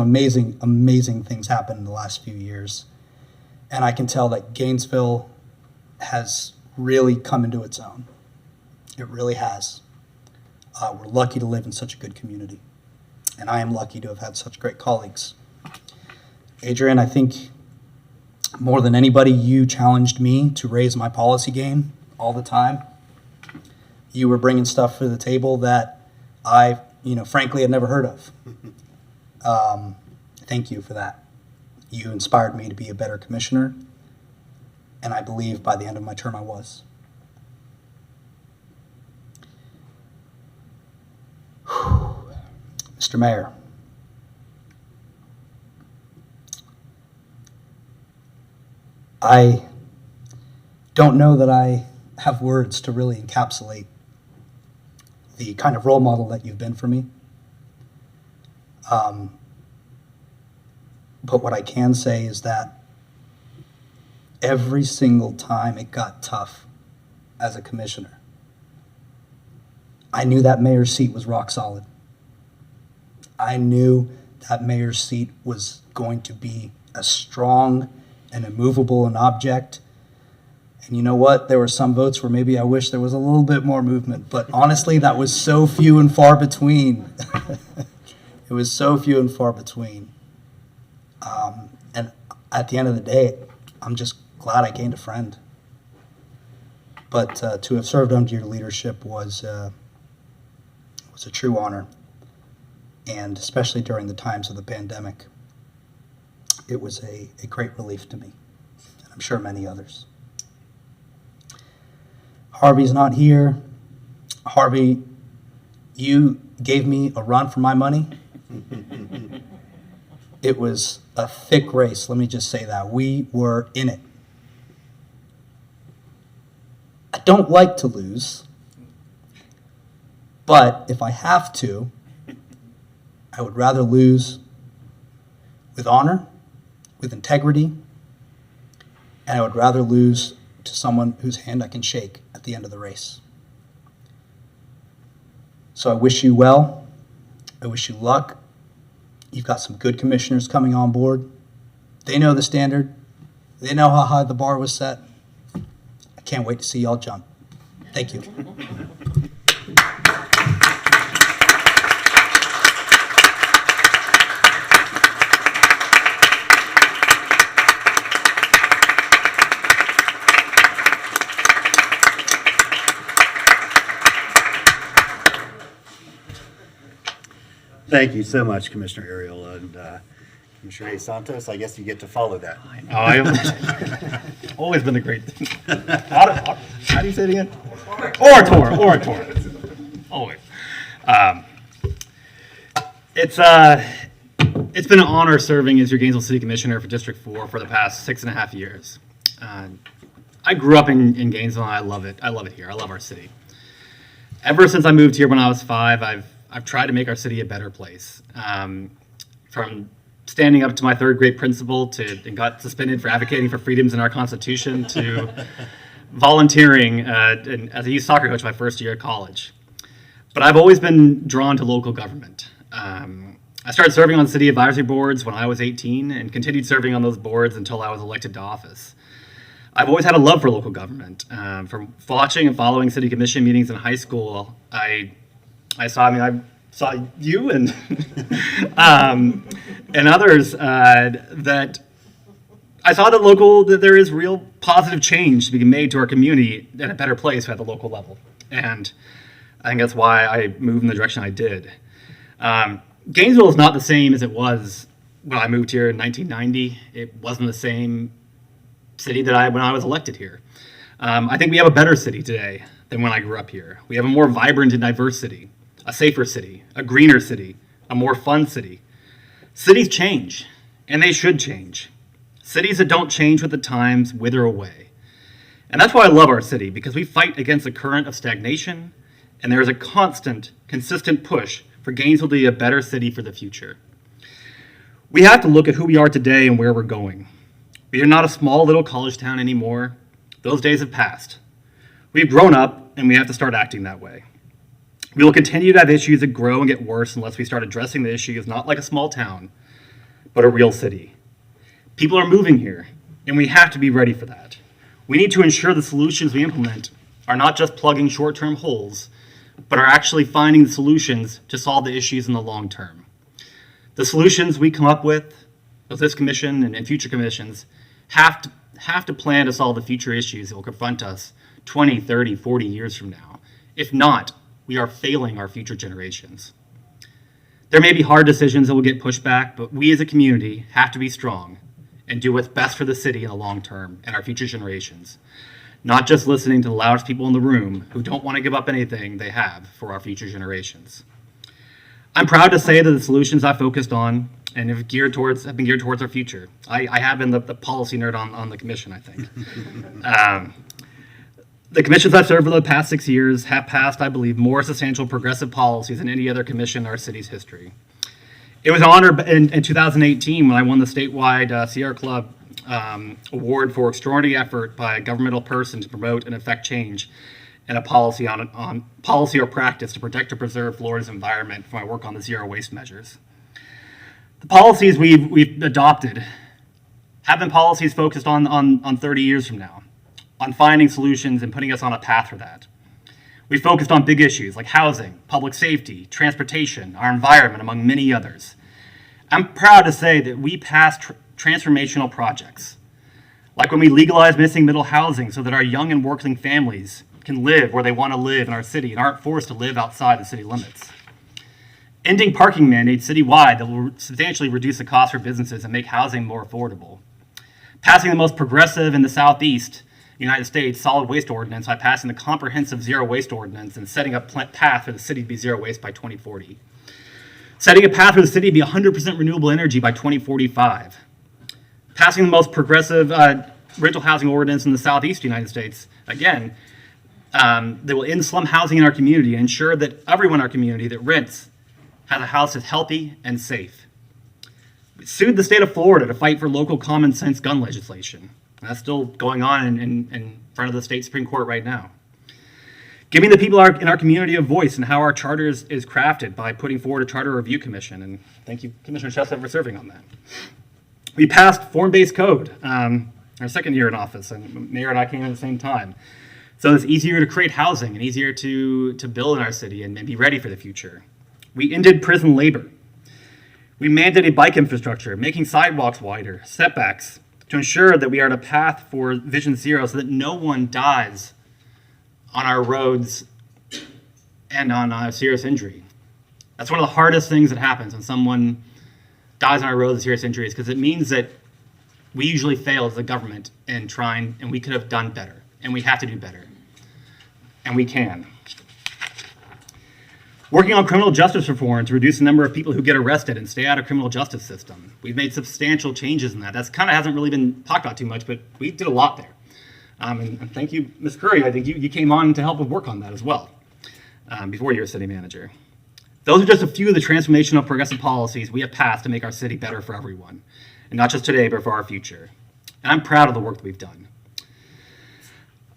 amazing, amazing things happen in the last few years. And I can tell that Gainesville has really come into its own. It really has. We're lucky to live in such a good community. And I am lucky to have had such great colleagues. Adrian, I think more than anybody, you challenged me to raise my policy game all the time. You were bringing stuff to the table that I, frankly had never heard of. Thank you for that. You inspired me to be a better commissioner, and I believe by the end of my term I was. Mr. Mayor, I don't know that I have words to really encapsulate the kind of role model that you've been for me. But what I can say is that every single time it got tough as a commissioner, I knew that mayor's seat was rock solid. I knew that mayor's seat was going to be as strong and immovable an object. And you know what? There were some votes where maybe I wish there was a little bit more movement, but honestly, that was so few and far between. It was so few and far between. And at the end of the day, I'm just glad I gained a friend. But to have served under your leadership was a true honor, and especially during the times of the pandemic. it was a great relief to me, and I'm sure many others. Harvey's not here. Harvey, you gave me a run for my money. It was a thick race, let me just say that. We were in it. I don't like to lose, but if I have to, I would rather lose with honor, with integrity, and I would rather lose to someone whose hand I can shake at the end of the race. So I wish you well. I wish you luck. You've got some good commissioners coming on board. They know the standard. They know how high the bar was set. I can't wait to see y'all jump. Thank you. Thank you so much, Commissioner Ariola, and Commissioner A. Santos. I guess you get to follow that. Always been a great thing. How do you say it again? Orator. Always. It's been an honor serving as your Gainesville City Commissioner for District 4 for the past 6.5 years. I grew up in Gainesville, and I love it. I love it here. I love our city. Ever since I moved here when I was 5, I've tried to make our city a better place. From standing up to my 3rd grade principal and got suspended for advocating for freedoms in our Constitution to volunteering as a youth soccer coach my first year at college. But I've always been drawn to local government. I started serving on city advisory boards when I was 18 and continued serving on those boards until I was elected to office. I've always had a love for local government. From watching and following city commission meetings in high school, I saw you and and others that I saw that there is real positive change to be made to our community and a better place at the local level. And I think that's why I moved in the direction I did. Gainesville is not the same as it was when I moved here in 1990. It wasn't the same city when I was elected here. I think we have a better city today than when I grew up here. We have a more vibrant and diverse city, a safer city, a greener city, a more fun city. Cities change, and they should change. Cities that don't change with the times wither away. And that's why I love our city, because we fight against the current of stagnation, and there is a constant, consistent push for Gainesville to be a better city for the future. We have to look at who we are today and where we're going. We are not a small little college town anymore. Those days have passed. We've grown up, and we have to start acting that way. We will continue to have issues that grow and get worse unless we start addressing the issues not like a small town, but a real city. People are moving here, and we have to be ready for that. We need to ensure the solutions we implement are not just plugging short-term holes, but are actually finding the solutions to solve the issues in the long term. The solutions we come up with this commission and future commissions have to plan to solve the future issues that will confront us 20, 30, 40 years from now. If not, we are failing our future generations. There may be hard decisions that will get pushed back, but we as a community have to be strong and do what's best for the city in the long term and our future generations, not just listening to the loudest people in the room who don't want to give up anything they have for our future generations. I'm proud to say that the solutions I focused on and have been geared towards our future. I have been the policy nerd on the commission, I think. The commissions I've served for the past 6 years have passed, I believe, more substantial progressive policies than any other commission in our city's history. It was an honor in 2018 when I won the statewide Sierra Club award for extraordinary effort by a governmental person to promote and effect change in a policy on policy or practice to protect or preserve Florida's environment for my work on the zero waste measures. The policies we've adopted have been policies focused on 30 years from now, on finding solutions and putting us on a path for that. We focused on big issues like housing, public safety, transportation, our environment, among many others. I'm proud to say that we passed transformational projects, like when we legalized missing middle housing so that our young and working families can live where they want to live in our city and aren't forced to live outside the city limits. Ending parking mandates citywide that will substantially reduce the cost for businesses and make housing more affordable. Passing the most progressive in the Southeast United States solid waste ordinance by passing the comprehensive zero waste ordinance and setting a path for the city to be zero waste by 2040. Setting a path for the city to be 100% renewable energy by 2045. Passing the most progressive rental housing ordinance in the Southeast United States, again, that will end slum housing in our community and ensure that everyone in our community that rents has a house that's healthy and safe. We sued the state of Florida to fight for local common sense gun legislation. That's still going on in front of the state Supreme Court right now. Giving the people in our community a voice in how our charter is crafted by putting forward a charter review commission. And thank you, Commissioner Chestnut, for serving on that. We passed form-based code our second year in office, and Mayor and I came in at the same time. So it's easier to create housing and easier to build in our city and be ready for the future. We ended prison labor. We mandated bike infrastructure, making sidewalks wider, setbacks, to ensure that we are on a path for Vision Zero so that no one dies on our roads and on a serious injury. That's one of the hardest things that happens when someone dies on our roads with serious injuries, because it means that we usually fail as a government in trying, and we could have done better, and we have to do better, and we can. Working on criminal justice reform to reduce the number of people who get arrested and stay out of criminal justice system. We've made substantial changes in that. That's kind of hasn't really been talked about too much, but we did a lot there. And thank you, Ms. Curry. I think you came on to help us work on that as well before you were city manager. Those are just a few of the transformational progressive policies we have passed to make our city better for everyone, and not just today, but for our future. And I'm proud of the work that we've done.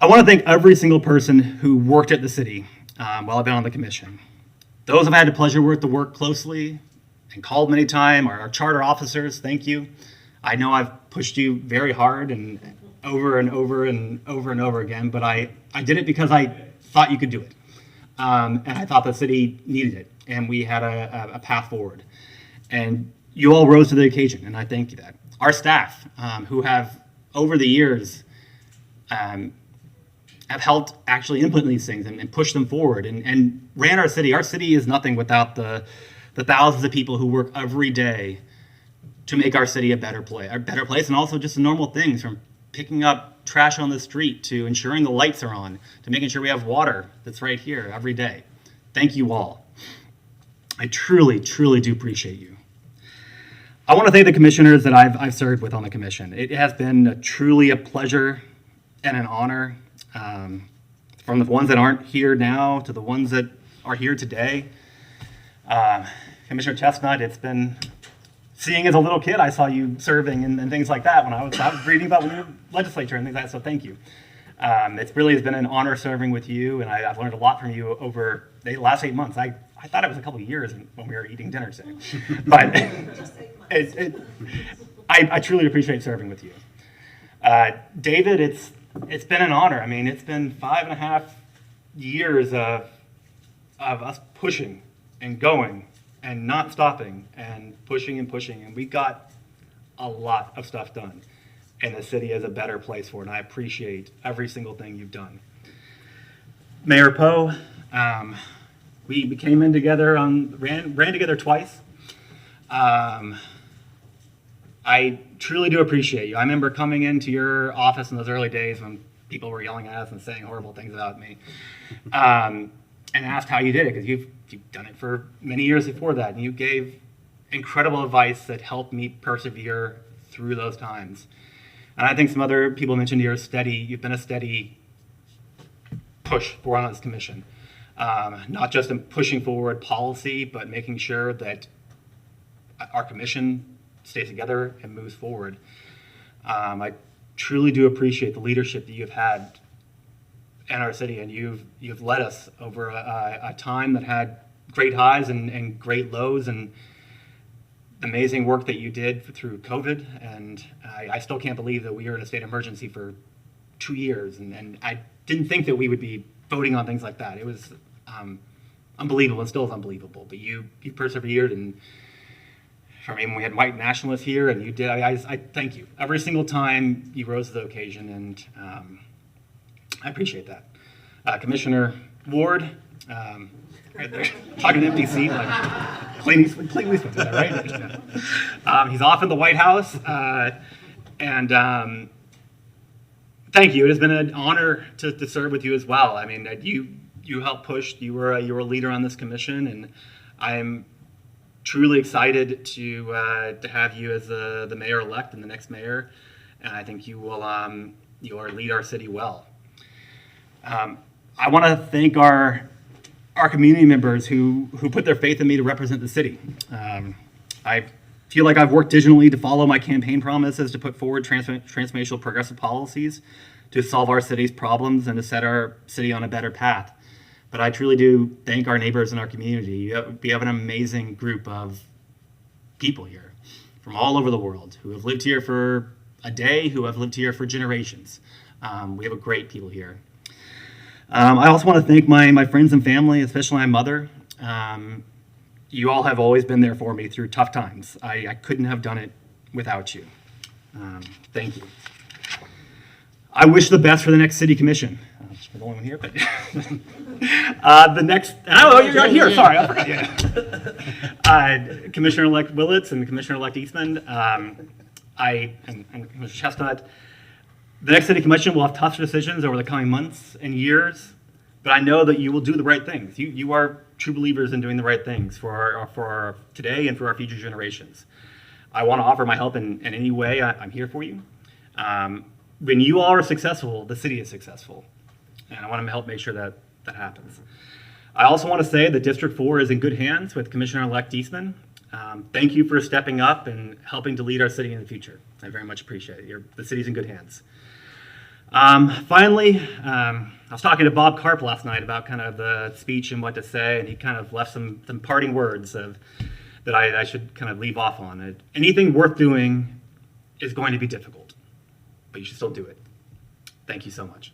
I want to thank every single person who worked at the city while I've been on the commission. Those I've had the pleasure to work closely and called many times, our charter officers, thank you. I know I've pushed you very hard and over and over and over and over again, but I did it because I thought you could do it. And I thought the city needed it, and we had a path forward. And you all rose to the occasion, and I thank you that. Our staff, who have, over the years, have helped actually implement these things and push them forward and ran our city. Our city is nothing without the thousands of people who work every day to make our city a better place, and also just the normal things from picking up trash on the street to ensuring the lights are on to making sure we have water that's right here every day. Thank you all. I truly, truly do appreciate you. I want to thank the commissioners that I've served with on the commission. It has been truly a pleasure and an honor. From the ones that aren't here now to the ones that are here today. Commissioner Chestnut, it's been, seeing as a little kid, I saw you serving and things like that when I was reading about when you were legislature and things like that, so thank you. It really has been an honor serving with you, and I've learned a lot from you over the last 8 months. I thought it was a couple of years when we were eating dinner today, but I truly appreciate serving with you. David, it's been an honor. I mean, it's been 5.5 years of us pushing and going and not stopping and pushing, and we got a lot of stuff done. And the city is a better place for it, and I appreciate every single thing you've done. Mayor Poe, we came in together, ran together twice. I truly do appreciate you. I remember coming into your office in those early days when people were yelling at us and saying horrible things about me, and asked how you did it, because you've done it for many years before that, and you gave incredible advice that helped me persevere through those times. And I think some other people mentioned you've been a steady push for on this commission, not just in pushing forward policy, but making sure that our commission stays together and moves forward. I truly do appreciate the leadership that you've had in our city, and you've led us over a time that had great highs and great lows, and amazing work that you did through COVID. And I still can't believe that we were in a state of emergency for 2 years, and I didn't think that we would be voting on things like that. It was unbelievable, and still is unbelievable, but you persevered. And I mean, we had white nationalists here, and you did. I thank you. Every single time you rose to the occasion, and I appreciate that. Commissioner Ward, Right there, talking to empty seat, like Clint Eastwood did that, right? He's off in the White House, and thank you. It has been an honor to serve with you as well. I mean, you helped push. You were a leader on this commission, and I'm truly excited to have you as the mayor-elect and the next mayor. And I think you will lead our city well. I want to thank our community members who put their faith in me to represent the city. I feel like I've worked diligently to follow my campaign promises to put forward transformational progressive policies to solve our city's problems and to set our city on a better path. But I truly do thank our neighbors in our community. We have an amazing group of people here from all over the world who have lived here for a day, who have lived here for generations. We have a great people here. I also want to thank my friends and family, especially my mother. You all have always been there for me through tough times. I couldn't have done it without you. Thank you. I wish the best for the next city commission. I'm the only one here, but the next. Oh, you're right here. Sorry, I forgot. Yeah. Commissioner-elect Willits and Commissioner-elect Eastman. And Commissioner Chestnut. The next city commission will have tough decisions over the coming months and years, but I know that you will do the right things. You are true believers in doing the right things for our today and for our future generations. I want to offer my help in any way. I'm here for you. When you all are successful, the city is successful, and I want to help make sure that happens. I also want to say that District 4 is in good hands with Commissioner-elect Eastman. Thank you for stepping up and helping to lead our city in the future. I very much appreciate it. The city's in good hands. Finally, I was talking to Bob Karp last night about kind of the speech and what to say, and he kind of left some parting words that I should kind of leave off on. Anything worth doing is going to be difficult, but you should still do it. Thank you so much.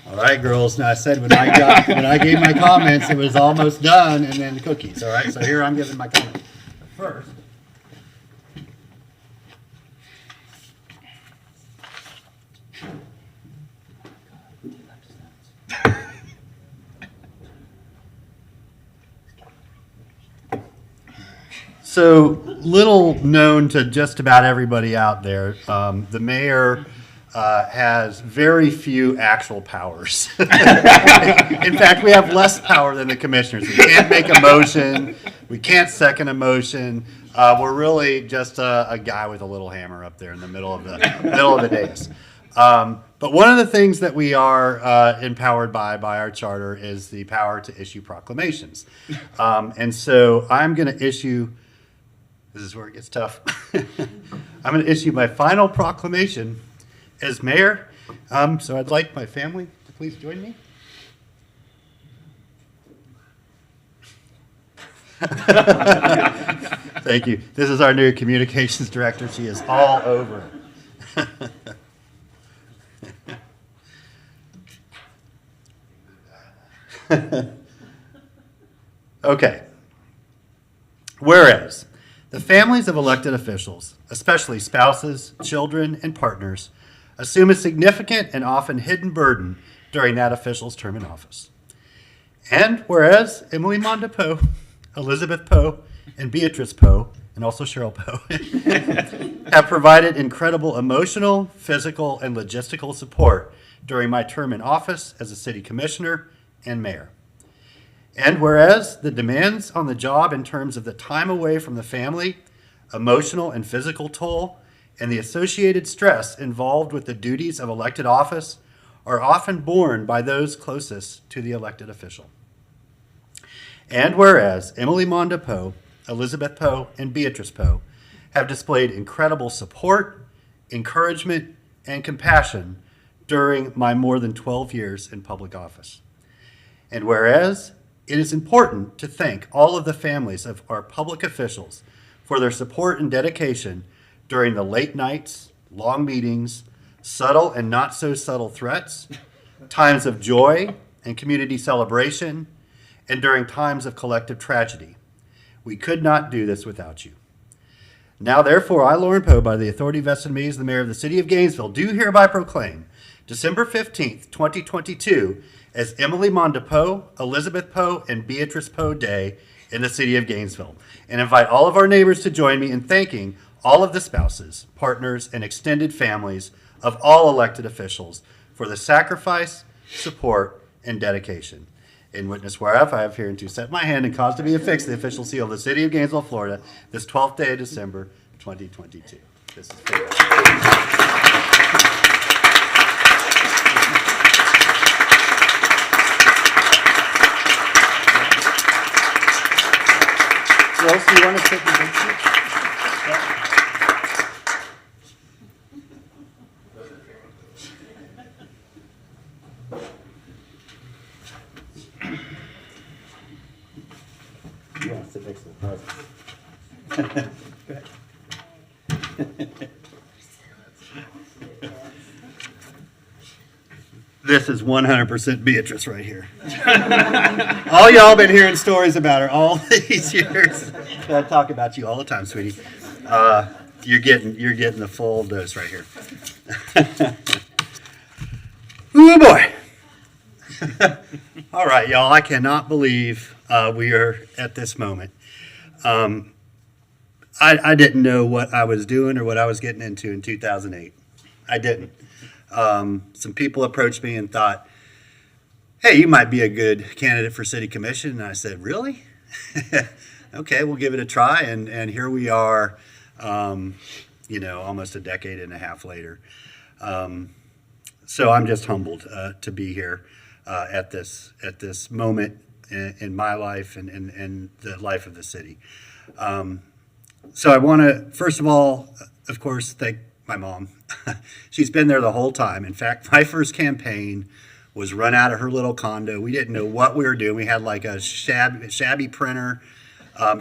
All right, girls. Now I said when I gave my comments, it was almost done, and then the cookies. All right, so here I'm giving my comments. First, so little known to just about everybody out there, the mayor has very few actual powers. In fact, we have less power than the commissioners. We can't make a motion. We can't second a motion. We're really just a guy with a little hammer up there in the middle of the dais. But one of the things that we are empowered by our charter is the power to issue proclamations. And so I'm going to issue. This is where it gets tough. I'm going to issue my final proclamation as mayor. So I'd like my family to please join me. Thank you. This is our new communications director. She is all over. Okay. Whereas the families of elected officials, especially spouses, children, and partners, assume a significant and often hidden burden during that official's term in office. And whereas Emily Monda Poe, Elizabeth Poe, and Beatrice Poe, and also Cheryl Poe, have provided incredible emotional, physical, and logistical support during my term in office as a city commissioner and mayor. And whereas the demands on the job in terms of the time away from the family, emotional and physical toll, and the associated stress involved with the duties of elected office are often borne by those closest to the elected official. And whereas Emily Monda Poe, Elizabeth Poe, and Beatrice Poe have displayed incredible support, encouragement, and compassion during my more than 12 years in public office. And whereas it is important to thank all of the families of our public officials for their support and dedication during the late nights, long meetings, subtle and not so subtle threats, times of joy and community celebration, and during times of collective tragedy. We could not do this without you. Now, therefore, I, Lauren Poe, by the authority vested in me as the mayor of the city of Gainesville, do hereby proclaim December 15th, 2022, as Emily Monda Poe, Elizabeth Poe, and Beatrice Poe Day in the city of Gainesville, and invite all of our neighbors to join me in thanking all of the spouses, partners, and extended families of all elected officials for the sacrifice, support, and dedication. In witness whereof, I have hereunto set my hand and caused to be affixed the official seal of the city of Gainesville, Florida, this 12th day of December, 2022. This is for you. Rose, do you want to take the big seat? Yeah, sit next to the president. This is 100% Beatrice right here. All y'all been hearing stories about her all these years. I talk about you all the time, sweetie. You're getting the full dose right here. Oh boy. All right, y'all. I cannot believe we are at this moment. I didn't know what I was doing or what I was getting into in 2008. I didn't. Some people approached me and thought, hey, you might be a good candidate for city commission. And I said, really? Okay, we'll give it a try. And here we are, almost a decade and a half later. So I'm just humbled to be here at this moment in my life and the life of the city. So I want to, first of all, of course, thank my mom. She's been there the whole time. In fact, my first campaign was run out of her little condo. We didn't know what we were doing. We had like a shabby printer.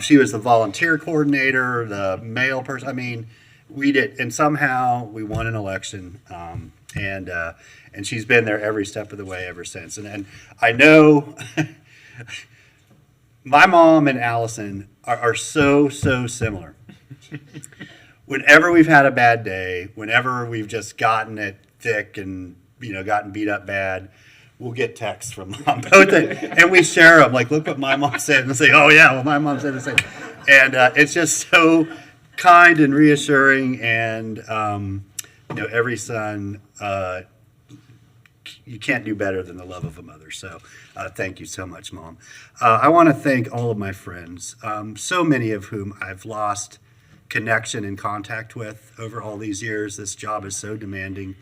She was the volunteer coordinator, the mail person. I mean, we did, and somehow we won an election. And she's been there every step of the way ever since. And I know my mom and Allison are so similar. Whenever we've had a bad day, whenever we've just gotten it thick and, gotten beat up bad, we'll get texts from mom. And we share them. Like, look what my mom said. And say, oh, yeah, well, my mom said the same. And it's just so kind and reassuring. And, every son, you can't do better than the love of a mother. So thank you so much, Mom. I want to thank all of my friends, so many of whom I've lost connection and contact with over all these years. This job is so demanding.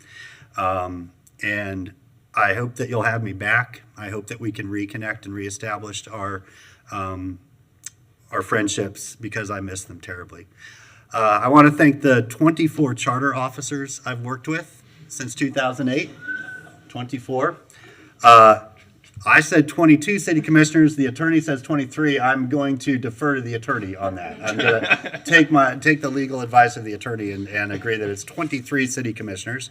And I hope that you'll have me back. I hope that we can reconnect and reestablish our friendships, because I miss them terribly. I want to thank the 24 charter officers I've worked with since 2008. 24. I said 22 city commissioners. The attorney says 23. I'm going to defer to the attorney on that. I'm going to take the legal advice of the attorney and agree that it's 23 city commissioners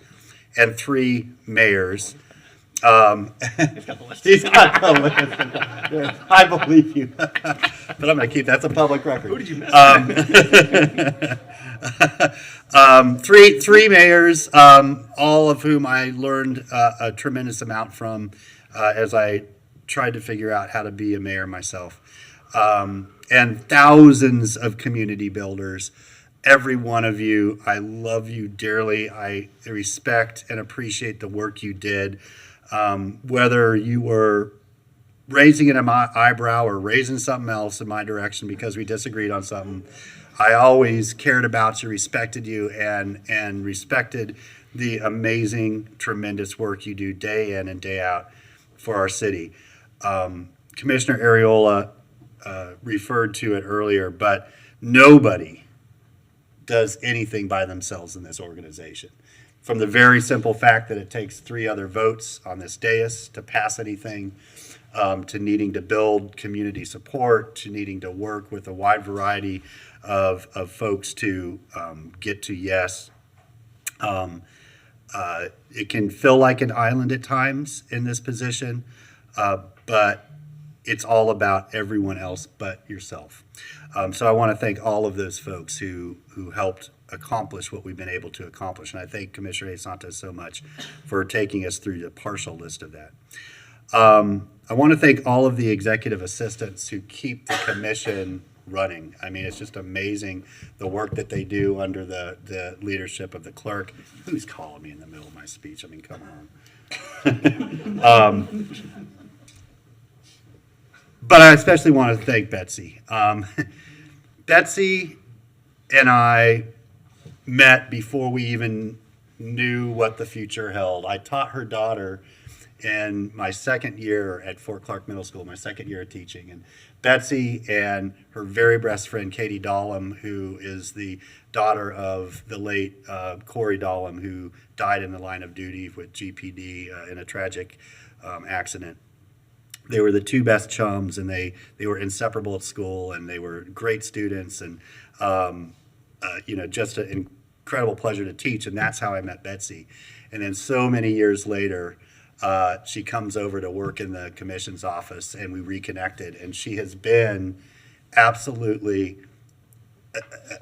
and 3 mayors. He's got the list. He's got the list. I believe you. But I'm going to keep that's a public record. Who did you miss? Three mayors, all of whom I learned a tremendous amount from as I tried to figure out how to be a mayor myself. And thousands of community builders. Every one of you, I love you dearly. I respect and appreciate the work you did. Whether you were raising it in my eyebrow or raising something else in my direction because we disagreed on something, I always cared about you, respected you, and respected the amazing, tremendous work you do day in and day out for our city. Commissioner Areola referred to it earlier, but nobody does anything by themselves in this organization. From the very simple fact that it takes 3 other votes on this dais to pass anything, to needing to build community support, to needing to work with a wide variety of folks to get to yes. It can feel like an island at times in this position, but it's all about everyone else but yourself. So I want to thank all of those folks who helped accomplish what we've been able to accomplish. And I thank Commissioner A. Santos so much for taking us through the partial list of that. I want to thank all of the executive assistants who keep the commission running. I mean, it's just amazing the work that they do under the leadership of the clerk. Who's calling me in the middle of my speech? I mean, come on. But I especially want to thank Betsy. Betsy and I met before we even knew what the future held. I taught her daughter in my second year at Fort Clark Middle School, my second year of teaching. And Betsy and her very best friend, Katie Dahlem, who is the daughter of the late Corey Dahlem, who died in the line of duty with GPD in a tragic accident. They were the two best chums, and they were inseparable at school, and they were great students, and just an incredible pleasure to teach. And that's how I met Betsy. And then so many years later, she comes over to work in the commission's office, and we reconnected. And she has been absolutely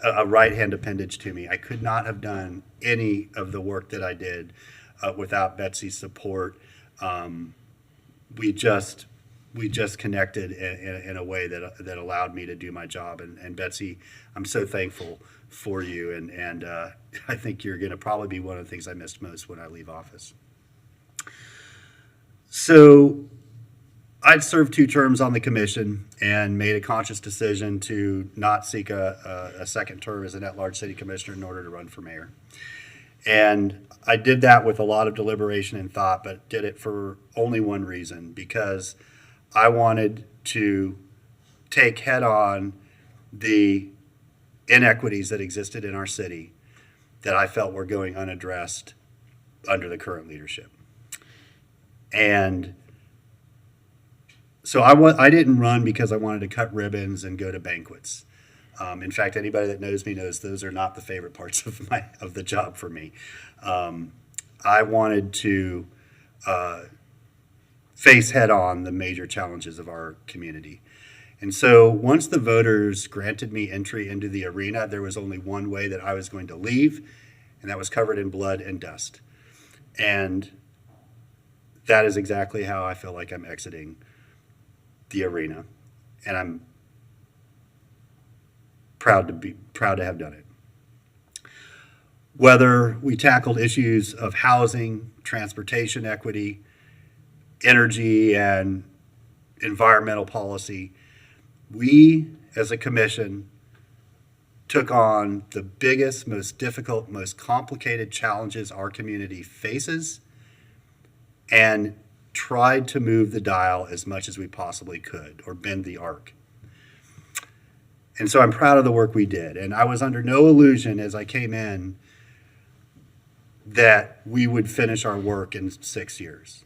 a right-hand appendage to me. I could not have done any of the work that I did without Betsy's support. We just connected in a way that allowed me to do my job. And Betsy, I'm so thankful for you. And I think you're going to probably be one of the things I missed most when I leave office. So I'd served 2 terms on the commission and made a conscious decision to not seek a second term as an at-large city commissioner in order to run for mayor. And I did that with a lot of deliberation and thought, but did it for only one reason, because I wanted to take head on the inequities that existed in our city that I felt were going unaddressed under the current leadership. And so I didn't run because I wanted to cut ribbons and go to banquets. In fact, anybody that knows me knows those are not the favorite parts of the job for me. I wanted to face head on the major challenges of our community. And so once the voters granted me entry into the arena, there was only one way that I was going to leave, and that was covered in blood and dust. And that is exactly how I feel like I'm exiting the arena. And I'm proud to have done it. Whether we tackled issues of housing, transportation equity, energy, and environmental policy, we as a commission took on the biggest, most difficult, most complicated challenges our community faces and tried to move the dial as much as we possibly could, or bend the arc. And so I'm proud of the work we did. And I was under no illusion as I came in that we would finish our work in 6 years.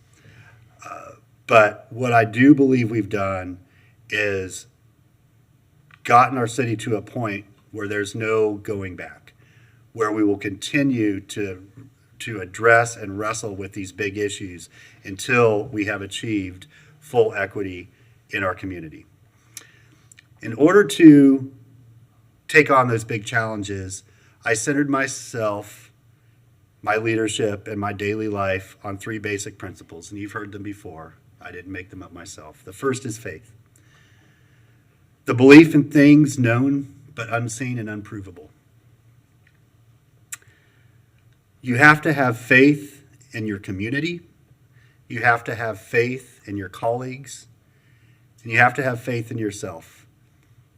But what I do believe we've done is gotten our city to a point where there's no going back, where we will continue to address and wrestle with these big issues until we have achieved full equity in our community. In order to take on those big challenges, I centered myself, my leadership, and my daily life on 3 basic principles, and you've heard them before. I didn't make them up myself. The first is faith. The belief in things known but unseen and unprovable. You have to have faith in your community. You have to have faith in your colleagues. And you have to have faith in yourself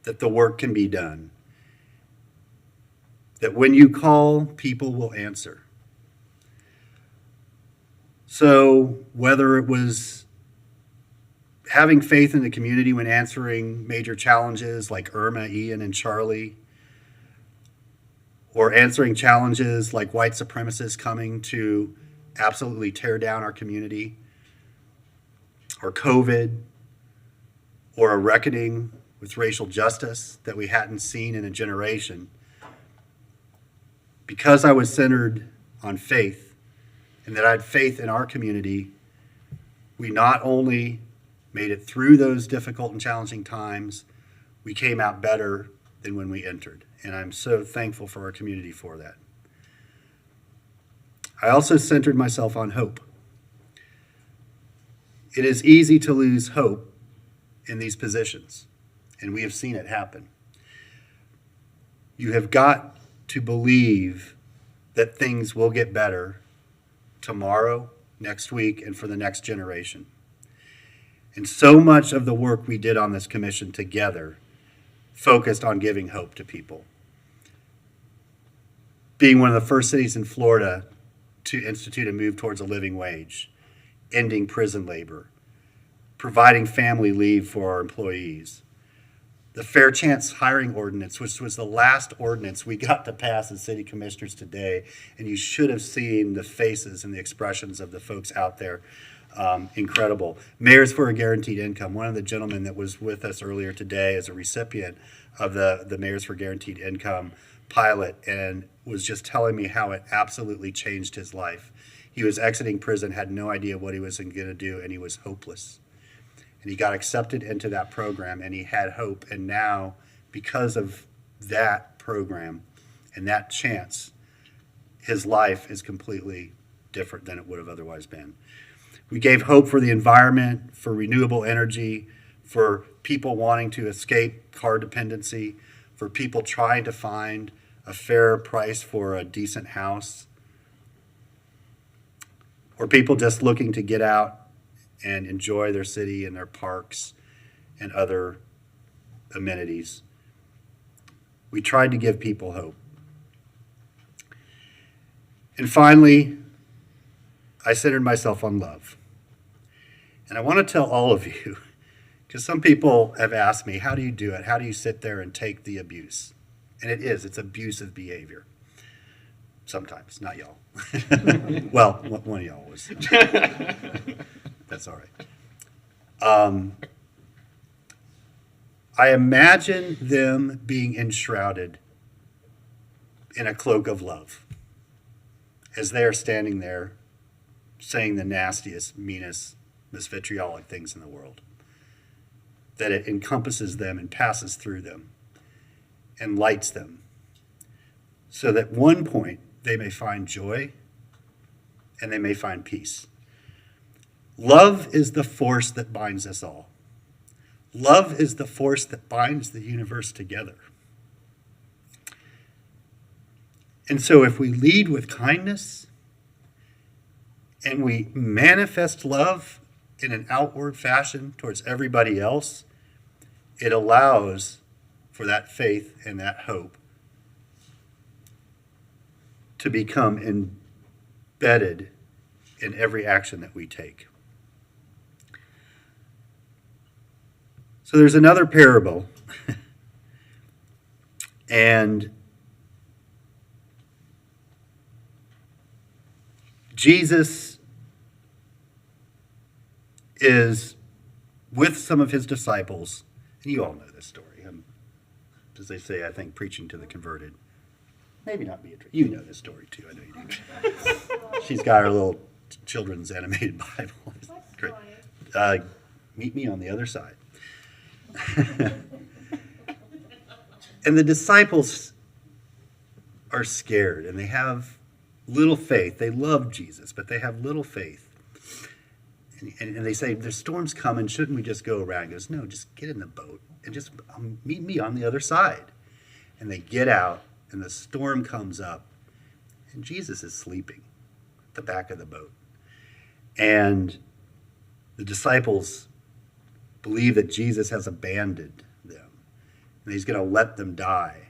that the work can be done. That when you call, people will answer. So whether it was having faith in the community when answering major challenges like Irma, Ian, and Charlie, or answering challenges like white supremacists coming to absolutely tear down our community, or COVID, or a reckoning with racial justice that we hadn't seen in a generation. Because I was centered on faith and that I had faith in our community, we not only made it through those difficult and challenging times. We came out better than when we entered, and I'm so thankful for our community for that. I also centered myself on hope. It is easy to lose hope in these positions, and we have seen it happen. You have got to believe that things will get better tomorrow, next week, and for the next generation. And so much of the work we did on this commission together focused on giving hope to people. Being one of the first cities in Florida to institute a move towards a living wage, ending prison labor, providing family leave for our employees, the Fair Chance Hiring Ordinance, which was the last ordinance we got to pass as city commissioners today, and you should have seen the faces and the expressions of the folks out there. Incredible. Mayors for a Guaranteed Income. One of the gentlemen that was with us earlier today is a recipient of the Mayors for Guaranteed Income pilot and was just telling me how it absolutely changed his life. He was exiting prison, had no idea what he was going to do, and he was hopeless. And he got accepted into that program, and he had hope. And now, because of that program and that chance, his life is completely different than it would have otherwise been. We gave hope for the environment, for renewable energy, for people wanting to escape car dependency, for people trying to find a fair price for a decent house, or people just looking to get out and enjoy their city and their parks and other amenities. We tried to give people hope. And finally, I centered myself on love. And I want to tell all of you, because some people have asked me, how do you do it? How do you sit there and take the abuse? And it's abusive behavior. Sometimes, not y'all. Well, one of y'all was. That's all right. I imagine them being enshrouded in a cloak of love as they are standing there saying the nastiest, meanest, most vitriolic things in the world. That it encompasses them and passes through them and lights them so that one point they may find joy and they may find peace. Love is the force that binds us all. Love is the force that binds the universe together. And so if we lead with kindness and we manifest love in an outward fashion towards everybody else, it allows for that faith and that hope to become embedded in every action that we take. So there's another parable, and Jesus is with some of his disciples, and you all know this story. As they say, I think, preaching to the converted. Maybe not Beatrice. You know this story too. I know you do. She's got her little children's animated Bible. Great. Meet me on the other side. And the disciples are scared, and they have little faith. They love Jesus, but they have little faith. And they say, the storm's coming, shouldn't we just go around? He goes, no, just get in the boat and just meet me on the other side. And they get out, and the storm comes up, and Jesus is sleeping at the back of the boat. And the disciples believe that Jesus has abandoned them, and he's going to let them die.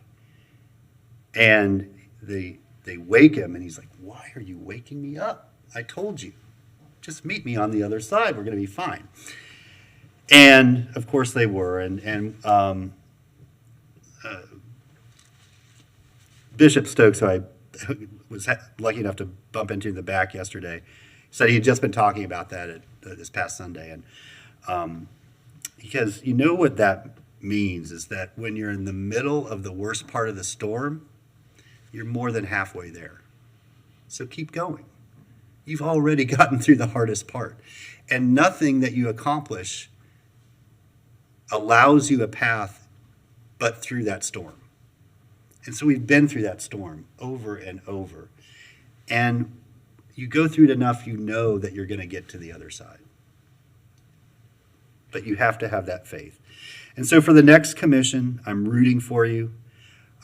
And they wake him, and he's like, why are you waking me up? I told you. Just meet me on the other side. We're going to be fine. And, of course, they were. And Bishop Stokes, who I was lucky enough to bump into in the back yesterday, said he had just been talking about that this past Sunday. And because you know what that means is that when you're in the middle of the worst part of the storm, you're more than halfway there. So keep going. You've already gotten through the hardest part. And nothing that you accomplish allows you a path, but through that storm. And so we've been through that storm over and over. And you go through it enough, you know that you're going to get to the other side. But you have to have that faith. And so for the next commission, I'm rooting for you.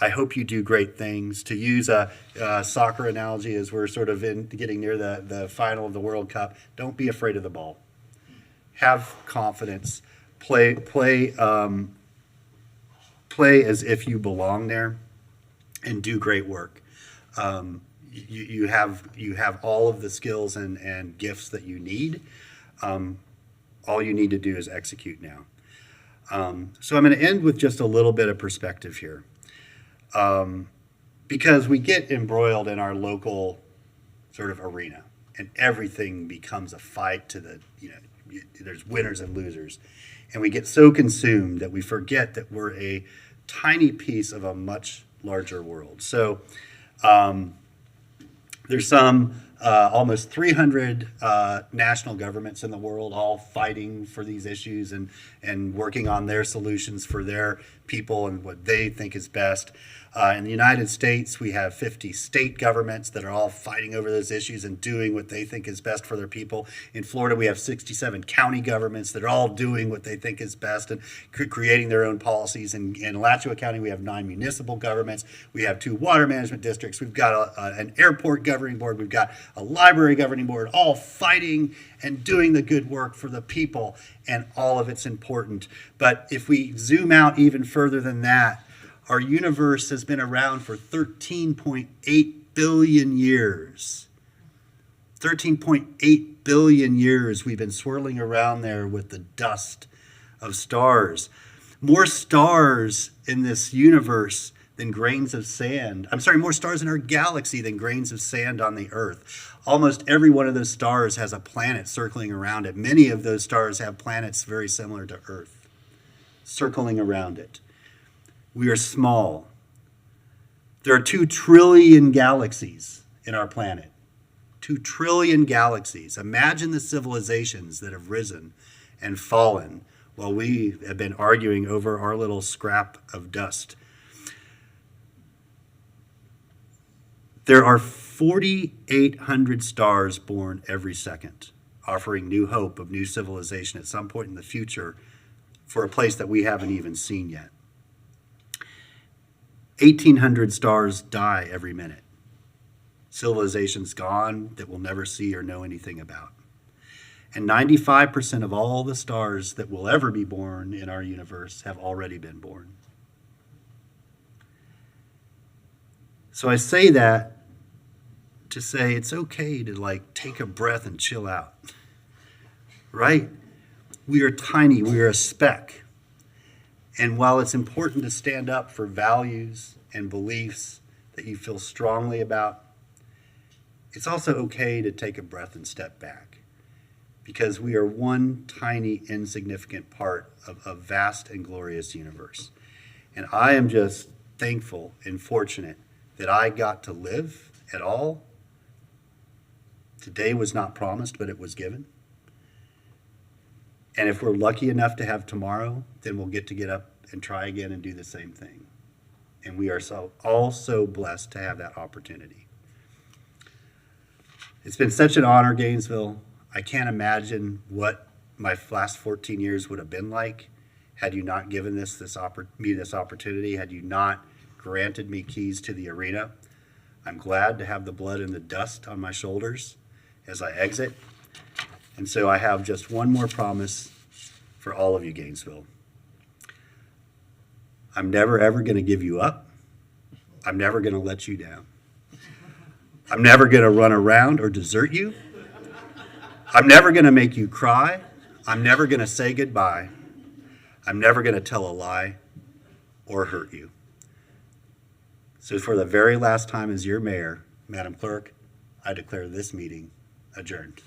I hope you do great things. To use a soccer analogy, as we're sort of getting near the final of the World Cup, don't be afraid of the ball. Have confidence. Play as if you belong there, and do great work. You have all of the skills and gifts that you need. All you need to do is execute now. So I'm going to end with just a little bit of perspective here. Because we get embroiled in our local sort of arena, and everything becomes a fight to the, there's winners and losers. And we get so consumed that we forget that we're a tiny piece of a much larger world. So there's some almost 300 national governments in the world all fighting for these issues and working on their solutions for their people and what they think is best. In the United States, we have 50 state governments that are all fighting over those issues and doing what they think is best for their people. In Florida, we have 67 county governments that are all doing what they think is best and creating their own policies. In Alachua County, we have 9 municipal governments. We have 2 water management districts. We've got an airport governing board. We've got a library governing board, all fighting and doing the good work for the people, and all of it's important. But if we zoom out even further than that, our universe has been around for 13.8 billion years. 13.8 billion years we've been swirling around there with the dust of stars. More stars in this universe than grains of sand. More stars in our galaxy than grains of sand on the Earth. Almost every one of those stars has a planet circling around it. Many of those stars have planets very similar to Earth, circling around it. We are small. There are 2 trillion galaxies in our planet. 2 trillion galaxies. Imagine the civilizations that have risen and fallen while we have been arguing over our little scrap of dust. There are 4,800 stars born every second, offering new hope of new civilization at some point in the future for a place that we haven't even seen yet. 1,800 stars die every minute. Civilizations gone that we'll never see or know anything about. And 95% of all the stars that will ever be born in our universe have already been born. So I say that to say it's okay to take a breath and chill out, right? We are tiny, we are a speck. And while it's important to stand up for values and beliefs that you feel strongly about, it's also okay to take a breath and step back, because we are one tiny, insignificant part of a vast and glorious universe. And I am just thankful and fortunate that I got to live at all. Today was not promised, but it was given. And if we're lucky enough to have tomorrow, then we'll get up and try again and do the same thing. And we are all so blessed to have that opportunity. It's been such an honor, Gainesville. I can't imagine what my last 14 years would have been like had you not given me this opportunity, had you not granted me keys to the arena. I'm glad to have the blood and the dust on my shoulders as I exit. And so I have just one more promise for all of you, Gainesville. I'm never, ever going to give you up. I'm never going to let you down. I'm never going to run around or desert you. I'm never going to make you cry. I'm never going to say goodbye. I'm never going to tell a lie or hurt you. So for the very last time as your mayor, Madam Clerk, I declare this meeting adjourned.